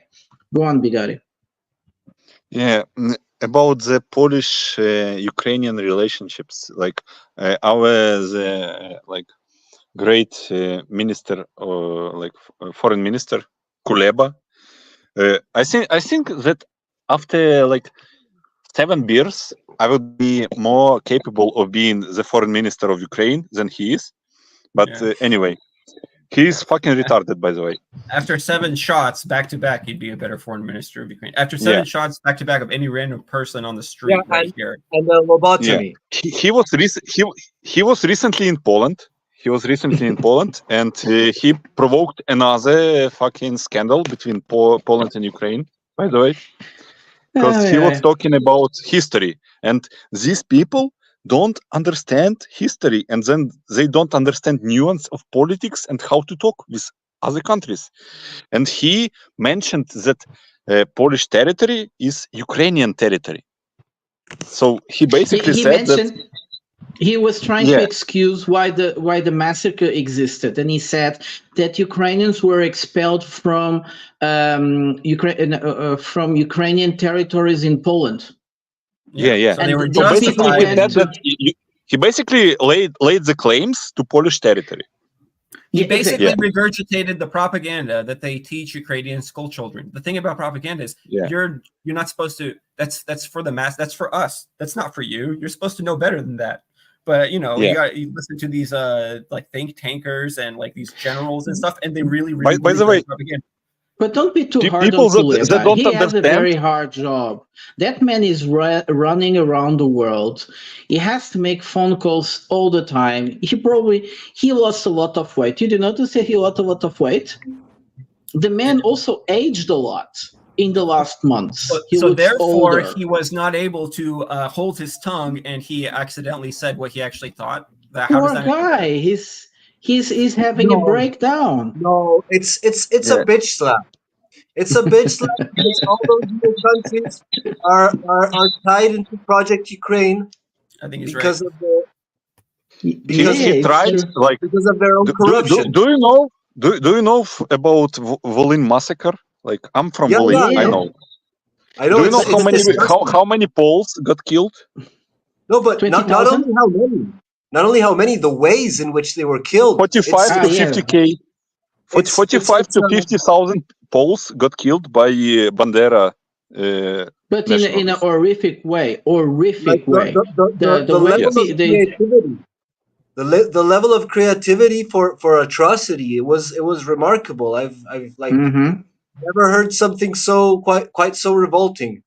Go on, Bigari. Yeah, about the Polish-Ukrainian relationships, like our great minister, or foreign minister Kuleba. I think that after 7 beers, I would be more capable of being the foreign minister of Ukraine than he is. But anyway, he's fucking retarded, by the way. After 7 shots back to back, he'd be a better foreign minister of Ukraine. After 7 shots back to back of any random person on the street here. And the lobotomy. Yeah. He was recently in Poland. And he provoked another fucking scandal between Poland and Ukraine, by the way, because he was talking about history, and these people don't understand history, and then they don't understand nuance of politics and how to talk with other countries. And he mentioned that Polish territory is Ukrainian territory. So he basically said that he was trying to excuse why the massacre existed, and he said that Ukrainians were expelled from Ukrainian territories in Poland. Yeah. So they were So basically, he basically laid the claims to Polish territory. He Yeah, basically exactly. regurgitated the propaganda that they teach Ukrainian school children. The thing about propaganda is you're not supposed to. That's for the mass. That's for us. That's not for you. You're supposed to know better than that. But you listen to these like think tankers and like these generals and stuff, and they really By the way, propaganda. But don't be too hard people on that Kuleva. don't He has a understand. very hard job. That man is running around the world. He has to make phone calls all the time. He lost a lot of weight. Did you notice that he lost a lot of weight? The man also aged a lot in the last months. So therefore, older. he was not able to hold his tongue, and he accidentally said what he actually thought. Poor guy. He's having a breakdown. No, it's a bitch slap. It's a bitch slap because all those little countries are tied into Project Ukraine. I think he's because right. of the he tried like because of their own corruption. Do you know about Volyn massacre? Like I'm from Volyn, I know. I know. Do you know how many Poles got killed? No, but not only how many. Not only how many, the ways in which they were killed. 45 to 50k. 45 to 50,000 Poles got killed by Bandera. But in a horrific way. Horrific way. The level of creativity. The level of creativity for atrocity. It was remarkable. I've like never heard something so quite so revolting.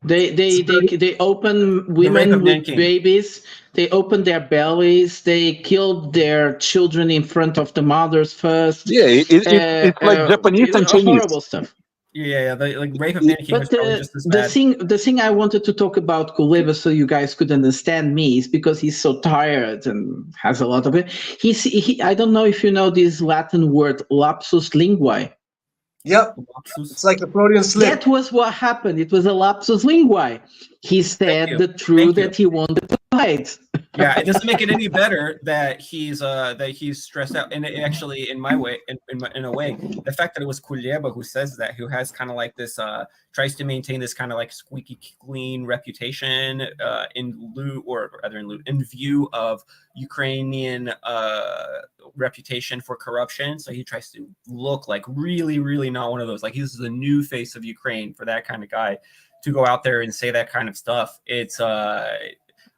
They open women with babies. They opened their bellies. They killed their children in front of the mothers first. Yeah, it's like Japanese and Chinese. Horrible stuff. Yeah, like rape of Nanking was probably just as bad. The thing I wanted to talk about Kuleva so you guys could understand me is because he's so tired and has a lot of it. I don't know if you know this Latin word lapsus linguae. Yep, it's like a Freudian slip. That was what happened. It was a lapsus linguae. He said the truth that he wanted to hide. Yeah, it doesn't make it any better that he's stressed out. And actually, in my way, in a way, the fact that it was Kuleva who says that, who has kind of like this, tries to maintain this kind of like squeaky clean reputation in view of Ukrainian reputation for corruption. So he tries to look like really, really not one of those. Like he's the new face of Ukraine for that kind of guy to go out there and say that kind of stuff. It's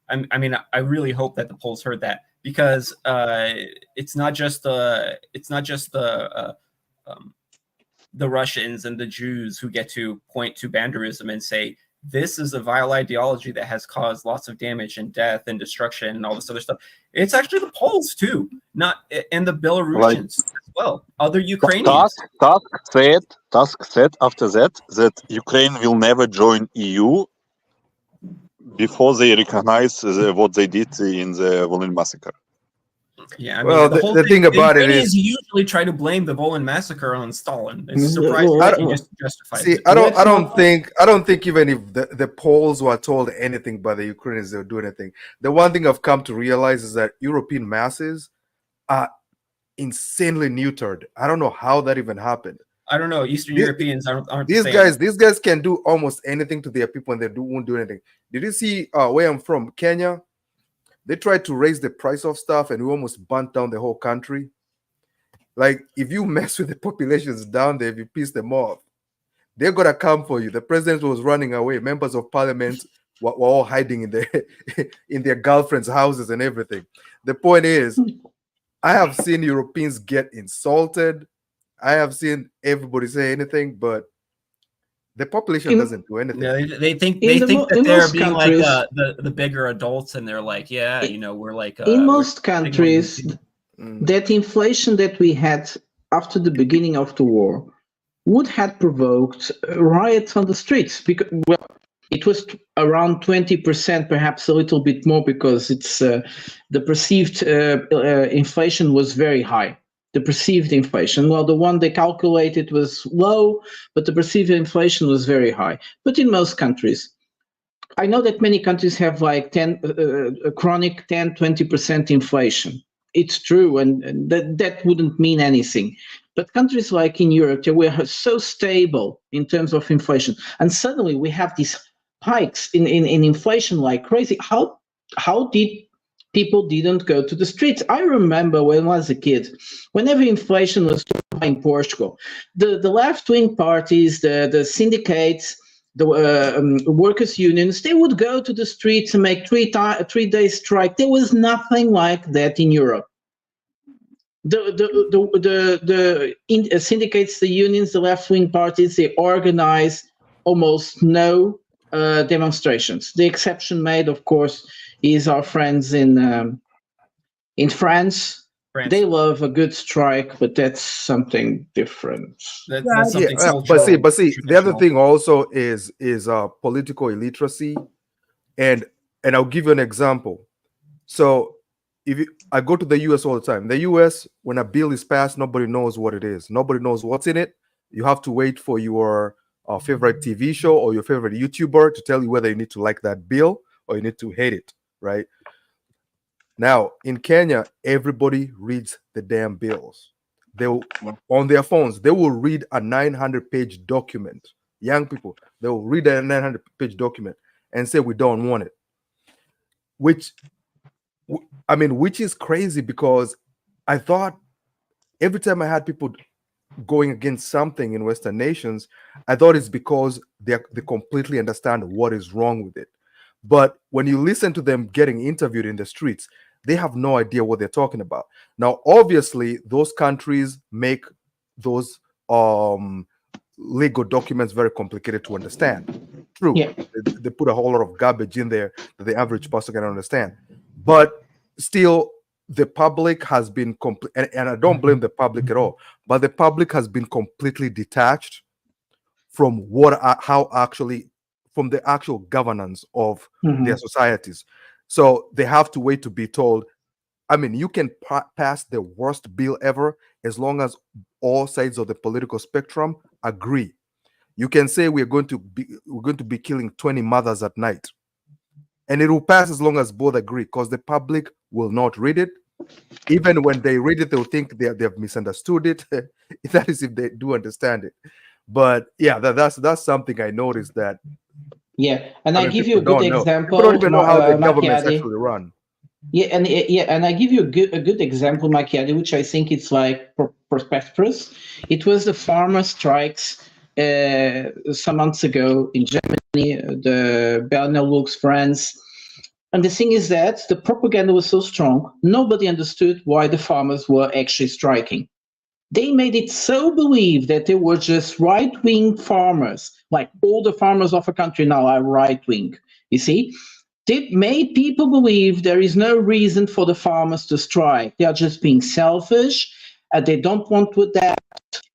I mean, I really hope that the Poles heard that, because it's not just the Russians and the Jews who get to point to banderism and say this is a vile ideology that has caused lots of damage and death and destruction and all this other stuff. It's actually the Poles too, and the Belarusians as well, other Ukrainians. Tusk said after that Ukraine will never join EU before they recognize what they did in the Volyn massacre. Yeah, I mean, well, the thing about it is usually try to blame the Volyn massacre on Stalin. It's surprising that he just justified it. See, I don't think even if the Poles were told anything by the Ukrainians, they'll do anything. The one thing I've come to realize is that European masses are insanely neutered. I don't know how that even happened. I don't know. Eastern Europeans aren't these the same. guys. These guys can do almost anything to their people, and they won't do anything. Did you see where I'm from, Kenya? They tried to raise the price of stuff, and we almost burnt down the whole country. Like, if you mess with the populations down there, if you piss them off, they're gonna come for you. The president was running away. Members of parliament were all hiding in their girlfriends' houses and everything. The point is, I have seen Europeans get insulted. I have seen everybody say anything, but the population doesn't do anything. Yeah, they think that they're being like the bigger adults, and they're like, yeah, we're like. In most countries, that inflation that we had after the beginning of the war would have provoked riots on the streets, because it was around 20%, perhaps a little bit more, because it's the perceived inflation was very high. The perceived inflation, well, the one they calculated was low, but the perceived inflation was very high. But in most countries, I know that many countries have like chronic 10, 20% inflation. It's true, and that wouldn't mean anything. But countries like in Europe, they were so stable in terms of inflation, and suddenly we have these hikes in inflation like crazy. How did people didn't go to the streets. I remember when I was a kid, whenever inflation was high in Portugal, the left-wing parties, the syndicates, the workers' unions, they would go to the streets and make three-day strike. There was nothing like that in Europe. The syndicates, the unions, the left-wing parties, they organize almost no demonstrations. The exception made, of course, is our friends in France. They love a good strike, but that's something different. But see, the other thing also is political illiteracy, and I'll give you an example. So I go to the US all the time. The US, when a bill is passed, nobody knows what it is. Nobody knows what's in it. You have to wait for your favorite TV show or your favorite YouTuber to tell you whether you need to like that bill or you need to hate it, right? Now, in Kenya, everybody reads the damn bills. They will, on their phones, they will read a 900-page document. Young people, they will read a 900-page document and say, we don't want it. Which is crazy, because I thought every time I had people going against something in Western nations, I thought it's because they completely understand what is wrong with it. But when you listen to them getting interviewed in the streets, they have no idea what they're talking about. Now, obviously, those countries make those legal documents very complicated to understand. True. Yeah. They put a whole lot of garbage in there that the average person can understand. But still, the public has been and I don't blame the public at all, but the public has been completely detached from from the actual governance of their societies. So they have to wait to be told. I mean, you can pass the worst bill ever as long as all sides of the political spectrum agree. You can say we're going to be killing 20 mothers at night, and it will pass as long as both agree, because the public will not read it. Even when they read it, they'll think they've misunderstood it. That is if they do understand it. But yeah, that's something I noticed that. Yeah, and I give you a good example. People don't even know how the governments actually run. Yeah, and I give you a good example, Macchiati, which I think it's like prosperous. It was the farmer strikes some months ago in Germany, the Benelux, France. And the thing is that the propaganda was so strong, nobody understood why the farmers were actually striking. They made it so believe that they were just right-wing farmers, like all the farmers of a country now are right-wing, you see? They made people believe there is no reason for the farmers to strike. They are just being selfish, and they don't want to adapt.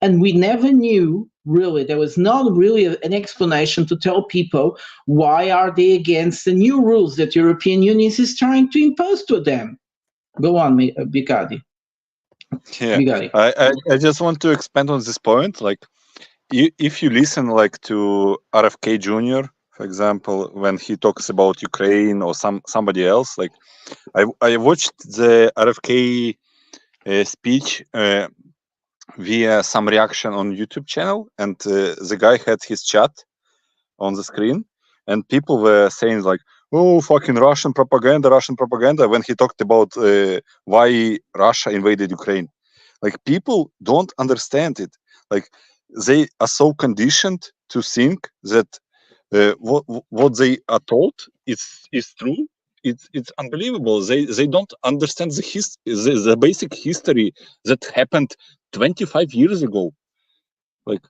And we never knew, really, there was not really an explanation to tell people why are they against the new rules that European Union is trying to impose to them. Go on, Bikadi. Yeah, I just want to expand on this point. Like, if you listen like to RFK Jr., for example, when he talks about Ukraine or somebody else, like I watched the RFK speech via some reaction on YouTube channel, and the guy had his chat on the screen, and people were saying like, "Oh, fucking Russian propaganda," when he talked about why Russia invaded Ukraine. Like, people don't understand it. Like, they are so conditioned to think that what they are told is true. It's unbelievable. They don't understand the basic history that happened 25 years ago. Like,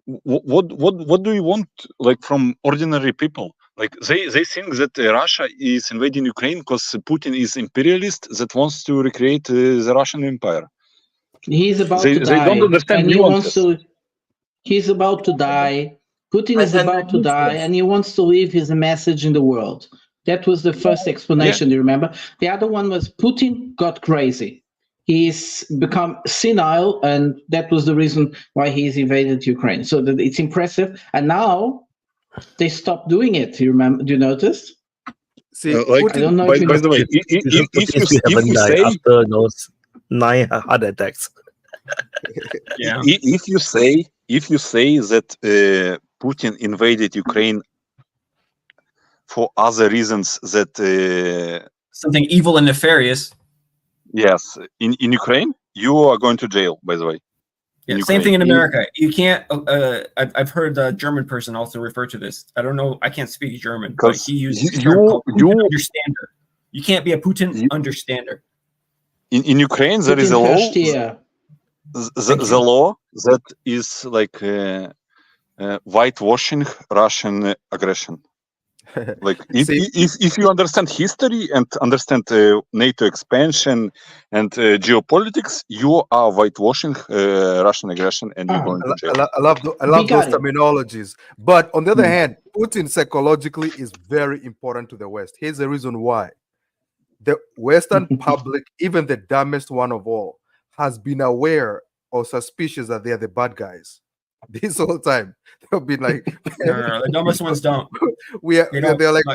what do you want, like, from ordinary people? Like, they think that Russia is invading Ukraine because Putin is imperialist that wants to recreate the Russian Empire. He's about to die. They don't understand nuances. He's about to die. Putin is about to die, and he wants to leave his message in the world. That was the first explanation, do you remember? The other one was Putin got crazy. He's become senile, and that was the reason why he's invaded Ukraine. So it's impressive. And now they stopped doing it. Do you remember? Do you notice? See, I don't know if you by the way, if you say after those 9 heart attacks. Yeah. If you say that Putin invaded Ukraine for other reasons that something evil and nefarious. Yes, in Ukraine, you are going to jail. By the way. Yeah, same thing in America. You can't. I've heard a German person also refer to this. I don't know. I can't speak German, but he uses a term called Putin understander. You can't be a Putin understander. In Ukraine, there is a law. The law that is like whitewashing Russian aggression. Like if you understand history and understand NATO expansion and geopolitics, you are whitewashing Russian aggression, and you're going to jail. I love those terminologies. But on the other hand, Putin psychologically is very important to the West. Here's the reason why: the Western public, even the dumbest one of all, has been aware or suspicious that they are the bad guys. This whole time they've been like, no, the dumbest ones don't. They're like,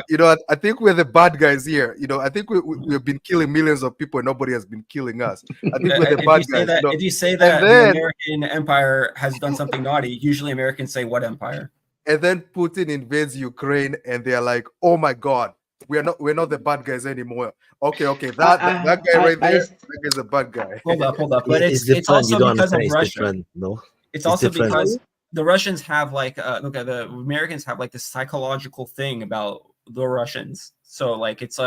I think we're the bad guys here. I think we've been killing millions of people and nobody has been killing us. I think we're the bad guys. If you say that the American empire has done something naughty, usually Americans say, "What empire?" And then Putin invades Ukraine, and they're like, "Oh my God, we're not the bad guys anymore." Okay, that guy right there, that guy's a bad guy. Hold up. But it's also because of Russia. No. It's also because the Russians have the Americans have like this psychological thing about the Russians. So like it's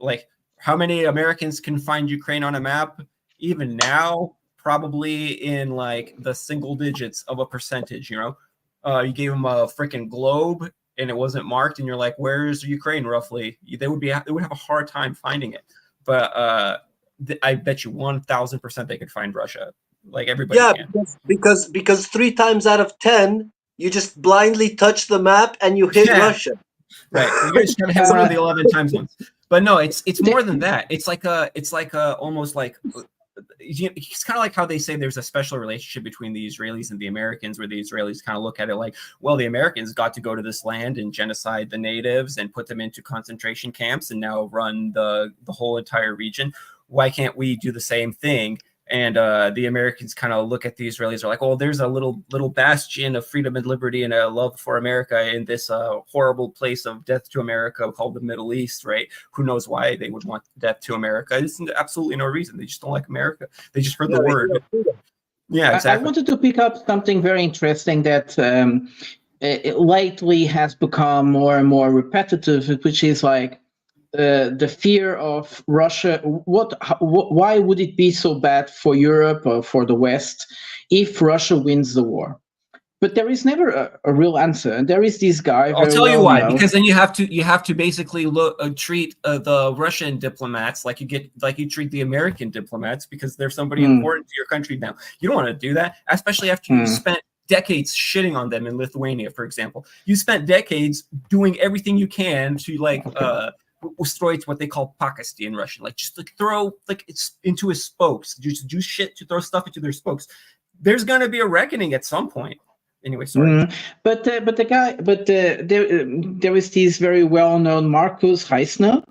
like how many Americans can find Ukraine on a map? Even now, probably in like the single digits of a percentage. You gave them a freaking globe and it wasn't marked, and you're like, "Where's Ukraine roughly?" They would have a hard time finding it. But I bet you 1,000% they could find Russia. Like everybody can. because 3 times out of 10 you just blindly touch the map and you hit Russia. Right. You're just gonna hit one of the 11 times ones. But no, it's more than that. It's like almost like it's kind of like how they say there's a special relationship between the Israelis and the Americans, where the Israelis kind of look at it like, well, the Americans got to go to this land and genocide the natives and put them into concentration camps and now run the whole entire region. Why can't we do the same thing? And the Americans kind of look at the Israelis are like, oh, there's a little bastion of freedom and liberty and a love for America in this horrible place of death to America called the Middle East, right? Who knows why they would want death to America? There's absolutely no reason. They just don't like America. They just heard the word. Yeah, exactly. I wanted to pick up something very interesting that lately has become more and more repetitive, which is like, the fear of Russia. Why would it be so bad for Europe or for the West if Russia wins the war? But there is never a real answer. And there is this guy. I'll tell you why. Because then you have to basically treat the Russian diplomats like you treat the American diplomats, because they're somebody important to your country now. You don't want to do that, especially after you spent decades shitting on them in Lithuania, for example. You spent decades doing everything you can to ustроить what they call pakasti in Russian, like just like throw it's into his spokes, just do shit to throw stuff into their spokes. There's gonna be a reckoning at some point. Anyway, sorry. But there is this very well-known Markus Reisner.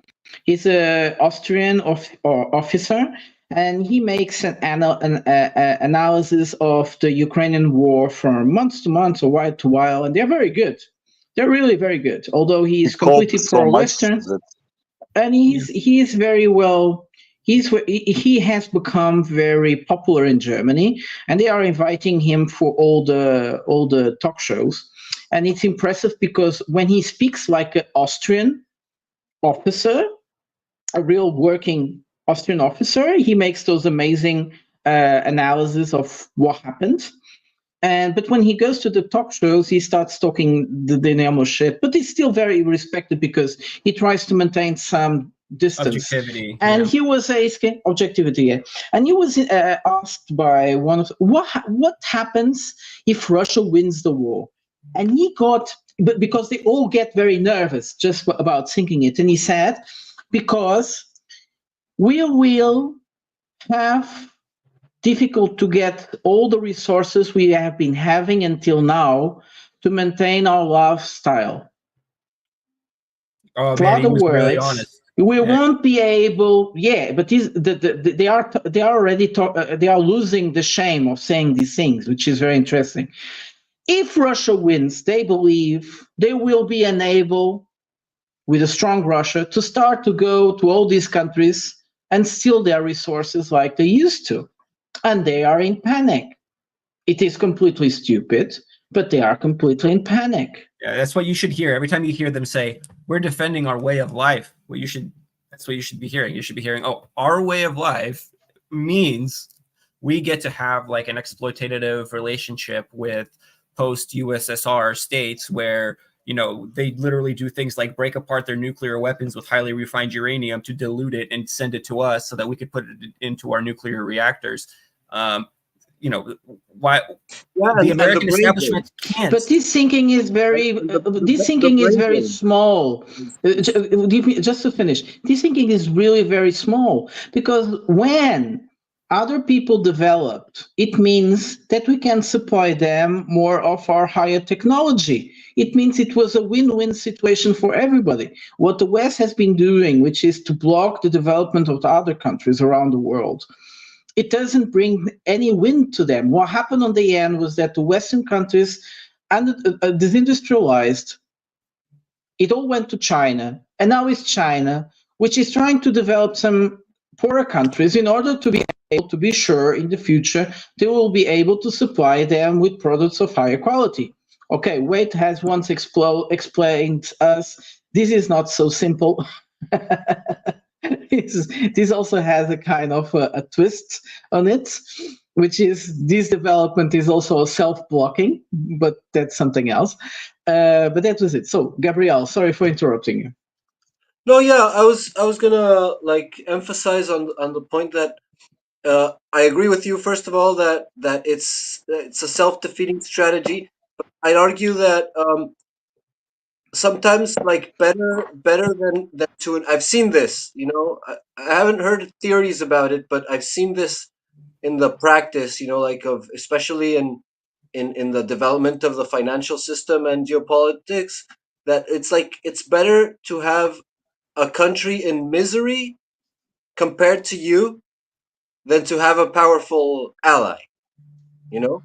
He's an Austrian officer, and he makes an analysis of the Ukrainian war from month to month or while to while, and they're very good. They're really very good. Although he is completely pro-Western. And he is very well. He has become very popular in Germany, and they are inviting him for all the talk shows. And it's impressive because when he speaks like an Austrian officer, a real working Austrian officer, he makes those amazing analysis of what happened. But when he goes to the talk shows, he starts talking the normal shit, but he's still very respected because he tries to maintain some distance. Objectivity. And he was asking objectivity. Yeah. And he was asked by one of what happens if Russia wins the war? And he got, but because they all get very nervous just about thinking it. And he said, because we will have difficult to get all the resources we have been having until now to maintain our lifestyle. Oh, man, he was really honest. We won't be able. Yeah, but they are losing the shame of saying these things, which is very interesting. If Russia wins, they believe they will be unable with a strong Russia to start to go to all these countries and steal their resources like they used to. And they are in panic. It is completely stupid, but they are completely in panic. Yeah, that's what you should hear. Every time you hear them say, we're defending our way of life, that's what you should be hearing. You should be hearing, oh, our way of life means we get to have like an exploitative relationship with post-USSR states where, you know, they literally do things like break apart their nuclear weapons with highly refined uranium to dilute it and send it to us so that we could put it into our nuclear reactors. You know, why the American establishment can't. But this thinking is very, small. Just to finish, this thinking is really very small, because when other people developed, it means that we can supply them more of our higher technology. It means it was a win-win situation for everybody. What the West has been doing, which is to block the development of the other countries around the world, it doesn't bring any win to them. What happened on the end was that the Western countries disindustrialized. It all went to China, and now it's China, which is trying to develop some poorer countries in order to be able to be sure in the future they will be able to supply them with products of higher quality. Okay, Wade has once explained us, this is not so simple. This also has a kind of a twist on it, which is this development is also self-blocking, but that's something else. But that was it. So, Gabriel, sorry for interrupting you. No, yeah, I was gonna like emphasize on the point that I agree with you. First of all, that it's a self-defeating strategy. But I'd argue that sometimes like better than to. I've seen this. You know, I haven't heard theories about it, but I've seen this in the practice. You know, like of especially in the development of the financial system and geopolitics. That it's like it's better to have a country in misery compared to you than to have a powerful ally, you know,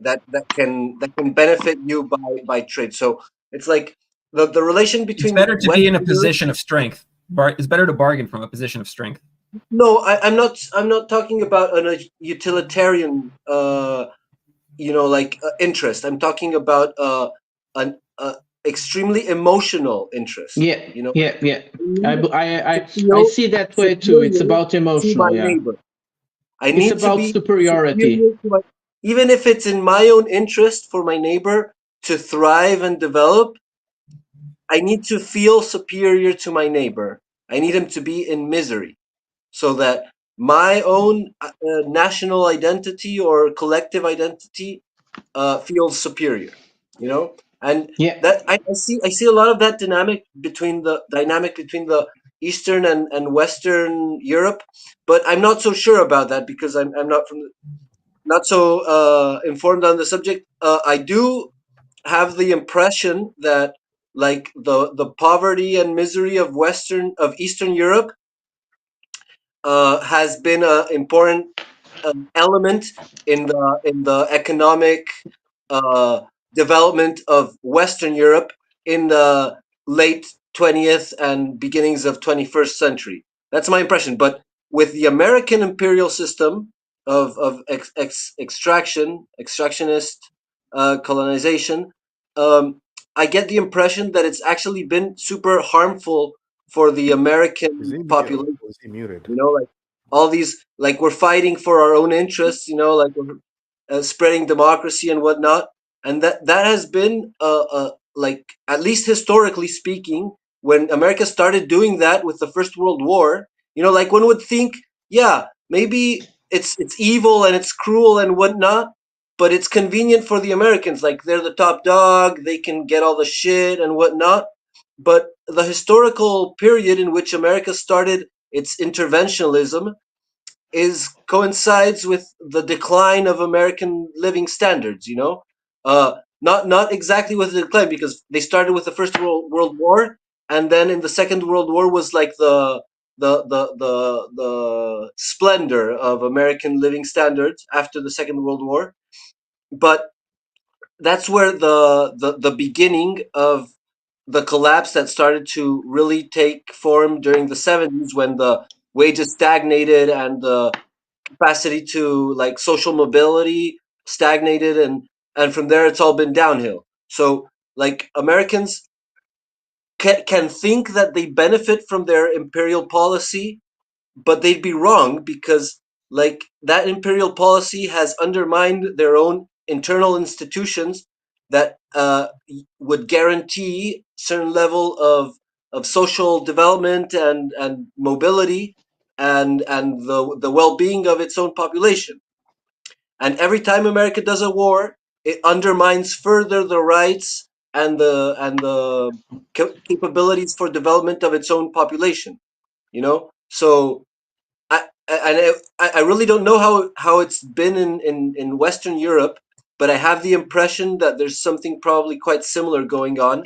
that can benefit you by trade. So it's like the relation between it's better to be in a position of strength. It's better to bargain from a position of strength. No, I'm not talking about a utilitarian interest. I'm talking about an extremely emotional interest. Yeah, you know. Yeah. I see that way too. It's about emotional. Yeah. Neighbor. I need it's about to be superiority. Even if it's in my own interest for my neighbor to thrive and develop, I need to feel superior to my neighbor. I need him to be in misery, so that my own national identity or collective identity feels superior. You know, and that I see a lot of that dynamic between the Eastern and Western Europe, but I'm not so sure about that because I'm not so informed on the subject. I do have the impression that like the poverty and misery of Eastern Europe has been an important element in the economic development of Western Europe in the late 20th and beginnings of 21st century. That's my impression. But with the American imperial system of extractionist colonization, I get the impression that it's actually been super harmful for the American population. You know, like all these, like we're fighting for our own interests. You know, like we're spreading democracy and whatnot, and that has been like, at least historically speaking, when America started doing that with the First World War, you know, like one would think, yeah, maybe it's evil and it's cruel and whatnot, but it's convenient for the Americans. Like they're the top dog, they can get all the shit and whatnot. But the historical period in which America started its interventionism coincides with the decline of American living standards. You know, not exactly with the decline, because they started with the First World War, and then in the Second World War was like the splendor of American living standards after the Second World War. But that's where the beginning of the collapse that started to really take form during the 70s when the wages stagnated and the capacity to like social mobility stagnated, and from there it's all been downhill. So like Americans can think that they benefit from their imperial policy, but they'd be wrong, because like that imperial policy has undermined their own internal institutions that would guarantee certain level of social development and mobility and the well-being of its own population. And every time America does a war, it undermines further the rights and the capabilities for development of its own population. You know, so I really don't know how it's been in Western Europe, but I have the impression that there's something probably quite similar going on,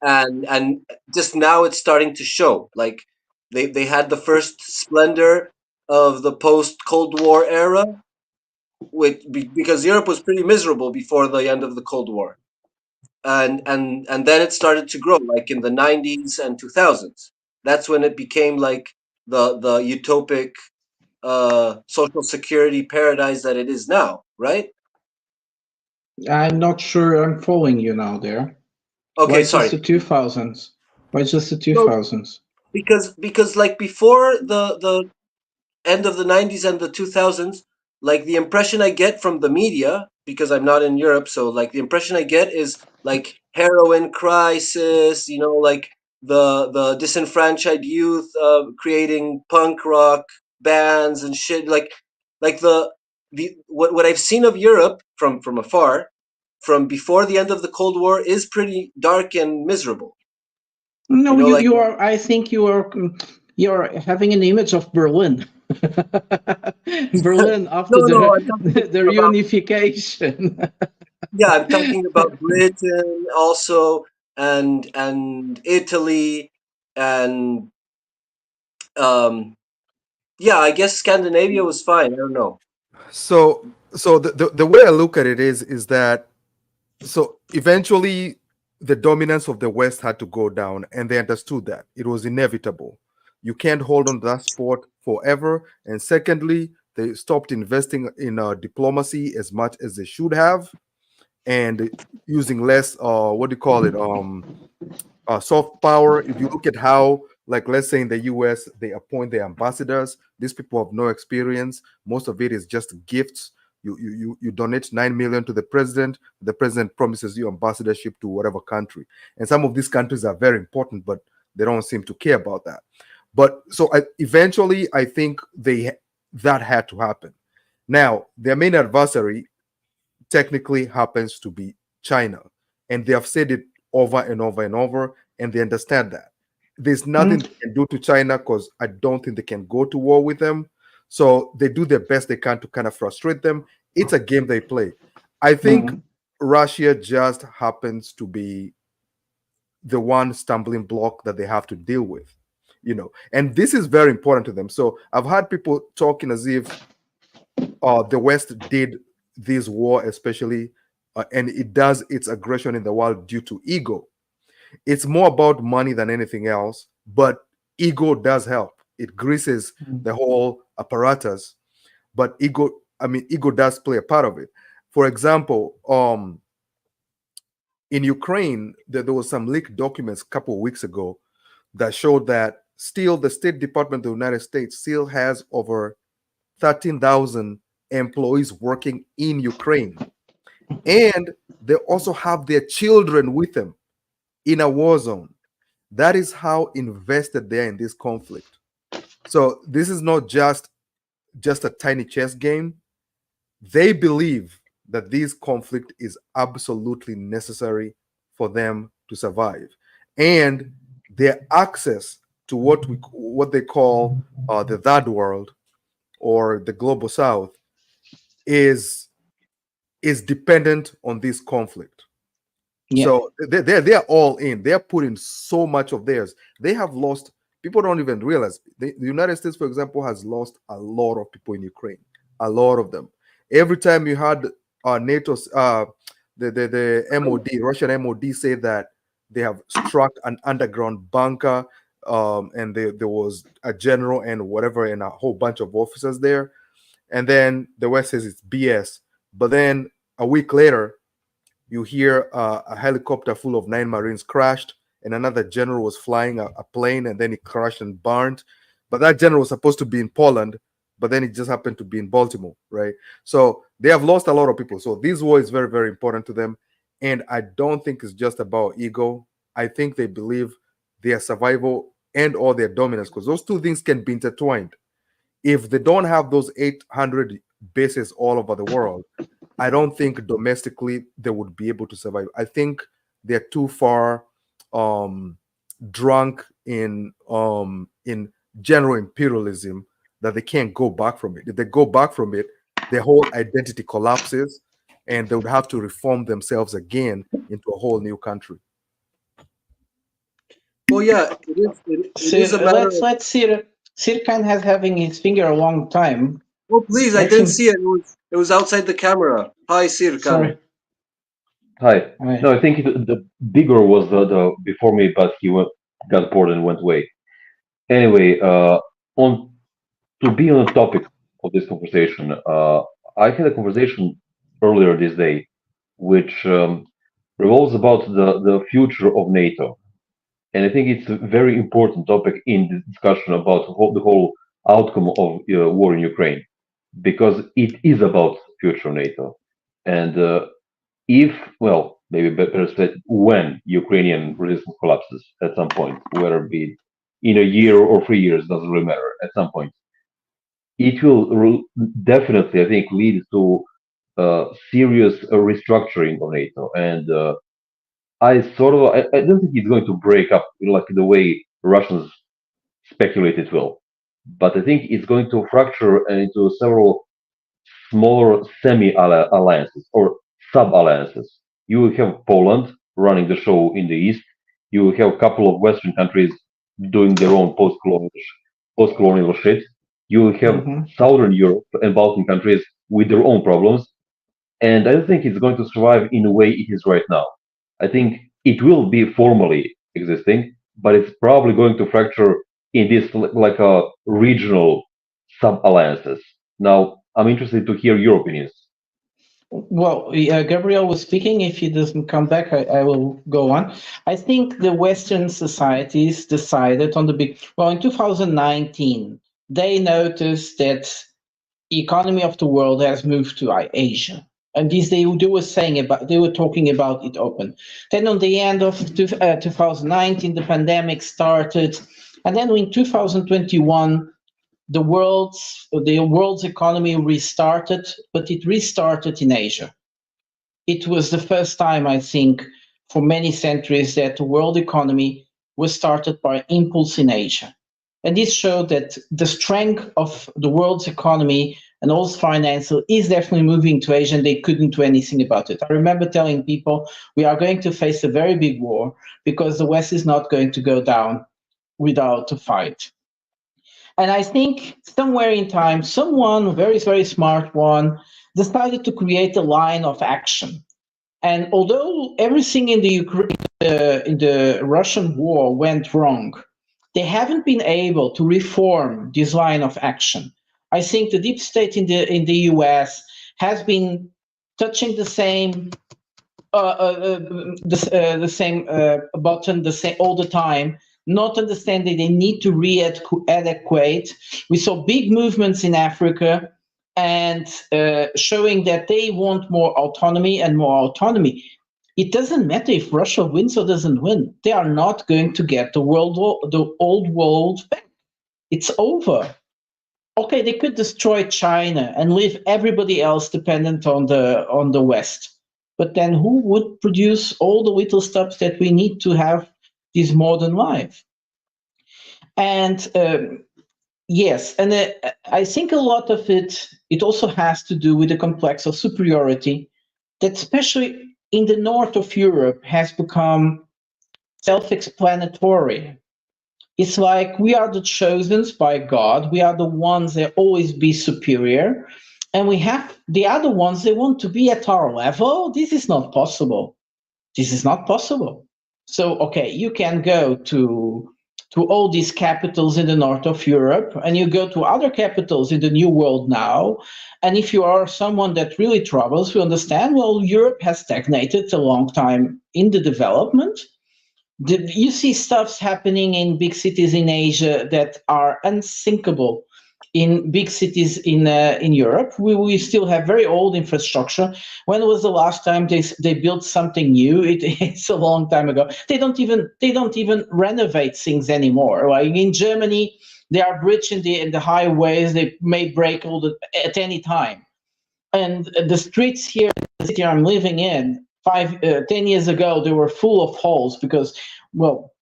and just now it's starting to show. Like they had the first splendor of the post Cold War era, because Europe was pretty miserable before the end of the Cold War, and then it started to grow, like in the 90s and 2000s. That's when it became like the utopic social security paradise that it is now, right? I'm not sure I'm following you now there. Okay, Why sorry. just the 2000s? Why just the 2000s? Because like before the end of the 90s and the 2000s, like the impression I get from the media, because I'm not in Europe, so like the impression I get is like heroin crisis, you know, like the disenfranchised youth creating punk rock bands and shit, like the what I've seen of Europe from afar, from before the end of the Cold War, is pretty dark and miserable. No, You know, like you are. I think you're having an image of Berlin. Berlin after No, I'm talking the reunification. Yeah, I'm talking about Britain also, and Italy, and yeah, I guess Scandinavia was fine. I don't know. So the way I look at it is that, so eventually the dominance of the West had to go down, and they understood that it was inevitable. You can't hold on to that sport forever. And secondly, they stopped investing in diplomacy as much as they should have, and using less what do you call it, soft power. If you look at how, like, let's say in the US, they appoint their ambassadors. These people have no experience. Most of it is just gifts. You donate 9 million to the president promises you ambassadorship to whatever country, and some of these countries are very important, but they don't seem to care about that. But so eventually I think that had to happen. Now their main adversary technically happens to be China, and they have said it over and over and over, and they understand that there's nothing they can do to China, because I don't think they can go to war with them. So they do their best they can to kind of frustrate them. It's a game they play. I think Russia just happens to be the one stumbling block that they have to deal with, you know, and this is very important to them. So I've had people talking as if the West did this war, especially, and it does its aggression in the world due to ego. It's more about money than anything else, but ego does help. It greases the whole apparatus, but ego does play a part of it. For example, in Ukraine, there was some leaked documents a couple of weeks ago that showed that still the State Department of the United States still has over 13,000 employees working in Ukraine. And they also have their children with them in a war zone. That is how invested they are in this conflict. So this is not just a tiny chess game. They believe that this conflict is absolutely necessary for them to survive, and their access to what they call the third world or the global south is dependent on this conflict. Yeah. So they're all in. They're putting so much of theirs. They have lost. People don't even realize the United States, for example, has lost a lot of people in Ukraine. A lot of them. Every time you had NATO's the MOD, Russian MOD, say that they have struck an underground bunker, and there was a general and whatever and a whole bunch of officers there. And then the West says it's BS. But then a week later, you hear a helicopter full of 9 Marines crashed, and another general was flying a plane, and then it crashed and burned. But that general was supposed to be in Poland, but then it just happened to be in Baltimore, right? So they have lost a lot of people. So this war is very, very important to them. And I don't think it's just about ego. I think they believe their survival and or their dominance, because those two things can be intertwined. If they don't have those 800 bases all over the world, I don't think domestically they would be able to survive. I think they're too far drunk in general imperialism that they can't go back from it. If they go back from it, their whole identity collapses, and they would have to reform themselves again into a whole new country. Well, yeah, it is a matter. Let's see. Sirkan has having his finger a long time. Oh, please, I didn't see it. It was outside the camera. Hi, Sirkan. Sorry. Hi. No, I think the bigger was the before me, but he got bored and went away. Anyway, to be on the topic of this conversation, I had a conversation earlier this day, which revolves about the future of NATO. And I think it's a very important topic in the discussion about the whole outcome of war in Ukraine, because it is about future NATO. And if, well, maybe better said, when Ukrainian resistance collapses at some point, whether it be in a year or 3 years, doesn't really matter, at some point, it will definitely, I think, lead to serious restructuring of NATO. And I don't think it's going to break up like the way Russians speculate it will, but I think it's going to fracture into several smaller semi-alliances or sub-alliances. You will have Poland running the show in the east. You will have a couple of Western countries doing their own post-colonial shit. You will have Southern Europe and Balkan countries with their own problems. And I don't think it's going to survive in the way it is right now. I think it will be formally existing, but it's probably going to fracture in this like a regional sub-alliances. Now, I'm interested to hear your opinions. Well, Gabriel was speaking. If he doesn't come back, I will go on. I think the Western societies decided on the big, well, in 2019, they noticed that the economy of the world has moved to Asia. And this they were saying about, they were talking about it open. Then on the end of 2019, the pandemic started. And then in 2021, the world's economy restarted, but it restarted in Asia. It was the first time, I think, for many centuries that the world economy was started by impulse in Asia. And this showed that the strength of the world's economy and also financial is definitely moving to Asia, and they couldn't do anything about it. I remember telling people, we are going to face a very big war because the West is not going to go down without a fight. And I think somewhere in time, someone, a very, very smart one, decided to create a line of action. And although everything in the Russian war went wrong, they haven't been able to reform this line of action. I think the deep state in the US has been touching the same button all the time, not understanding they need to re-adequate. We saw big movements in Africa and showing that they want more autonomy and more autonomy. It doesn't matter if Russia wins or doesn't win. They are not going to get the old world back. It's over. Okay, they could destroy China and leave everybody else dependent on the West. But then who would produce all the little stuff that we need to have this modern life? And yes, and I think a lot of it also has to do with the complex of superiority that especially in the north of Europe has become self-explanatory. It's like we are the chosen by God. We are the ones that always be superior. And we have the other ones, they want to be at our level. This is not possible. This is not possible. So, okay, you can go to all these capitals in the north of Europe, and you go to other capitals in the New World now. And if you are someone that really troubles, you understand, well, Europe has stagnated a long time in the development. You see stuffs happening in big cities in Asia that are unthinkable in big cities in Europe. We still have very old infrastructure. When was the last time they built something new? It's a long time ago. They don't even renovate things anymore. Like in Germany, they are bridging the highways. They may break at any time. And the streets here in the city I'm living in, 10 years ago, they were full of holes because, well,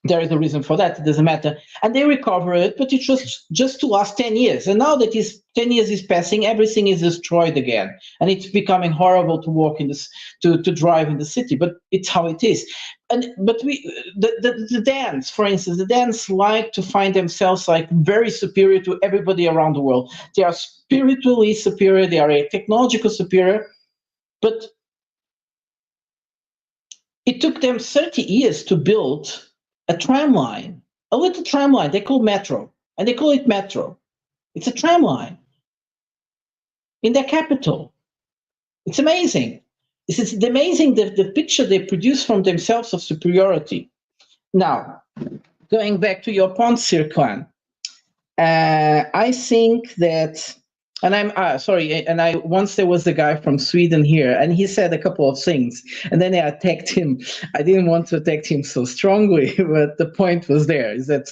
there is a reason for that. It doesn't matter. And they recover it, but it was just to last 10 years. And now that 10 years is passing, everything is destroyed again. And it's becoming horrible to walk in this, to drive in the city, but it's how it is. But the Danes, for instance, the Danes like to find themselves like very superior to everybody around the world. They are spiritually superior. They are a technological superior, but it took them 30 years to build a tram line, a little tram line they call metro, and they call it metro. It's a tram line in their capital. It's amazing. It's amazing the picture they produce from themselves of superiority. Now, going back to your point, Sirklan, I think that, and I'm sorry, and once there was the guy from Sweden here, and he said a couple of things, and then I attacked him. I didn't want to attack him so strongly, but the point was there, is that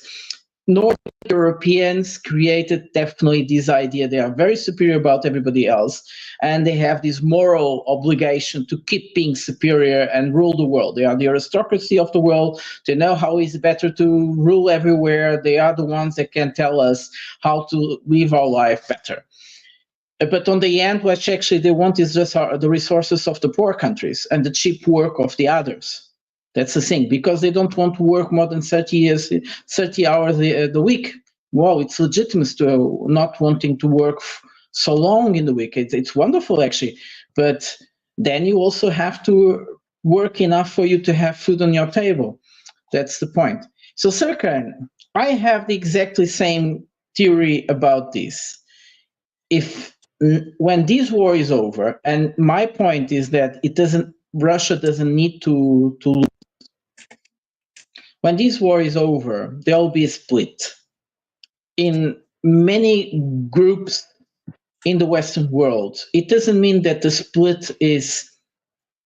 North Europeans created definitely this idea. They are very superior about everybody else, and they have this moral obligation to keep being superior and rule the world. They are the aristocracy of the world. They know how it's better to rule everywhere. They are the ones that can tell us how to live our life better. But on the end, what actually they want is just the resources of the poor countries and the cheap work of the others. That's the thing, because they don't want to work more than 30 hours a week. Well, it's legitimate to not wanting to work so long in the week. It's wonderful, actually. But then you also have to work enough for you to have food on your table. That's the point. So, Serkan, I have the exactly same theory about this. When this war is over, and my point is that Russia doesn't need to lose. When this war is over, there will be a split in many groups in the Western world. It doesn't mean that the split is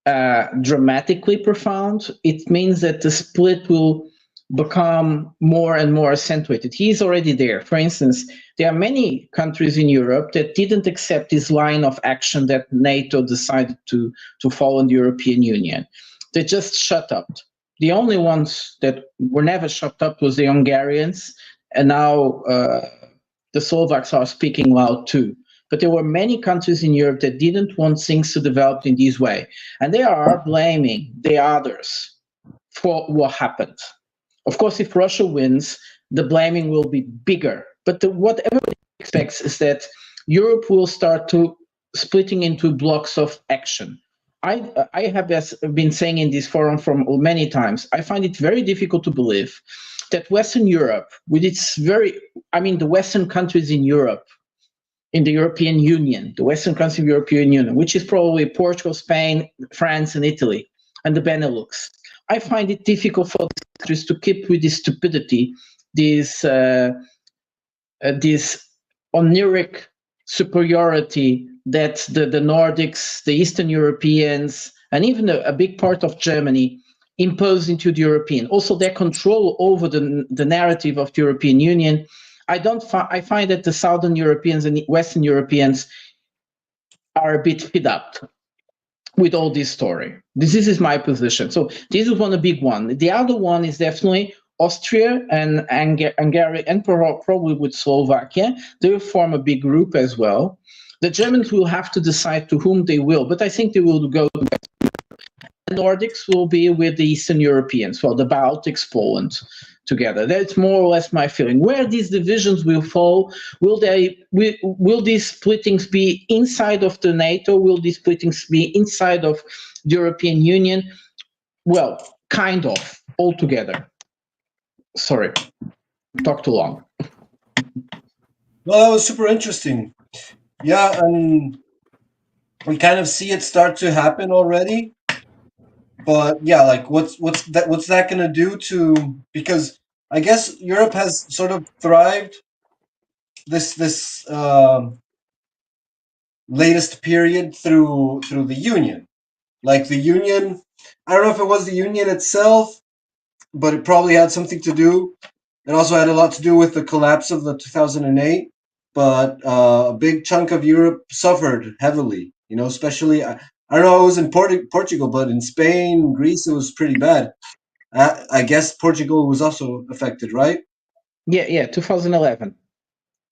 dramatically profound. It means that the split will become more and more accentuated. He's already there. For instance, there are many countries in Europe that didn't accept this line of action that NATO decided to follow in the European Union. They just shut up. The only ones that were never shut up was the Hungarians, and now the Slovaks are speaking loud too. But there were many countries in Europe that didn't want things to develop in this way. And they are blaming the others for what happened. Of course, if Russia wins, the blaming will be bigger. But what everybody expects is that Europe will start to splitting into blocks of action. I have been saying in this forum from many times, I find it very difficult to believe that Western Europe, with its the Western countries in Europe, in the European Union, the Western countries of the European Union, which is probably Portugal, Spain, France, and Italy, and the Benelux. I find it difficult for these countries to keep with this stupidity, this oniric superiority that the Nordics, the Eastern Europeans, and even a big part of Germany impose into the European. Also, their control over the narrative of the European Union. I find that the Southern Europeans and Western Europeans are a bit fed up with all this story. This is my position. So this is one, a big one. The other one is definitely Austria and Hungary, and probably with Slovakia. They will form a big group as well. The Germans will have to decide to whom they will, but I think they will go to the Nordics will be with the Eastern Europeans, well, the Baltics, Poland, together. That's more or less my feeling. Where these divisions will fall, will these splittings be inside of the NATO? Will these splittings be inside of the European Union? Well, kind of. altogether. Sorry, talk too long. Well, that was super interesting. Yeah, and we kind of see it start to happen already. But yeah, like what's that gonna do to, because I guess Europe has sort of thrived this latest period through the Union. Like the Union, I don't know if it was the Union itself, but it probably had something to do. It also had a lot to do with the collapse of the 2008. But a big chunk of Europe suffered heavily. You know, especially I don't know. It was in Portugal, but in Spain, Greece, it was pretty bad. I guess Portugal was also affected, right? Yeah, 2011.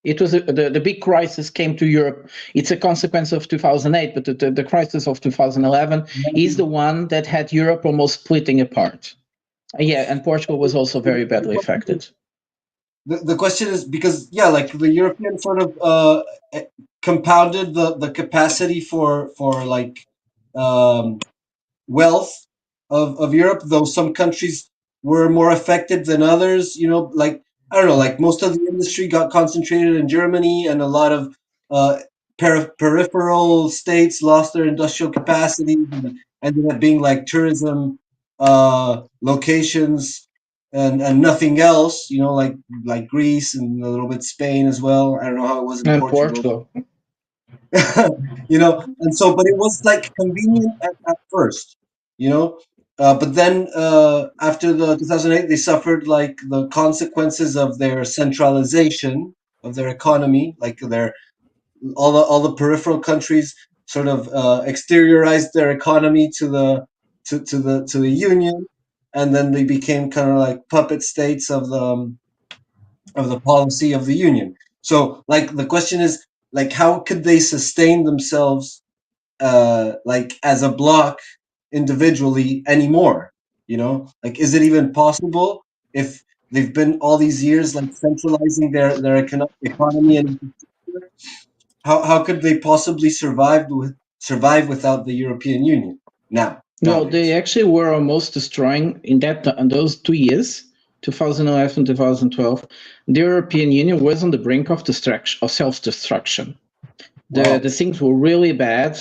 It was the big crisis came to Europe. It's a consequence of 2008, but the crisis of 2011 is the one that had Europe almost splitting apart. Yeah, and Portugal was also very badly affected. The question is because, yeah, like the European sort of compounded the capacity for like wealth of Europe, though some countries were more affected than others. You know, like I don't know, like most of the industry got concentrated in Germany, and a lot of peripheral states lost their industrial capacity and ended up being like tourism locations and nothing else. You know, like Greece and a little bit Spain as well. I don't know how it was in And Portugal. You know, and so, but it was like convenient at first, you know, but then after the 2008, they suffered like the consequences of their centralization of their economy, like all the peripheral countries sort of exteriorized their economy to the Union, and then they became kind of like puppet states of the policy of the Union. So, like, the question is, like, how could they sustain themselves, like, as a bloc individually anymore? You know, like, is it even possible if they've been all these years like centralizing their economy and how could they possibly survive without the European Union now? No, they actually were almost destroying in those 2 years, 2011, 2012. The European Union was on the brink of self-destruction. The things were really bad.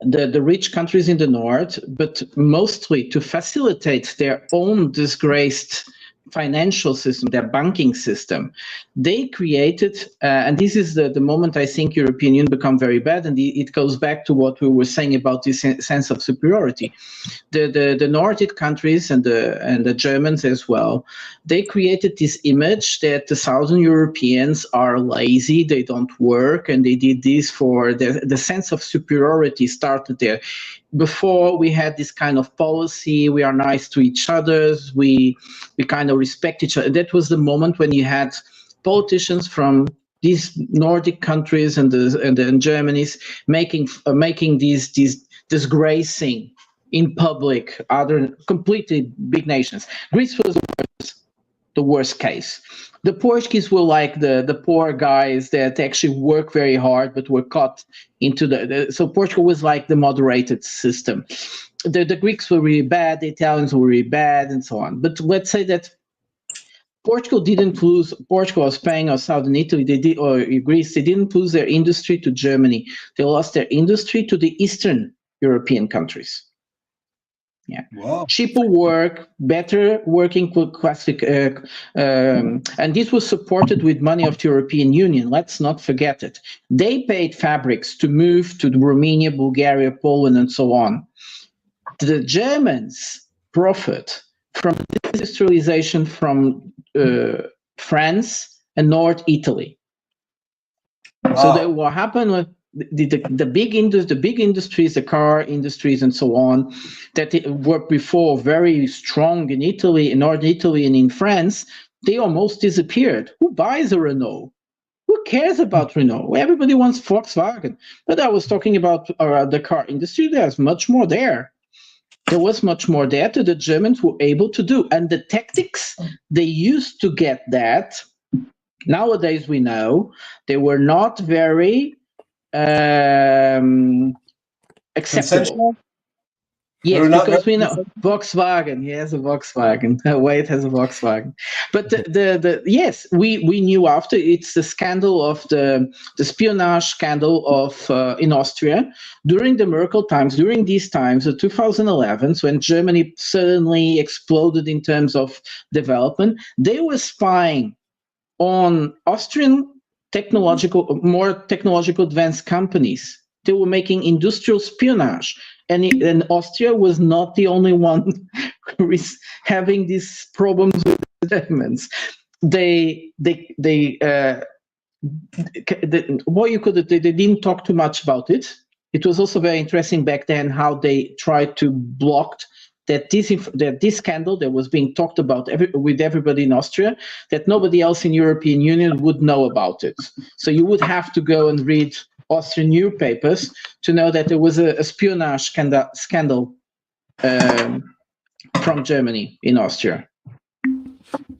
The rich countries in the north, but mostly to facilitate their own disgraced financial system, their banking system, they created, and this is the moment I think European Union become very bad, and it goes back to what we were saying about this sense of superiority. The Nordic countries and the Germans as well, they created this image that the Southern Europeans are lazy, they don't work, and they did this for the sense of superiority started there. Before we had this kind of policy, we are nice to each other, we kind of respect each other. That was the moment when you had politicians from these Nordic countries and Germany's making these disgracing in public other completely big nations. Greece was the worst case. The Portuguese were like the poor guys that actually work very hard but were caught into so Portugal was like the moderated system. The Greeks were really bad, the Italians were really bad, and so on. But let's say that Portugal didn't lose, Portugal or Spain or Southern Italy, or Greece, they didn't lose their industry to Germany. They lost their industry to the Eastern European countries. Yeah. Wow. Cheaper work, better working classic, and this was supported with money of the European Union. Let's not forget it. They paid fabrics to move to Romania, Bulgaria, Poland, and so on. The Germans profit from industrialization from France and North Italy. So what happened with the big industries, the car industries and so on, that were before very strong in Italy, in North Italy and in France, they almost disappeared. Who buys a Renault? Who cares about Renault? Everybody wants Volkswagen. But I was talking about the car industry. There's much more there. There was much more there that the Germans were able to do. And the tactics they used to get that, nowadays we know, they were not very acceptable. Yes, because we know Volkswagen. He has a Volkswagen. Wade has a Volkswagen. But yes, we knew after. It's the scandal of the espionage scandal of in Austria during the Merkel times. During these times, the 2011s, when Germany suddenly exploded in terms of development, they were spying on Austrian more technological advanced companies. They were making industrial espionage. And Austria was not the only one who is having these problems with the Germans. They didn't talk too much about it. It was also very interesting back then how they tried to block that this scandal that was being talked about with everybody in Austria, that nobody else in European Union would know about it. So you would have to go and read Austrian newspapers to know that there was a espionage scandal from Germany in Austria.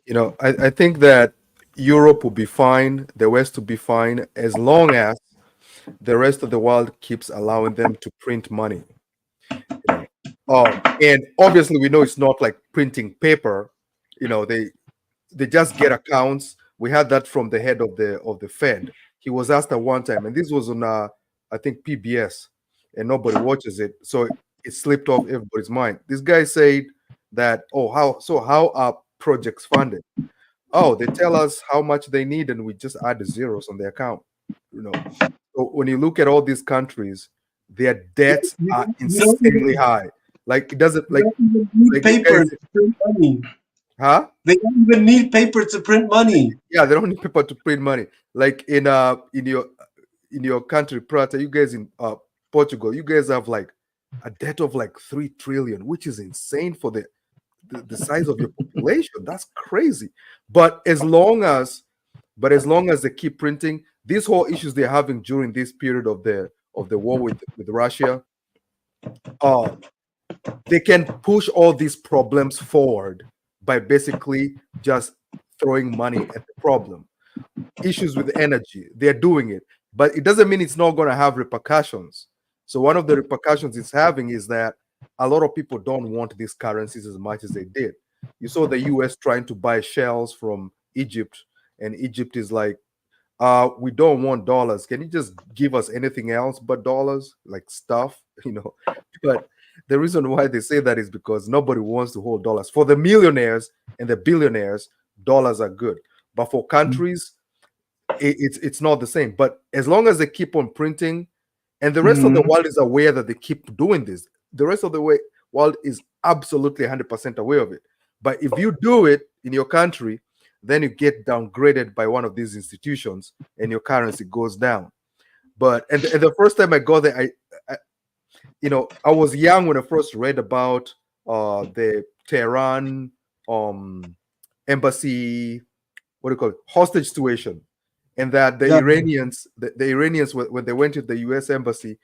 You know, I think that Europe will be fine, the West will be fine, as long as the rest of the world keeps allowing them to print money. You know? And obviously we know it's not like printing paper. You know, they just get accounts. We had that from the head of the Fed. He was asked at one time, and this was on I think PBS, and nobody watches it, so it slipped off everybody's mind. This guy said that, how are projects funded? Oh, they tell us how much they need, and we just add the zeros on the account. You know, so when you look at all these countries, their debts are insanely high. Like it doesn't like paper to print money. Huh? They don't even need paper to print money. Yeah, they don't need paper to print money. Like in your country, Prata, you guys in Portugal, you guys have like a debt of like 3 trillion, which is insane for the size of your population. That's crazy. But as long as they keep printing, these whole issues they're having during this period of the war with Russia, they can push all these problems forward by basically just throwing money at the problem. Issues with energy, they're doing it, but it doesn't mean it's not going to have repercussions. So one of the repercussions it's having is that a lot of people don't want these currencies as much as they did. You saw the US trying to buy shells from Egypt, and Egypt is like, we don't want dollars. Can you just give us anything else but dollars, like stuff, you know? But the reason why they say that is because nobody wants to hold dollars. For the millionaires and the billionaires, dollars are good. But for countries, it's not the same. But as long as they keep on printing, and the rest of the world is aware that they keep doing this, the rest of the world is absolutely 100% aware of it. But if you do it in your country, then you get downgraded by one of these institutions, and your currency goes down. But and the first time I got there, I was young when I first read about the Tehran embassy, what do you call it, hostage situation, and that the Iranians, when they went to the U.S. embassy,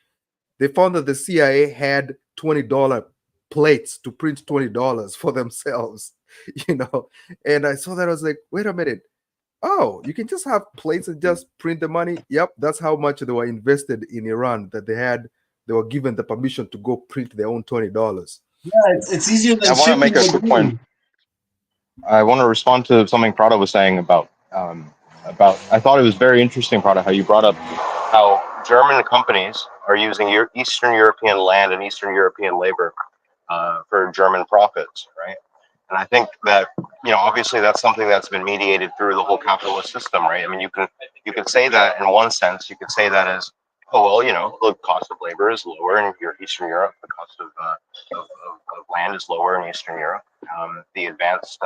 they found that the CIA had $20 plates to print $20 for themselves, you know. And I saw that, I was like, wait a minute. Oh, you can just have plates and just print the money. Yep, that's how much they were invested in Iran, that they were given the permission to go print their own $20. Yeah, it's easier than I want to make a quick point. I want to respond to something Prada was saying about I thought it was very interesting, Prada, how you brought up how German companies are using Eastern European land and Eastern European labor for German profits, right? And I think that, obviously that's something that's been mediated through the whole capitalist system, right? I mean, you could say that in one sense. You could say that as, oh, well, the cost of labor is lower in Eastern Europe. The cost of land is lower in Eastern Europe. The advanced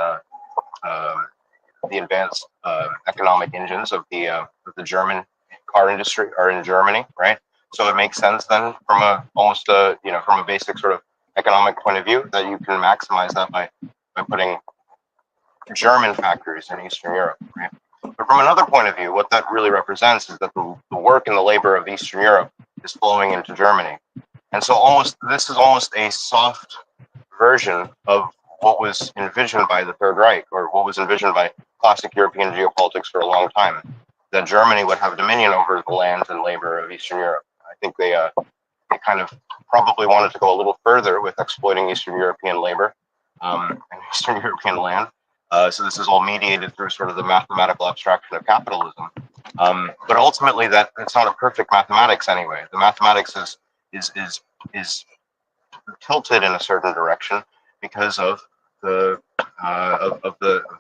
economic engines of the German car industry are in Germany, right? So it makes sense then from a basic sort of economic point of view that you can maximize that by putting German factories in Eastern Europe, right? But from another point of view, what that really represents is that the work and the labor of Eastern Europe is flowing into Germany. And so this is almost a soft version of what was envisioned by the Third Reich, or what was envisioned by classic European geopolitics for a long time, that Germany would have dominion over the land and labor of Eastern Europe. I think they kind of probably wanted to go a little further with exploiting Eastern European labor and Eastern European land. So this is all mediated through sort of the mathematical abstraction of capitalism. But ultimately, it's not a perfect mathematics anyway. The mathematics is tilted in a certain direction because of the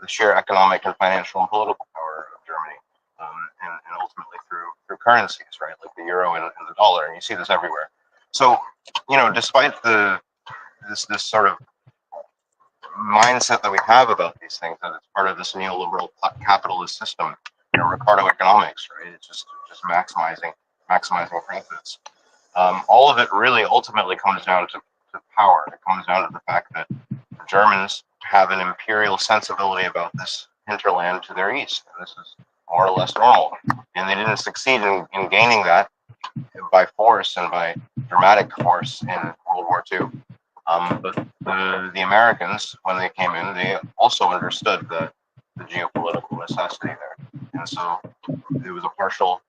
sheer economic and financial and political power of Germany, and ultimately through currencies, right, like the euro and the dollar, and you see this everywhere. So, you know, despite this sort of mindset that we have about these things, that it's part of this neoliberal capitalist system, you know, Ricardo economics, right? It's just maximizing profits. All of it really ultimately comes down to power. It comes down to the fact that the Germans have an imperial sensibility about this hinterland to their east. And this is more or less normal. And they didn't succeed in gaining that by force and by dramatic force in World War II. But the Americans, when they came in, they also understood the geopolitical necessity there. And so it was a partial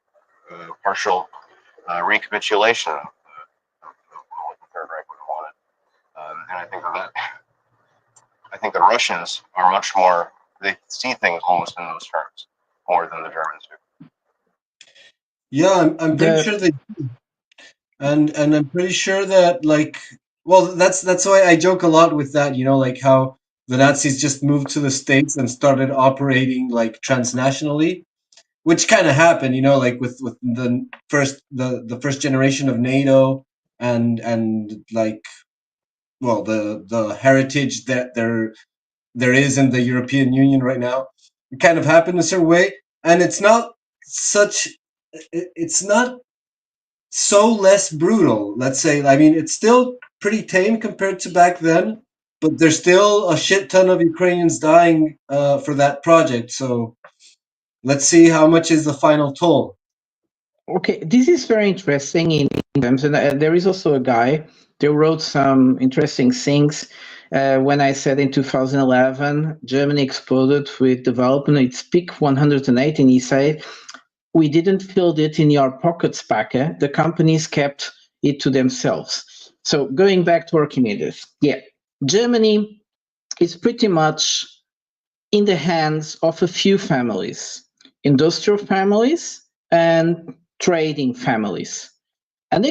recapitulation of what the Third Reich would have wanted. And I think the Russians are much more, they see things almost in those terms more than the Germans do. Yeah, I'm pretty sure they do. And I'm pretty sure that, like, well, that's why I joke a lot with that, you know, like how the Nazis just moved to the States and started operating like transnationally, which kind of happened, you know, like with the first generation of NATO and like, well, the heritage that there is in the European Union right now. It kind of happened a certain way, and it's not so less brutal, let's say. I mean, it's still pretty tame compared to back then, but there's still a shit ton of Ukrainians dying for that project. So let's see how much is the final toll. Okay, this is very interesting in terms, and there is also a guy that wrote some interesting things. When I said in 2011, Germany exploded with development its peak 118, he said, we didn't feel it in your pockets, Packer. The companies kept it to themselves. So going back to Archimedes, yeah, Germany is pretty much in the hands of a few families, industrial families and trading families. And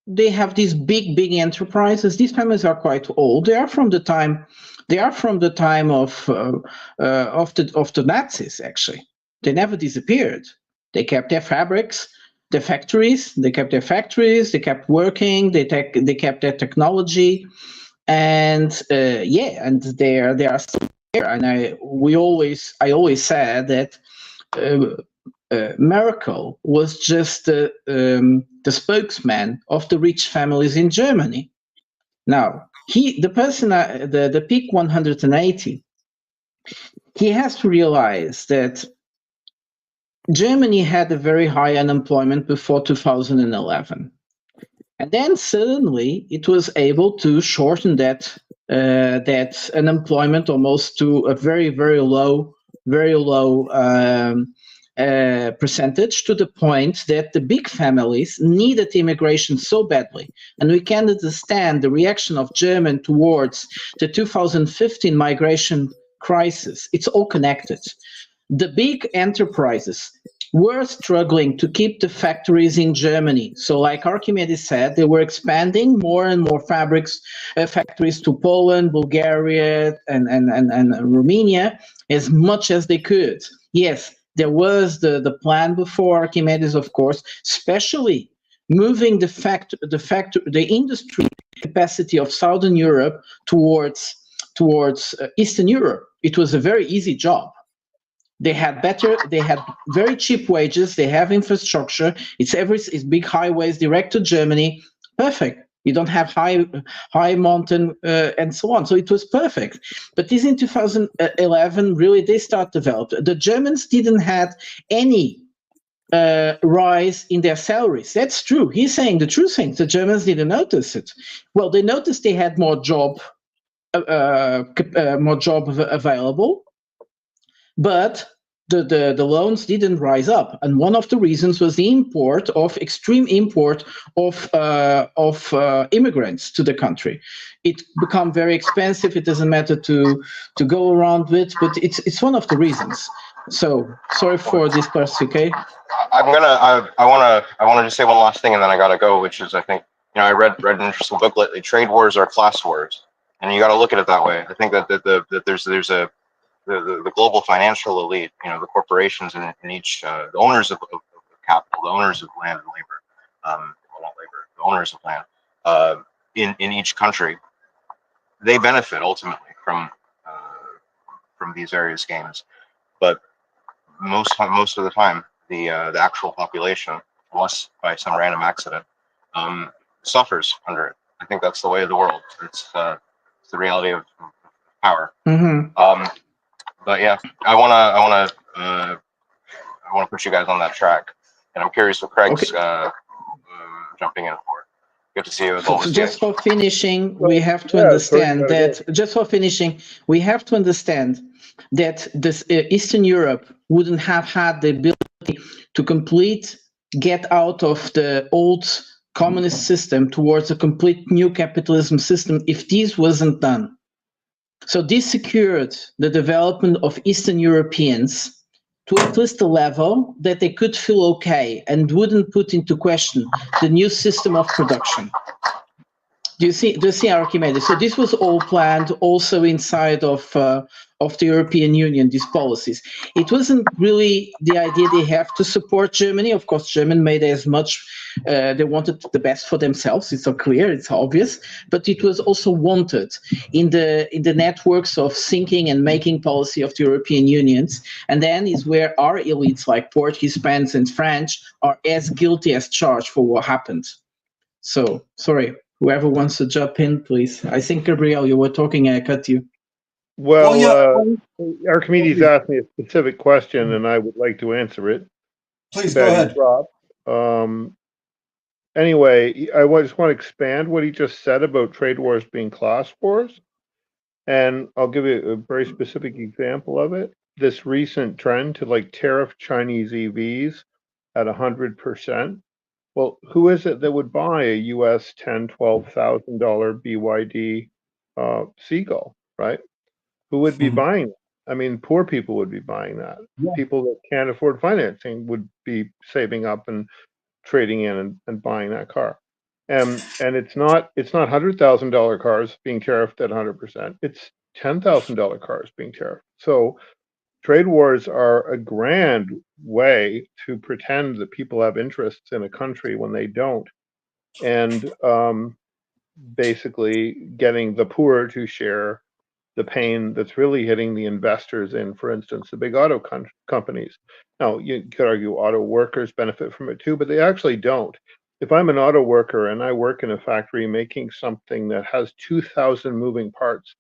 they have these big enterprises. These families are quite old. They are from the time of the Nazis, actually. They never disappeared. They kept their fabrics, their factories. They kept their factories. They kept working. They kept their technology, and and they are still there. And I always said that Merkel was just the spokesman of the rich families in Germany. Now the peak 180. He has to realize that Germany had a very high unemployment before 2011. And then suddenly it was able to shorten that unemployment almost to a very low percentage, to the point that the big families needed immigration so badly. And we can understand the reaction of Germany towards the 2015 migration crisis. It's all connected. The big enterprises were struggling to keep the factories in Germany. So like Archimedes said, they were expanding more and more factories to Poland, Bulgaria, and Romania as much as they could. Yes, there was the plan before Archimedes, of course, especially moving the industry capacity of Southern Europe towards Eastern Europe. It was a very easy job. They had very cheap wages. They have infrastructure. It's big highways direct to Germany. Perfect. You don't have high mountain and so on. So it was perfect. But this in 2011, really, they start developed. The Germans didn't have any rise in their salaries. That's true. He's saying the true thing. The Germans didn't notice it. Well, they noticed they had more job available. But the loans didn't rise up, and one of the reasons was the extreme import of immigrants to the country. It become very expensive. It doesn't matter to go around with, but it's one of the reasons. So sorry for this question. Okay. I wanna just say one last thing, and then I gotta go, which is I think I read an interesting book lately. Trade wars are class wars, and you got to look at it that way. I think that there's the global financial elite, the corporations in each, the owners of capital, the owners of land and labor, well, not labor, the owners of land in each country, they benefit ultimately from these various games, but most of the time, the actual population, unless by some random accident, suffers under it. I think that's the way of the world. It's the reality of power. Mm-hmm. But yeah, I wanna put you guys on that track, and I'm curious what Craig's jumping in for. Good to see you as always. So just for finishing, we have to understand that. Just for finishing, we have to understand that this Eastern Europe wouldn't have had the ability to get out of the old communist system towards a complete new capitalism system if this wasn't done. So this secured the development of Eastern Europeans to at least a level that they could feel okay and wouldn't put into question the new system of production. Do you see Archimedes? So this was all planned also inside of the European Union, these policies. It wasn't really the idea they have to support Germany. Of course, Germany made as much, they wanted the best for themselves. It's so clear, it's obvious, but it was also wanted in the networks of thinking and making policy of the European Unions. And then is where our elites like Portuguese, Spanish, and French are as guilty as charged for what happened. So, sorry. Whoever wants to jump in, please. I think, Gabriel, you were talking, I cut you. Well, Archimedes asked me a specific question, and I would like to answer it. Please, go ahead. Anyway, I just want to expand what he just said about trade wars being class wars. And I'll give you a very specific example of it. This recent trend to tariff Chinese EVs at 100%. Well, who is it that would buy a US $10,000, $12,000 BYD Seagull, right? Who would be buying it? I mean, poor people would be buying that. Yeah. People that can't afford financing would be saving up and trading in and buying that car. And it's not $100,000 cars being tariffed at 100%. It's $10,000 cars being tariffed. So trade wars are a grand way to pretend that people have interests in a country when they don't, and basically getting the poor to share the pain that's really hitting the investors in, for instance, the big auto companies. Now, you could argue auto workers benefit from it too, but they actually don't. If I'm an auto worker and I work in a factory making something that has 2,000 moving parts,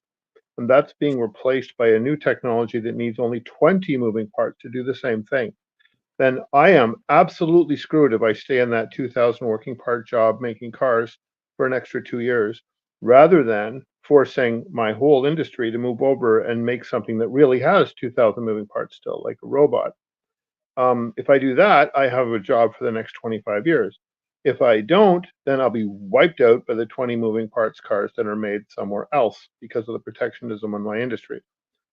and that's being replaced by a new technology that needs only 20 moving parts to do the same thing, then I am absolutely screwed if I stay in that 2,000 working part job making cars for an extra 2 years, rather than forcing my whole industry to move over and make something that really has 2,000 moving parts still, like a robot. If I do that, I have a job for the next 25 years. If I don't, then I'll be wiped out by the 20 moving parts cars that are made somewhere else because of the protectionism in my industry.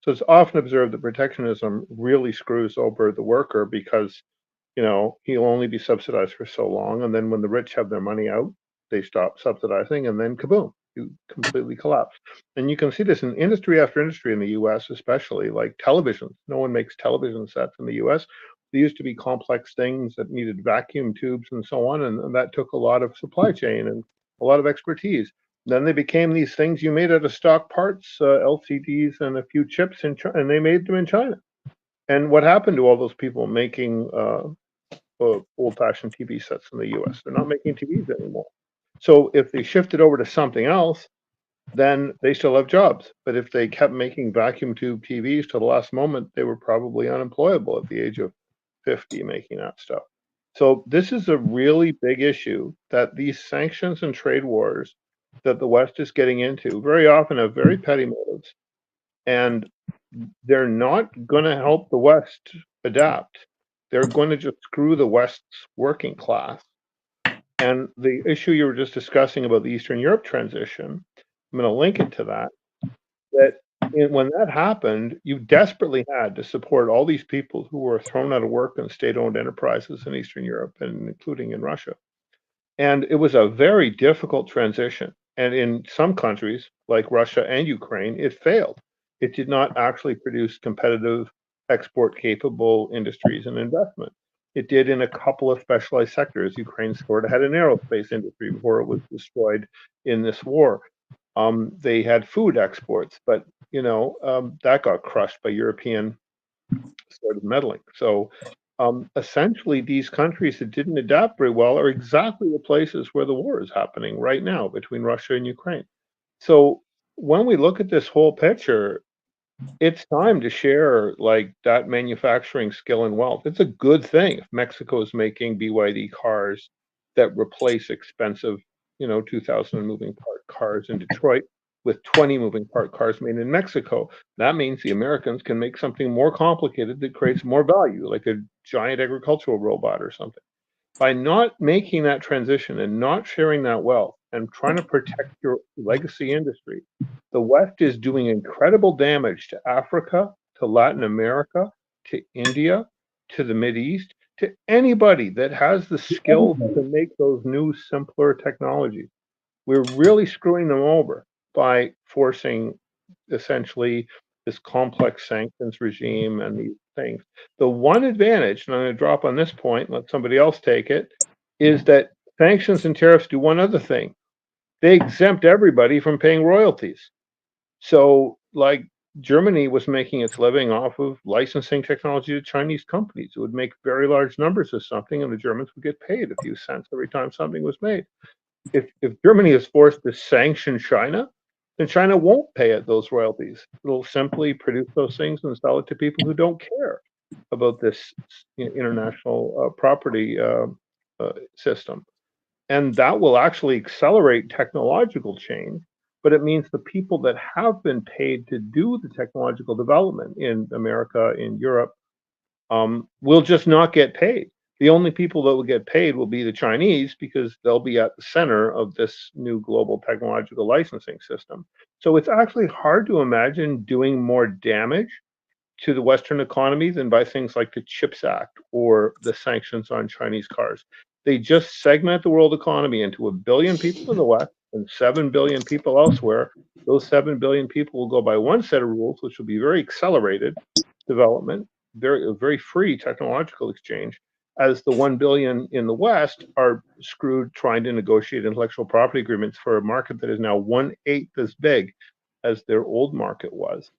So it's often observed that protectionism really screws over the worker because, he'll only be subsidized for so long. And then when the rich have their money out, they stop subsidizing, and then kaboom, you completely collapse. And you can see this in industry after industry in the US, especially like televisions. No one makes television sets in the US. They used to be complex things that needed vacuum tubes and so on, and that took a lot of supply chain and a lot of expertise. Then they became these things you made out of stock parts, LCDs and a few chips, and they made them in China. And what happened to all those people making old-fashioned TV sets in the US? They're not making TVs anymore. So if they shifted over to something else, then they still have jobs. But if they kept making vacuum tube TVs to the last moment, they were probably unemployable at the age of 50 making that stuff. So this is a really big issue, that these sanctions and trade wars that the West is getting into very often have very petty motives, and they're not going to help the West adapt, they're going to just screw the West's working class. And the issue you were just discussing about the Eastern Europe transition, I'm going to link it to that, when that happened, you desperately had to support all these people who were thrown out of work in state-owned enterprises in Eastern Europe, and including in Russia. And it was a very difficult transition. And in some countries, like Russia and Ukraine, it failed. It did not actually produce competitive, export-capable industries and investment. It did in a couple of specialized sectors. Ukraine sort of had an aerospace industry before it was destroyed in this war. They had food exports, but that got crushed by European sort of meddling. So essentially, these countries that didn't adapt very well are exactly the places where the war is happening right now between Russia and Ukraine. So when we look at this whole picture, it's time to share like that manufacturing skill and wealth. It's a good thing if Mexico is making BYD cars that replace expensive, 2,000 moving part cars in Detroit with 20 moving part cars made in Mexico. That means the Americans can make something more complicated that creates more value, like a giant agricultural robot or something. By not making that transition and not sharing that wealth and trying to protect your legacy industry, the West is doing incredible damage to Africa, to Latin America, to India, to the Mideast, to anybody that has the skills to make those new, simpler technologies. We're really screwing them over by forcing essentially this complex sanctions regime and these things. The one advantage, and I'm going to drop on this point, let somebody else take it, is that sanctions and tariffs do one other thing. They exempt everybody from paying royalties. So, like, Germany was making its living off of licensing technology to Chinese companies. It would make very large numbers of something, and the Germans would get paid a few cents every time something was made. If Germany is forced to sanction China, then China won't pay it those royalties. It'll simply produce those things and sell it to people who don't care about this international property system. And that will actually accelerate technological change, but it means the people that have been paid to do the technological development in America, in Europe, will just not get paid. The only people that will get paid will be the Chinese because they'll be at the center of this new global technological licensing system. So it's actually hard to imagine doing more damage to the Western economy than by things like the CHIPS Act or the sanctions on Chinese cars. They just segment the world economy into 1 billion people in the West and 7 billion people elsewhere. Those 7 billion people will go by one set of rules, which will be very accelerated development, very free technological exchange, as the 1 billion in the West are screwed trying to negotiate intellectual property agreements for a market that is now 1/8 as big as their old market was.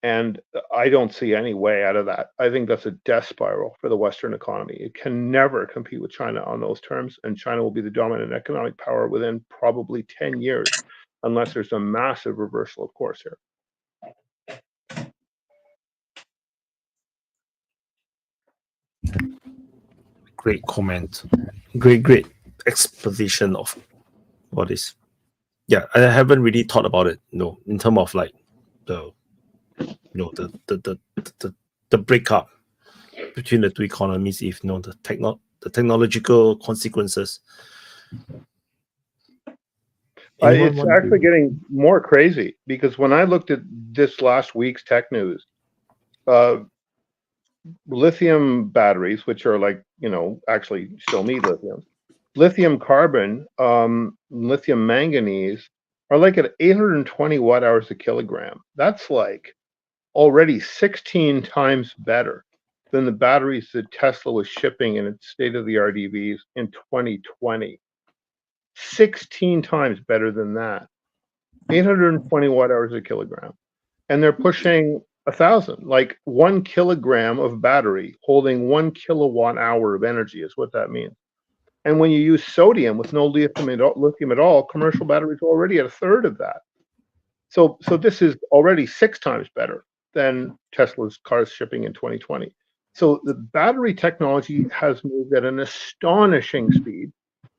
And I don't see any way out of that. I think that's a death spiral for the Western economy. It can never compete with China on those terms, and China will be the dominant economic power within probably 10 years, unless there's a massive reversal of course here. Great comment. Great exposition of what is. Yeah, I haven't really thought about it, in terms of like the breakup between the two economies, if the technological consequences. It's actually getting more crazy because when I looked at this last week's tech news, lithium batteries, which are like, actually still need lithium carbon, lithium manganese are like at 820 watt hours a kilogram. That's like already 16 times better than the batteries that Tesla was shipping in its state-of-the-art EVs in 2020. 16 times better than that. 820 watt hours a kilogram. And they're pushing 1,000, like 1 kilogram of battery holding 1 kilowatt hour of energy is what that means. And when you use sodium with no lithium at all, commercial batteries are already at 1/3 of that. So this is already 6 times better than Tesla's cars shipping in 2020. So the battery technology has moved at an astonishing speed.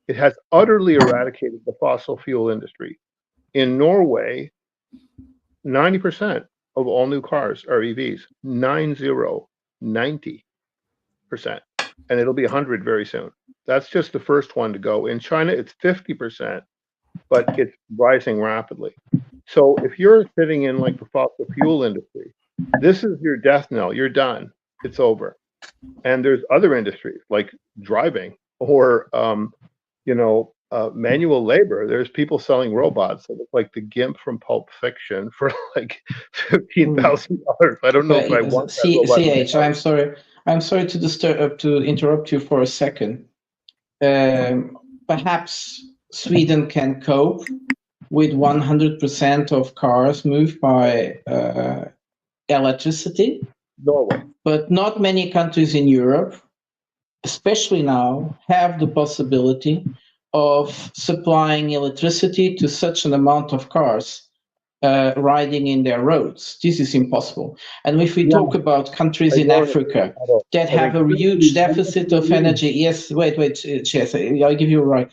It has utterly eradicated the fossil fuel industry. In Norway, 90% of all new cars are EVs. 90. and it'll be 100 very soon. That's just the first one to go. In China, it's 50%, but it's rising rapidly. So if you're sitting in like the fossil fuel industry, this is your death knell. You're done. It's over. And there's other industries like driving or, manual labor. There's people selling robots that look like the GIMP from Pulp Fiction for like $15,000. I don't know if I want that robot. I'm sorry to interrupt you for a second. Perhaps Sweden can cope with 100% of cars moved by electricity. Norway. But not many countries in Europe, especially now, have the possibility of supplying electricity to such an amount of cars riding in their roads. This is impossible. And if we talk about countries in Africa that have a huge deficit of energy, yes, wait, Chess, I'll give you a right.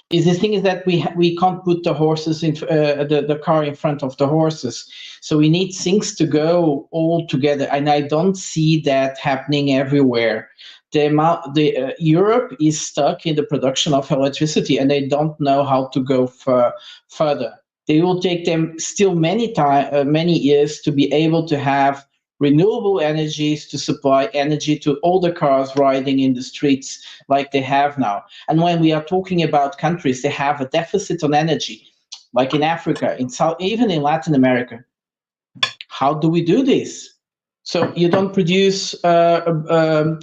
The thing is that we can't put the horses in the car in front of the horses, so we need things to go all together, and I don't see that happening everywhere. Europe is stuck in the production of electricity, and they don't know how to go further. They will take them still many years to be able to have renewable energies to supply energy to all the cars riding in the streets like they have now. And when we are talking about countries, they have a deficit on energy, like in Africa, even in Latin America. How do we do this? So you don't produce fossil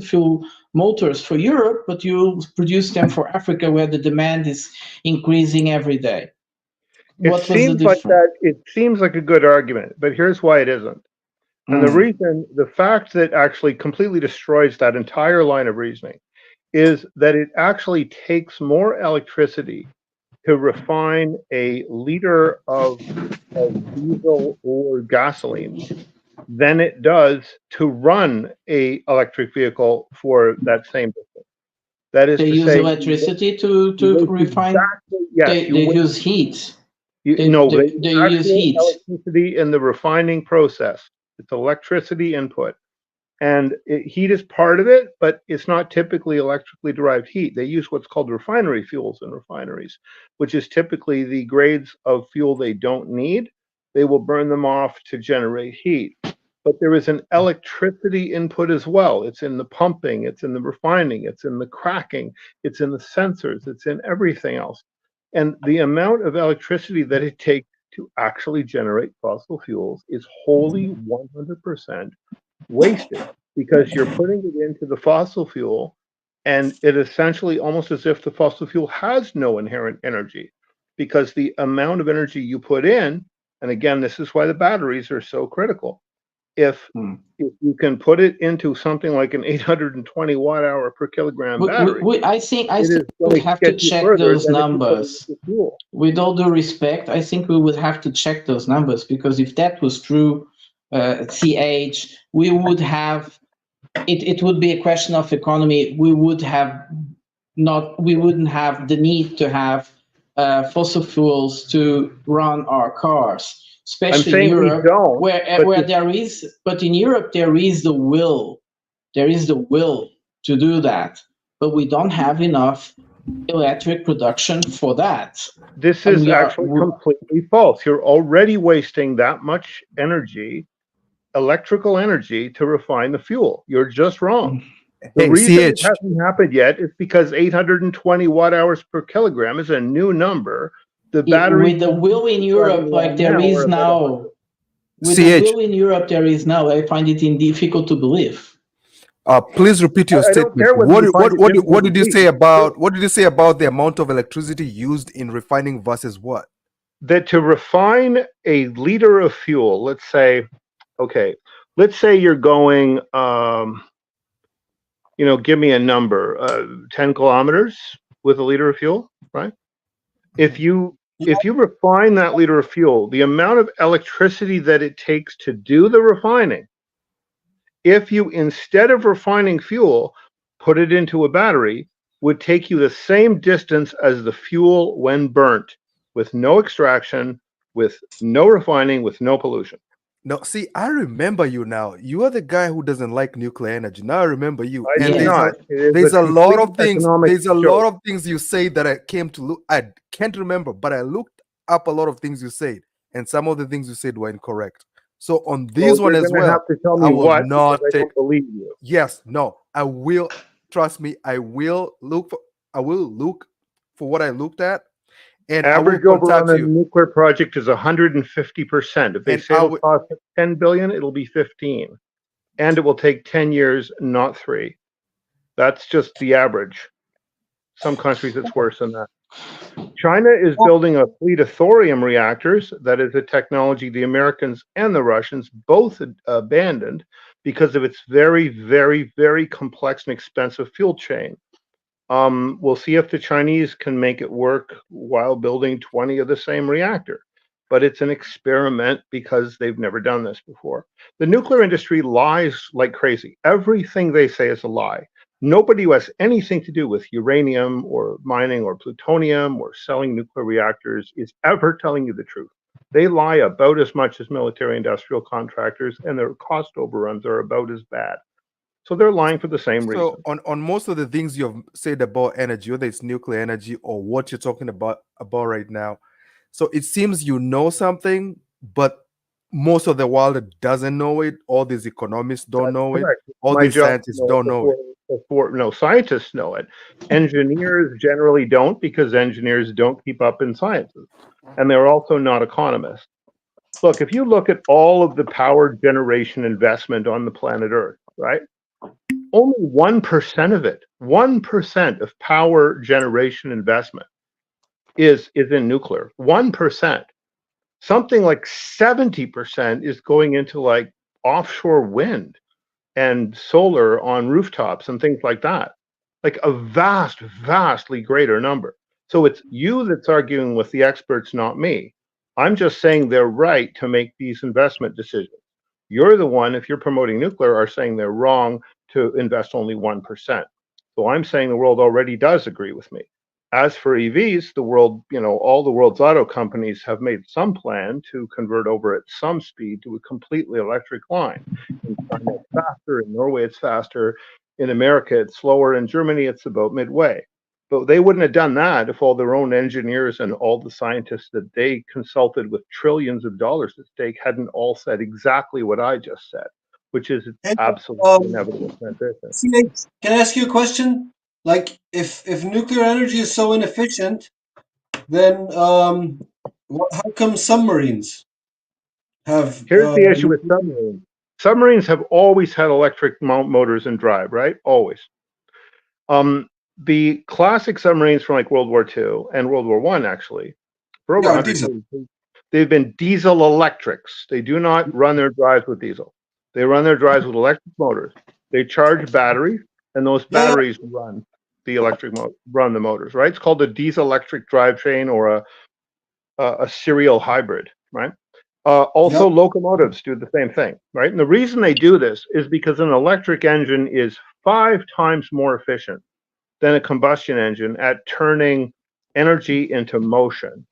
fuel motors for Europe, but you produce them for Africa, where the demand is increasing every day. It seems like a good argument, but here's why it isn't. And the fact that actually completely destroys that entire line of reasoning is that it actually takes more electricity to refine a liter of diesel or gasoline than it does to run a electric vehicle for that same distance. That is, they use electricity to refine. Yes, they use heat. They use heat. Electricity in the refining process. It's electricity input. And heat is part of it, but it's not typically electrically derived heat. They use what's called refinery fuels in refineries, which is typically the grades of fuel they don't need. They will burn them off to generate heat. But there is an electricity input as well. It's in the pumping, it's in the refining, it's in the cracking, it's in the sensors, it's in everything else. And the amount of electricity that it takes to actually generate fossil fuels is wholly 100% wasted, because you're putting it into the fossil fuel, and it essentially almost as if the fossil fuel has no inherent energy, because the amount of energy you put in, and again, this is why the batteries are so critical. If you can put it into something like an 820 watt hour per kilogram battery, I think we have to check those numbers. With all due respect, I think we would have to check those numbers, because if that was true, CH, we would have it would be a question of economy. We wouldn't have the need to have fossil fuels to run our cars. Especially in Europe, where there is, but in Europe there is the will. There is the will to do that, but we don't have enough electric production for that. This is actually completely false. You're already wasting that much energy, electrical energy, to refine the fuel. You're just wrong. The reason it hasn't happened yet is because 820 watt hours per kilogram is a new number. The battery with the will in Europe, like there is now, with the will in Europe there is now, I find it difficult to believe. Please repeat your statement. What did you say about the amount of electricity used in refining versus what? That to refine a liter of fuel, let's say you're going, give me a number, 10 kilometers with a liter of fuel, right? If you refine that liter of fuel, the amount of electricity that it takes to do the refining, if you, instead of refining fuel, put it into a battery, would take you the same distance as the fuel when burnt, with no extraction, with no refining, with no pollution. No, see, I remember you now. You are the guy who doesn't like nuclear energy. Now I remember you. I And do not. It is there's a lot of complete things. economic There's a joke. lot of things you say that I came to look. I can't remember, but I looked up a lot of things you said, and some of the things you said were incorrect. So on this one you're as gonna well, have to tell I me will what, not because I take. don't believe you. Yes, no, I will. Trust me, I will look for. I will look for what I looked at, and Average I will over on contact a you. nuclear project is 150%. If they And say I it'll would. cost 10 billion, it'll be 15, and it will take 10 years, not 3. That's just the average. Some countries it's worse than that. China is building a fleet of thorium reactors. That is a technology the Americans and the Russians both abandoned because of its very, very, very complex and expensive fuel chain. We'll see if the Chinese can make it work while building 20 of the same reactor. But it's an experiment because they've never done this before. The nuclear industry lies like crazy. Everything they say is a lie. Nobody who has anything to do with uranium or mining or plutonium or selling nuclear reactors is ever telling you the truth. They lie about as much as military industrial contractors, and their cost overruns are about as bad. So they're lying for the same reason. So on most of the things you've said about energy, whether it's nuclear energy or what you're talking about right now, so it seems you know something, but most of the world doesn't know it. All these economists don't know it. Correct. All My these job scientists don't know it. No, scientists know it. Engineers generally don't, because engineers don't keep up in sciences. And they're also not economists. Look, if you look at all of the power generation investment on the planet Earth, right? Only 1% of it, 1% of power generation investment is in nuclear. 1%. Something like 70% is going into like offshore wind and solar on rooftops and things like that. Like a vastly greater number. So it's you that's arguing with the experts, not me. I'm just saying they're right to make these investment decisions. You're the one, if you're promoting nuclear, are saying they're wrong to invest only 1%. So I'm saying the world already does agree with me. As for EVs, the world, all the world's auto companies have made some plan to convert over at some speed to a completely electric line. In China, it's faster. In Norway, it's faster. In America, it's slower. In Germany, it's about midway. But they wouldn't have done that if all their own engineers and all the scientists that they consulted with trillions of dollars at stake hadn't all said exactly what I just said, which is absolutely inevitable transition. Can I ask you a question? Like, if nuclear energy is so inefficient, then how come submarines have? Here's the issue with submarines. Submarines have always had electric motors and drive, right? Always. The classic submarines from like World War II and World War I, actually, for over 100 years, they've been diesel electrics. They do not run their drives with diesel. They run their drives with electric motors. They charge batteries, and those batteries run the electric run the motors, right? It's called a diesel electric drivetrain or a serial hybrid, right? Also, locomotives do the same thing, right? And the reason they do this is because an electric engine is 5 times more efficient than a combustion engine at turning energy into motion.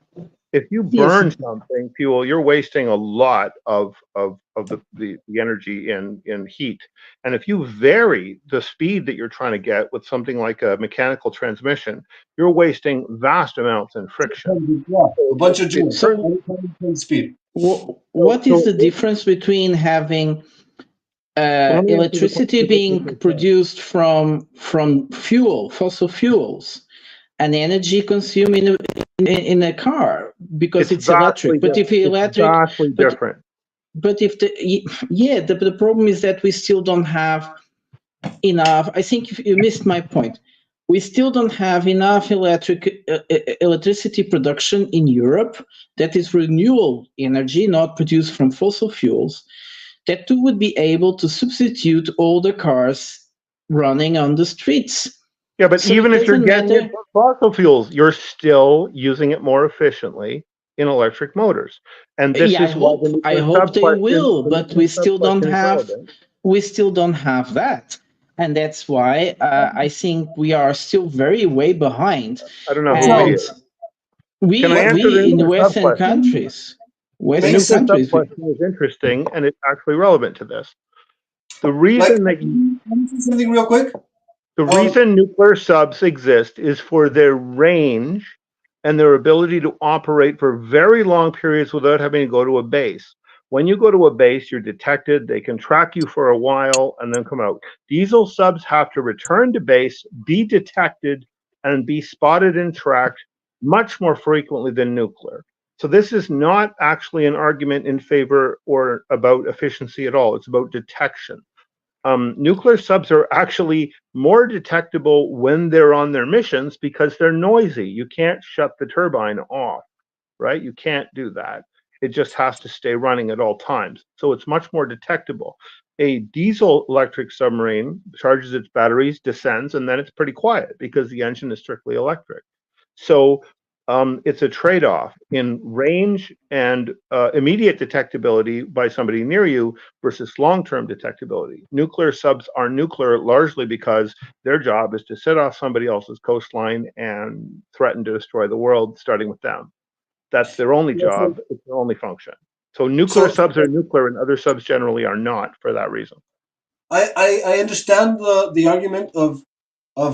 If you burn something, fuel, you're wasting a lot of the energy in heat. And if you vary the speed that you're trying to get with something like a mechanical transmission, you're wasting vast amounts in friction. A bunch of joules. Speed. What is the difference between having electricity being produced from fossil fuels, and energy consumed in a car because it's electric? But if electric, vastly different. But if the problem is that we still don't have enough. I think you missed my point. We still don't have enough electricity production in Europe that is renewable energy, not produced from fossil fuels, that would be able to substitute all the cars running on the streets. Yeah, but so even if you're getting it from fossil fuels, you're still using it more efficiently in electric motors. And this is I hope they will, but we still don't have that. And that's why I think we are still very way behind. I don't know who we in Western countries. The nuclear sub question is interesting, and it's actually relevant to this. The reason that something real quick. The reason nuclear subs exist is for their range and their ability to operate for very long periods without having to go to a base. When you go to a base, you're detected, they can track you for a while and then come out. Diesel subs have to return to base, be detected, and be spotted and tracked much more frequently than nuclear. So this is not actually an argument in favor or about efficiency at all. It's about detection. Nuclear subs are actually more detectable when they're on their missions because they're noisy. You can't shut the turbine off, right? You can't do that. It just has to stay running at all times. So it's much more detectable. A diesel electric submarine charges its batteries, descends, and then it's pretty quiet because the engine is strictly electric. So it's a trade-off in range and immediate detectability by somebody near you versus long-term detectability. Nuclear subs are nuclear largely because their job is to sit off somebody else's coastline and threaten to destroy the world, starting with them. That's their only job. It's their only function. So nuclear subs are nuclear, and other subs generally are not for that reason. I understand the argument of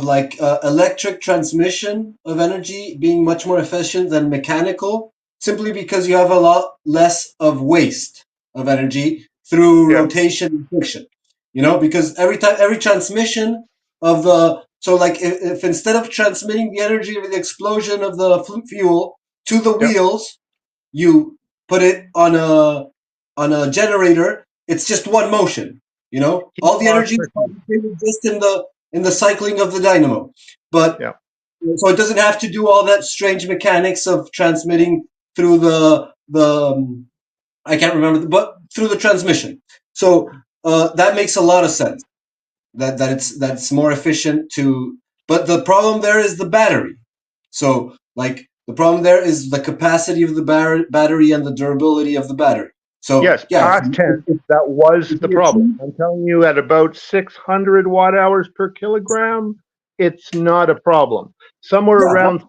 like electric transmission of energy being much more efficient than mechanical, simply because you have a lot less of waste of energy through rotation and friction. You know, because every transmission of like if instead of transmitting the energy of the explosion of the fuel to the wheels, you put it on a generator, it's just one motion. You know, all the energy is concentrated just in the cycling of the dynamo. But so it doesn't have to do all that strange mechanics of transmitting through the I can't remember, but through the transmission. So that makes a lot of sense. That's more efficient to. But the problem there is the battery. So like the problem there is the capacity of the battery and the durability of the battery. So yes, past tense, that was the problem. I'm telling you, at about 600 watt hours per kilogram, it's not a problem. Somewhere around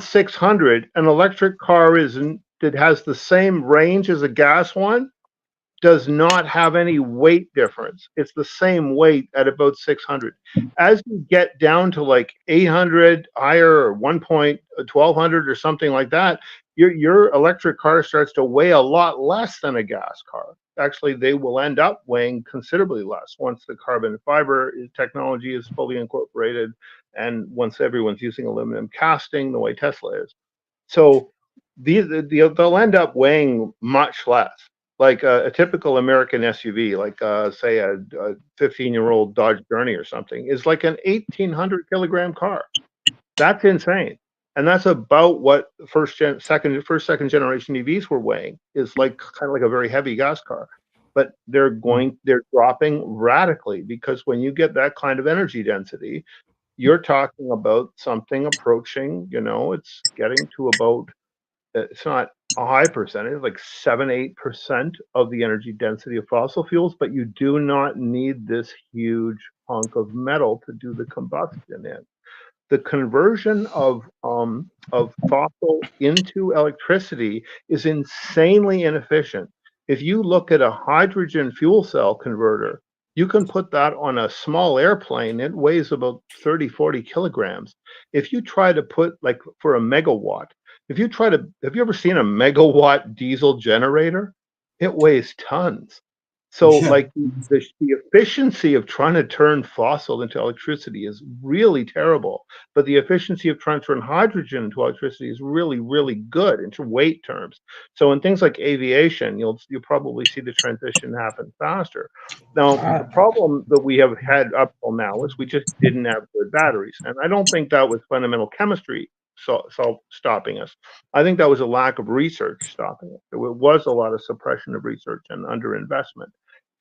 600, an electric car that has the same range as a gas one does not have any weight difference. It's the same weight at about 600. As you get down to like 800 higher or 1200 or something like that, your electric car starts to weigh a lot less than a gas car. Actually, they will end up weighing considerably less once the carbon fiber technology is fully incorporated and once everyone's using aluminum casting the way Tesla is. So they'll end up weighing much less. Like a typical American SUV, like say a 15-year-old Dodge Journey or something, is like an 1,800 kilogram car. That's insane, and that's about what first second generation EVs were weighing. Is like kind of like a very heavy gas car, but they're dropping radically because when you get that kind of energy density, you're talking about something approaching. You know, it's getting to about. It's not a high percentage, like 7-8% of the energy density of fossil fuels, but you do not need this huge hunk of metal to do the combustion in. The conversion of fossil into electricity is insanely inefficient. If you look at a hydrogen fuel cell converter, you can put that on a small airplane. It weighs about 30-40 kilograms. If you try to put, like for a megawatt, have you ever seen a megawatt diesel generator? It weighs tons. So like the efficiency of trying to turn fossil into electricity is really terrible, but the efficiency of trying to turn hydrogen into electricity is really, really good in weight terms. So in things like aviation, you'll probably see the transition happen faster. Now, the problem that we have had up till now is we just didn't have good batteries. And I don't think that was fundamental chemistry stopping us. I think that was a lack of research stopping it. There was a lot of suppression of research and underinvestment.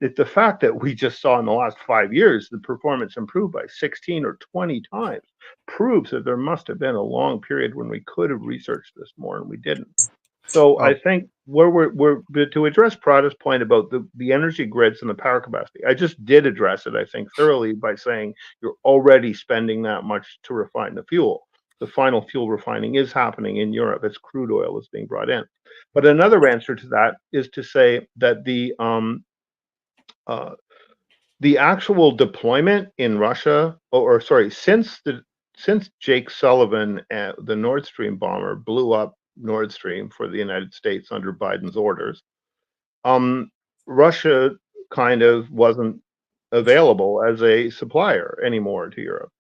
The fact that we just saw in the last 5 years the performance improved by 16 or 20 times proves that there must have been a long period when we could have researched this more and we didn't. So I think we're to address Prada's point about the energy grids and the power capacity. I just did address it, I think, thoroughly by saying you're already spending that much to refine the fuel. the final fuel refining is happening in Europe as crude oil is being brought in. But another answer to that is to say that the actual deployment in Russia, or sorry, since Jake Sullivan, the Nord Stream bomber, blew up Nord Stream for the United States under Biden's orders, Russia kind of wasn't available as a supplier anymore to Europe.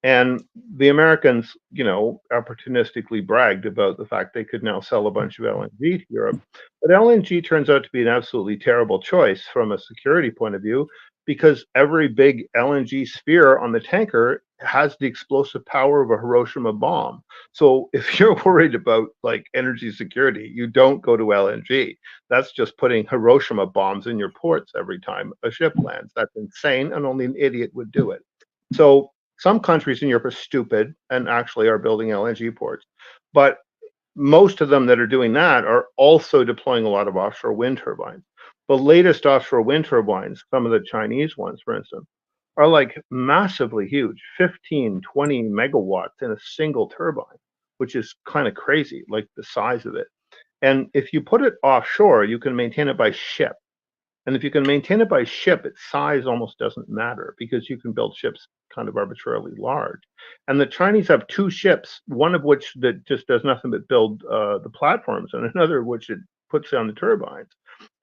And the Americans, you know, opportunistically bragged about the fact they could now sell a bunch of LNG to Europe. But LNG turns out to be an absolutely terrible choice from a security point of view, because every big LNG sphere on the tanker has the explosive power of a Hiroshima bomb. So if you're worried about like energy security, you don't go to LNG. That's just putting Hiroshima bombs in your ports every time a ship lands. That's insane, and only an idiot would do it. So some countries in Europe are stupid and actually are building LNG ports. But most of them that are doing that are also deploying a lot of offshore wind turbines. The latest offshore wind turbines, some of the Chinese ones, for instance, are like massively huge, 15, 20 megawatts in a single turbine, which is kind of crazy, like the size of it. And if you put it offshore, you can maintain it by ship. And if you can maintain it by ship, its size almost doesn't matter, because you can build ships kind of arbitrarily large. And the Chinese have two ships, one of which that just does nothing but build the platforms, and another of which it puts on the turbines.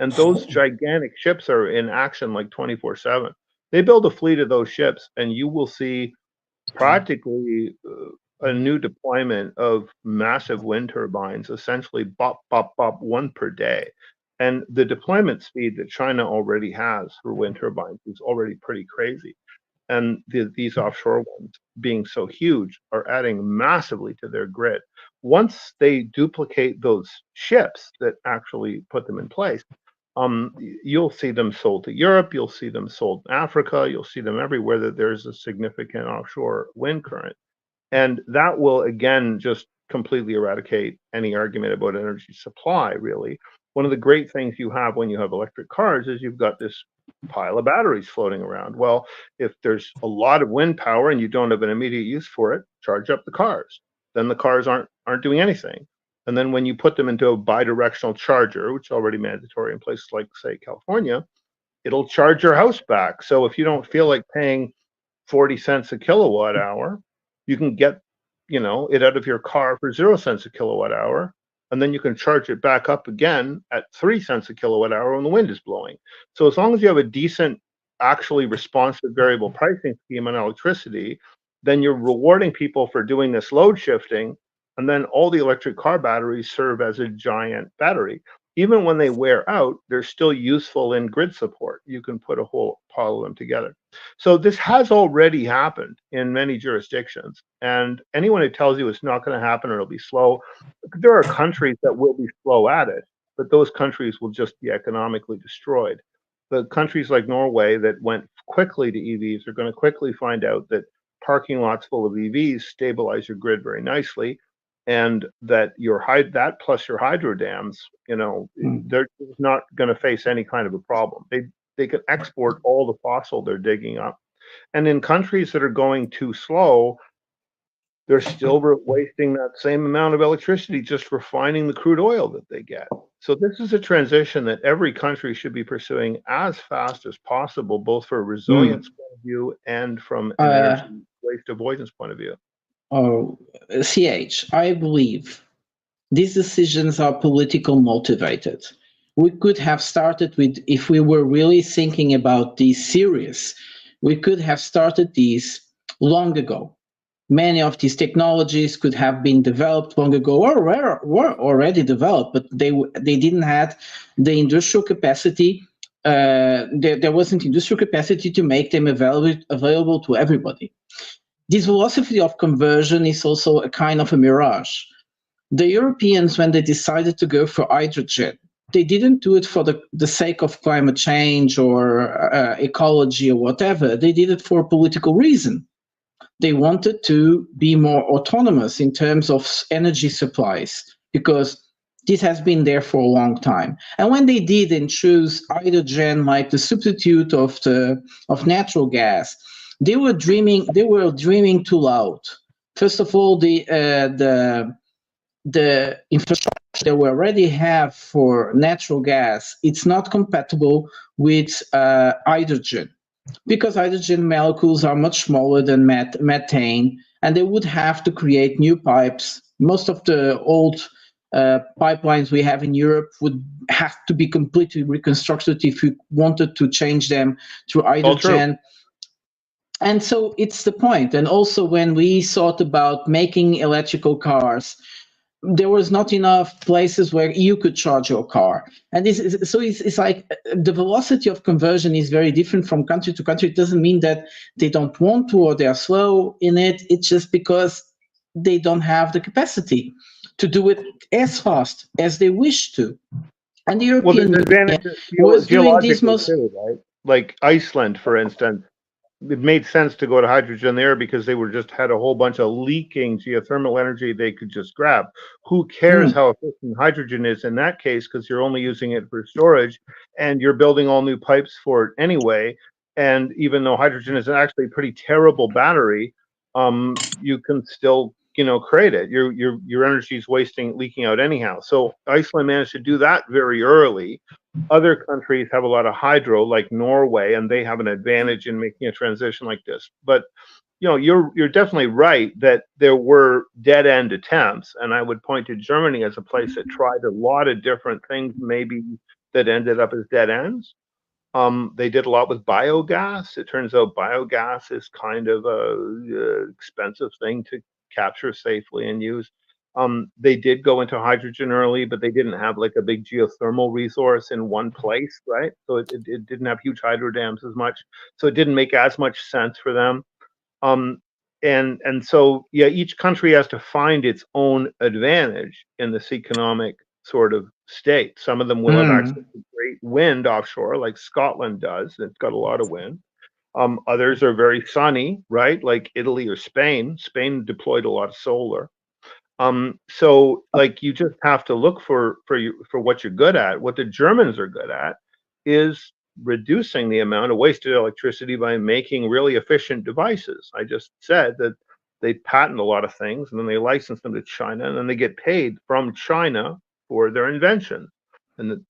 And those gigantic ships are in action like 24/7. They build a fleet of those ships, and you will see practically a new deployment of massive wind turbines, essentially bop, bop, bop, one per day. And the deployment speed that China already has for wind turbines is already pretty crazy. And these offshore ones, being so huge, are adding massively to their grid. Once they duplicate those ships that actually put them in place, you'll see them sold to Europe, you'll see them sold in Africa, you'll see them everywhere that there's a significant offshore wind current. And that will, again, just completely eradicate any argument about energy supply, really. One of the great things you have when you have electric cars is you've got this pile of batteries floating around. Well, if there's a lot of wind power and you don't have an immediate use for it, charge up the cars. Then the cars aren't doing anything. And then when you put them into a bidirectional charger, which is already mandatory in places like, say, California, it'll charge your house back. So if you don't feel like paying 40 cents a kilowatt hour, you can get, you know, it out of your car for 0 cents a kilowatt hour. And then you can charge it back up again at 3 cents a kilowatt hour when the wind is blowing. So as long as you have a decent, actually responsive variable pricing scheme on electricity, then you're rewarding people for doing this load shifting. And then all the electric car batteries serve as a giant battery. Even when they wear out, they're still useful in grid support. You can put a whole pile of them together. So this has already happened in many jurisdictions. And anyone who tells you it's not going to happen or it'll be slow, there are countries that will be slow at it, but those countries will just be economically destroyed. The countries like Norway that went quickly to EVs are going to quickly find out that parking lots full of EVs stabilize your grid very nicely. And that that plus your hydro dams, you know, they're not going to face any kind of a problem. They can export all the fossil they're digging up. And in countries that are going too slow, they're still wasting that same amount of electricity just refining the crude oil that they get. So this is a transition that every country should be pursuing as fast as possible, both for a resilience point of view and from an energy waste avoidance point of view. CH, I believe these decisions are political motivated. We could have started with, if we were really thinking about these serious, we could have started these long ago. Many of these technologies could have been developed long ago, or were already developed, but they didn't have the industrial capacity. There wasn't industrial capacity to make them available to everybody. This philosophy of conversion is also a kind of a mirage. The Europeans, when they decided to go for hydrogen, they didn't do it for the sake of climate change or ecology or whatever. They did it for a political reason. They wanted to be more autonomous in terms of energy supplies, because this has been there for a long time. And when they did and choose hydrogen like the substitute of natural gas, they were dreaming too loud. First of all, the infrastructure that we already have for natural gas, it's not compatible with hydrogen, because hydrogen molecules are much smaller than methane, and they would have to create new pipes. Most of the old pipelines we have in Europe would have to be completely reconstructed if you wanted to change them to hydrogen. And so it's the point. And also when we thought about making electrical cars, there was not enough places where you could charge your car. And it's like the velocity of conversion is very different from country to country. It doesn't mean that they don't want to or they are slow in it. It's just because they don't have the capacity to do it as fast as they wish to. And the European Union was doing this most... too, right? Like Iceland, for instance, it made sense to go to hydrogen there because they were just had a whole bunch of leaking geothermal energy they could just grab. Who cares how efficient hydrogen is in that case, because you're only using it for storage and you're building all new pipes for it anyway. And even though hydrogen is actually a pretty terrible battery, you can still, you know, create it. Your energy is leaking out anyhow. So Iceland managed to do that very early. Other countries have a lot of hydro, like Norway, and they have an advantage in making a transition like this. But you know, you're definitely right that there were dead end attempts, and I would point to Germany as a place that tried a lot of different things, maybe that ended up as dead ends. They did a lot with biogas. It turns out biogas is kind of a expensive thing to capture safely and use. They did go into hydrogen early, but they didn't have like a big geothermal resource in one place, right? So it didn't have huge hydro dams as much. So it didn't make as much sense for them. And so, yeah, each country has to find its own advantage in this economic sort of state. Some of them will have access to great wind offshore, like Scotland does. It's got a lot of wind. Others are very sunny, right? Like Italy or Spain. Spain deployed a lot of solar. So like you just have to look for what you're good at. What the Germans are good at is reducing the amount of wasted electricity by making really efficient devices. I just said that they patent a lot of things and then they license them to China and then they get paid from China for their invention. And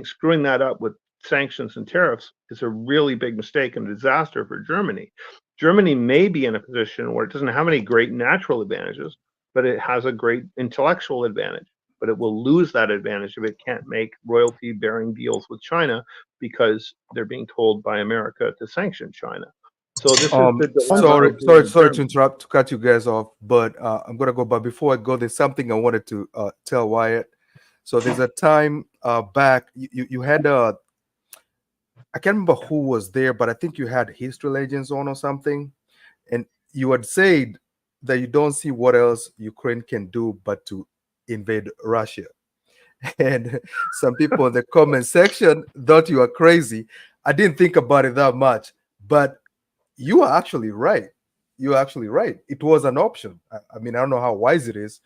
screwing that up with sanctions and tariffs is a really big mistake and disaster for Germany. Germany may be in a position where it doesn't have any great natural advantages, but it has a great intellectual advantage. But it will lose that advantage if it can't make royalty-bearing deals with China because they're being told by America to sanction China. So this is the sorry to interrupt, to cut you guys off, but I'm gonna go. But before I go, there's something I wanted to tell Wyatt. So there's a time back you had I can't remember who was there, but I think you had history legends on or something, and you had said that you don't see what else Ukraine can do but to invade Russia. And some people in the comment section thought you were crazy. I didn't think about it that much, but you are actually right. You're actually right. It was an option. I mean, I don't know how wise it is,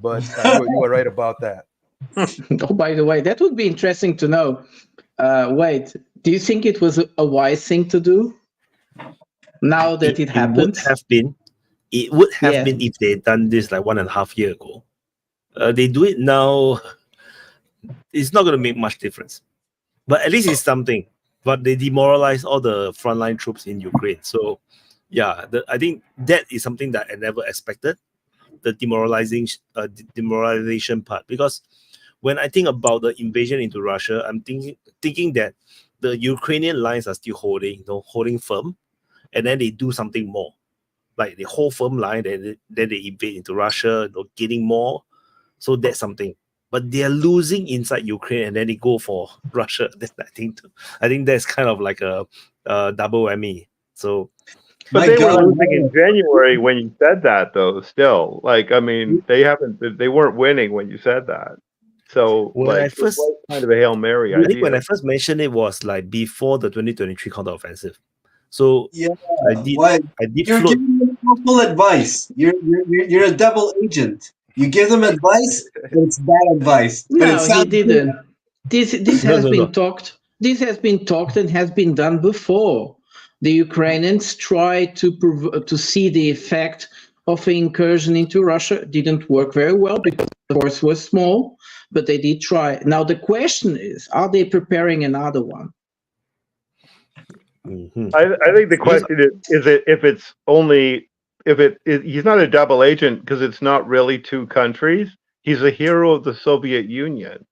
but you were right about that. Oh, by the way, that would be interesting to know. Wait, do you think it was a wise thing to do now that it happened? It would have been if they had done this like 1.5 years ago. They do it now. It's not going to make much difference. But at least it's something. But they demoralize all the frontline troops in Ukraine. So, yeah, I think that is something that I never expected, the demoralization part. Because when I think about the invasion into Russia, I'm thinking that the Ukrainian lines are still holding firm, and then they do something more. Like the whole firm line, then they invade into Russia, getting more. So that's something. But they're losing inside Ukraine, and then they go for Russia. I think that's kind of like a double whammy. So, but they were losing in January when you said that, though. Still, like, I mean, they weren't winning when you said that. So, when it was kind of a Hail Mary idea. I think when I first mentioned it was like before the 2023 counteroffensive. So yeah, I did you're giving them awful advice. You're a double agent. You give them advice, but it's bad advice. No, he didn't. This has been talked. This has been talked and has been done before. The Ukrainians try to see the effect of the incursion into Russia. Didn't work very well because the force was small, but they did try. Now the question is, are they preparing another one? I think the question is it if it's only he's not a double agent because it's not really two countries. He's a hero of the Soviet Union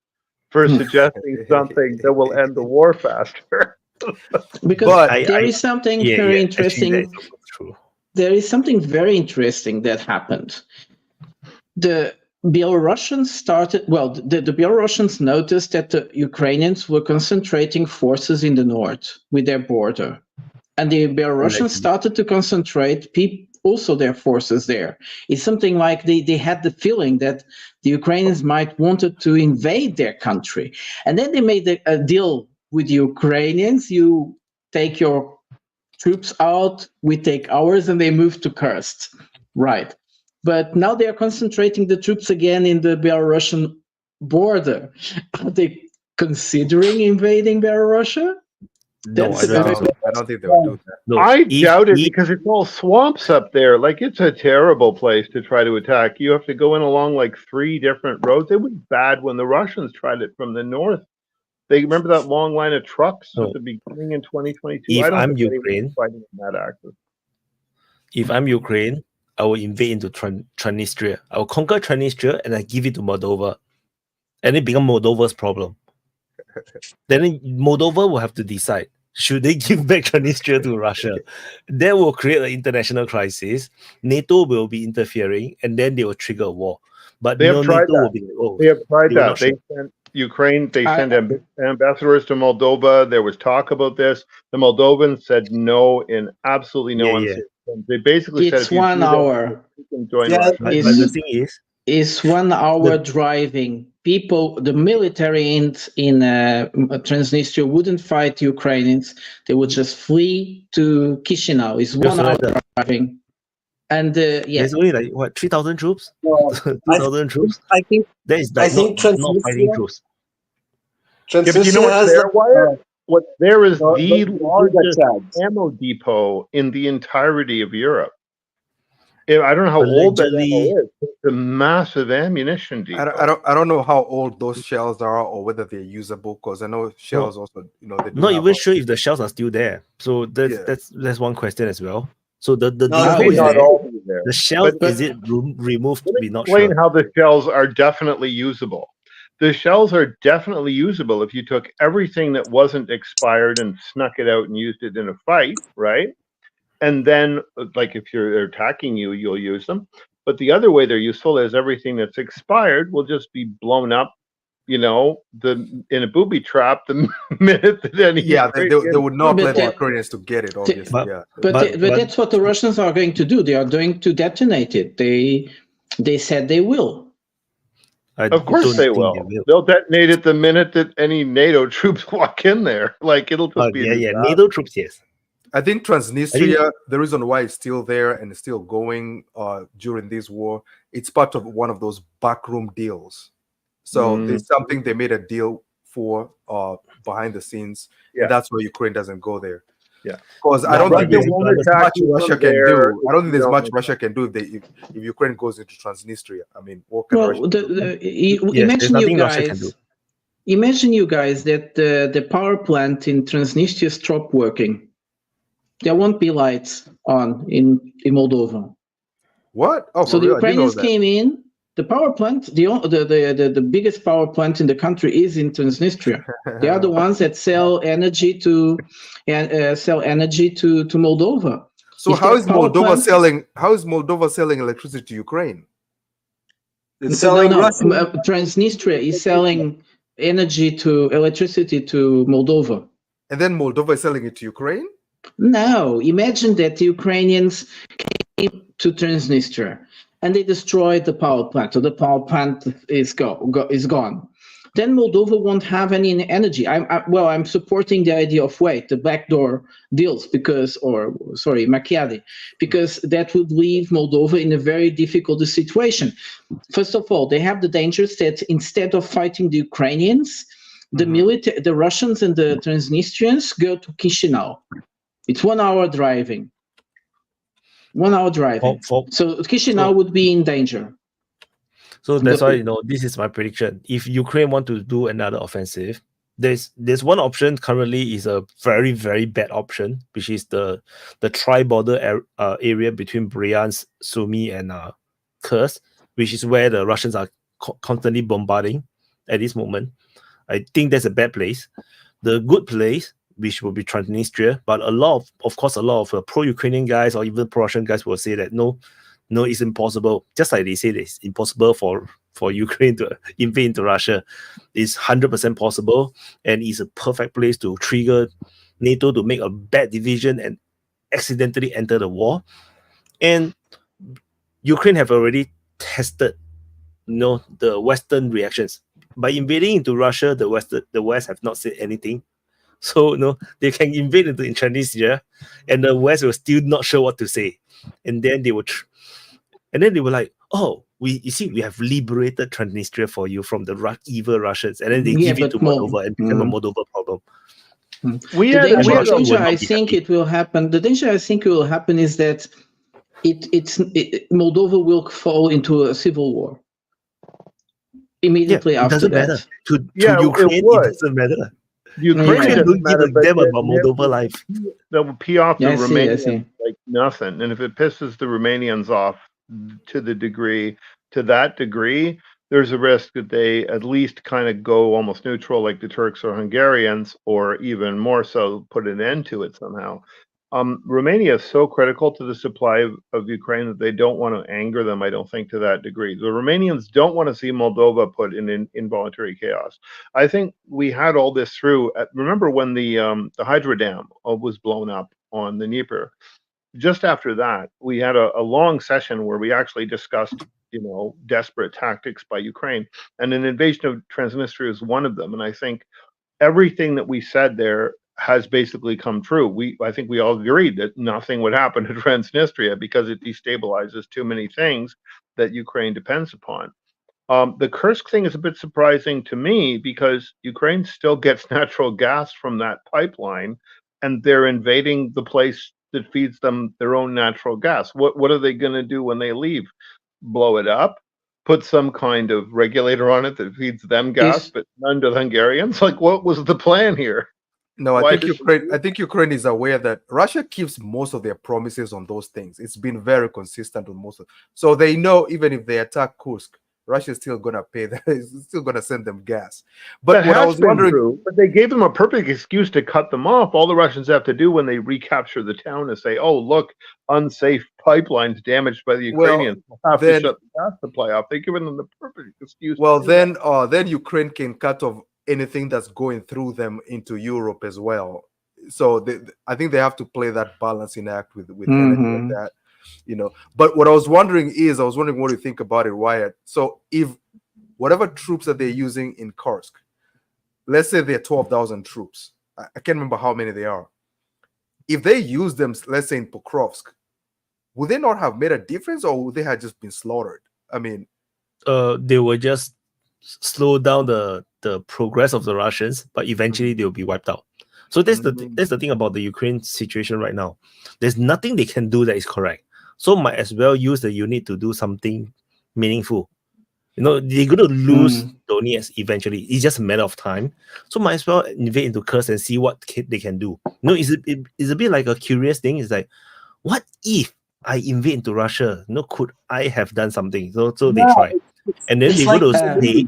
for suggesting something that will end the war faster. Because there is something very interesting. There is something very interesting that happened. The Belarusians started, well, the Belarusians noticed that the Ukrainians were concentrating forces in the north with their border. And the Belarusians started to concentrate also their forces there. It's something like they had the feeling that the Ukrainians might wanted to invade their country. And then they made a deal with the Ukrainians. You take your troops out, we take ours, and they move to Kursk. Right. But now they are concentrating the troops again in the Belarusian border. Are they considering invading Belarusia? No, I don't think they would do that. No, I doubt it because it's all swamps up there. Like, it's a terrible place to try to attack. You have to go in along like 3 different roads. It was bad when the Russians tried it from the north. They remember that long line of trucks at the beginning in 2022. If I'm Ukraine, fighting in that axis. If I'm Ukraine, I will invade into Transnistria. I will conquer Transnistria and I give it to Moldova, and it becomes Moldova's problem. Then Moldova will have to decide: should they give back Transnistria to Russia? That will create an international crisis. NATO will be interfering, and then they will trigger a war. But they have tried NATO that. will be like, oh, they have tried that. They sure. sent Ukraine. They sent ambassadors to Moldova. There was talk about this. The Moldovans said no in absolutely no uncertainty. They basically said it's 1 hour. You can join Russia. But the thing is, it's 1 hour driving. People, the military in Transnistria wouldn't fight Ukrainians. They would just flee to Chisinau. It's 1 hour driving. And there's only like what 3,000 troops, 2,000 troops. I think that is like not fighting troops. Yeah, but you know what's there, Wyatt? What's there is the largest ammo depot in the entirety of Europe. I don't know how old that ammo is. It's a massive ammunition depot. I don't know how old those shells are or whether they're usable, because I know shells also, you know, they do not even sure if the shells are still there. So that's one question as well. So the depot is there. The shell is it removed to be not sure. Explain how the shells are definitely usable. The shells are definitely usable if you took everything that wasn't expired and snuck it out and used it in a fight, right? And then, like, if you're attacking you, you'll use them. But the other way they're useful is everything that's expired will just be blown up, you know, in a booby trap the minute that any. Yeah, they would not let the Ukrainians to get it, obviously. But that's what the Russians are going to do. They are going to detonate it. They said they will. Of course they will. They'll detonate it the minute that any NATO troops walk in there. Like, it'll just be NATO troops, yes. I think Transnistria, the reason why it's still there and it's still going during this war, it's part of one of those backroom deals. So there's something they made a deal for behind the scenes. Yeah. And that's why Ukraine doesn't go there. Yeah, because I don't think there's much Russia can do. I don't think there's much Russia can do if Ukraine goes into Transnistria. I mean, what can Russia do? Imagine you guys that the power plant in Transnistria stopped working. There won't be lights on in Moldova. What? Oh, so the Ukrainians came in. The power plant, the biggest power plant in the country is in Transnistria. They are the ones that sell energy to Moldova. So how is Moldova selling? How is Moldova selling electricity to Ukraine? It's selling. Transnistria is selling electricity to Moldova. And then Moldova is selling it to Ukraine? No, imagine that the Ukrainians came to Transnistria and they destroyed the power plant. So the power plant is gone. Then Moldova won't have any energy. I'm supporting the idea of the backdoor deals Macchiati, because that would leave Moldova in a very difficult situation. First of all, they have the dangers that instead of fighting the Ukrainians, the Russians and the Transnistrians go to Chisinau. It's 1 hour driving. 1 hour driving. So Chisinau would be in danger. So that's why, this is my prediction. If Ukraine want to do another offensive, there's one option currently is a very, very bad option, which is the tri-border area between Bryansk, Sumy, and Kursk, which is where the Russians are constantly bombarding at this moment. I think that's a bad place. The good place, which will be Transnistria, but a lot of pro-Ukrainian guys or even pro-Russian guys will say that no, it's impossible. Just like they say that it's impossible for Ukraine to invade into Russia. It's 100% possible, and it's a perfect place to trigger NATO to make a bad division and accidentally enter the war. And Ukraine have already tested, the Western reactions. By invading into Russia, the West have not said anything. So they can invade into Transnistria, and the West will still not sure what to say. And then they were like, "Oh, we have liberated Transnistria for you from the evil Russians," and then they give it to Moldova and become a Moldova problem. The danger I think it will happen. The danger I think will happen is that Moldova will fall into a civil war immediately after doesn't that. Matter. To Ukraine, it doesn't matter. Ukraine doesn't matter, but them about Moldova life. They'll pee off the Romanians like nothing, and if it pisses the Romanians off to that degree, there's a risk that they at least kind of go almost neutral, like the Turks or Hungarians, or even more so, put an end to it somehow. Romania is so critical to the supply of Ukraine that they don't want to anger them, I don't think, to that degree. The Romanians don't want to see Moldova put in involuntary chaos. I think we had all this through. Remember when the hydro dam was blown up on the Dnieper? Just after that, we had a long session where we actually discussed, desperate tactics by Ukraine, and an invasion of Transnistria is one of them. And I think everything that we said there has basically come true. I think we all agreed that nothing would happen to Transnistria because it destabilizes too many things that Ukraine depends upon. The Kursk thing is a bit surprising to me because Ukraine still gets natural gas from that pipeline, and they're invading the place that feeds them their own natural gas. What are they going to do when they leave? Blow it up? Put some kind of regulator on it that feeds them gas, but none to the Hungarians? Like, what was the plan here? No, I think Ukraine is aware that Russia keeps most of their promises on those things. It's been very consistent on most of, so they know even if they attack Kursk, Russia is still gonna pay them. It's still gonna send them gas. But what I was wondering, but they gave them a perfect excuse to cut them off. All the Russians have to do when they recapture the town is say, "Oh, look, unsafe pipelines damaged by the Ukrainians. We'll have to shut the gas supply off." They've given them the perfect excuse. Well, then Ukraine can cut off anything that's going through them into Europe as well. So I think they have to play that balancing act with anything like that, But what I was wondering what do you think about it, Wyatt? So if whatever troops that they're using in Kursk, let's say they're 12,000 troops. I can't remember how many they are. If they use them, let's say in Pokrovsk, would they not have made a difference, or would they have just been slaughtered? I mean, they will just slow down the progress of the Russians, but eventually they will be wiped out. So that's the thing about the Ukraine situation right now. There's nothing they can do that is correct. So might as well use the unit to do something meaningful. They're going to lose Donetsk eventually. It's just a matter of time. So might as well invade into Kursk and see what they can do. It's a bit like a curious thing. It's like, what if I invade into Russia? Could I have done something? So they try. And then they go to stay.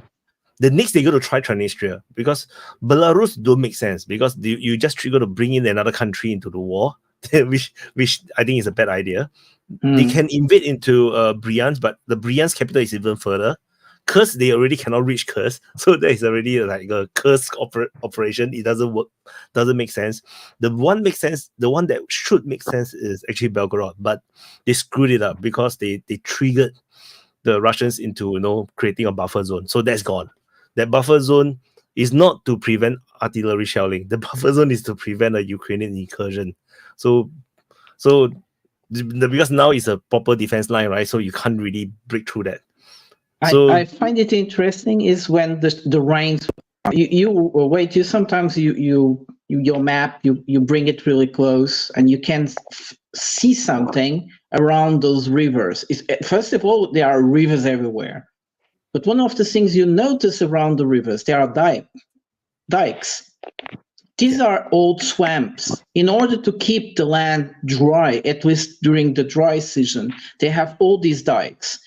The next they go to try Transnistria, because Belarus don't make sense, because you just trigger to bring in another country into the war, which I think is a bad idea. They can invade into Bryansk, but the Bryansk capital is even further. Kursk, they already cannot reach Kursk, so that is already like a Kursk operation. It doesn't work, doesn't make sense. The one that should make sense is actually Belgorod, but they screwed it up because they triggered the Russians into creating a buffer zone. So that's gone. That buffer zone is not to prevent artillery shelling. The buffer zone is to prevent a Ukrainian incursion. So because now it's a proper defense line, right? So you can't really break through that. So I find it interesting is when the rains. You sometimes your map you bring it really close and you can see something around those rivers. First of all, there are rivers everywhere. But one of the things you notice around the rivers, there are dikes. These are old swamps. In order to keep the land dry, at least during the dry season, they have all these dikes.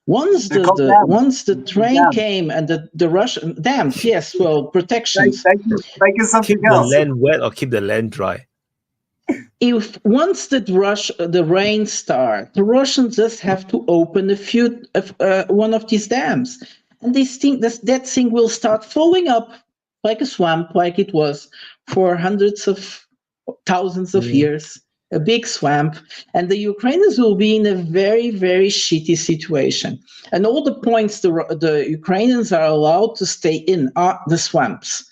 Once the train came and the Russian dams, yes, well, protections. Thank you something keep else. the land wet or keep the land dry. If once the rain starts, the Russians just have to open one of these dams, and they think that thing will start flowing up like a swamp, like it was for hundreds of thousands of years. A big swamp, and the Ukrainians will be in a very, very shitty situation. And all the points the Ukrainians are allowed to stay in are the swamps.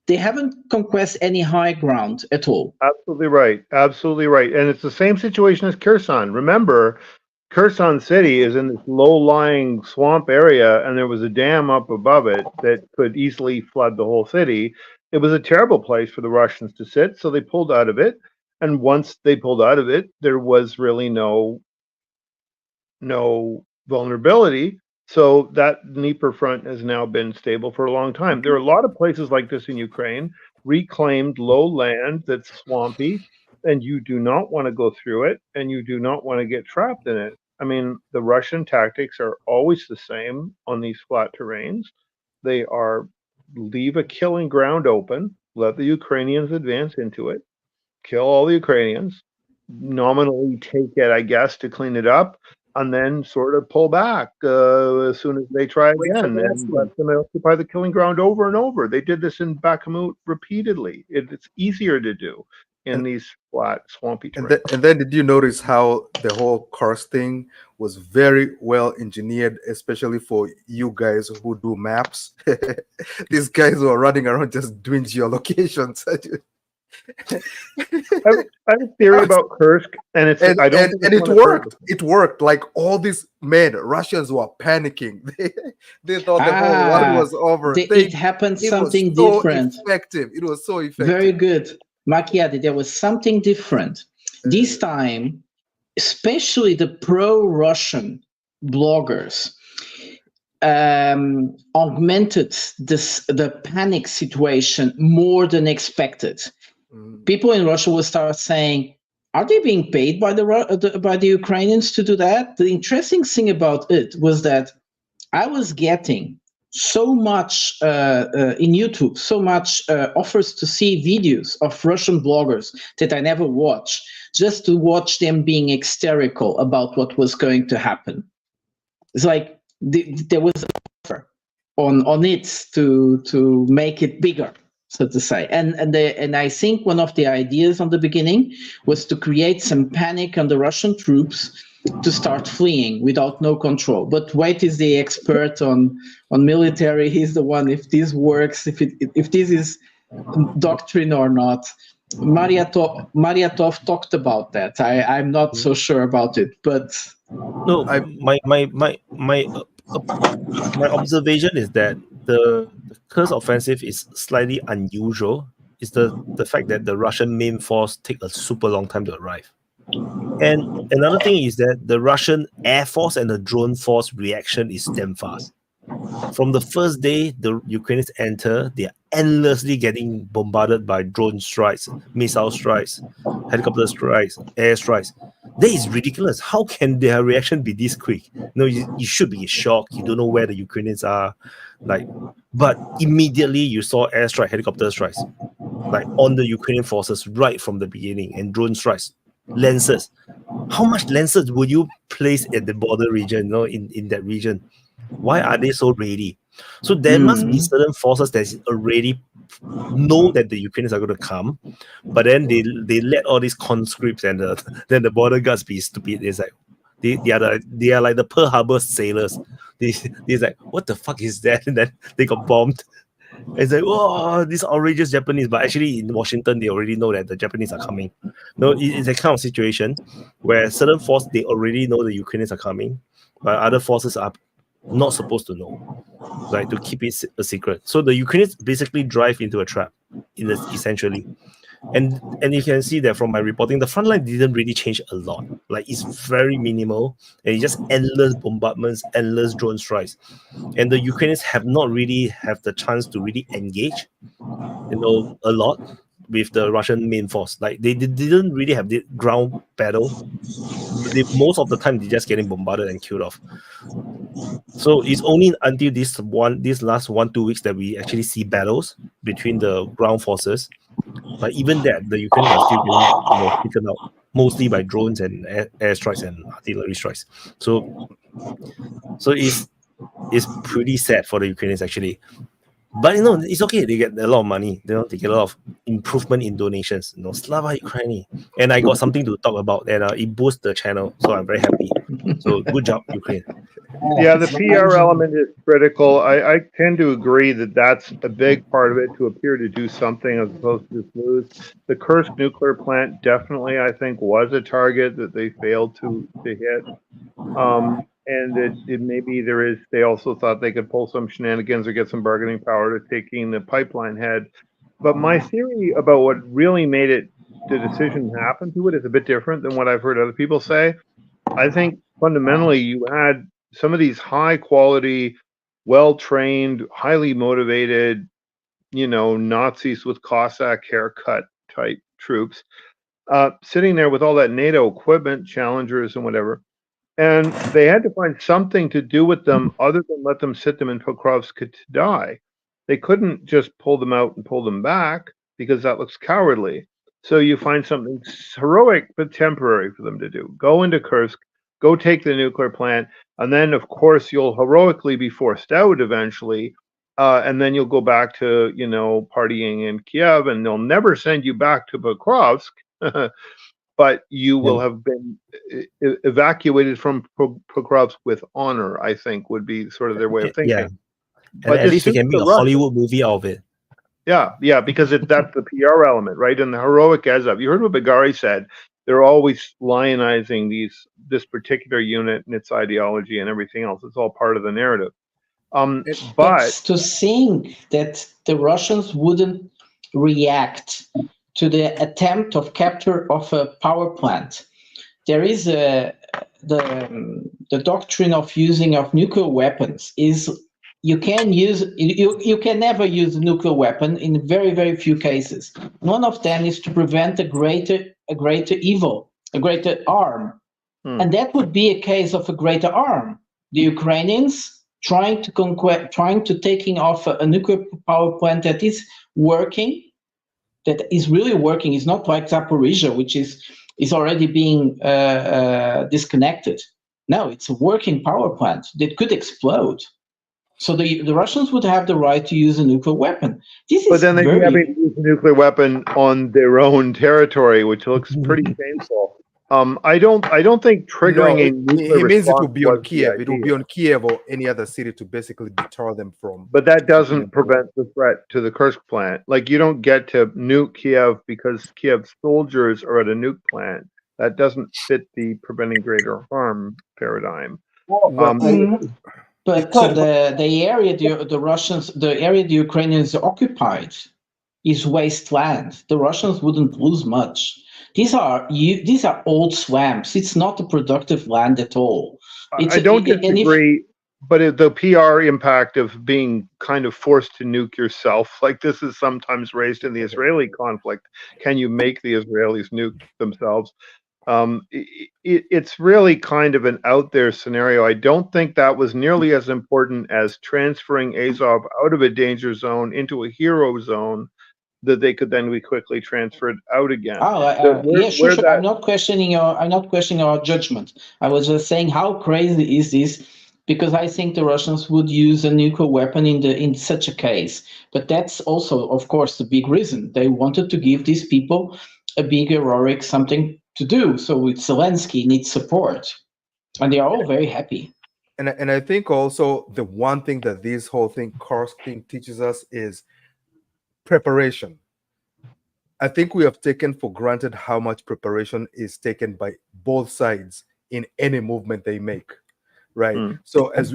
They haven't conquered any high ground at all. Absolutely right. Absolutely right. And it's the same situation as Kherson. Remember, Kherson City is in this low-lying swamp area, and there was a dam up above it that could easily flood the whole city. It was a terrible place for the Russians to sit, so they pulled out of it. And once they pulled out of it, there was really no vulnerability. So that Dnieper front has now been stable for a long time. There are a lot of places like this in Ukraine, reclaimed low land that's swampy, and you do not want to go through it, and you do not want to get trapped in it. I mean, the Russian tactics are always the same on these flat terrains. They are leave a killing ground open, let the Ukrainians advance into it, kill all the Ukrainians, nominally take it, I guess, to clean it up, and then sort of pull back as soon as they try again and let them occupy the killing ground over and over. They did this in Bakhmut repeatedly. It's easier to do in these flat, swampy terrains. And then did you notice how the whole course thing was very well engineered, especially for you guys who do maps? These guys were running around just doing geolocations. I have a theory about Kursk, and it worked. It worked. Like all these Russians were panicking. They thought the whole war was over. It happened something different. Effective. It was so effective. Very good, Macchiati. There was something different this time, especially the pro-Russian bloggers augmented the panic situation more than expected. People in Russia will start saying, are they being paid by the Ukrainians to do that? The interesting thing about it was that I was getting so much in YouTube, so much offers to see videos of Russian bloggers that I never watched, just to watch them being hysterical about what was going to happen. It's like there was an offer on it to make it bigger, so to say. And I think one of the ideas on the beginning was to create some panic on the Russian troops to start fleeing without no control. But Wade is the expert on military. He's the one, if this works, if this is doctrine or not. Mariatov talked about that. I'm not so sure about it, but no, my observation is that the Kursk offensive is slightly unusual. It's the fact that the Russian main force take a super long time to arrive. And another thing is that the Russian air force and the drone force reaction is damn fast. From the first day the Ukrainians enter, they are endlessly getting bombarded by drone strikes, missile strikes, helicopter strikes, air strikes. That is ridiculous. How can their reaction be this quick? No, you should be in shock. You don't know where the Ukrainians are. But immediately you saw airstrike, helicopter strikes, on the Ukrainian forces right from the beginning, and drone strikes, Lancers. How much Lancers would you place at the border region, in that region? Why are they so ready? So there must be certain forces that already know that the Ukrainians are going to come, but then they let all these conscripts and then the border guards be stupid. It's like they are like the Pearl Harbor sailors. They're like, what the fuck is that? And then they got bombed. It's like, oh, these outrageous Japanese. But actually in Washington, they already know that the Japanese are coming. No, it's a kind of situation where certain forces, they already know the Ukrainians are coming, but other forces are not supposed to know, to keep it a secret. So the Ukrainians basically drive into a trap, essentially. And you can see that from my reporting, the front line didn't really change a lot. Like it's very minimal, and it's just endless bombardments, endless drone strikes. And the Ukrainians have not really have the chance to really engage, a lot with the Russian main force. Like they didn't really have the ground battle. Most of the time they're just getting bombarded and killed off. So it's only until these last 1-2 weeks that we actually see battles between the ground forces. But even that, the Ukrainians are still getting taken out mostly by drones and air strikes and artillery strikes. So it's pretty sad for the Ukrainians actually. But it's okay. They get a lot of money. They get a lot of improvement in donations. Slava Ukraini, and I got something to talk about, and it boosts the channel. So I'm very happy. So good job, Ukraine. Yeah, the PR element is critical. I tend to agree that that's a big part of it, to appear to do something as opposed to just lose. The Kursk nuclear plant definitely, I think, was a target that they failed to hit. And it maybe they also thought they could pull some shenanigans or get some bargaining power to taking the pipeline head. But my theory about what really made the decision happen to it is a bit different than what I've heard other people say. I think fundamentally you had some of these high quality, well-trained, highly motivated, Nazis with Cossack haircut type troops sitting there with all that NATO equipment, Challengers and whatever. And they had to find something to do with them other than let them sit them in Pokrovsk to die. They couldn't just pull them out and pull them back because that looks cowardly. So you find something heroic but temporary for them to do. Go into Kursk, go take the nuclear plant, and then, of course, you'll heroically be forced out eventually, and then you'll go back to, partying in Kiev, and they'll never send you back to Pokrovsk. But you will have been evacuated from Pokrovsk with honor, I think, would be sort of their way of thinking. Yeah. But at least we can make a Hollywood movie out of it. Yeah, because that's the PR element, right? And the heroic Azov. You heard what Bagari said. They're always lionizing this particular unit and its ideology and everything else. It's all part of the narrative. But to think that the Russians wouldn't react to the attempt of capture of a power plant. There is the doctrine of using of nuclear weapons is you can never use a nuclear weapon in very, very few cases. One of them is to prevent a greater evil, a greater harm. And that would be a case of a greater harm. The Ukrainians trying to taking off a nuclear power plant that is working, that is really working. It's not like Zaporizhia, which is already being disconnected. No, it's a working power plant that could explode. So the Russians would have the right to use a nuclear weapon. But then they have to use a nuclear weapon on their own territory, which looks pretty painful. I don't think triggering a nuclear it means it will response be on was Kiev. the It will idea. be on Kiev or any other city to basically deter them from. But that doesn't prevent the threat to the Kursk plant. Like, you don't get to nuke Kiev because Kiev soldiers are at a nuke plant. That doesn't fit the preventing greater harm paradigm. But the area the Ukrainians occupied is wasteland. The Russians wouldn't lose much. These are old swamps. It's not a productive land at all. I don't disagree, but the PR impact of being kind of forced to nuke yourself, like this is sometimes raised in the Israeli conflict. Can you make the Israelis nuke themselves? It's really kind of an out there scenario. I don't think that was nearly as important as transferring Azov out of a danger zone into a hero zone that they could then be quickly transferred out again. Sure. I'm not questioning our judgment. I was just saying, how crazy is this? Because I think the Russians would use a nuclear weapon in such a case. But that's also, of course, the big reason. They wanted to give these people a big heroic something to do. So Zelensky needs support, and they are all very happy. And I think also the one thing that this whole Kursk thing teaches us is preparation. I think we have taken for granted how much preparation is taken by both sides in any movement they make, right? So as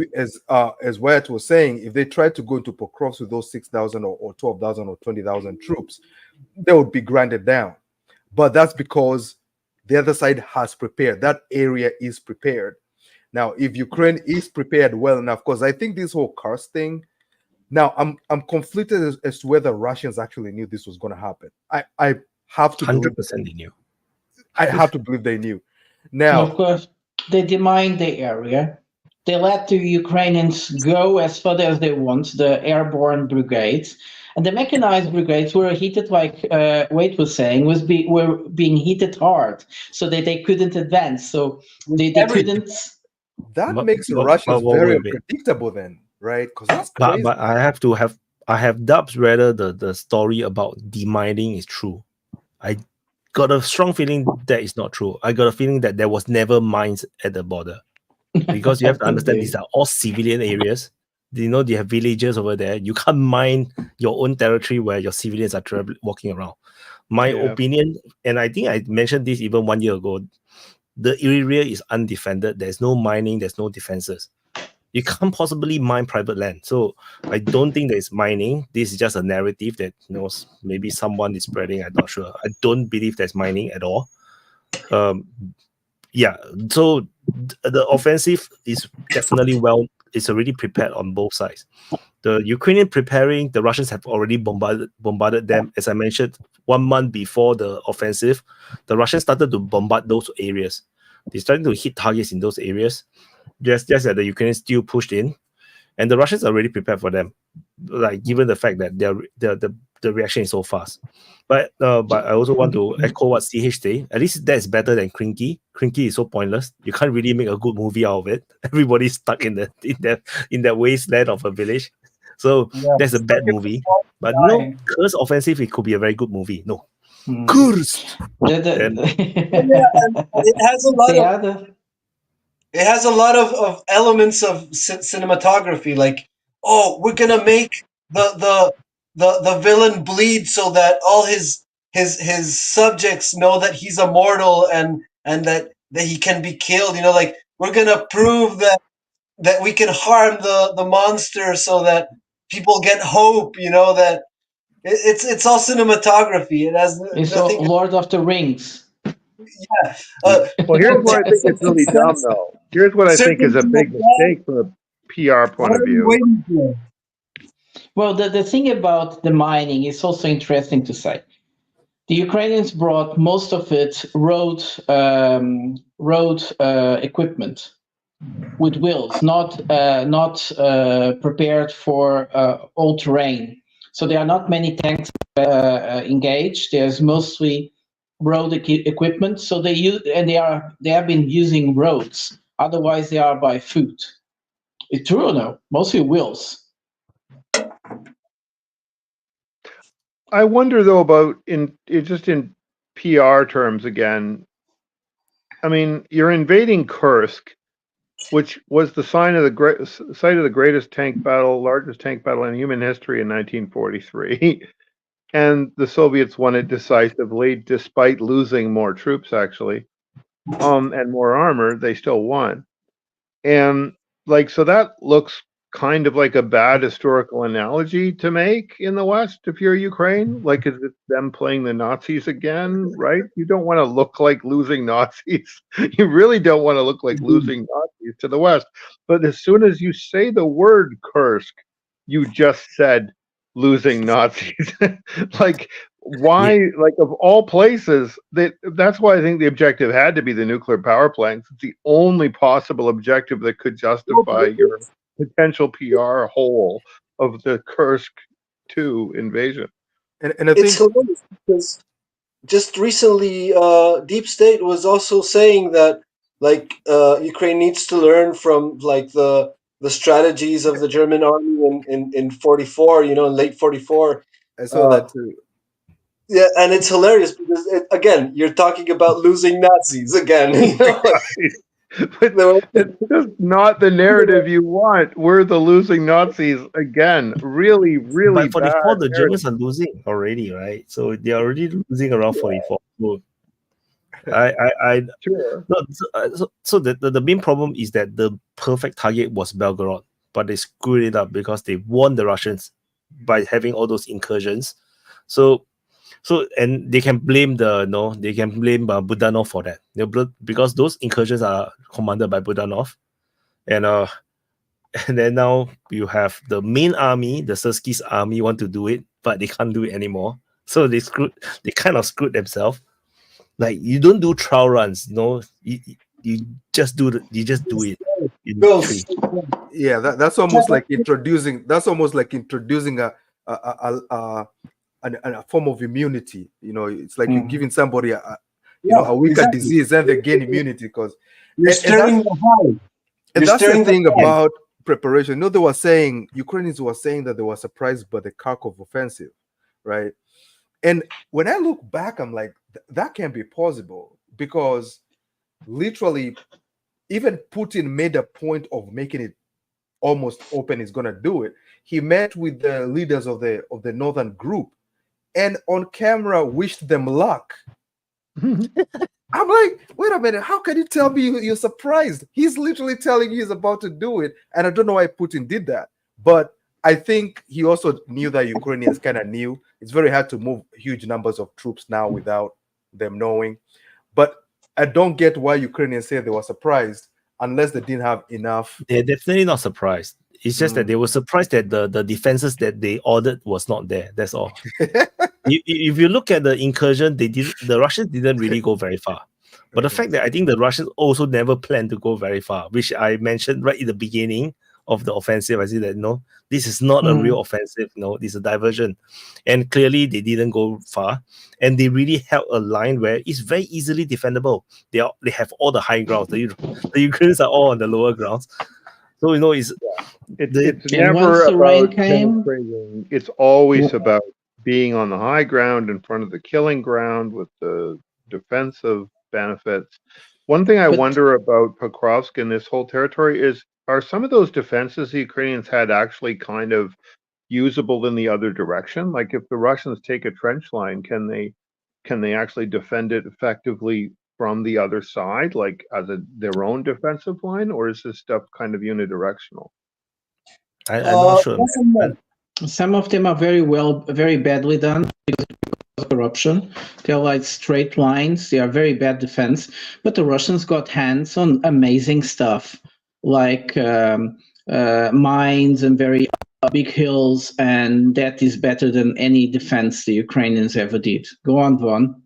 Wyatt was saying, if they tried to go into Pokrovsk with those 6,000 or 12,000 or 20,000 troops, they would be granted down. But that's because the other side has prepared. That area is prepared. Now, if Ukraine is prepared well enough, because I think this whole Kars thing, now I'm conflicted as to whether Russians actually knew this was going to happen. I have to 100% believe they knew. I have to believe they knew. Now, of course, they demined the area. They let the Ukrainians go as far as they want, the airborne brigades. And the mechanized brigades were heated, like Wade was saying, were being heated hard, so that they couldn't advance. So they couldn't. That makes the Russians very unpredictable then, right? Because that's crazy. But I have doubts whether the story about demining is true. I got a strong feeling that it's not true. I got a feeling that there was never mines at the border, because you have to understand these are all civilian areas. You know, they have villages over there. You can't mine your own territory where your civilians are walking around. My opinion, and I think I mentioned this even 1 year ago, the area is undefended. There's no mining. There's no defenses. You can't possibly mine private land. So I don't think there's mining. This is just a narrative that, you know, maybe someone is spreading. I'm not sure. I don't believe there's mining at all. Yeah. So the offensive is definitely it's already prepared on both sides. The Ukrainian preparing, the Russians have already bombarded them. As I mentioned, 1 month before the offensive, the Russians started to bombard those areas. They started to hit targets in those areas. Just that the Ukrainians still pushed in, and the Russians are already prepared for them. Like, given the fact that the reaction is so fast. But I also want to echo what CH said. At least that's better than Krinky. Krinky is so pointless. You can't really make a good movie out of it. Everybody's stuck in that wasteland of a village. So that's a bad movie. But no, Kurs offensive, it could be a very good movie. No. Kurs. It has a lot of it has a lot of elements of cinematography, like, oh, we're gonna make the villain bleed so that all his subjects know that he's immortal and that he can be killed. You know, like, we're gonna prove that we can harm the monster so that people get hope. You know, that it's all cinematography. It has it's all Lord of the Rings. Yeah. Well, here's where I think it's really dumb, though. Here's what I think is a big mistake from a PR point of view. Well, the thing about the mining is also interesting to say. The Ukrainians brought most of it road equipment with wheels, not prepared for all terrain. So there are not many tanks engaged. There's mostly road equipment. So they have been using roads. Otherwise, they are by foot. It's true or no? Mostly wheels. I wonder though about in PR terms again. I mean, you're invading Kursk, which was the site of the greatest tank battle, largest tank battle in human history in 1943, and the Soviets won it decisively, despite losing more troops actually, and more armor. They still won, and so that looks kind of like a bad historical analogy to make in the West if you're Ukraine. Like, is it them playing the Nazis again, right? You don't want to look like losing Nazis. You really don't want to look like losing Nazis to the West. But as soon as you say the word Kursk, you just said losing Nazis. Like, why, of all places, that's why I think the objective had to be the nuclear power plants. It's the only possible objective that could justify your potential PR hole of the Kursk 2 invasion. And I think hilarious because just recently, Deep State was also saying that Ukraine needs to learn from the strategies of the German army in 44. You know, in late 44. I saw that too. Yeah, and it's hilarious because again, you're talking about losing Nazis again. You know? But it's just not the narrative you want. We're the losing Nazis again. Really, really By 44, the Germans are losing already, right? So they're already losing around 44. So Sure. No, so the main problem is that the perfect target was Belgorod, but they screwed it up because they warned the Russians by having all those incursions. So and they can blame Budanov for that. Because those incursions are commanded by Budanov, and then now you have the main army, the Syrskis army, want to do it, but they can't do it anymore. So they kind of screwed themselves. Like, you don't do trial runs, you just do it in three. Yeah, that's almost like introducing a form of immunity. It's like you're giving somebody a weaker disease and they gain immunity because you're stirring the hive. And that's the thing about preparation. Ukrainians were saying that they were surprised by the Kharkov offensive, right? And when I look back, I'm like, that can't be possible, because literally even Putin made a point of making it almost open he's going to do it. He met with the leaders of the northern group and on camera wished them luck. I'm like, wait a minute, how can you tell me you're surprised? He's literally telling you he's about to do it, and I don't know why Putin did that. But I think he also knew that Ukrainians kind of knew. It's very hard to move huge numbers of troops now without them knowing. But I don't get why Ukrainians say they were surprised unless they didn't have enough. They're definitely not surprised. It's just that they were surprised that the defenses that they ordered was not there. That's all. If you look at the incursion, the Russians didn't really go very far. But the fact that I think the Russians also never planned to go very far, which I mentioned right in the beginning of the offensive. I see that this is not a real offensive. No, this is a diversion. And clearly they didn't go far. And they really held a line where it's very easily defendable. They have all the high grounds. The Ukrainians are all on the lower grounds. So it's never about penetrating. It's always about being on the high ground in front of the killing ground with the defensive benefits. One thing I wonder about Pokrovsk and this whole territory is, are some of those defenses the Ukrainians had actually kind of usable in the other direction? Like, if the Russians take a trench line, can they actually defend it effectively from the other side, like as their own defensive line, or is this stuff kind of unidirectional? I'm not sure. Some of them are very badly done because of corruption. They're like straight lines. They are very bad defense. But the Russians got hands on amazing stuff, like mines and very big hills, and that is better than any defense the Ukrainians ever did. Go on, Von.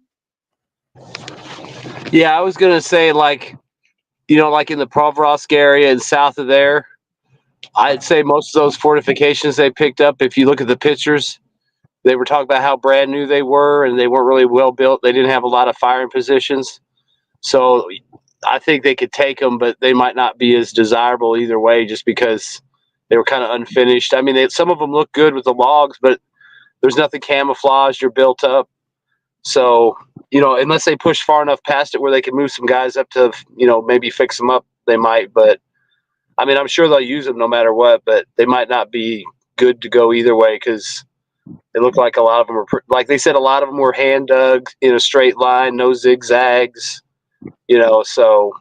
Yeah, I was gonna say, like in the Provrovsk area and south of there, I'd say most of those fortifications they picked up, if you look at the pictures, they were talking about how brand new they were and they weren't really well built. They didn't have a lot of firing positions. So I think they could take them, but they might not be as desirable either way, just because they were kind of unfinished. I mean, some of them look good with the logs, but there's nothing camouflaged or built up. So, unless they push far enough past it where they can move some guys up to, maybe fix them up, they might. But, I mean, I'm sure they'll use them no matter what, but they might not be good to go either way, because it looked like a lot of them were, like they said, a lot of them were hand dug in a straight line, no zigzags, so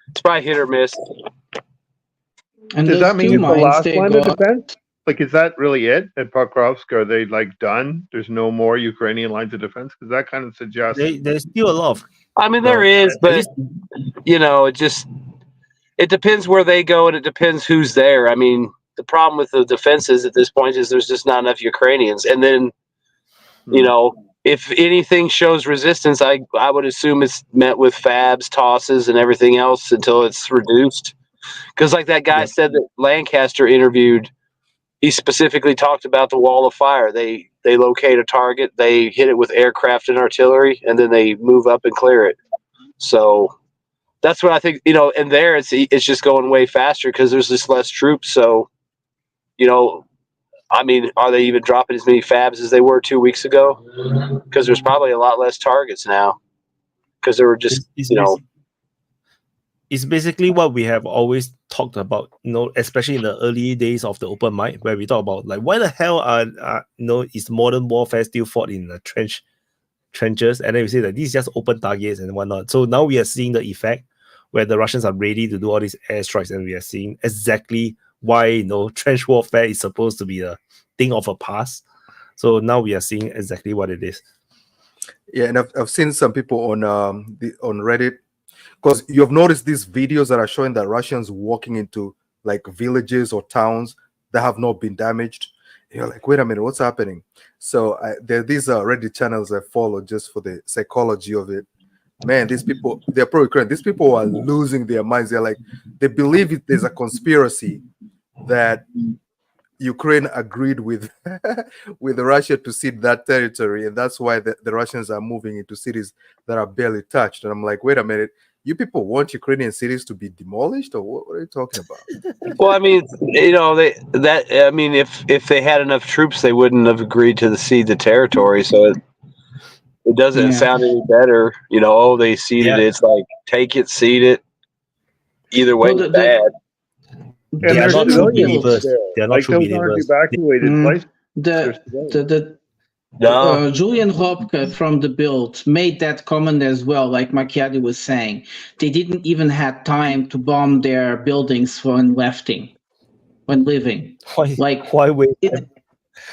it's probably hit or miss. And does that mean it's the last line of got... defense? Like, is that really it at Pokrovsk? Are they done? There's no more Ukrainian lines of defense? Because that kind of suggests there's still a lot of. I mean, there is, but it depends where they go, and it depends who's there. I mean, the problem with the defenses at this point is there's just not enough Ukrainians, and then if anything shows resistance, I would assume it's met with fabs, tosses, and everything else until it's reduced. Because like that guy said that Lancaster interviewed, he specifically talked about the wall of fire. They locate a target, they hit it with aircraft and artillery, and then they move up and clear it. So that's what I think, and there it's just going way faster because there's just less troops. So, I mean, are they even dropping as many fabs as they were 2 weeks ago? Because there's probably a lot less targets now. Because there were just, It's basically what we have always talked about, especially in the early days of the open mic, where we talk about, like, why the hell is modern warfare still fought in a trench trenches, and then we say that these just open targets and whatnot. So now we are seeing the effect where the Russians are ready to do all these airstrikes, and we are seeing exactly why trench warfare is supposed to be a thing of a past. So now we are seeing exactly what it is. Yeah, and I've seen some people on Reddit, because you have noticed these videos that are showing that Russians walking into like villages or towns that have not been damaged. You're like, wait a minute, what's happening? So there are these Reddit channels I follow just for the psychology of it. Man, these people, they're pro-Ukraine. These people are losing their minds. They're like, they believe there's a conspiracy that Ukraine agreed with with Russia to cede that territory, and that's why the Russians are moving into cities that are barely touched. And I'm like, wait a minute, you people want Ukrainian cities to be demolished, or what are you talking about? Well, I mean, if they had enough troops, they wouldn't have agreed to cede the territory. So it doesn't sound any better. They ceded it. It's like, take it, cede it. Either way, it's bad. And there's civilians there. They are not like true those aren't believers. evacuated places. Julian Hopke from The Build made that comment as well, like Macchiati was saying. They didn't even have time to bomb their buildings when leaving. Why wait?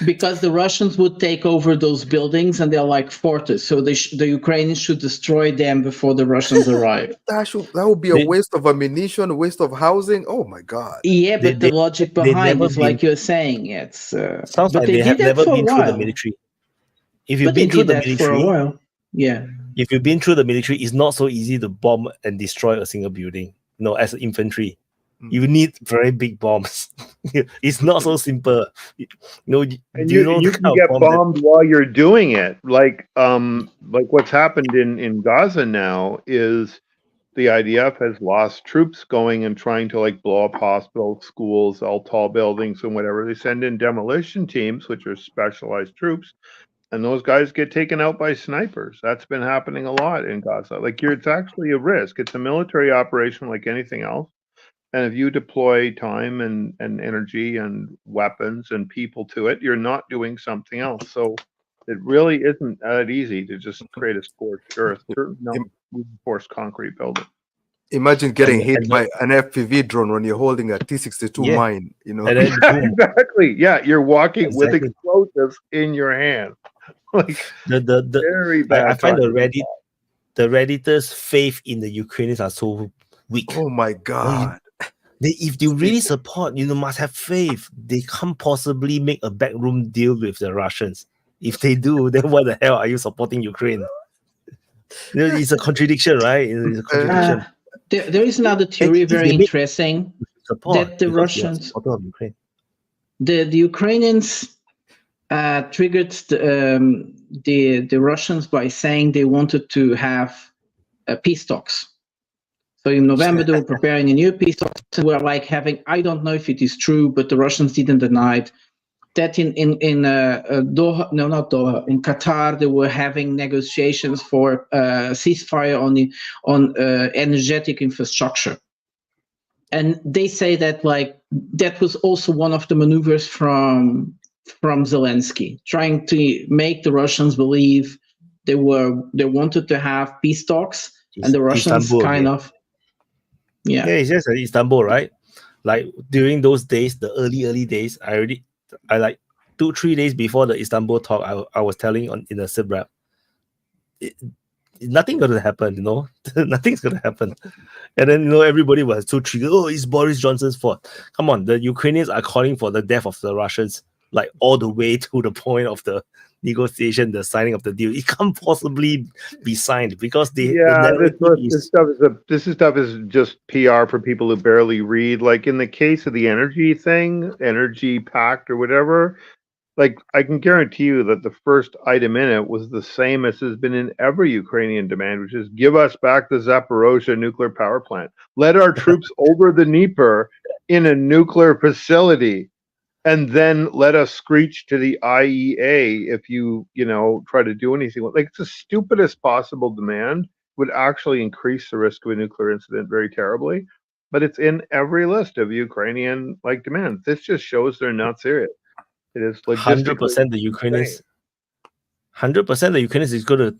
Because the Russians would take over those buildings, and they're like fortress. So the Ukrainians should destroy them before the Russians arrive. That would be a waste of ammunition, a waste of housing. Oh my God. Yeah, but the logic behind is like you're saying. It's sounds like they have never been through the military. If you've been through the military for a while, yeah. If you've been through the military, it's not so easy to bomb and destroy a single building. As infantry, you need very big bombs. It's not so simple. And you can get bombed while you're doing it. Like what's happened in Gaza now is the IDF has lost troops going and trying to blow up hospitals, schools, all tall buildings and whatever. They send in demolition teams, which are specialized troops, and those guys get taken out by snipers. That's been happening a lot in Gaza. It's actually a risk. It's a military operation like anything else. And if you deploy time and energy and weapons and people to it, you're not doing something else. So it really isn't that easy to just create a scorched earth, reinforced concrete building. Imagine getting hit by an FPV drone when you're holding a T-62 mine. Exactly. Yeah, you're walking with explosives in your hand. Very bad. I find the Redditors' faith in the Ukrainians are so weak. Oh my God. If they really support, must have faith. They can't possibly make a backroom deal with the Russians. If they do, then why the hell are you supporting Ukraine? It's a contradiction, right? It's a contradiction. There is another theory very interesting that the Russians, the Ukrainians triggered the Russians by saying they wanted to have peace talks. So in November, they were preparing a new peace talks. We're having, I don't know if it is true, but the Russians didn't deny it, that in Doha, no, not Doha, in Qatar, they were having negotiations for ceasefire on energetic infrastructure. And they say that that was also one of the maneuvers from Zelensky, trying to make the Russians believe they wanted to have peace talks, and the Russians Istanbul, yeah, it's just Istanbul, right? During those days, the early days, I 2-3 days before the Istanbul talk, I was telling in a SIP rap, nothing's gonna happen, nothing's gonna happen. And then everybody was too triggered. Oh, it's Boris Johnson's fault. Come on, the Ukrainians are calling for the death of the Russians, all the way to the point of the negotiation, the signing of the deal. It can't possibly be signed because this stuff is just PR for people who barely read. In the case of the energy thing, energy pact or whatever, I can guarantee you that the first item in it was the same as has been in every Ukrainian demand, which is give us back the Zaporozhye nuclear power plant. Let our troops over the Dnieper in a nuclear facility. And then let us screech to the IEA if you try to do anything. It's the stupidest possible demand, would actually increase the risk of a nuclear incident very terribly. But it's in every list of Ukrainian demands. This just shows they're not serious. It is 100% the Ukrainians. 100% the Ukrainians is going to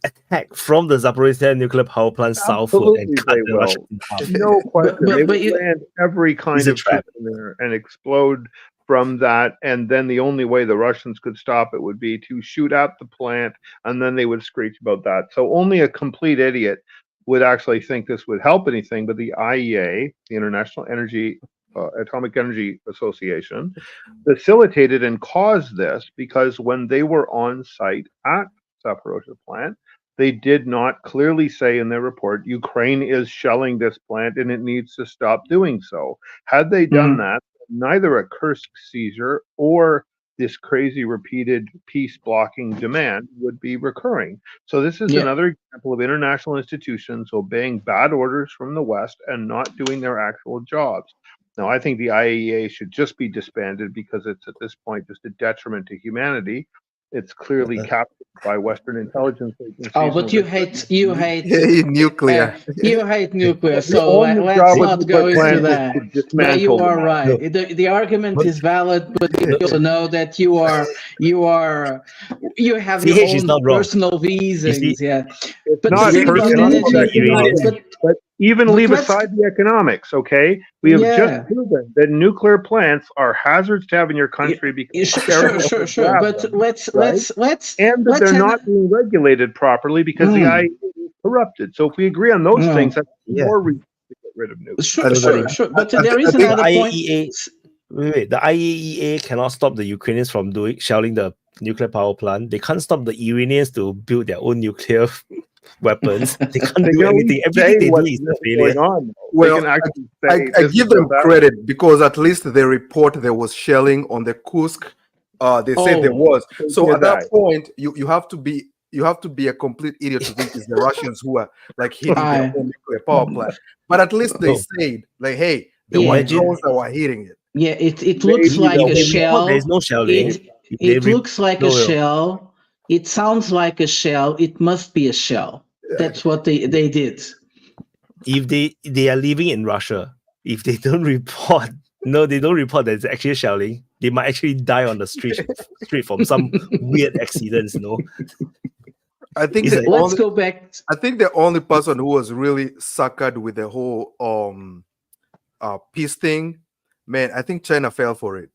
attack from the Zaporizhzhia nuclear power plant southward and cut the Russians in half. No question. They but would land every kind of ship in there and explode from that. And then the only way the Russians could stop it would be to shoot at the plant, and then they would screech about that. So only a complete idiot would actually think this would help anything. But the IEA, the International Atomic Energy Association, facilitated and caused this because when they were on site at Zaporizhzhia plant, they did not clearly say in their report, Ukraine is shelling this plant and it needs to stop doing so. Had they done that, neither a Kursk seizure or this crazy repeated peace blocking demand would be recurring. So this is another example of international institutions obeying bad orders from the West and not doing their actual jobs. Now, I think the IAEA should just be disbanded because it's at this point just a detriment to humanity. It's clearly captured by Western intelligence agencies. Oh, but you hate nuclear. You hate nuclear, so let's not go into that. But you are right. The argument is valid, but you also know that you have your own personal reasons. Yeah, but not personal. But even leave aside the economics, okay? We have just proven that nuclear plants are hazards to have in your country because sure. But let's and that they're not being regulated properly because the IAEA is corrupted. So if we agree on those things, that's more reason to get rid of nuclear. Sure. But there is another point. Wait, the IAEA cannot stop the Ukrainians from shelling the nuclear power plant. They can't stop the Iranians to build their own nuclear weapons. They can't do anything. Everything they do is a failure. Well, I give them credit because at least they report there was shelling on the Kursk. They said there was. So at that point, you have to be a complete idiot to think it's the Russians who are like hitting their own nuclear power plant. But at least they said like, hey, there were drones that were hitting it. Yeah, it looks like a shell. There's no shelling. It looks like a shell. It sounds like a shell. It must be a shell. That's what they did. If they are living in Russia, if they don't report, that it's actually shelling, they might actually die on the street from some weird accidents, I think go back. I think the only person who was really suckered with the whole peace thing, man, I think China fell for it.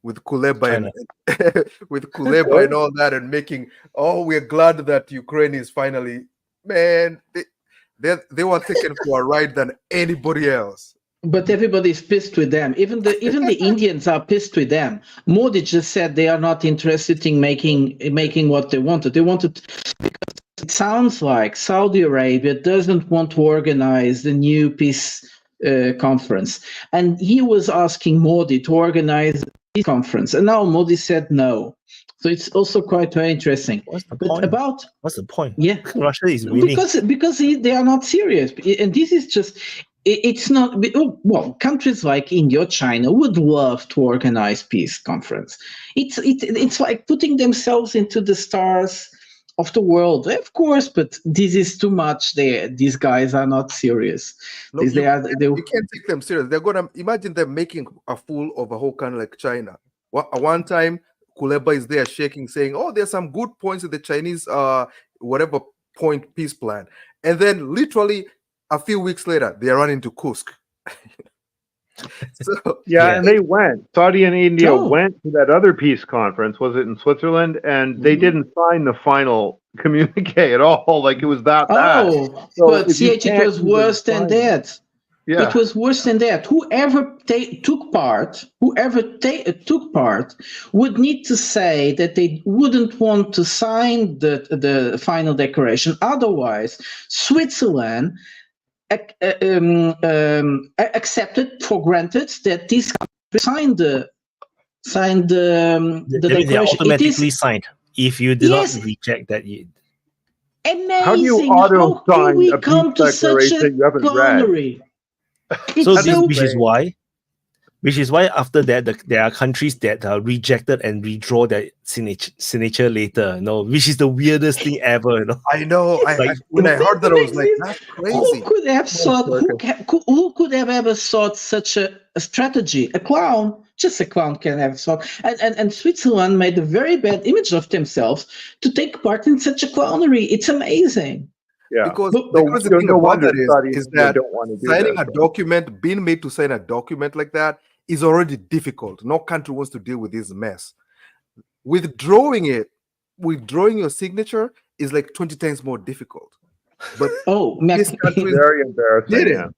With Kuleba and all that, and making, we're glad that Ukraine is finally, man, they were taken for a ride than anybody else. But everybody's pissed with them. Even the Indians are pissed with them. Modi just said they are not interested in making what they wanted. They wanted, because it sounds like Saudi Arabia doesn't want to organize the new peace conference, and he was asking Modi to organize the conference, and now Modi said no. So it's also quite very interesting. What's the point? Yeah, Russia is winning because they are not serious, and this is just. It's not, well, countries like India or China would love to organize peace conference. It's like putting themselves into the stars of the world, of course, but this is too much. These guys are not serious. No, you can't take them serious. They're gonna imagine them making a fool of a whole country like China. One time, Kuleba is there shaking, saying, "Oh, there's some good points in the Chinese whatever point peace plan," and then literally a few weeks later, they run into Kursk. And they went. Saudi and India went to that other peace conference. Was it in Switzerland? And they didn't sign the final communique at all. Like it was that bad. So but it was worse than that. Yeah. It was worse than that. Whoever took part would need to say that they wouldn't want to sign the final declaration. Otherwise, Switzerland accepted for granted that this country signed the declaration. They automatically signed if you do not reject that. Amazing! How do you auto-sign a peace declaration you haven't read? So which is why Which is why after that, there are countries that rejected and redraw their signature later. Which is the weirdest thing ever. I know. When I heard that, I was like, "That's crazy." Who could have thought? Who could have ever thought such a strategy? A clown, just a clown, can have thought. And Switzerland made a very bad image of themselves to take part in such a clownery. It's amazing. Yeah, because the thing about that is that signing a document, being made to sign a document like that, is already difficult. No country wants to deal with this mess. Withdrawing your signature is like 20 times more difficult. But this country very embarrassing.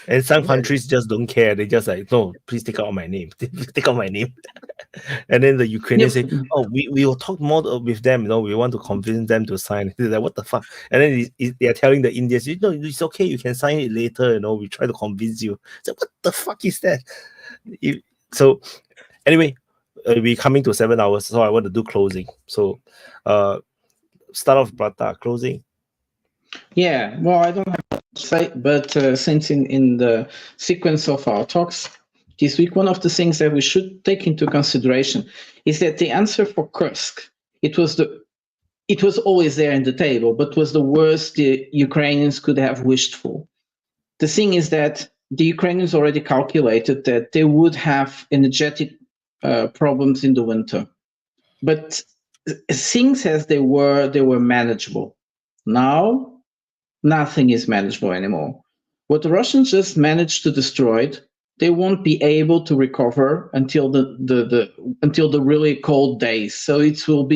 And some countries just don't care. They just like, no, please take out my name. Take out my name. And then the Ukrainians say, oh, we will talk more with them. We want to convince them to sign. They're like, what the fuck? And then they are telling the Indians, no, it's okay. You can sign it later. We try to convince you. So what the fuck is that? So anyway, we're coming to 7 hours. So I want to do closing. So start off, Prata, closing. Yeah, well, I don't have to say, but since in the sequence of our talks this week, one of the things that we should take into consideration is that the answer for Kursk, it was always there in the table, but was the worst the Ukrainians could have wished for. The thing is that the Ukrainians already calculated that they would have energetic problems in the winter, but things as they were manageable. Now, nothing is manageable anymore. What the Russians just managed to destroy, they won't be able to recover until the really cold days. So it will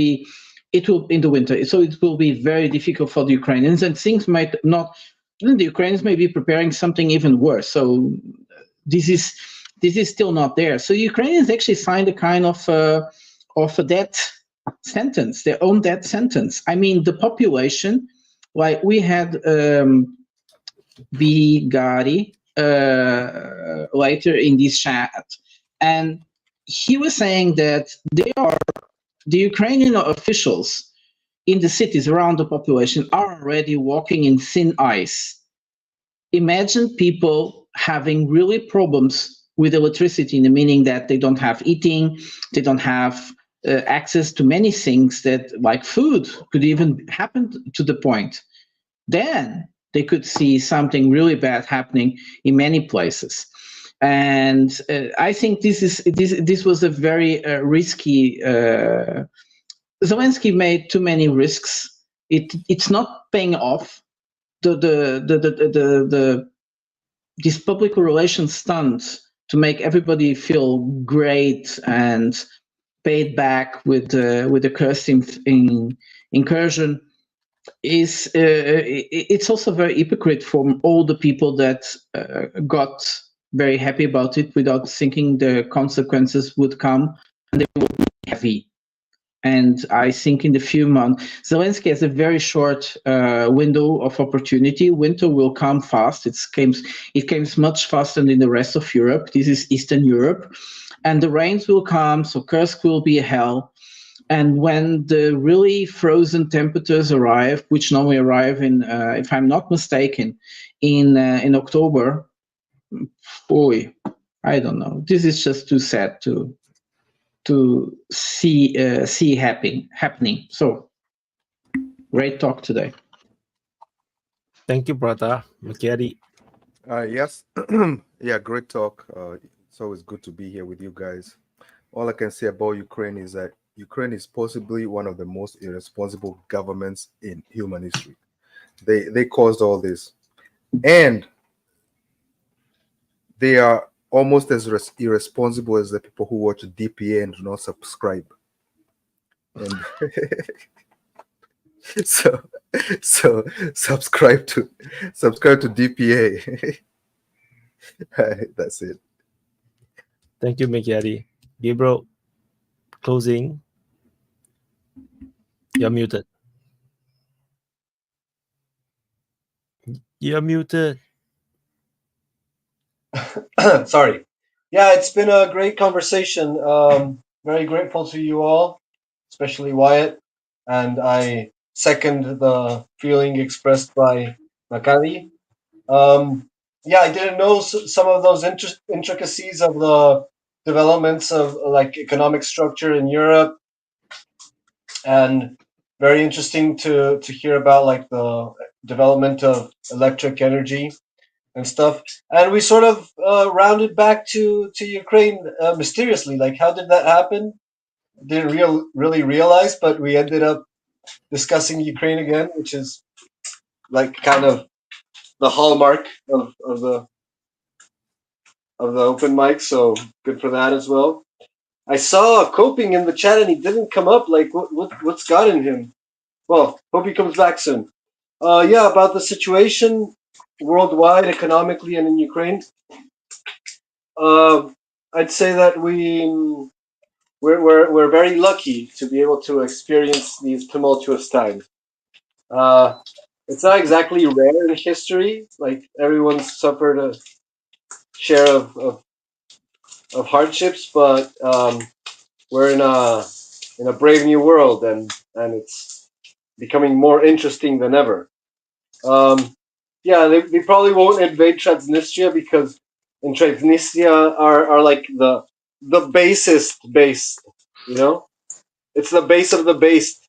in the winter. So it will be very difficult for the Ukrainians, and things might not. The Ukrainians may be preparing something even worse. So this is still not there. So Ukrainians actually signed a kind of a death sentence, their own death sentence. I mean, the population. Like we had Bigari later in this chat, and he was saying that the Ukrainian officials in the cities around the population are already walking in thin ice. Imagine people having really problems with electricity, in the meaning that they don't have heating, they don't have access to many things that, like food, could even happen to the point. Then they could see something really bad happening in many places. And I think this was a very risky. Zelensky made too many risks. It's not paying off. This public relations stunt to make everybody feel great and paid back with the Kursk incursion is it's also very hypocrite from all the people that got very happy about it without thinking the consequences would come, and they will be heavy. And I think in the few months, Zelensky has a very short window of opportunity. Winter will come fast. It comes much faster than in the rest of Europe. This is Eastern Europe. And the rains will come, so Kursk will be a hell. And when the really frozen temperatures arrive, which normally arrive in, if I'm not mistaken, in October, boy, I don't know. This is just too sad to see happening. So, great talk today. Thank you, brother. Macchiari. Yes. Yeah, great talk. It's always good to be here with you guys. All I can say about Ukraine is that Ukraine is possibly one of the most irresponsible governments in human history. They caused all this. And they are almost as irresponsible as the people who watch DPA and do not subscribe. And so subscribe to DPA. That's it. Thank you, Macchiari. Gabriel, closing. You're muted. You're muted. Sorry. Yeah, it's been a great conversation. Very grateful to you all, especially Wyatt. And I second the feeling expressed by Macchiari. yeah, I didn't know some of those intricacies of the developments of like economic structure in Europe, and very interesting to hear about like the development of electric energy and stuff. And we sort of rounded back to Ukraine mysteriously. Like, how did that happen? Didn't really realize, but we ended up discussing Ukraine again, which is like kind of the hallmark of the open mic. So good for that as well. I saw Coping in the chat and he didn't come up. Like, what's got in him? Well, hope he comes back soon. Yeah, about the situation worldwide, economically, and in Ukraine. I'd say that we're very lucky to be able to experience these tumultuous times. It's not exactly rare in history. Like, everyone's suffered a share of hardships, but we're in a brave new world, and it's becoming more interesting than ever. Yeah, they probably won't invade Transnistria because in Transnistria are like the basest base, you know? It's the base of the base,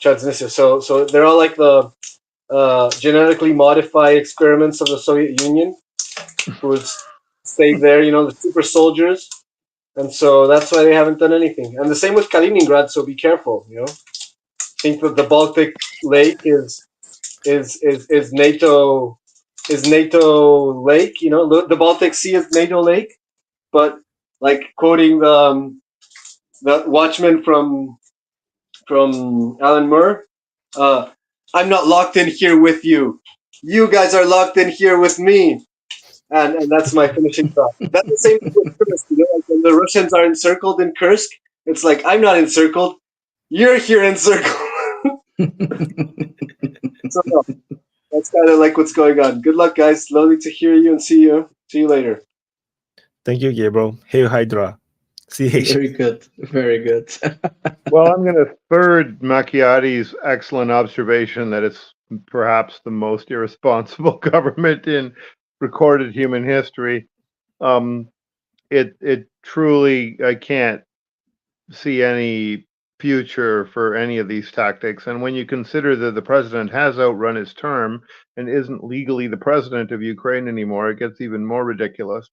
Transnistria. So they're all like the genetically modified experiments of the Soviet Union, who was stayed there, you know, the super soldiers. And so that's why they haven't done anything. And the same with Kaliningrad, so be careful, you know? Think that the Baltic Lake is NATO Lake, you know, the Baltic Sea is NATO Lake, but like quoting the Watchman from Alan Moore, I'm not locked in here with you. You guys are locked in here with me. And that's my finishing thought. That's the same thing with Kursk, you know, like when the Russians are encircled in Kursk, it's like, I'm not encircled, you're here encircled. So no, that's kind of like what's going on. Good luck, guys. Lovely to hear you and see you. See you later. Thank you, Gabriel. Hail Hydra. CH. Very good. Very good. Well, I'm going to third Macchiati's excellent observation that it's perhaps the most irresponsible government in recorded human history. It truly, I can't see any future for any of these tactics. And when you consider that the president has outrun his term and isn't legally the president of Ukraine anymore, it gets even more ridiculous.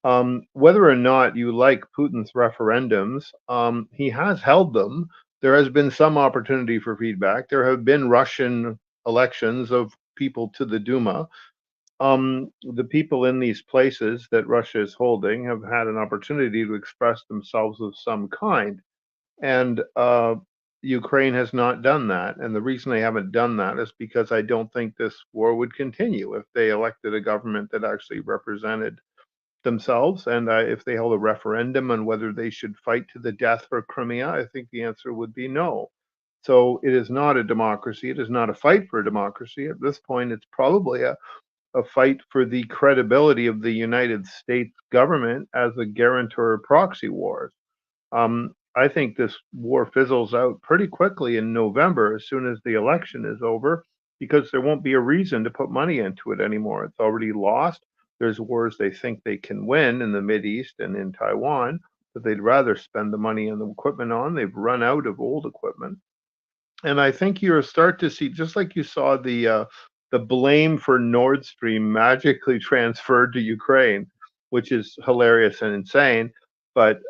Whether or not you like Putin's referendums, he has held them. There has been some opportunity for feedback. There have been Russian elections of people to the Duma. The people in these places that Russia is holding have had an opportunity to express themselves of some kind. And Ukraine has not done that. And the reason they haven't done that is because I don't think this war would continue if they elected a government that actually represented themselves. And if they held a referendum on whether they should fight to the death for Crimea, I think the answer would be no. So it is not a democracy. It is not a fight for a democracy. At this point, it's probably a fight for the credibility of the United States government as a guarantor of proxy wars. I think this war fizzles out pretty quickly in November as soon as the election is over, because there won't be a reason to put money into it anymore. It's already lost. There's wars they think they can win in the Mideast and in Taiwan, but they'd rather spend the money and the equipment on. They've run out of old equipment. And I think you'll start to see, just like you saw the blame for Nord Stream magically transferred to Ukraine, which is hilarious and insane. But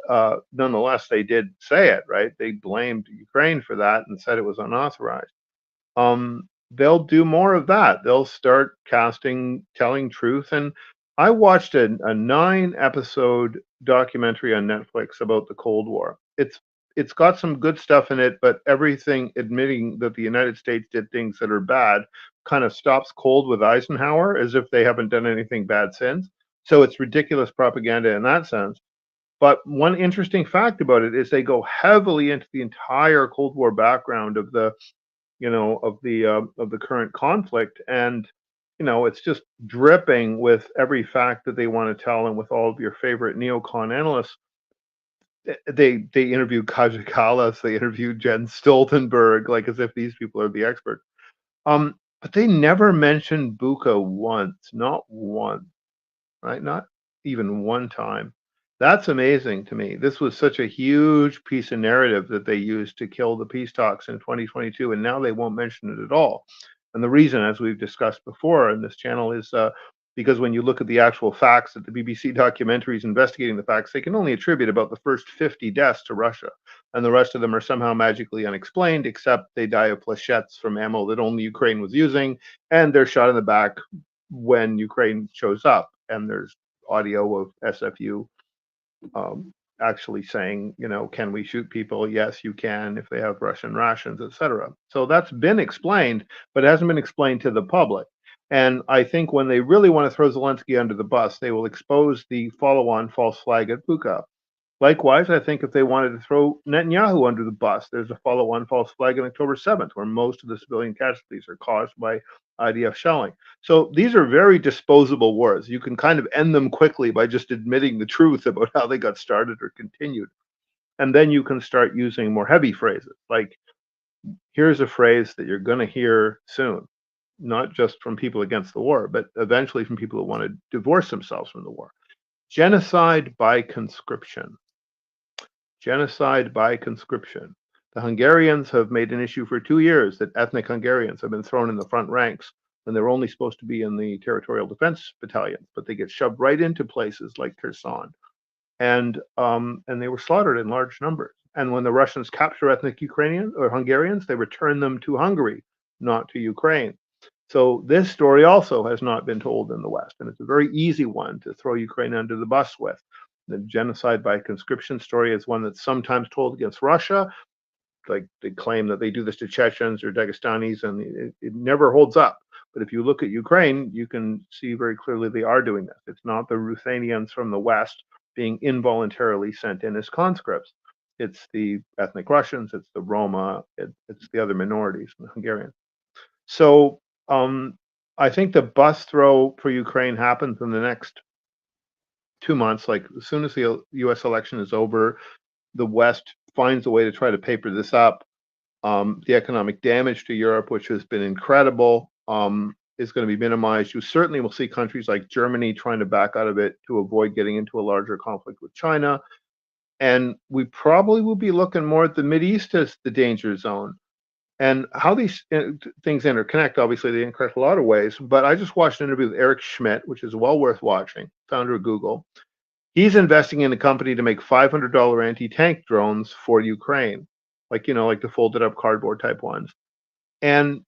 nonetheless, they did say it, right? They blamed Ukraine for that and said it was unauthorized. They'll do more of that. They'll start telling truth. And I watched a 9-episode documentary on Netflix about the Cold War. It's got some good stuff in it, but everything admitting that the United States did things that are bad kind of stops cold with Eisenhower, as if they haven't done anything bad since. So it's ridiculous propaganda in that sense. But one interesting fact about it is they go heavily into the entire Cold War background of the current conflict, and it's just dripping with every fact that they want to tell, and with all of your favorite neocon analysts. They interview Kaja Kallas, they interview Jen Stoltenberg, like as if these people are the experts. but they never mentioned Bucha once, not once, right? Not even one time. That's amazing to me. This was such a huge piece of narrative that they used to kill the peace talks in 2022, and now they won't mention it at all. And the reason, as we've discussed before in this channel, is because when you look at the actual facts that the BBC documentaries investigating the facts, they can only attribute about the first 50 deaths to Russia. And the rest of them are somehow magically unexplained, except they die of flechettes from ammo that only Ukraine was using, and they're shot in the back when Ukraine shows up. And there's audio of SFU actually saying, you know, can we shoot people? Yes, you can if they have Russian rations, etc. So that's been explained, but it hasn't been explained to the public. And I think when they really want to throw Zelensky under the bus, they will expose the follow-on false flag at Bucha. Likewise, I think if they wanted to throw Netanyahu under the bus, there's a follow-on false flag on October 7th, where most of the civilian casualties are caused by IDF shelling. So these are very disposable wars. You can kind of end them quickly by just admitting the truth about how they got started or continued. And then you can start using more heavy phrases, like, here's a phrase that you're going to hear soon, not just from people against the war, but eventually from people who want to divorce themselves from the war. Genocide by conscription. Genocide by conscription. The Hungarians have made an issue for 2 years that ethnic Hungarians have been thrown in the front ranks when they're only supposed to be in the territorial defense battalions, but they get shoved right into places like Kherson, and they were slaughtered in large numbers. And when the Russians capture ethnic Ukrainians or Hungarians, they return them to Hungary, not to Ukraine. So this story also has not been told in the West, and it's a very easy one to throw Ukraine under the bus with. The genocide by conscription story is one that's sometimes told against Russia. Like they claim that they do this to Chechens or Dagestanis, and it never holds up. But if you look at Ukraine, you can see very clearly they are doing this. It's not the Ruthenians from the West being involuntarily sent in as conscripts. It's the ethnic Russians, it's the Roma, it's the other minorities, the Hungarians. So I think the bus throw for Ukraine happens in the next 2 months. Like as soon as the U.S. election is over, the West finds a way to try to paper this up. The economic damage to Europe, which has been incredible, is going to be minimized. You certainly will see countries like Germany trying to back out of it to avoid getting into a larger conflict with China. And we probably will be looking more at the Mideast as the danger zone. And how these things interconnect, obviously they interconnect a lot of ways, but I just watched an interview with Eric Schmidt, which is well worth watching, founder of Google. He's investing in a company to make $500 anti-tank drones for Ukraine, like, you know, like the folded up cardboard type ones. And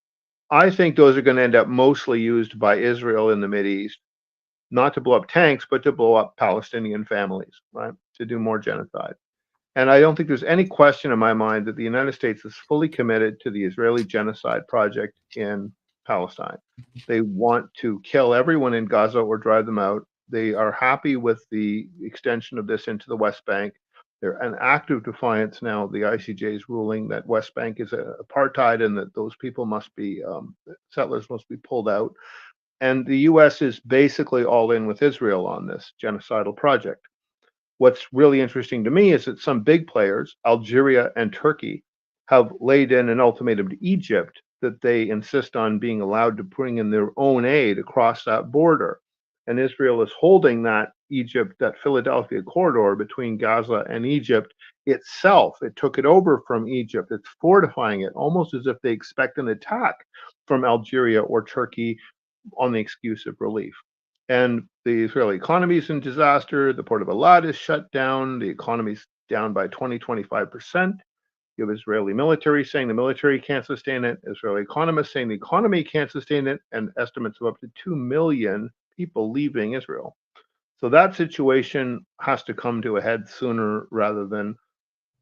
I think those are going to end up mostly used by Israel in the Mideast, not to blow up tanks, but to blow up Palestinian families, right? To do more genocide. And I don't think there's any question in my mind that the United States is fully committed to the Israeli genocide project in Palestine. They want to kill everyone in Gaza or drive them out. They are happy with the extension of this into the West Bank. They're an active defiance now of the ICJ's ruling that West Bank is apartheid and that those people must be, settlers must be pulled out. And the US is basically all in with Israel on this genocidal project. What's really interesting to me is that some big players, Algeria and Turkey, have laid in an ultimatum to Egypt that they insist on being allowed to bring in their own aid across that border. And Israel is holding that Philadelphia corridor between Gaza and Egypt itself. It took it over from Egypt. It's fortifying it, almost as if they expect an attack from Algeria or Turkey on the excuse of relief. And the Israeli economy is in disaster. The port of Eilat is shut down. The economy's down by 20-25%. You have Israeli military saying the military can't sustain it. Israeli economists saying the economy can't sustain it, and estimates of up to 2 million people leaving Israel. So that situation has to come to a head sooner rather than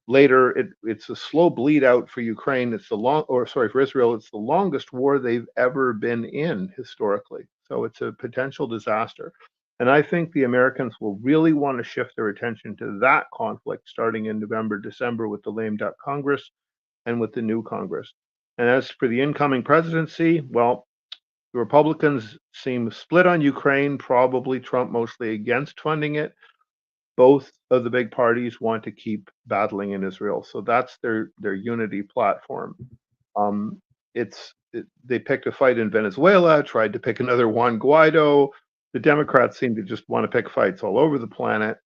later. It's a slow bleed out for Ukraine. For Israel, it's the longest war they've ever been in historically. So it's a potential disaster. And I think the Americans will really want to shift their attention to that conflict starting in November, December with the lame duck Congress and with the new Congress. And as for the incoming presidency, well, the Republicans seem split on Ukraine, probably Trump mostly against funding it. Both of the big parties want to keep battling in Israel. So that's their unity platform. they picked a fight in Venezuela, tried to pick another Juan Guaido. The Democrats seem to just want to pick fights all over the planet.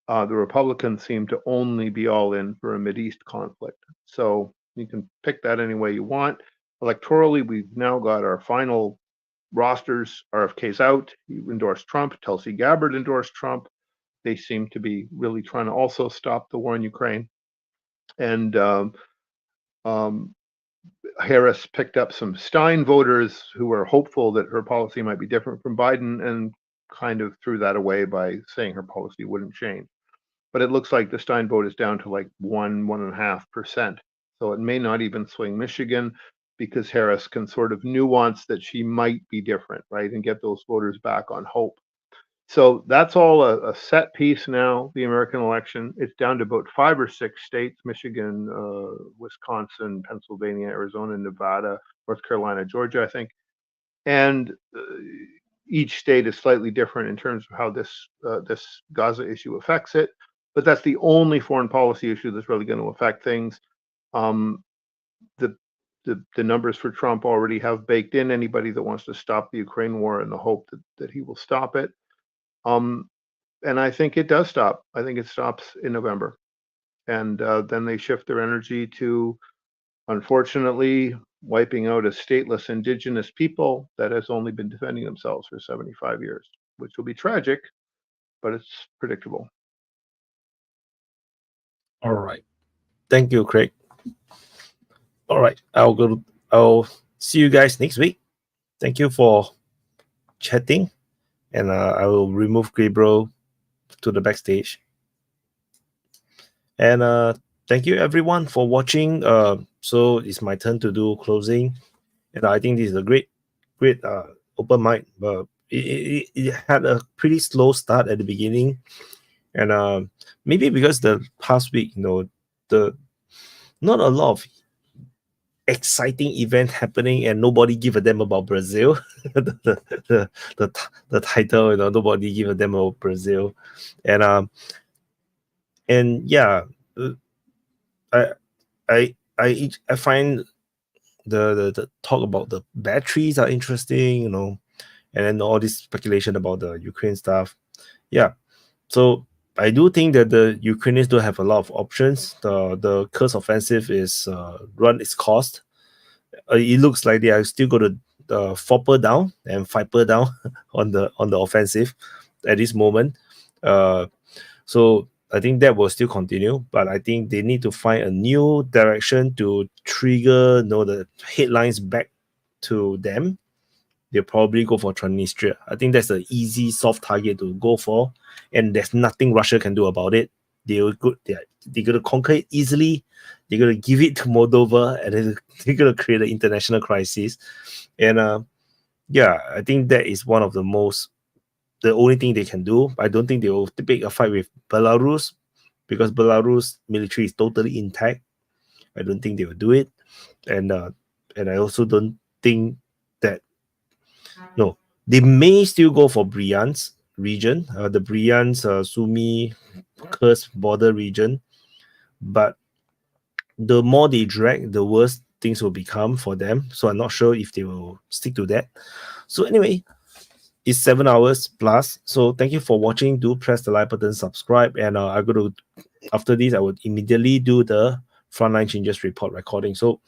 The Republicans seem to only be all in for a Mideast conflict. So you can pick that any way you want. Electorally, we've now got our final rosters. RFK's out. He endorsed Trump. Tulsi Gabbard endorsed Trump. They seem to be really trying to also stop the war in Ukraine. And Harris picked up some Stein voters who were hopeful that her policy might be different from Biden, and kind of threw that away by saying her policy wouldn't change. But it looks like the Stein vote is down to like 1.5%. So it may not even swing Michigan, because Harris can sort of nuance that she might be different, right? And get those voters back on hope. So that's all a set piece now, the American election. It's down to about 5 or 6 states: Michigan, Wisconsin, Pennsylvania, Arizona, Nevada, North Carolina, Georgia, I think. And each state is slightly different in terms of how this Gaza issue affects it. But that's the only foreign policy issue that's really going to affect things. The numbers for Trump already have baked in anybody that wants to stop the Ukraine war, in the hope that he will stop it. And I think it does stop. I think it stops in November. And then they shift their energy to, unfortunately, wiping out a stateless indigenous people that has only been defending themselves for 75 years, which will be tragic, but it's predictable. All right. Thank you, Craig. All right. I'll see you guys next week. Thank you for chatting. And I will remove Gabriel to the backstage. And thank you everyone for watching. So it's my turn to do closing. And I think this is a great open mic. But it had a pretty slow start at the beginning. And maybe because the past week, not a lot of exciting event happening, and nobody give a damn about Brazil. the title, nobody give a damn about Brazil, and yeah, I find the talk about the batteries are interesting, and then all this speculation about the Ukraine stuff. Yeah, so I do think that the Ukrainians don't have a lot of options. The Kursk offensive is run its cost. It looks like they are still going to fopper down and fiper down on the offensive at this moment. So I think that will still continue, but I think they need to find a new direction to trigger the headlines back to them. They'll probably go for Transnistria. I think that's an easy, soft target to go for, and there's nothing Russia can do about it. They're going to conquer it easily. They're going to give it to Moldova, and then they're going to create an international crisis. And yeah, I think that is one of the only thing they can do. I don't think they will pick a fight with Belarus, because Belarus military is totally intact. I don't think they will do it. And I also don't think that, no, they may still go for Bryansk region, the Bryansk, Sumy, Kursk border region. But the more they drag, the worse things will become for them. So I'm not sure if they will stick to that. So anyway, it's 7 hours plus. So thank you for watching. Do press the like button, subscribe, and I'm going to, after this, I would immediately do the Frontline Changes report recording. So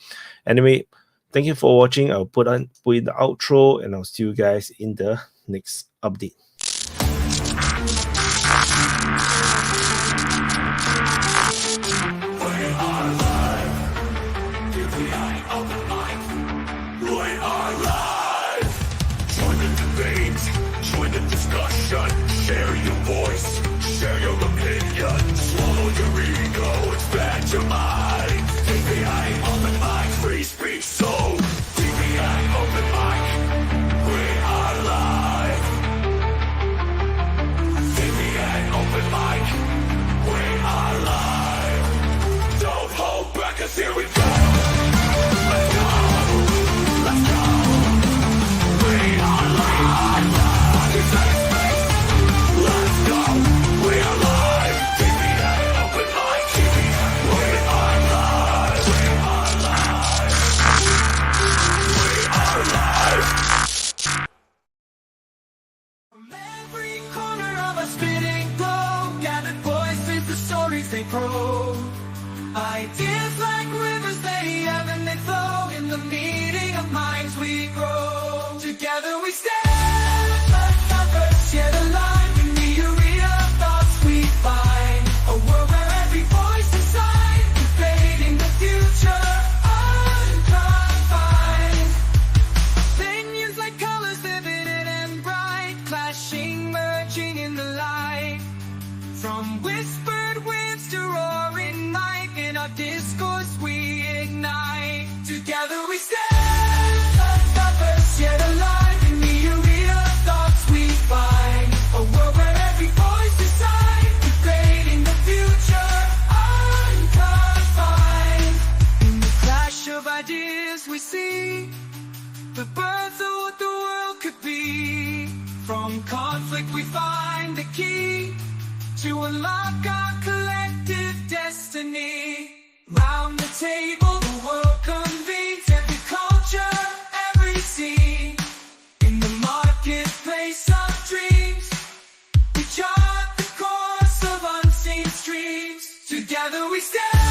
anyway, thank you for watching. I'll put in the outro, and I'll see you guys in the next update. Share your voice, share your opinion, swallow your ego, expand your mind. DPA Open Mic, free speech, so DPA Open Mic, we are live. DPA Open Mic, we are live. Don't hold back, 'cause here we go. Let's go, let's go. We are live. Let's go, we are live. DPA Open Mic, we are live. discourse we ignite. Together we stand, unstoppers yet alive. In the arena of thoughts we find a world where every voice decides, creating the future unconfined. In the clash of ideas we see the birth of what the world could be. From conflict we find the key to unlock our collective destiny. Round the table the world convenes, every culture, every scene. In the marketplace of dreams, we chart the course of unseen streams. Together we stand.